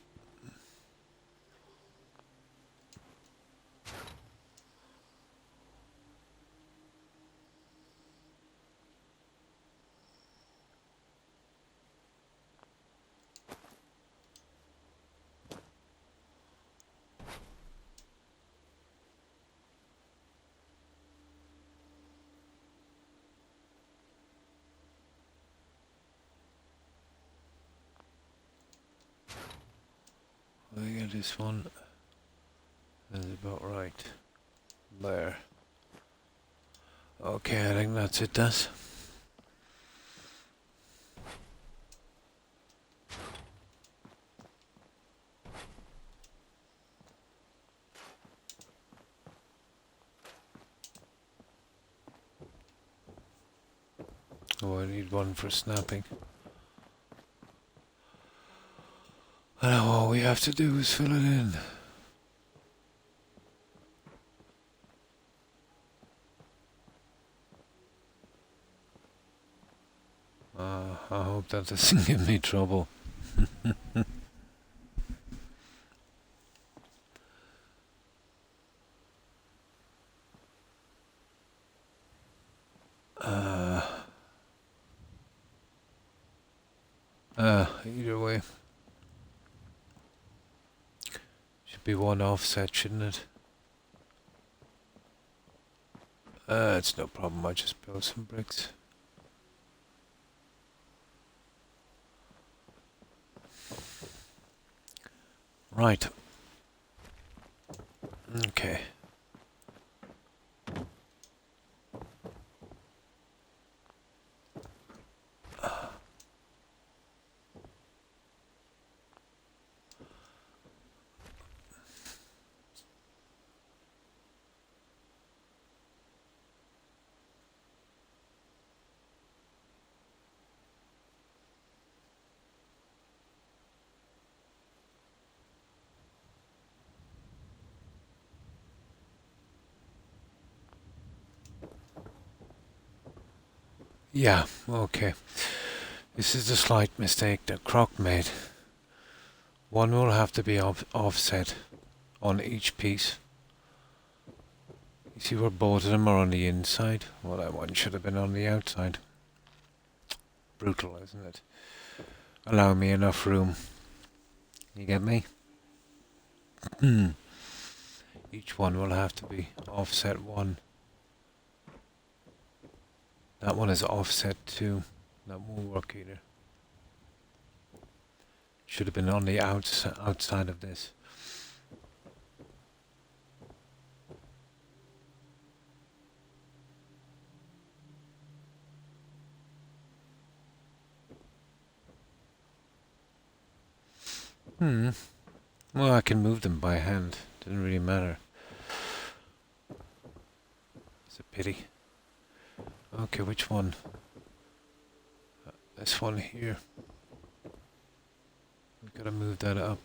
A: Okay, this one is about right. There. Okay, I think that's it, Des. Oh, I need one for snapping. And all we have to do is fill it in. I hope that doesn't give me trouble. Either way. Should be one offset, shouldn't it? It's no problem, I just build some bricks. Right. Okay. Yeah, okay. This is the slight mistake that Croc made. One will have to be offset on each piece. You see where both of them are on the inside? Well, that one should have been on the outside. Brutal, isn't it? Allow me enough room. You get me? Each one will have to be offset one. That one is offset two. That won't work either. Should have been on the outside of this. Well, I can move them by hand. Doesn't really matter. It's a pity. Okay, which one? This one here. We've got to move that up.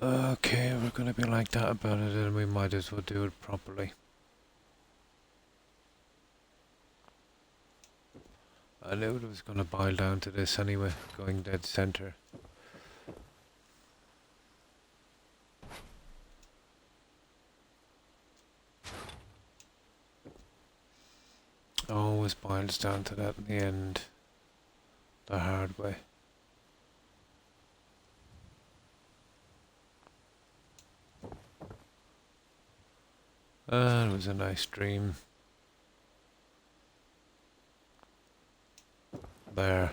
A: Okay, we're gonna be like that about it, and we might as well do it properly. I knew it was gonna boil down to this anyway, going dead center. Always boils down to that in the end, the hard way. It was a nice dream. There.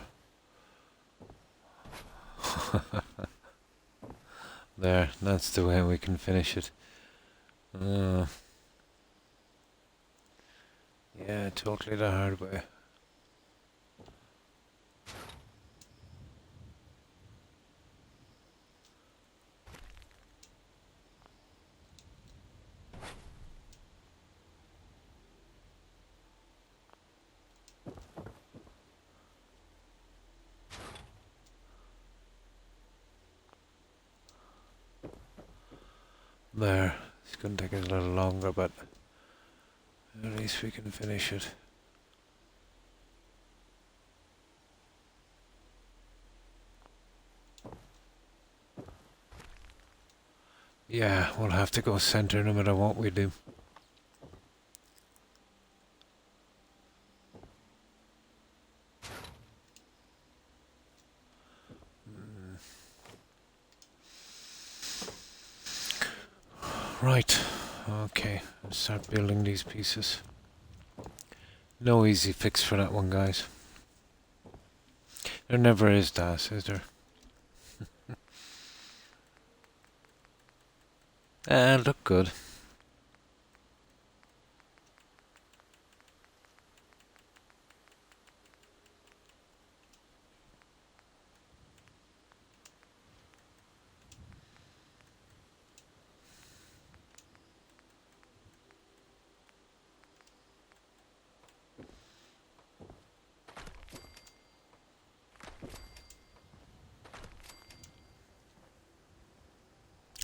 A: There, that's the way we can finish it. Yeah, totally the hard way. There. It's going to take us a little longer, but at least we can finish it. Yeah, we'll have to go center no matter what we do. Right. Okay. Let's start building these pieces. No easy fix for that one, guys. There never is, Das, is there? Look good.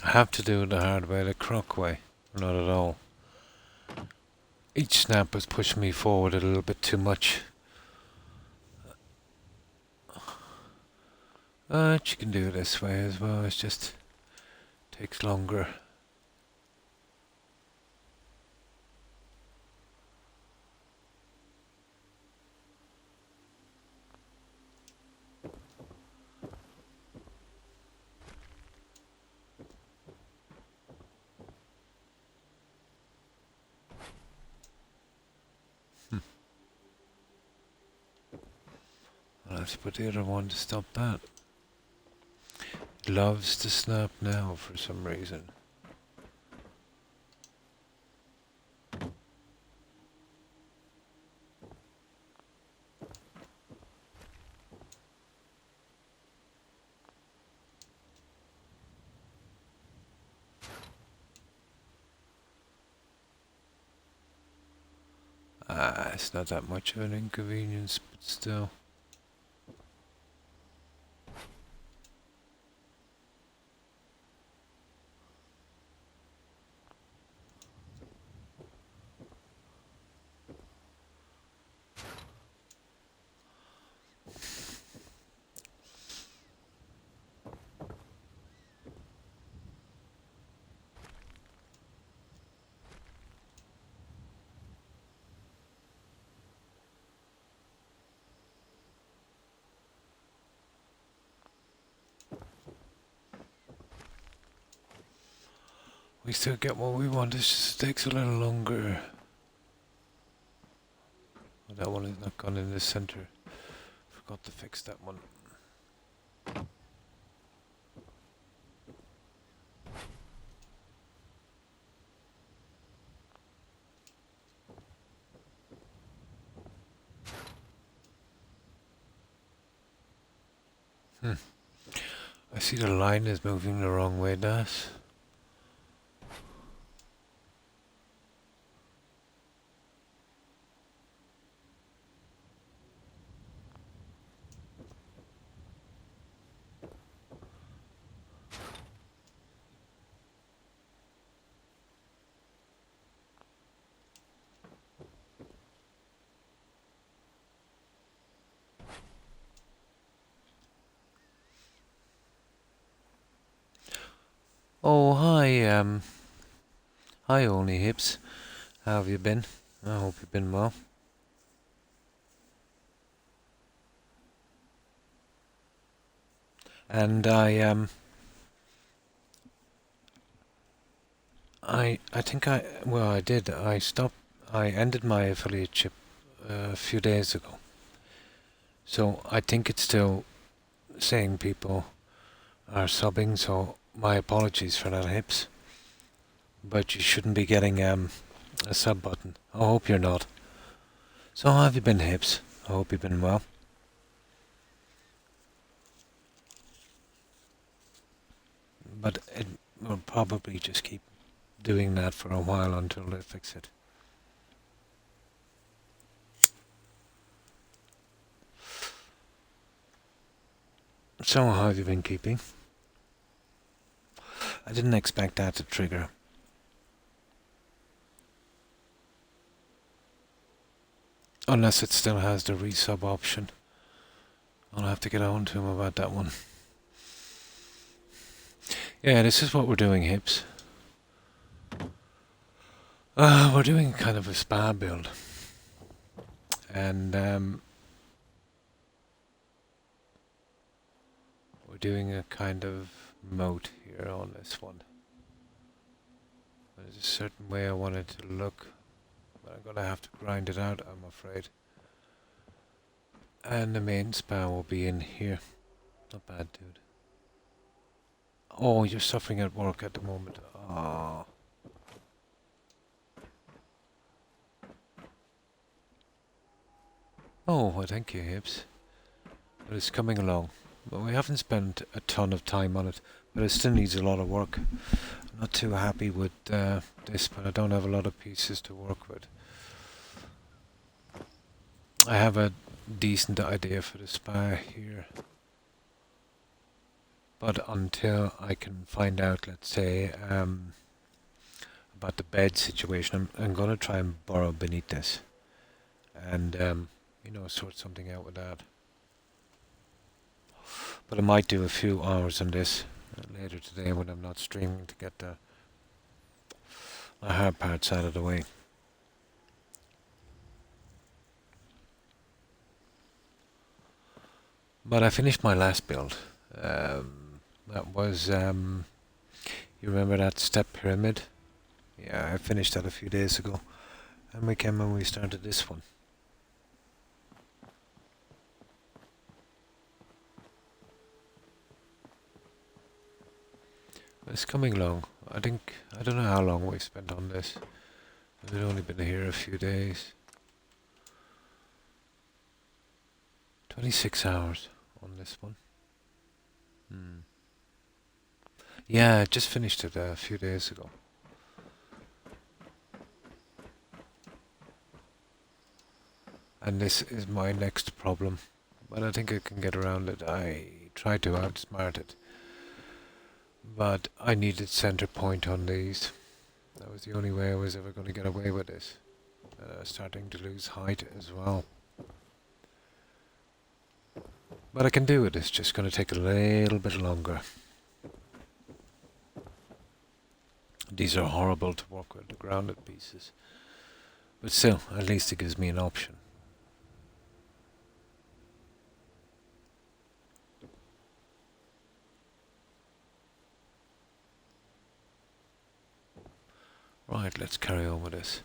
A: I have to do it the hard way, the Croc way. Not at all. Each snap was pushing me forward a little bit too much. But you can do it this way as well, it just takes longer. I'll have to put the other one to stop that. It loves to snap now for some reason. It's not that much of an inconvenience, but still. We still get what we want, it just takes a little longer. Oh, that one is not gone in the center. Forgot to fix that one. I see the line is moving the wrong way, Das. Oh, hi Only Hips. How have you been? I hope you've been well. And I think I did. I ended my affiliateship a few days ago. So I think it's still saying people are subbing, so my apologies for that, Hips. But you shouldn't be getting a sub button. I hope you're not. So how have you been, Hips? I hope you've been well. But it will probably just keep doing that for a while until they fix it. So how have you been keeping? I didn't expect that to trigger. Unless it still has the resub option. I'll have to get on to him about that one. Yeah, this is what we're doing, Hips. We're doing kind of a spa build. And we're doing a kind of moat here on this one. There's a certain way I want it to look, but I'm gonna have to grind it out, I'm afraid. And the main spa will be in here. Not bad, dude. Oh, you're suffering at work at the moment. Oh. Oh, well, thank you, Hibbs. But it's coming along. But we haven't spent a ton of time on it, but it still needs a lot of work. I'm not too happy with this, but I don't have a lot of pieces to work with. I have a decent idea for the spa here. But until I can find out, let's say, about the bed situation, I'm going to try and borrow beneath this. And, you know, sort something out with that. But I might do a few hours on this later today when I'm not streaming to get the hard parts out of the way. But I finished my last build. That was, you remember that step pyramid? Yeah, I finished that a few days ago. And we came and we started this one. It's coming along. I don't know how long we've spent on this. We've only been here a few days. 26 hours on this one. Yeah, I just finished it a few days ago. And this is my next problem. But I think I can get around it. I tried to outsmart it. But I needed center point on these. That was the only way I was ever going to get away with this. And I was starting to lose height as well. But I can do it, it's just going to take a little bit longer. These are horrible to work with, the grounded pieces. But still, at least it gives me an option. Right, let's carry on with this.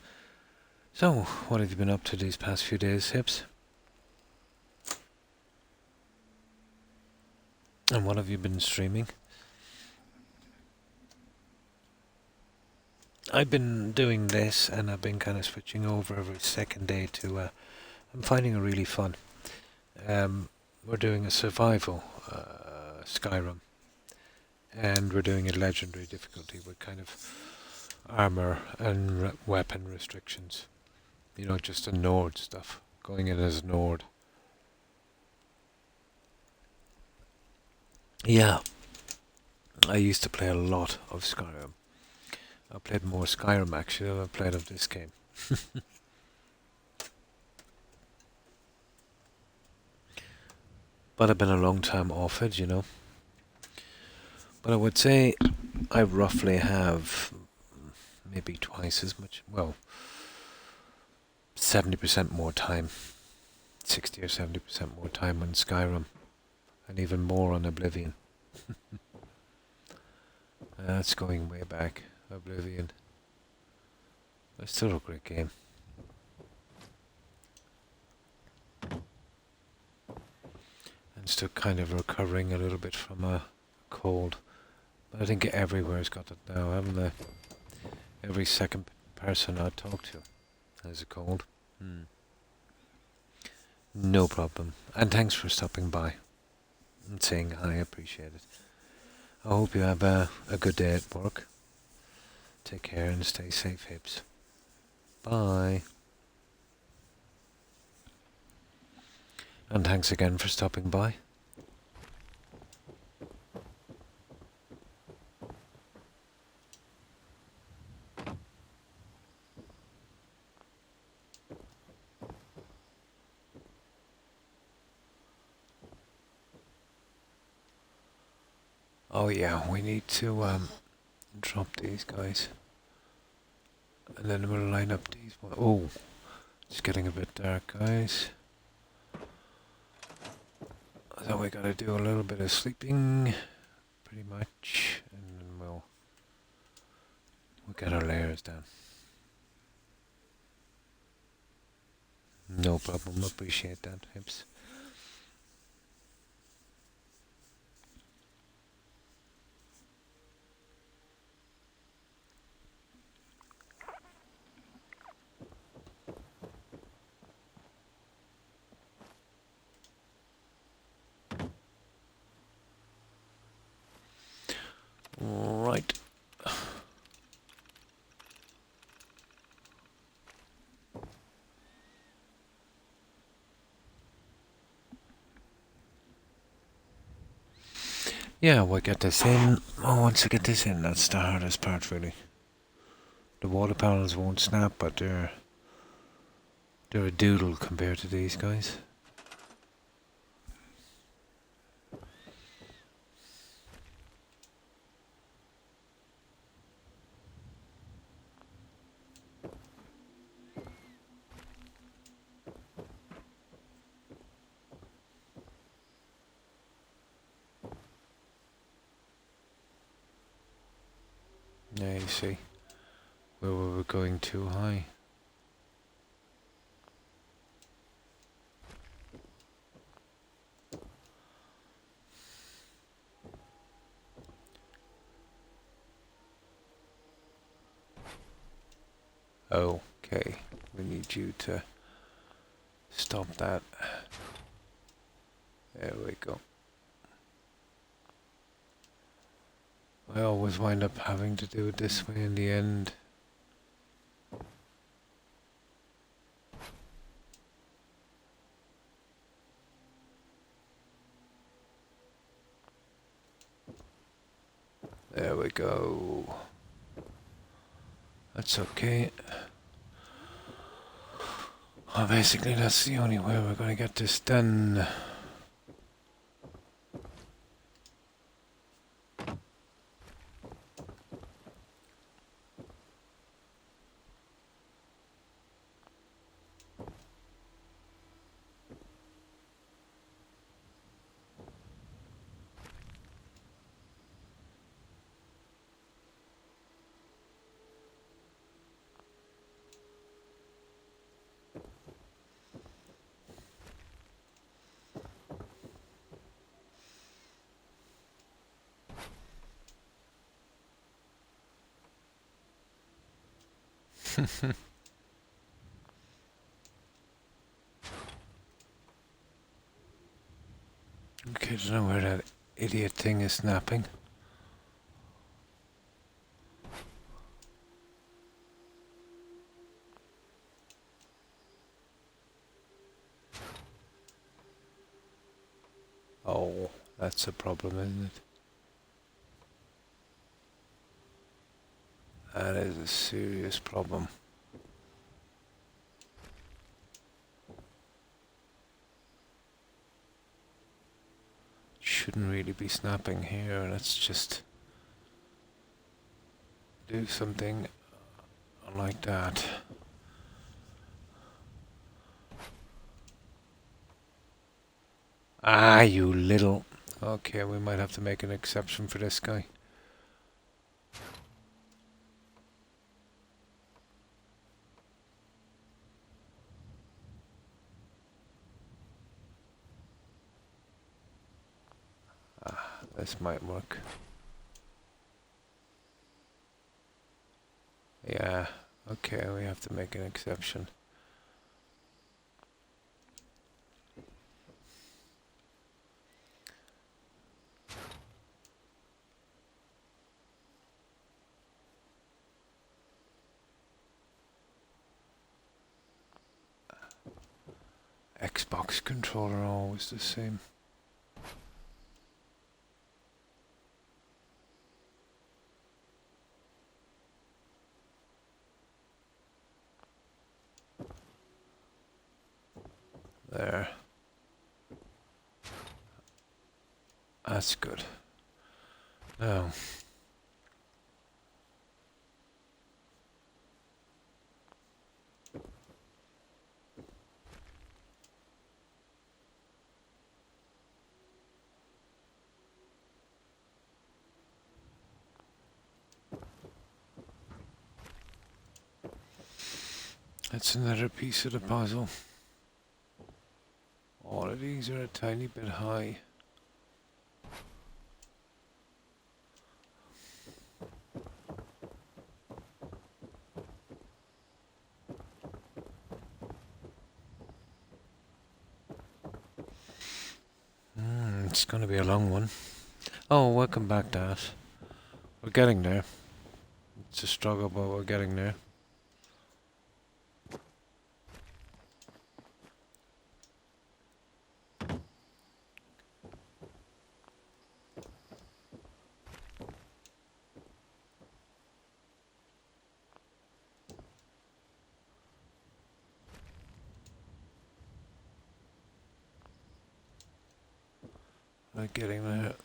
A: So, what have you been up to these past few days, Hips? And what have you been streaming? I've been doing this, and I've been kind of switching over every second day to, I'm finding it really fun. We're doing a survival Skyrim, and we're doing a legendary difficulty with kind of armor and weapon restrictions. You know, just a Nord stuff, going in as Nord. Yeah, I used to play a lot of Skyrim. I played more Skyrim actually than I played of this game. But I've been a long time off it, you know. But I would say I roughly have maybe twice as much, well, 70% more time. 60 or 70% more time on Skyrim. And even more on Oblivion. That's going way back, Oblivion. It's still a great game. And still kind of recovering a little bit from a cold. But I think everywhere's got it now, haven't they? Every second person I talk to has a cold. No problem. And thanks for stopping by and saying hi, I appreciate it. I hope you have a good day at work. Take care and stay safe, Hips. Bye. And thanks again for stopping by. Oh yeah, we need to drop these guys. And then we'll line up these ones. Oh, it's getting a bit dark, guys. So we gotta do a little bit of sleeping, pretty much, and then we'll get our layers down. No problem, appreciate that, Hips. Right. Yeah, we'll get this in. Oh, once we get this in, that's the hardest part, really. The water panels won't snap, but they're a doodle compared to these guys. Yeah, you see, where we were going too high. Okay, we need you to stop that. There we go. I always wind up having to do it this way in the end. There we go. That's okay. Well, basically that's the only way we're going to get this done. Okay, I don't know where that idiot thing is snapping. Oh, that's a problem, isn't it? That is a serious problem. Shouldn't really be snapping here. Let's just do something like that. Ah, you little... Okay, we might have to make an exception for this guy. This might work. Yeah, okay, we have to make an exception. Xbox controller always the same. There. That's good. Now, That's another piece of the puzzle. All of these are a tiny bit high. It's going to be a long one. Oh, welcome back, Dad. We're getting there. It's a struggle, but we're getting there. We're getting there.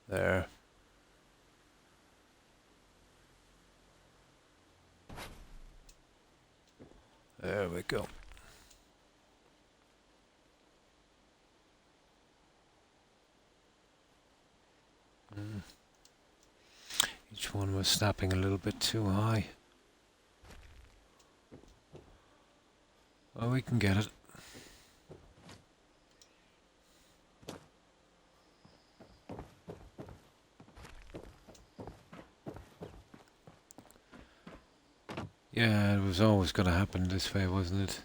A: There. There we go. Each one was snapping a little bit too high. Well, we can get it. Yeah, it was always going to happen this way, wasn't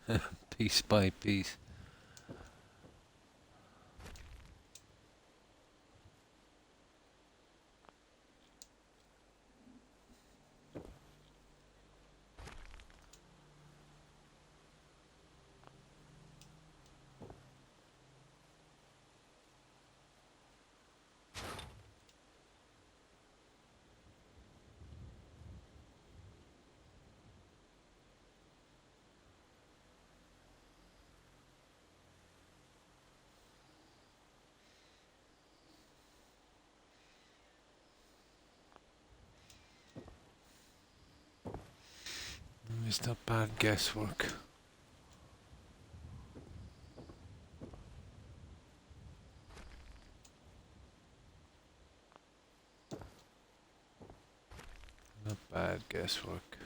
A: it? Piece by piece. It's not bad guesswork. Not bad guesswork.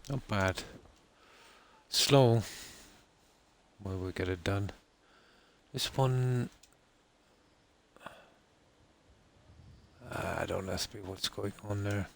A: Not bad. Slow. Well, we'll get it done. This one... I don't ask me what's going on there.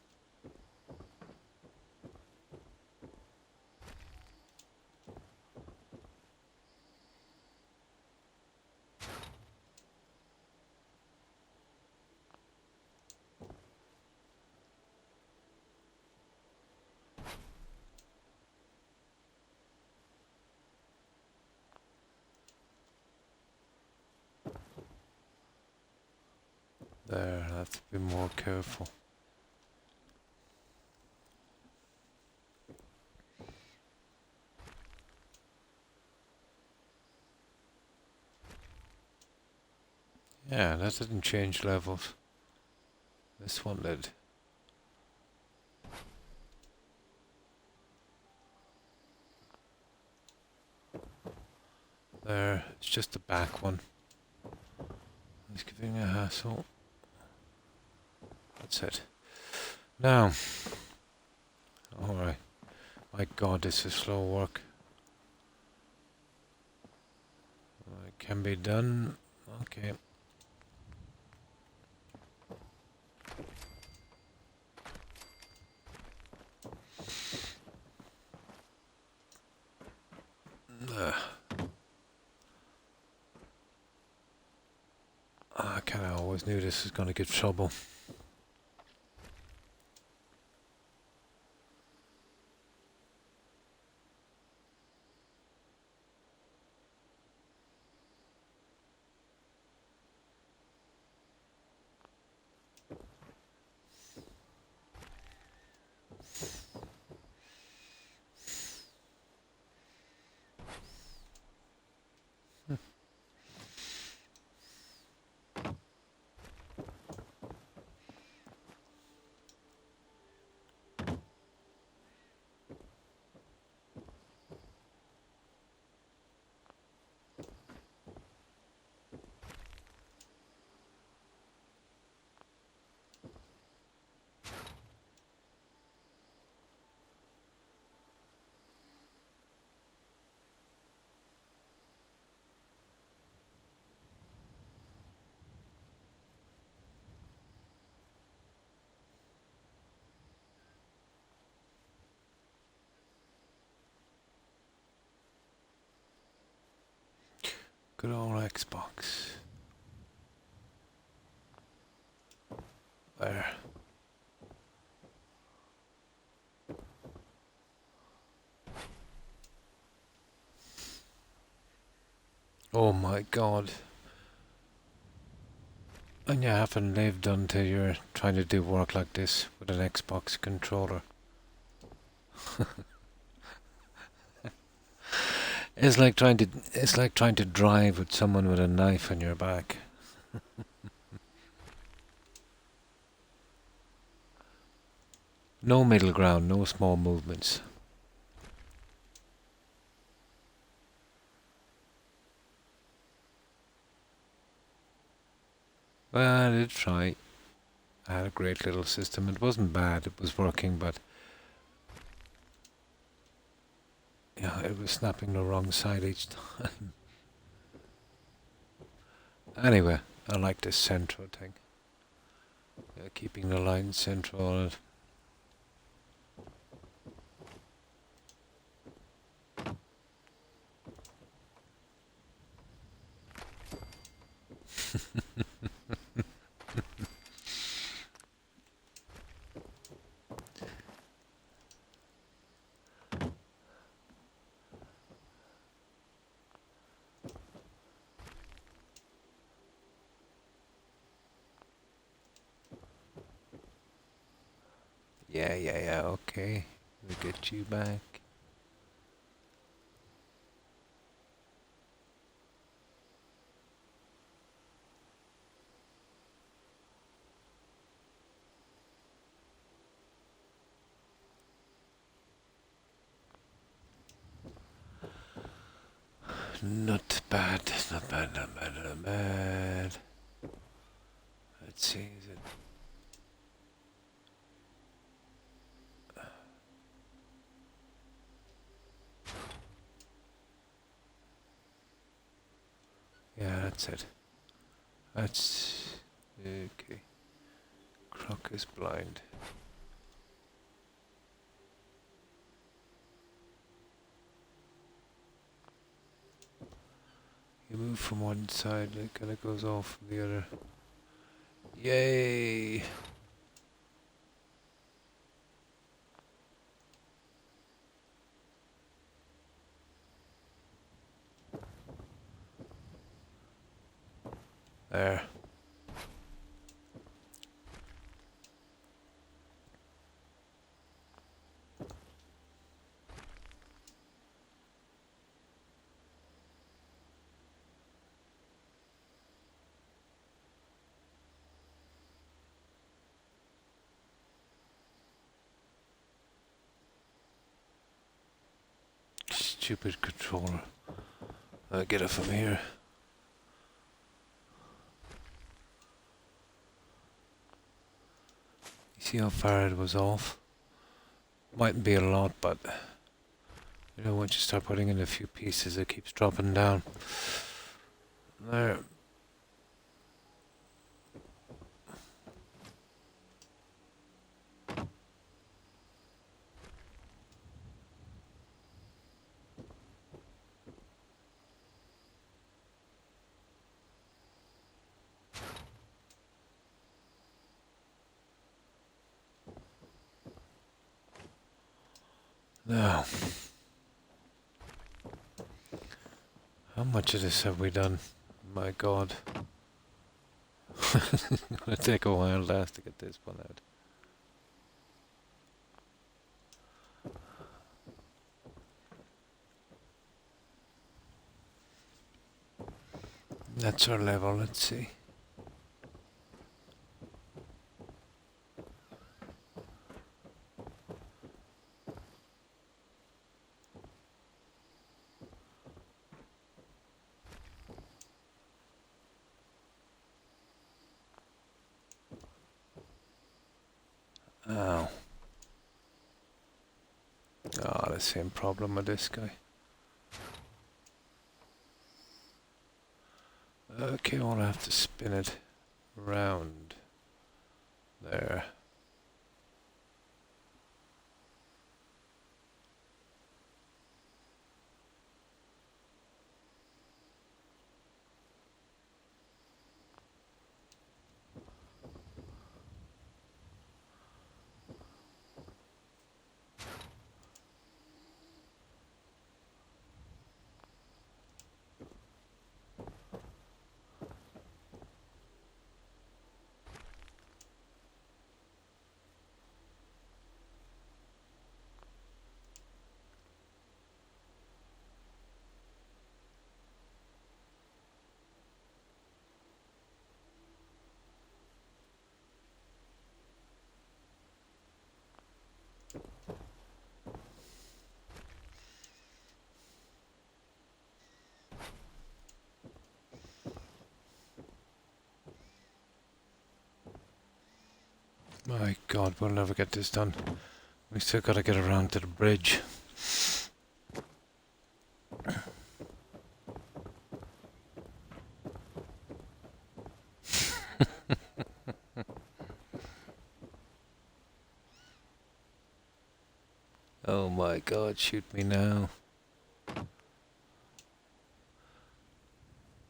A: There, I have to be more careful. Yeah, that didn't change levels. This one did. There, it's just the back one. He's giving a hassle. That's it. Now. Alright. My god, this is slow work. It can be done. Okay. I kind of always knew this was going to give trouble. Good old Xbox. There. Oh my god. And you haven't lived until you're trying to do work like this with an Xbox controller. It's like trying to drive with someone with a knife on your back. No middle ground, no small movements. Well, I did try. I had a great little system. It wasn't bad, it was working, but yeah, it was snapping the wrong side each time. Anyway, I like this central thing. Keeping the line central on it. Yeah, okay. We'll get you back. Not bad, not bad, not bad, not bad. Let's see, is it... Yeah, that's it. That's... okay. Croc is blind. You move from one side, it kind of goes off from the other. Yay! There. Stupid controller. I'll get it from here. You see how far it was off? Mightn't be a lot, but you know, once you start putting in a few pieces, it keeps dropping down. There. Now, how much of this have we done? My God. It's gonna take a while last to get this one out. That's our level, let's see. Oh. Ah, the same problem with this guy. Okay, I'll have to spin it round there. My God, we'll never get this done. We still gotta get around to the bridge. Oh my God, shoot me now.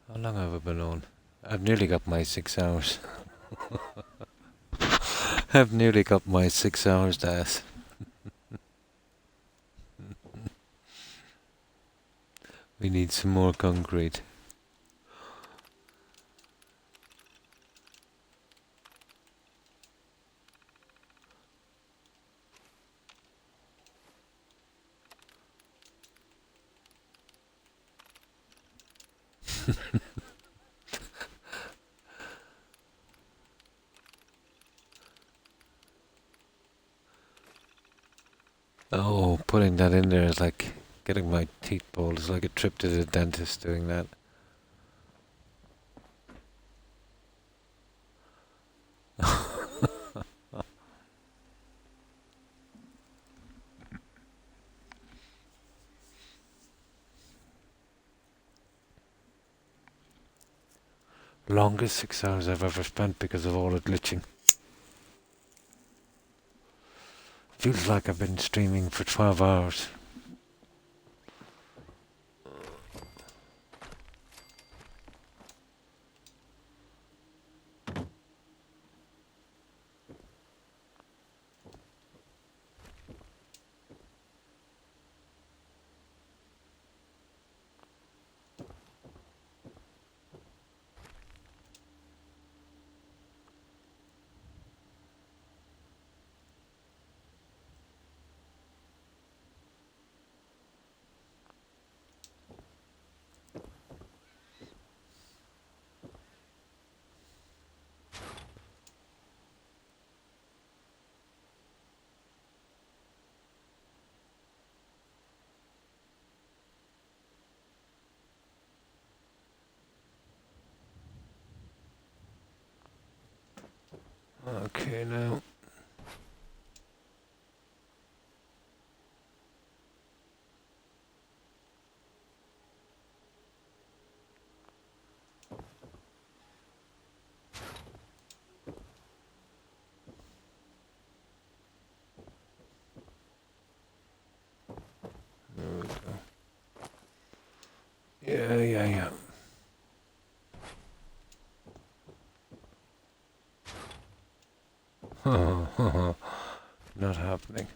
A: How long have I been on? I've nearly got my 6 hours. I've nearly got my 6 hours, Das. We need some more concrete. Oh, putting that in there is like getting my teeth pulled. It's like a trip to the dentist doing that. Longest 6 hours I've ever spent because of all the glitching. Feels like I've been streaming for 12 hours. Okay, now. There we go. Yeah. Not happening.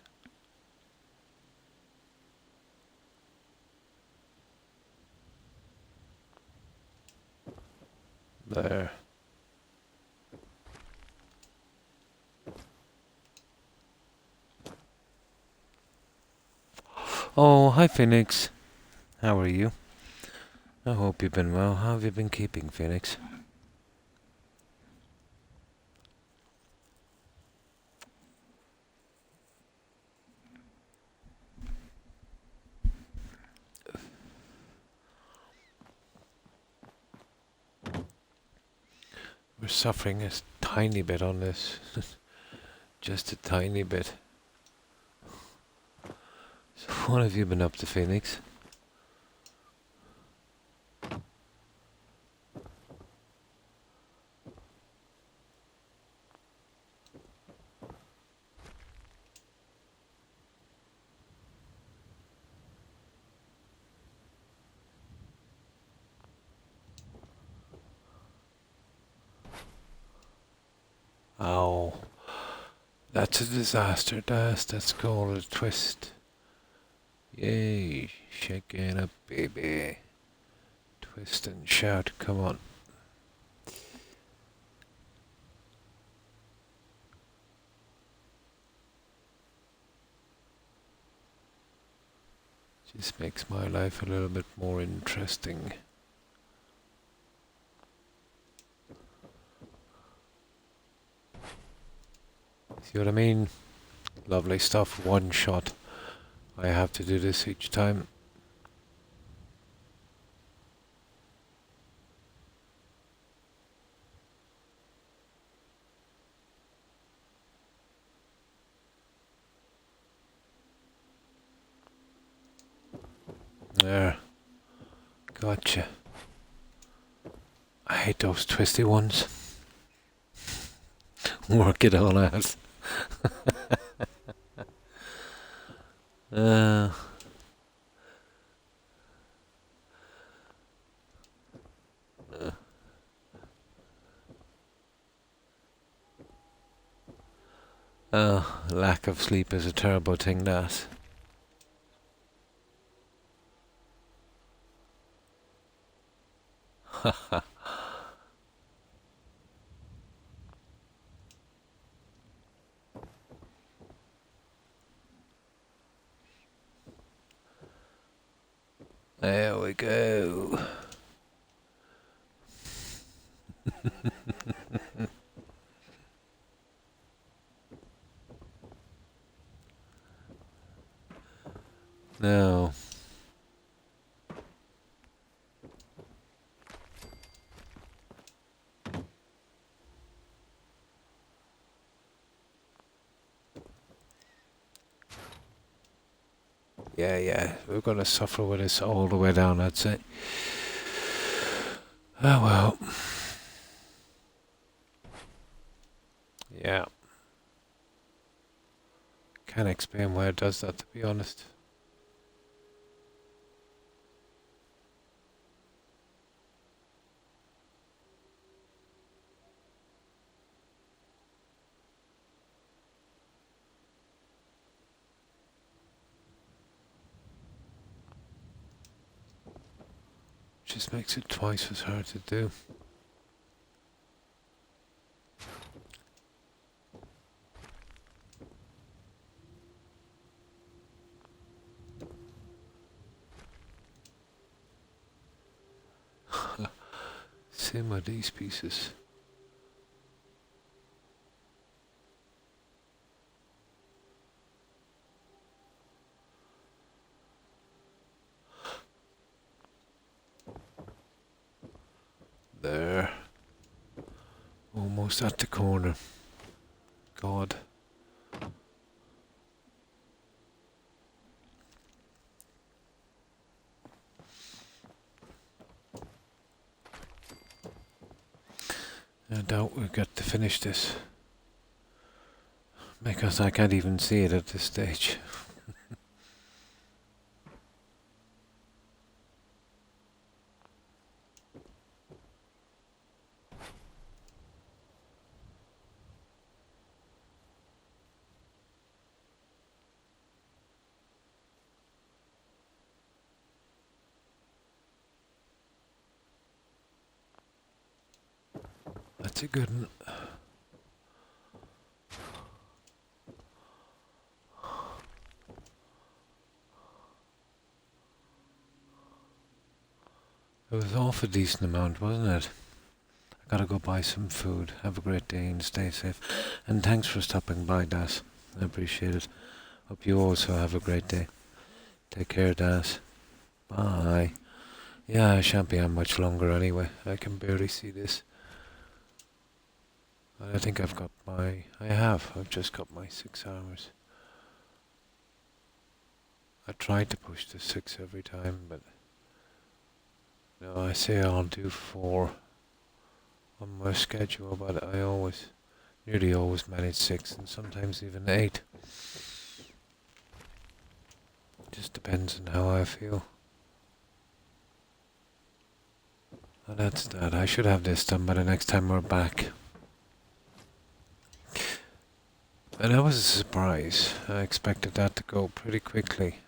A: Oh, hi Phoenix. How are you? I hope you've been well. How have you been keeping, Phoenix? We're suffering a tiny bit on this. Just a tiny bit. So what have you been up to, Phoenix? Ow. That's a disaster, that's called a twist. Yay, shake it up, baby. Twist and shout, come on. Just makes my life a little bit more interesting. See what I mean? Lovely stuff, one shot. I have to do this each time. There. Gotcha. I hate those twisty ones. Work it all out. uh, lack of sleep is a terrible thing, that. There we go. Now, yeah, we're gonna suffer with this all the way down, I'd say. Oh well. Yeah. Can't explain why it does that, to be honest. Just makes it twice as hard to do. Same with these pieces. There. Almost at the corner. God. I doubt we've got to finish this. Because I can't even see it at this stage. That's a good one. off a decent amount, wasn't it? I gotta go buy some food. Have a great day and stay safe. And thanks for stopping by, Das. I appreciate it. Hope you also have a great day. Take care, Das. Bye. Yeah, I shan't be on much longer anyway. I can barely see this. I think I've got my... I've just got my 6 hours. I tried to push to 6 every time, but... No, I say I'll do 4 on my schedule, but I nearly always manage 6 and sometimes even 8. Just depends on how I feel. And that's that. I should have this done by the next time we're back. And that was a surprise. I expected that to go pretty quickly.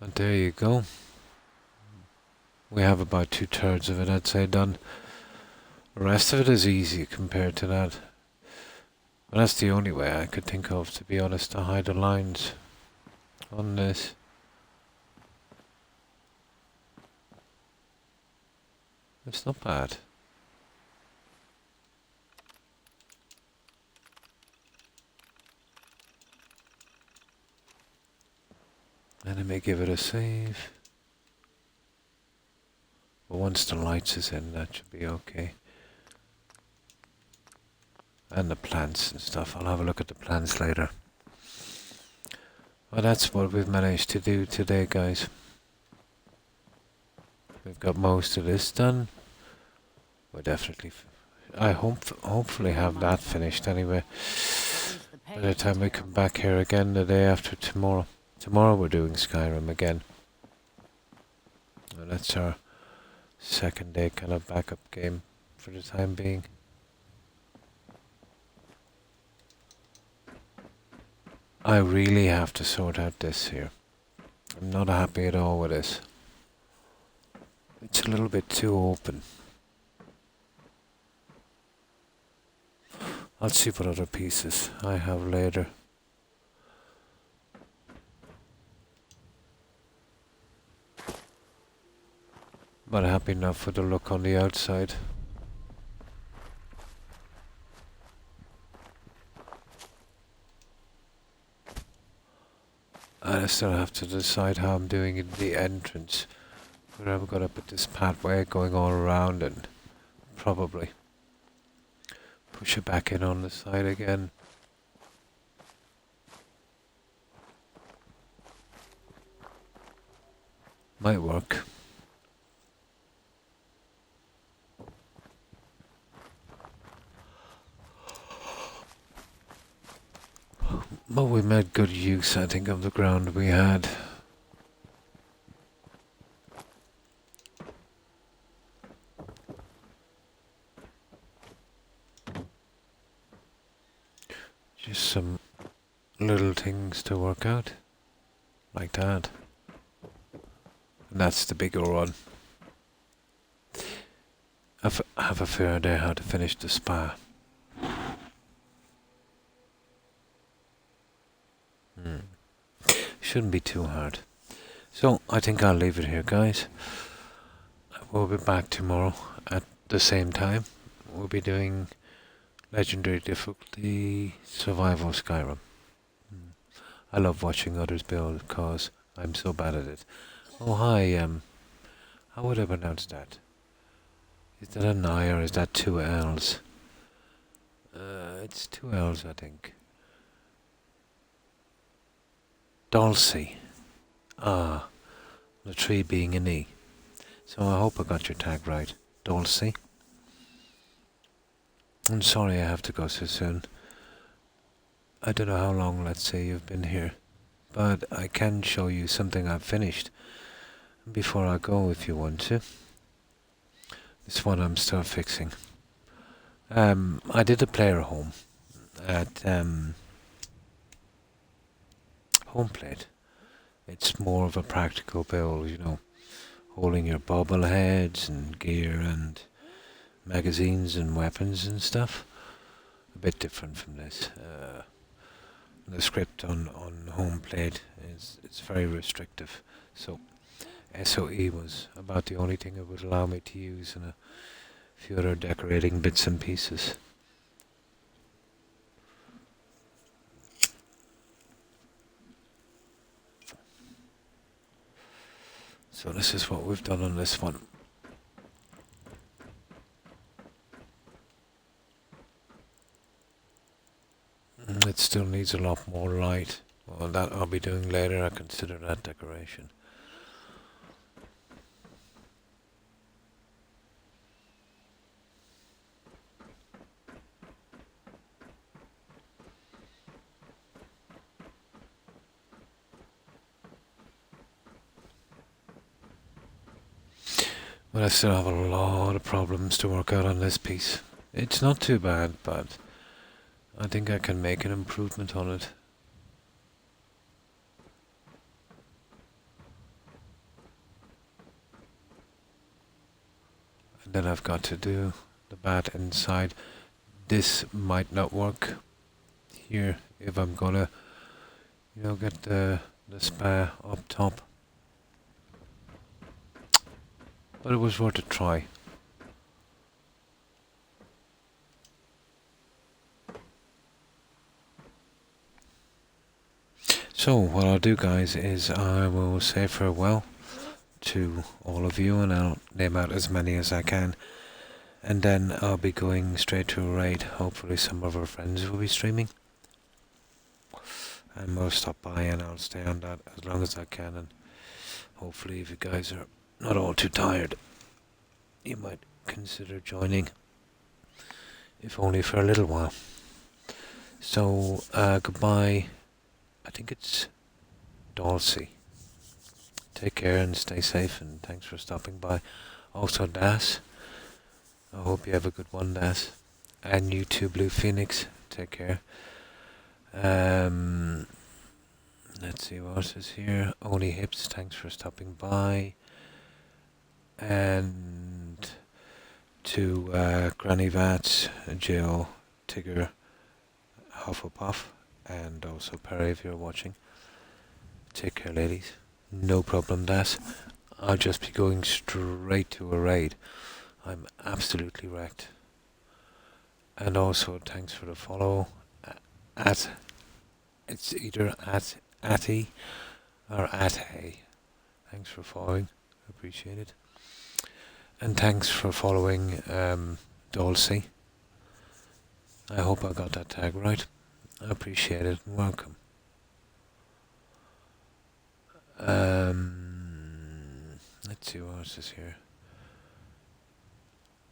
A: And there you go. We have about 2/3 of it, I'd say, done. The rest of it is easy compared to that. But that's the only way I could think of, to be honest, to hide the lines on this. It's not bad. And I may give it a save. But once the lights is in, that should be okay. And the plants and stuff. I'll have a look at the plants later. Well, that's what we've managed to do today, guys. We've got most of this done. We're definitely... I hopefully have that finished anyway. By the time we come back here again the day after tomorrow. Tomorrow we're doing Skyrim again. And that's our second day kind of backup game for the time being. I really have to sort out this here. I'm not happy at all with this. It's a little bit too open. I'll see what other pieces I have later. But happy enough with the look on the outside. I still have to decide how I'm doing in the entrance. Whether I'm gonna put this pathway going all around and probably push it back in on the side again. Might work. But we made good use, I think, of the ground we had. Just some little things to work out, like that. And that's the bigger one. I have a fair idea how to finish the spa. Shouldn't be too hard. So, I think I'll leave it here, guys. We'll be back tomorrow at the same time. We'll be doing Legendary Difficulty Survival Skyrim. I love watching others build because I'm so bad at it. Oh, hi, how would I pronounce that? Is that an I or is that 2 L's? It's 2 L's, I think. Dulcie. Ah, the tree being an E. So I hope I got your tag right. Dulcie. I'm sorry I have to go so soon. I don't know how long, let's say, you've been here. But I can show you something I've finished before I go if you want to. This one I'm still fixing. I did a player home at Homeplate. It's more of a practical build, you know, holding your bobbleheads and gear and magazines and weapons and stuff. A bit different from this. The script on Homeplate is very restrictive, so SOE was about the only thing it would allow me to use, and a few other decorating bits and pieces. So this is what we've done on this one. It still needs a lot more light. Well, that I'll be doing later. I consider that decoration. But I still have a lot of problems to work out on this piece. It's not too bad, but I think I can make an improvement on it. And then I've got to do the bat inside. This might not work here if I'm gonna, get the spa up top. But it was worth a try. So what I'll do, guys, is I will say farewell to all of you, and I'll name out as many as I can, and then I'll be going straight to a raid. Hopefully some of our friends will be streaming, and we'll stop by and I'll stay on that as long as I can, and hopefully if you guys are not all too tired, you might consider joining, if only for a little while. So goodbye. I think it's Dulcie. Take care and stay safe, and thanks for stopping by. Also Das, I hope you have a good one, Das. And you too, Blue Phoenix, take care. Let's see what else is here. Only Hips, thanks for stopping by. And to Granny Vats, Jill, Tigger, Hufflepuff, and also Perry if you're watching. Take care, ladies. No problem, Das. I'll just be going straight to a raid. I'm absolutely wrecked. And also thanks for the follow. It's either at Atty or Atay. Thanks for following. Appreciate it. And thanks for following Dulcie. I hope I got that tag right. I appreciate it. Welcome. Let's see what else is here.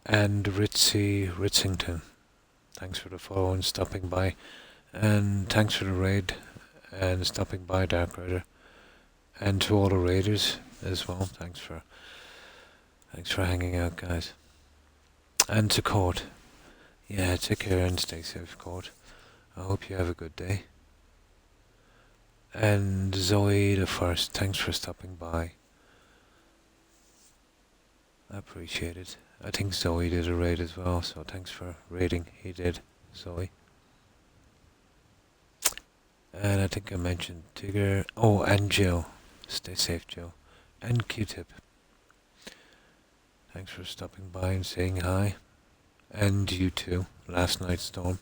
A: And Ritzington, thanks for the follow and stopping by, and thanks for the raid and stopping by, Dark Raider, and to all the raiders as well. Thanks for hanging out, guys. And to Court, yeah, take care and stay safe, Court. I hope you have a good day. And Zoe the First, thanks for stopping by. I appreciate it. I think Zoe did a raid as well, so thanks for raiding. He did, Zoe. And I think I mentioned Tigger. Oh, and Jill. Stay safe, Jill. And Q-Tip. Thanks for stopping by and saying hi. And you too, Last Night Storm.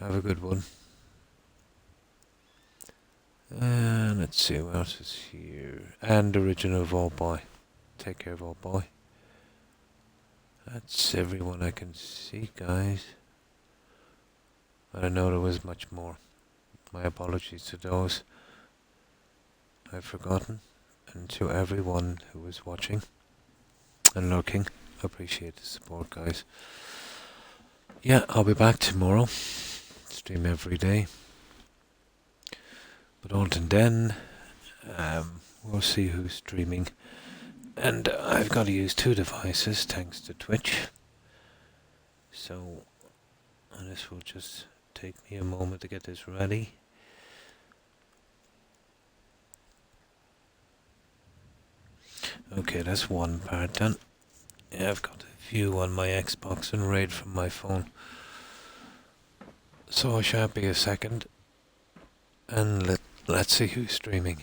A: Have a good one. And let's see what else is here. And Original Vault Boy. Take care, Vault Boy. That's everyone I can see, guys. I know there was much more. My apologies to those I've forgotten, and to everyone who was watching and lurking. I appreciate the support, guys. Yeah, I'll be back tomorrow. Stream every day. But until then, we'll see who's streaming. And I've got to use 2 devices thanks to Twitch. So this will just take me a moment to get this ready. Okay, that's one part done. Yeah, I've got a view on my Xbox and raid from my phone. So I shan't be a second. And let's see who's streaming.